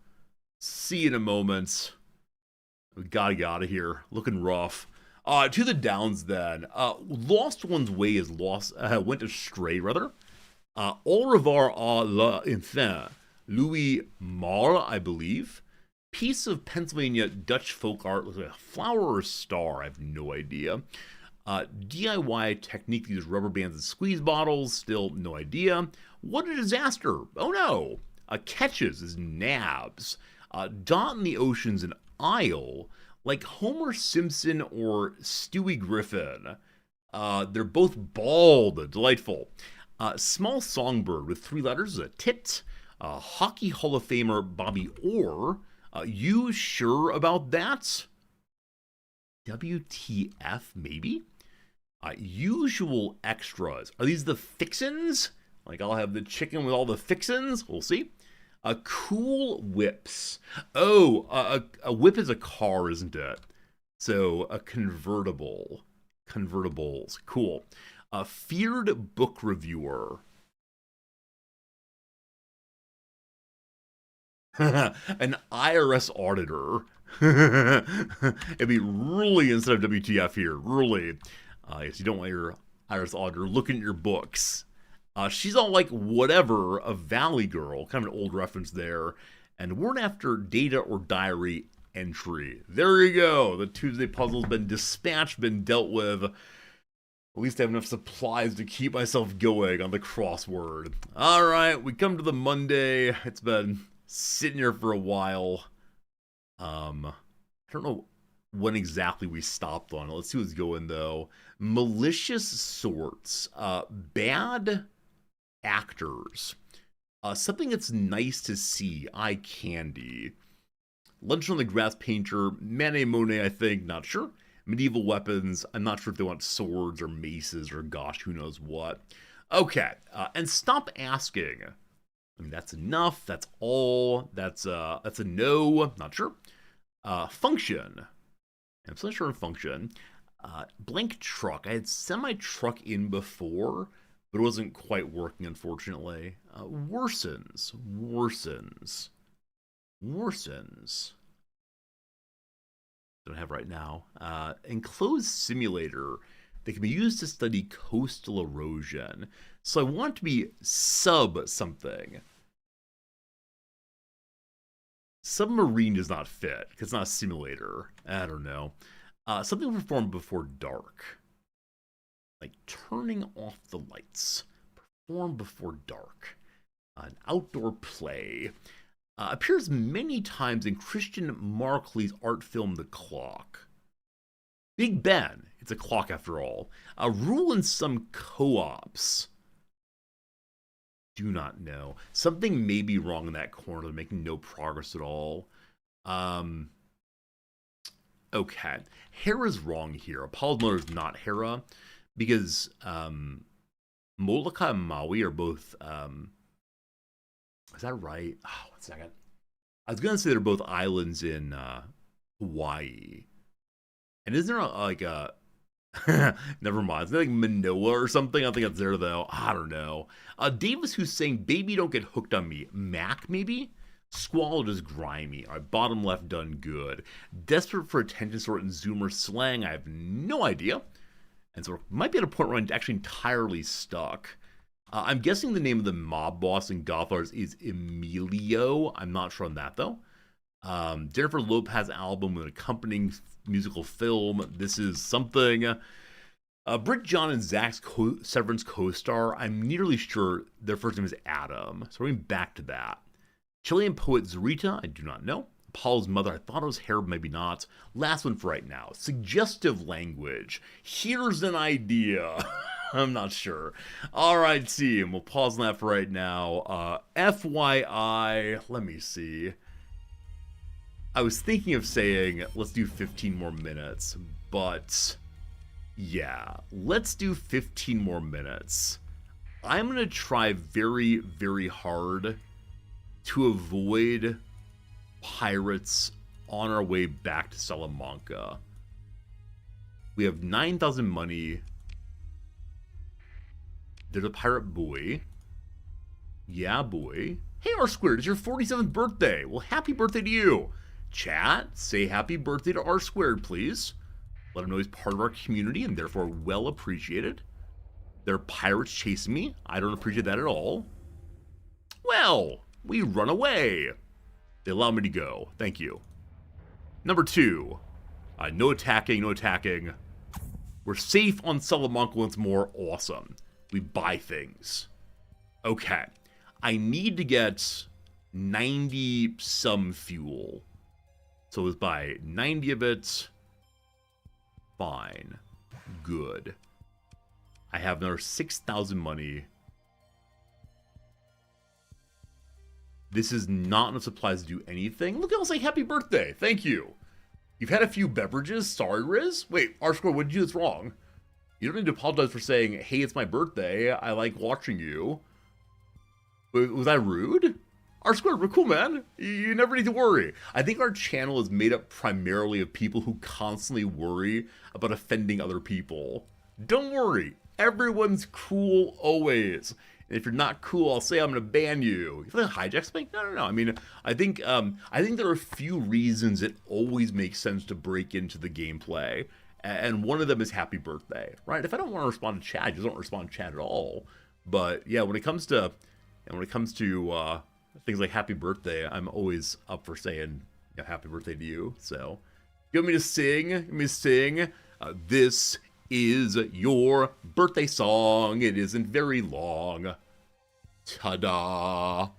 See you in a moment. We gotta get out of here. Looking rough. To the downs then. Lost One's Way is went astray, rather. Au revoir à l'enfant. Louis Malle, I believe. Piece of Pennsylvania Dutch folk art. Looks like a flower or a star. I have no idea. DIY technique, these rubber bands and squeeze bottles. Still no idea. What a disaster. Oh no. Catches is nabs. Dot in the ocean's an isle, like Homer Simpson or Stewie Griffin. They're both bald, delightful. Small songbird with 3 letters, a tit. Hockey Hall of Famer Bobby Orr. You sure about that? WTF, maybe? Usual extras. Are these the fixins? Like, I'll have the chicken with all the fixins? We'll see. Cool whips. Oh, a whip is a car, isn't it? So, a convertible. Convertibles. Cool. A feared book reviewer. An IRS auditor. It'd be really instead of WTF here. Really. Yes, you don't want your IRS auditor looking at your books. She's all like, whatever, a Valley Girl. Kind of an old reference there. And we're after data or diary entry. There you go. The Tuesday puzzle's been dispatched, been dealt with. At least I have enough supplies to keep myself going on the crossword. Alright, we come to the Monday. It's been sitting here for a while. I don't know when exactly we stopped on it. Let's see what's going, though. Malicious sorts. Bad actors. Something that's nice to see. Eye candy. Lunch on the Grass Painter. Manet Monet, I think. Not sure. Medieval weapons. I'm not sure if they want swords or maces or gosh, who knows what. Okay. And stop asking. I mean, that's enough. That's all. That's a no. Not sure. Function. I'm still not sure on function. Blank truck. I had semi-truck in before, but it wasn't quite working, unfortunately. Worsens. Worsens. Worsens. Don't have right now. Enclosed simulator. They can be used to study coastal erosion. So I want it to be sub something. Submarine does not fit, because it's not a simulator. I don't know. Something performed before dark. Like turning off the lights. Perform before dark. An outdoor play. Appears many times in Christian Markley's art film The Clock. Big Ben. It's a clock after all. A rule in some co-ops. Do not know. Something may be wrong in that corner. They're making no progress at all. Okay. Hera's wrong here. Apollo's mother is not Hera. Because Molokai and Maui are both... is that right? Oh, 1 second. I was going to say they're both islands in Hawaii. And isn't there like a... Never mind. Is that like Manoa or something? I think that's there, though. I don't know. Davis, who's saying, baby, don't get hooked on me. Mac, maybe? Squalid is grimy. All right, bottom left done good. Desperate for attention sort in Zoomer slang. I have no idea. And so might be at a point where I'm actually entirely stuck. I'm guessing the name of the mob boss in Godfathers is Emilio. I'm not sure on that, though. Jennifer Lopez album with an accompanying musical film. This is something. Britt John and Zach's Severance co-star. I'm nearly sure their first name is Adam. So we're going back to that. Chilean poet Zarita. I do not know. Paul's mother. I thought it was Harold, maybe not. Last one for right now. Suggestive language. Here's an idea. I'm not sure. All right, team. We'll pause on that for right now. FYI. Let me see. I was thinking of saying, let's do 15 more minutes, but yeah, let's do 15 more minutes. I'm going to try very, very hard to avoid pirates on our way back to Salamanca. We have 9,000 money. There's a pirate buoy. Yeah, boy. Hey, R Squared, it's your 47th birthday. Well, happy birthday to you. Chat, say happy birthday to R Squared, please. Let him know he's part of our community and therefore well appreciated. There are pirates chasing me. I don't appreciate that at all. Well, we run away. They allow me to go. Thank you. Number 2. No attacking, no attacking. We're safe on Salamanca once more. Awesome. We buy things. Okay. I need to get 90 some fuel. So let's buy 90 of it. Fine. Good. I have another 6,000 money. This is not enough supplies to do anything. Look, I'll say happy birthday. Thank you. You've had a few beverages. Sorry, Riz. Wait, R-Square, what did you do that's wrong? You don't need to apologize for saying, hey, it's my birthday. I like watching you. Was I rude? R-Square, we're cool, man. You never need to worry. I think our channel is made up primarily of people who constantly worry about offending other people. Don't worry. Everyone's cool always. And if you're not cool, I'll say I'm going to ban you. You feel like hijack something? No. I mean, I think there are a few reasons it always makes sense to break into the gameplay. And one of them is happy birthday, right? If I don't want to respond to chat, I just don't respond to chat at all. But yeah, when it comes to things like happy birthday, I'm always up for saying happy birthday to you. So, you want me to sing? This is your birthday song. It isn't very long. Ta-da!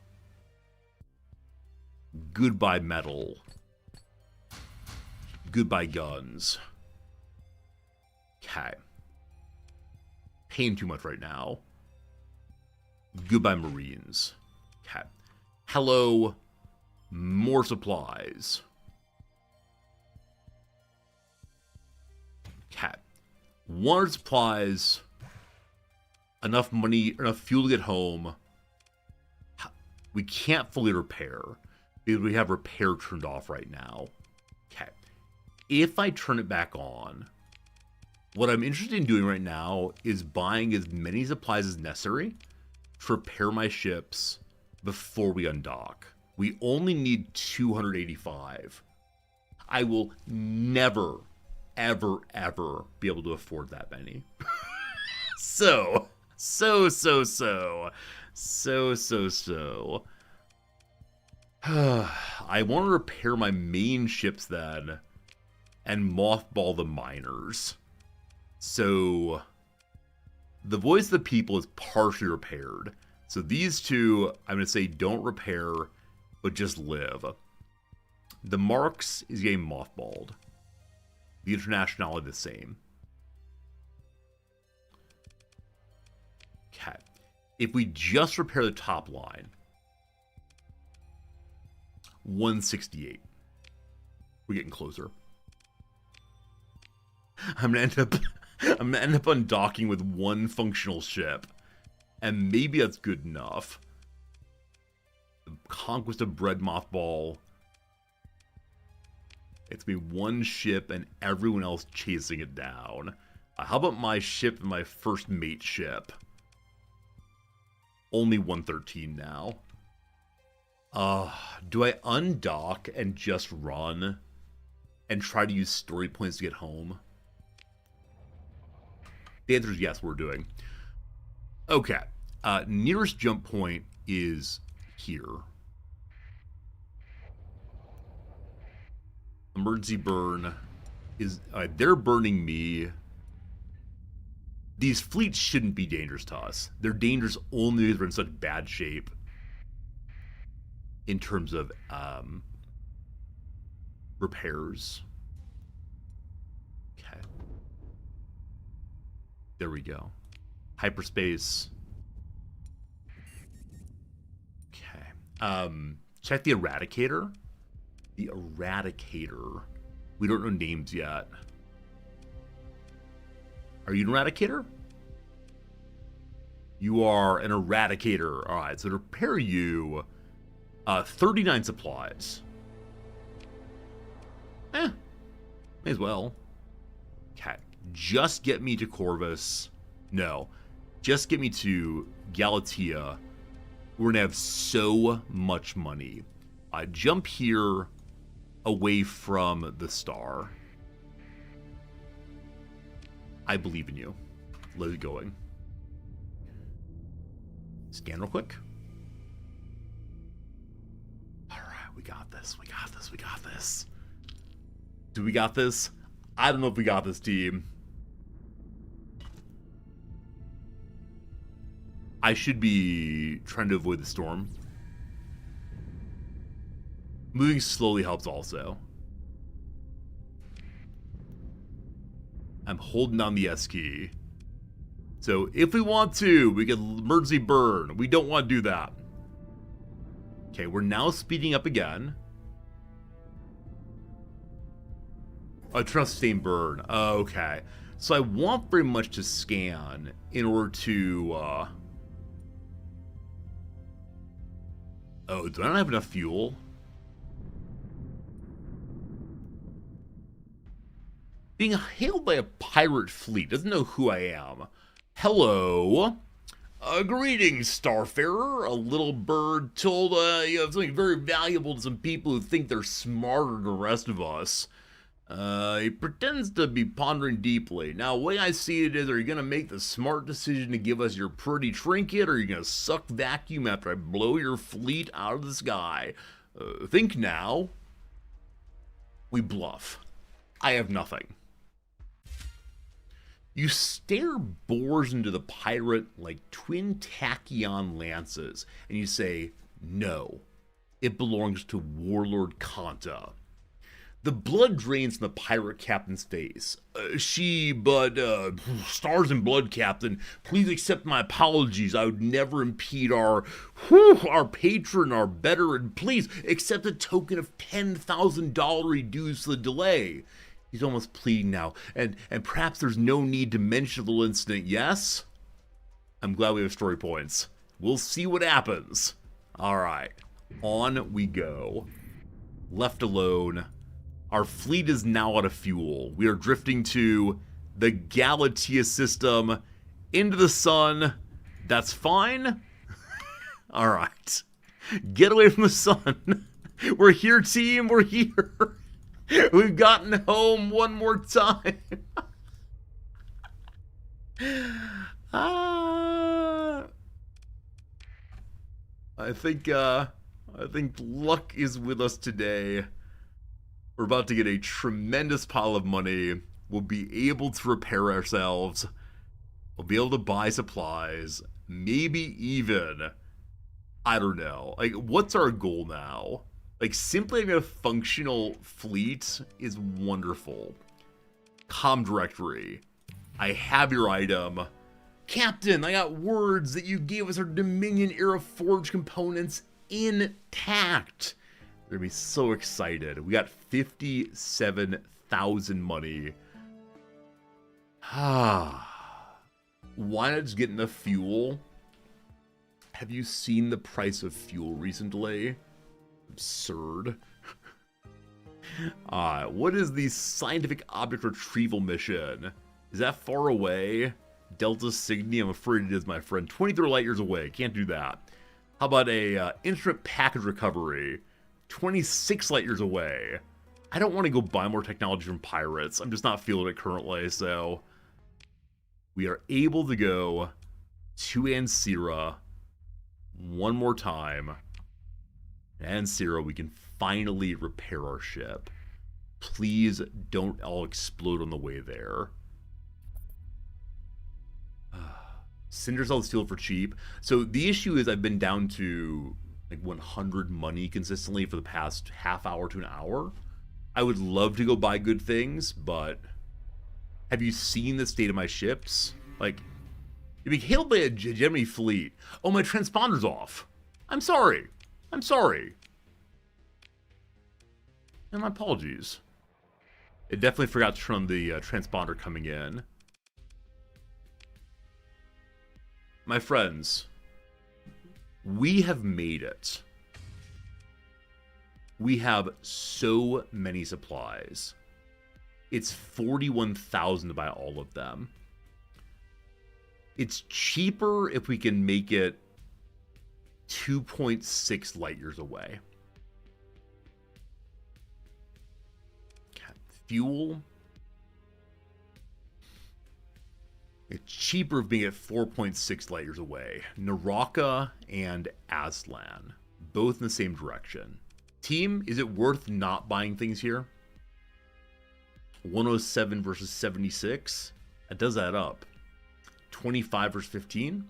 Goodbye metal. Goodbye guns. Okay. Paying too much right now. Goodbye Marines. Okay. Hello. More supplies. Okay. 100 supplies. Enough money, enough fuel to get home. We can't fully repair because we have repair turned off right now. Okay. If I turn it back on, what I'm interested in doing right now is buying as many supplies as necessary to repair my ships before we undock. We only need 285. I will never, ever be able to afford that many. So. I want to repair my main ships then and mothball the miners. So the Voice of the People is partially repaired. So these two, I'm going to say don't repair, but just live. The Marks is getting mothballed. The Internationale the same. Okay. If we just repair the top line, 168. We're getting closer. I'm gonna end up undocking with one functional ship. And maybe that's good enough. The Conquest of Bread Mothball. It's gonna be one ship and everyone else chasing it down. How about my ship and my first mate ship? Only 113 now. Do I undock and just run and try to use story points to get home? The answer is yes, we're doing. Okay. Nearest jump point is here. Emergency burn is... they're burning me. These fleets shouldn't be dangerous to us. They're dangerous only because we're in such bad shape in terms of repairs. Okay. There we go. Hyperspace. Okay. Check the Eradicator. The Eradicator. We don't know names yet. Are you an Eradicator? You are an Eradicator. Alright, so to repair you, 39 supplies. May as well. Okay. Just get me to Corvus. No. Just get me to Galatea. We're gonna have so much money. Jump here away from the star. I believe in you. Let it going. Scan real quick. Alright, we got this. We got this. We got this. Do we got this? I don't know if we got this, team. I should be trying to avoid the storm. Moving slowly helps also. I'm holding down the S key. So if we want to, we can emergency burn. We don't want to do that. Okay, we're now speeding up again. Oh, trust sustain burn. Okay. So I want very much to scan in order to... Oh, do I not have enough fuel? Being hailed by a pirate fleet. Doesn't know who I am. Hello. Greetings, Starfarer. A little bird told you have something very valuable to some people who think they're smarter than the rest of us. He pretends to be pondering deeply. Now, the way I see it is, are you going to make the smart decision to give us your pretty trinket, or are you going to suck vacuum after I blow your fleet out of the sky? Think now. We bluff. I have nothing. You stare boars into the pirate like twin tachyon lances, and you say, no, it belongs to Warlord Kanta. The blood drains from the pirate captain's face. Stars and blood, Captain. Please accept my apologies. I would never impede our patron, our veteran. Please accept a token of $10,000 dues for the delay. He's almost pleading now, and perhaps there's no need to mention the little incident, yes? I'm glad we have story points. We'll see what happens. Alright, on we go. Left alone. Our fleet is now out of fuel. We are drifting to the Galatea system, into the sun. That's fine. Alright. Get away from the sun. We're here, team. We're here. We've gotten home one more time. I think luck is with us today. We're about to get a tremendous pile of money. We'll be able to repair ourselves. We'll be able to buy supplies. Maybe even, I don't know. Like, what's our goal now? Like, simply having a functional fleet is wonderful. Com directory. I have your item. Captain, I got words that you gave us our Dominion era forge components intact. They're gonna be so excited. We got 57,000 money. Why not just get enough fuel? Have you seen the price of fuel recently? Absurd. What is the scientific object retrieval mission? Is that far away? Delta Cygni, I'm afraid it is, my friend. 23 light years away. Can't do that. How about a instrument package recovery? 26 light years away. I don't want to go buy more technology from pirates. I'm just not feeling it currently, so we are able to go to Ansira one more time. Ansira, we can finally repair our ship. Please don't all explode on the way there. Cinders all steal for cheap. So the issue is I've been down to like 100 money consistently for the past half hour to an hour. I would love to go buy good things, but have you seen the state of my ships? Like, you're being hailed by a Gemini fleet. Oh, my transponder's off. I'm sorry. I'm sorry. And my apologies. It definitely forgot to turn on the transponder coming in. My friends, we have made it. We have so many supplies. It's 41,000 to buy all of them. It's cheaper if we can make it 2.6 light years away. Fuel. It's cheaper of being at 4.6 light years away. Naraka and Aslan, both in the same direction. Team, is it worth not buying things here? 107 versus 76? That does add up. 25 versus 15?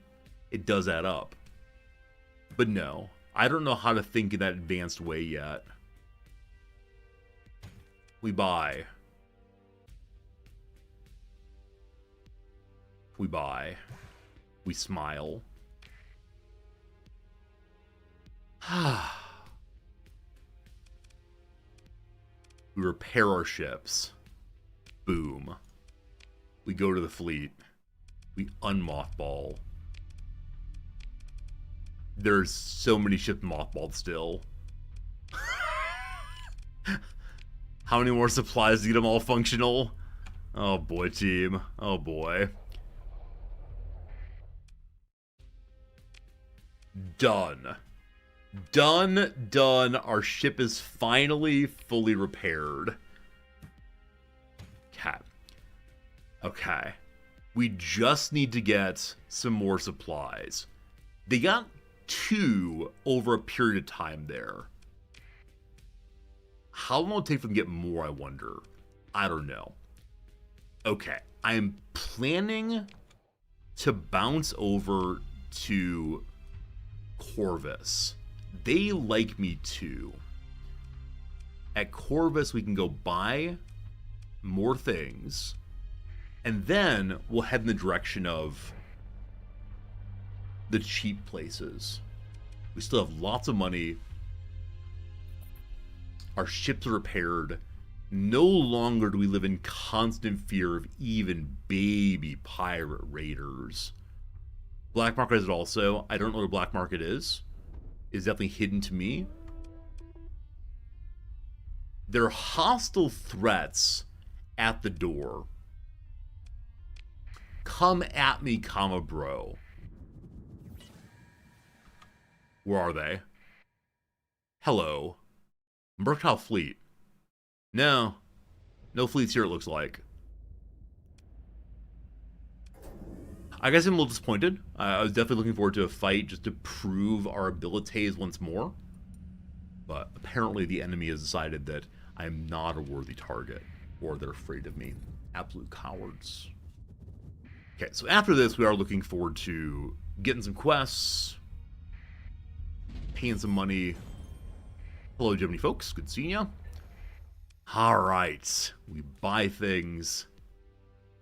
It does add up. But no, I don't know how to think in that advanced way yet. We buy. We buy. We smile. We repair our ships. Boom. We go to the fleet. We unmothball. There's so many ships mothballed still. How many more supplies to get them all functional? Oh boy, team. Oh boy. Done. Done. Our ship is finally fully repaired. Okay. We just need to get some more supplies. They got 2 over a period of time there. How long will it take for them to get more, I wonder? I don't know. Okay. I'm planning to bounce over to Corvus. They like me too. At Corvus, we can go buy more things, and then we'll head in the direction of the cheap places. We still have lots of money. Our ships are repaired. No longer do we live in constant fear of even baby pirate raiders. Black market is it also. I don't know what a black market is. It's definitely hidden to me. There are hostile threats at the door. Come at me, comma bro. Where are they? Hello. Mercantile fleet. No fleets here, it looks like. I guess I'm a little disappointed. I was definitely looking forward to a fight just to prove our abilities once more. But apparently the enemy has decided that I am not a worthy target, or they're afraid of me. Absolute cowards. Okay, so after this, we are looking forward to getting some quests, paying some money. Hello, Gemini folks. Good seeing ya. Alright, we buy things.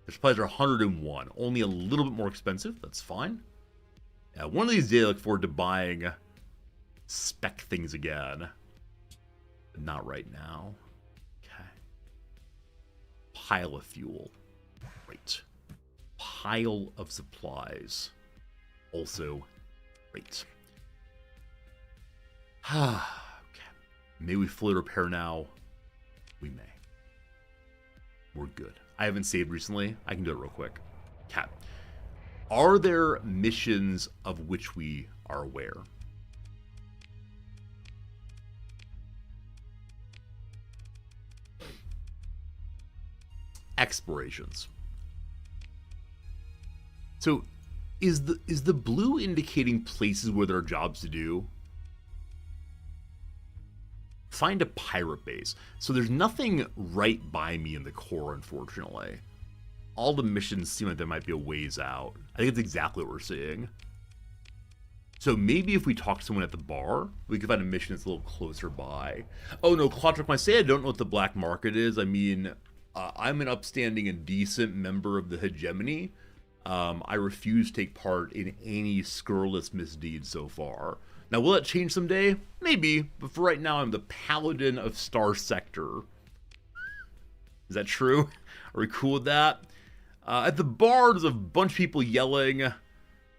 The supplies are 101, only a little bit more expensive. That's fine. One of these days, I look forward to buying spec things again. But not right now. Okay. Pile of fuel. Great. Pile of supplies. Also, great. Okay. May we fully repair now? We may. We're good. I haven't saved recently. I can do it real quick. Cat. Are there missions of which we are aware? Explorations. So, is the blue indicating places where there are jobs to do? Find a pirate base. So there's nothing right by me in the core, unfortunately. All the missions seem like they might be a ways out. I think it's exactly what we're seeing. So maybe if we talk to someone at the bar, we could find a mission that's a little closer by. Oh no, Clotrick might say I don't know what the black market is. I mean, I'm an upstanding and decent member of the hegemony. I refuse to take part in any scurrilous misdeeds so far. Now, will that change someday? Maybe, but for right now, I'm the paladin of StarSector. Is that true? Are we cool with that? At the bar, there's a bunch of people yelling.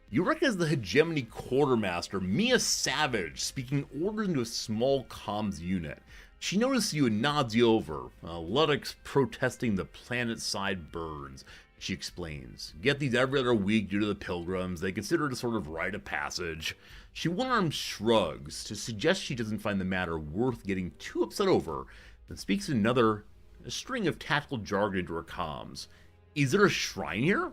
You recognize the hegemony quartermaster, Mia Savage, speaking orders into a small comms unit. She notices you and nods you over. Luddick's protesting the planet-side burns. She explains. Get these every other week due to the pilgrims. They consider it a sort of rite of passage. She one-arm shrugs to suggest she doesn't find the matter worth getting too upset over, then speaks a string of tactical jargon into her comms. Is there a shrine here?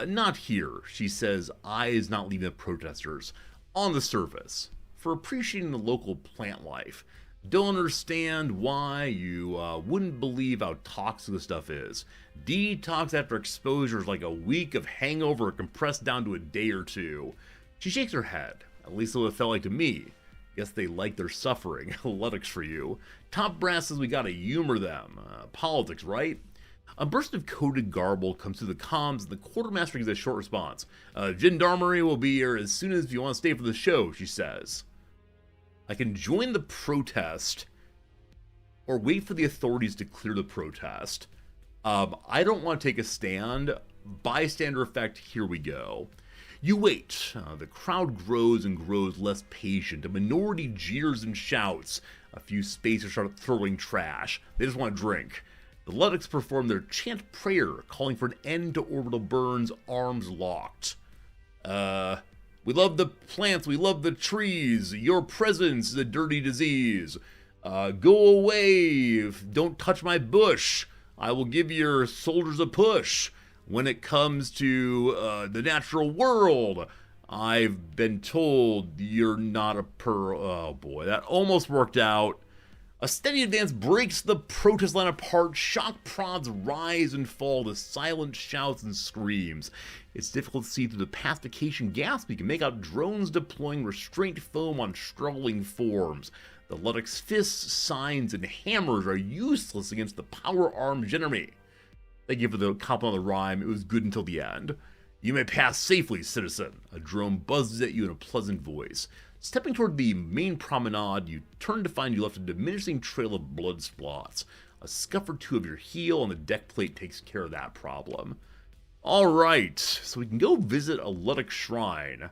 Not here, she says, eyes not leaving the protesters. On the surface, for appreciating the local plant life. Don't understand why you wouldn't believe how toxic this stuff is. Detox after exposure is like a week of hangover compressed down to a day or two. She shakes her head. At least it felt like to me. Guess they like their suffering. Athletics for you. Top brass says we gotta humor them. Politics, right? A burst of coded garble comes through the comms, and the quartermaster gives a short response. Gendarmerie will be here as soon as you want to stay for the show, she says. I can join the protest, or wait for the authorities to clear the protest. I don't want to take a stand. Bystander effect, here we go. You wait. The crowd grows and grows less patient. A minority jeers and shouts. A few spacers start throwing trash. They just want to drink. The Luddites perform their chant prayer, calling for an end to orbital burns, arms locked. We love the plants, we love the trees. Your presence is a dirty disease. Go away. Don't touch my bush. I will give your soldiers a push. When it comes to the natural world, I've been told you're not a oh boy, that almost worked out. A steady advance breaks the protest line apart. Shock prods rise and fall to silent shouts and screams. It's difficult to see through the pacification gas, but you can make out drones deploying restraint foam on struggling forms. The Luddites' fists, signs, and hammers are useless against the power-armed enemy. Thank you for the compliment on the rhyme. It was good until the end. You may pass safely, citizen. A drone buzzes at you in a pleasant voice. Stepping toward the main promenade, you turn to find you left a diminishing trail of blood spots. A scuff or two of your heel on the deck plate takes care of that problem. Alright, so we can go visit a Luddic shrine.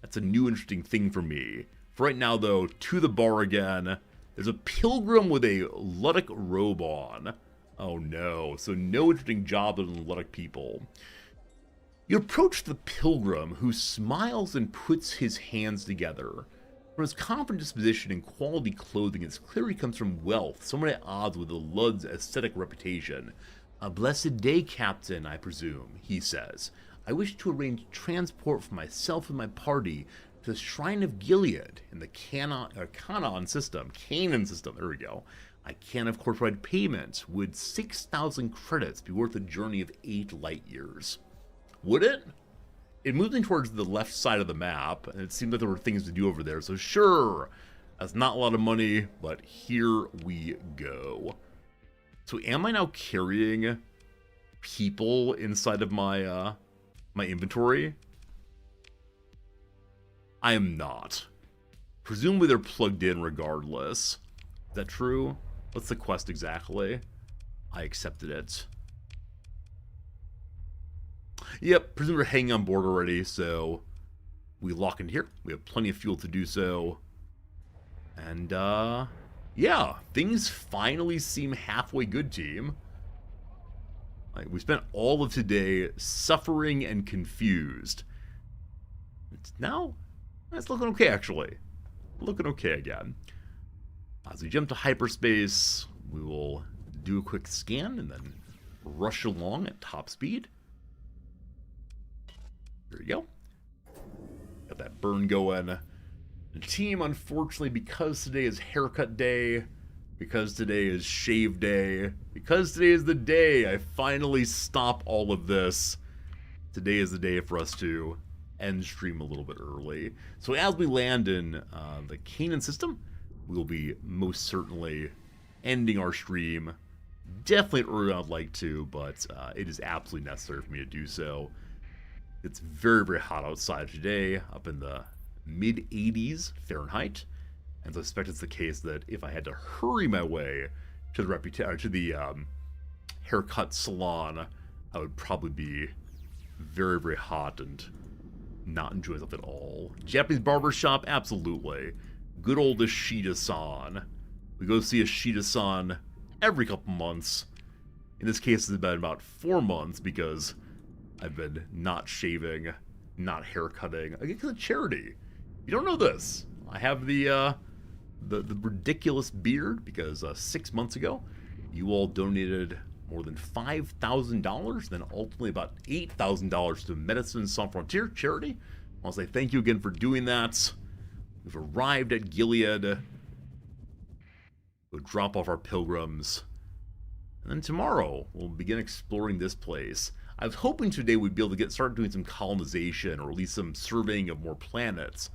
That's a new interesting thing for me. For right now, though, to the bar again. There's a pilgrim with a Luddic robe on. Oh no, so no interesting job than the Luddic people. You approach the pilgrim, who smiles and puts his hands together. From his confident disposition and quality clothing, it's clear he comes from wealth, somewhat at odds with the Lud's aesthetic reputation. A blessed day, Captain, I presume, he says. I wish to arrange transport for myself and my party to the Shrine of Gilead in the Canaan system. There we go. I can, of course, provide payment. Would 6,000 credits be worth a journey of 8 light years? Would it? It moved me towards the left side of the map, and it seemed like there were things to do over there, so sure, that's not a lot of money, but here we go. So am I now carrying people inside of my my inventory? I am not. Presumably they're plugged in regardless. Is that true? What's the quest exactly? I accepted it. Yep, presumably we're hanging on board already, so we lock in here. We have plenty of fuel to do so. And, yeah, things finally seem halfway good, team. We spent all of today suffering and confused. Now, it's looking okay, actually. Looking okay again. As we jump to hyperspace, we will do a quick scan and then rush along at top speed. There we go. Got that burn going. The team, unfortunately, because today is haircut day, because today is shave day, because today is the day I finally stop all of this, today is the day for us to end stream a little bit early. So as we land in the Canaan system, we will be most certainly ending our stream. Definitely earlier than I'd like to, but it is absolutely necessary for me to do so. It's very, very hot outside today, up in the mid-80s Fahrenheit, and so I suspect it's the case that if I had to hurry my way to the haircut salon, I would probably be very, very hot and not enjoy myself at all. Japanese barbershop, absolutely. Good old Ishida-san. We go see Ishida-san every couple months. In this case, it's been about 4 months because I've been not shaving, not haircutting. Again, because of charity. You don't know this. I have the ridiculous beard because 6 months ago, you all donated more than $5,000, then ultimately about $8,000 to Medicine Sans Frontières charity. I want to say thank you again for doing that. We've arrived at Gilead. We'll drop off our pilgrims. And then tomorrow, we'll begin exploring this place. I was hoping today we'd be able to start doing some colonization or at least some surveying of more planets.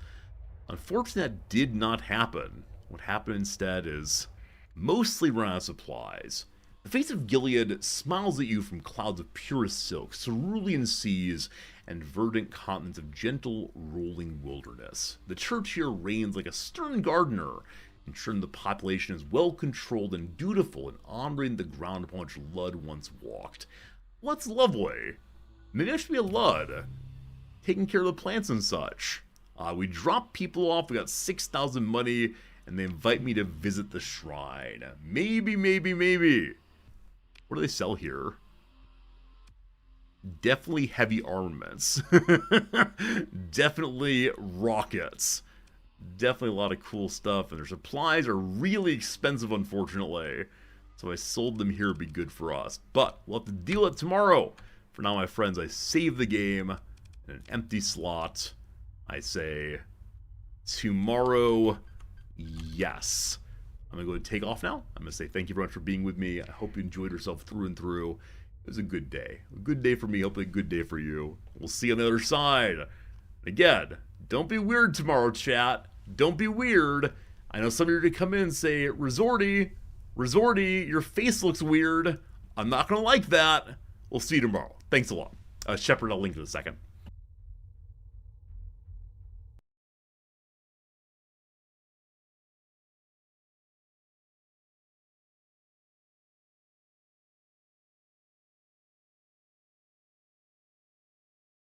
Unfortunately, that did not happen. What happened instead is mostly run out of supplies. The face of Gilead smiles at you from clouds of purest silk, cerulean seas, and verdant continents of gentle, rolling wilderness. The church here reigns like a stern gardener, ensuring the population is well controlled and dutiful in honoring the ground upon which Lud once walked. What's lovely? Maybe I should be a Lud, taking care of the plants and such. We drop people off, we got 6,000 money, and they invite me to visit the shrine. Maybe. What do they sell here? Definitely heavy armaments. Definitely rockets. Definitely a lot of cool stuff, and their supplies are really expensive, unfortunately. So I sold them here, it'd be good for us. But we'll have to deal with it tomorrow. For now, my friends, I save the game in an empty slot. I say tomorrow, yes. I'm going to go and take off now. I'm going to say thank you very much for being with me. I hope you enjoyed yourself through and through. It was a good day. A good day for me, hopefully a good day for you. We'll see you on the other side. Again, don't be weird tomorrow, chat. Don't be weird. I know some of you are going to come in and say, Resorty, your face looks weird. I'm not going to like that. We'll see you tomorrow. Thanks a lot. Shepard, I'll link in a second.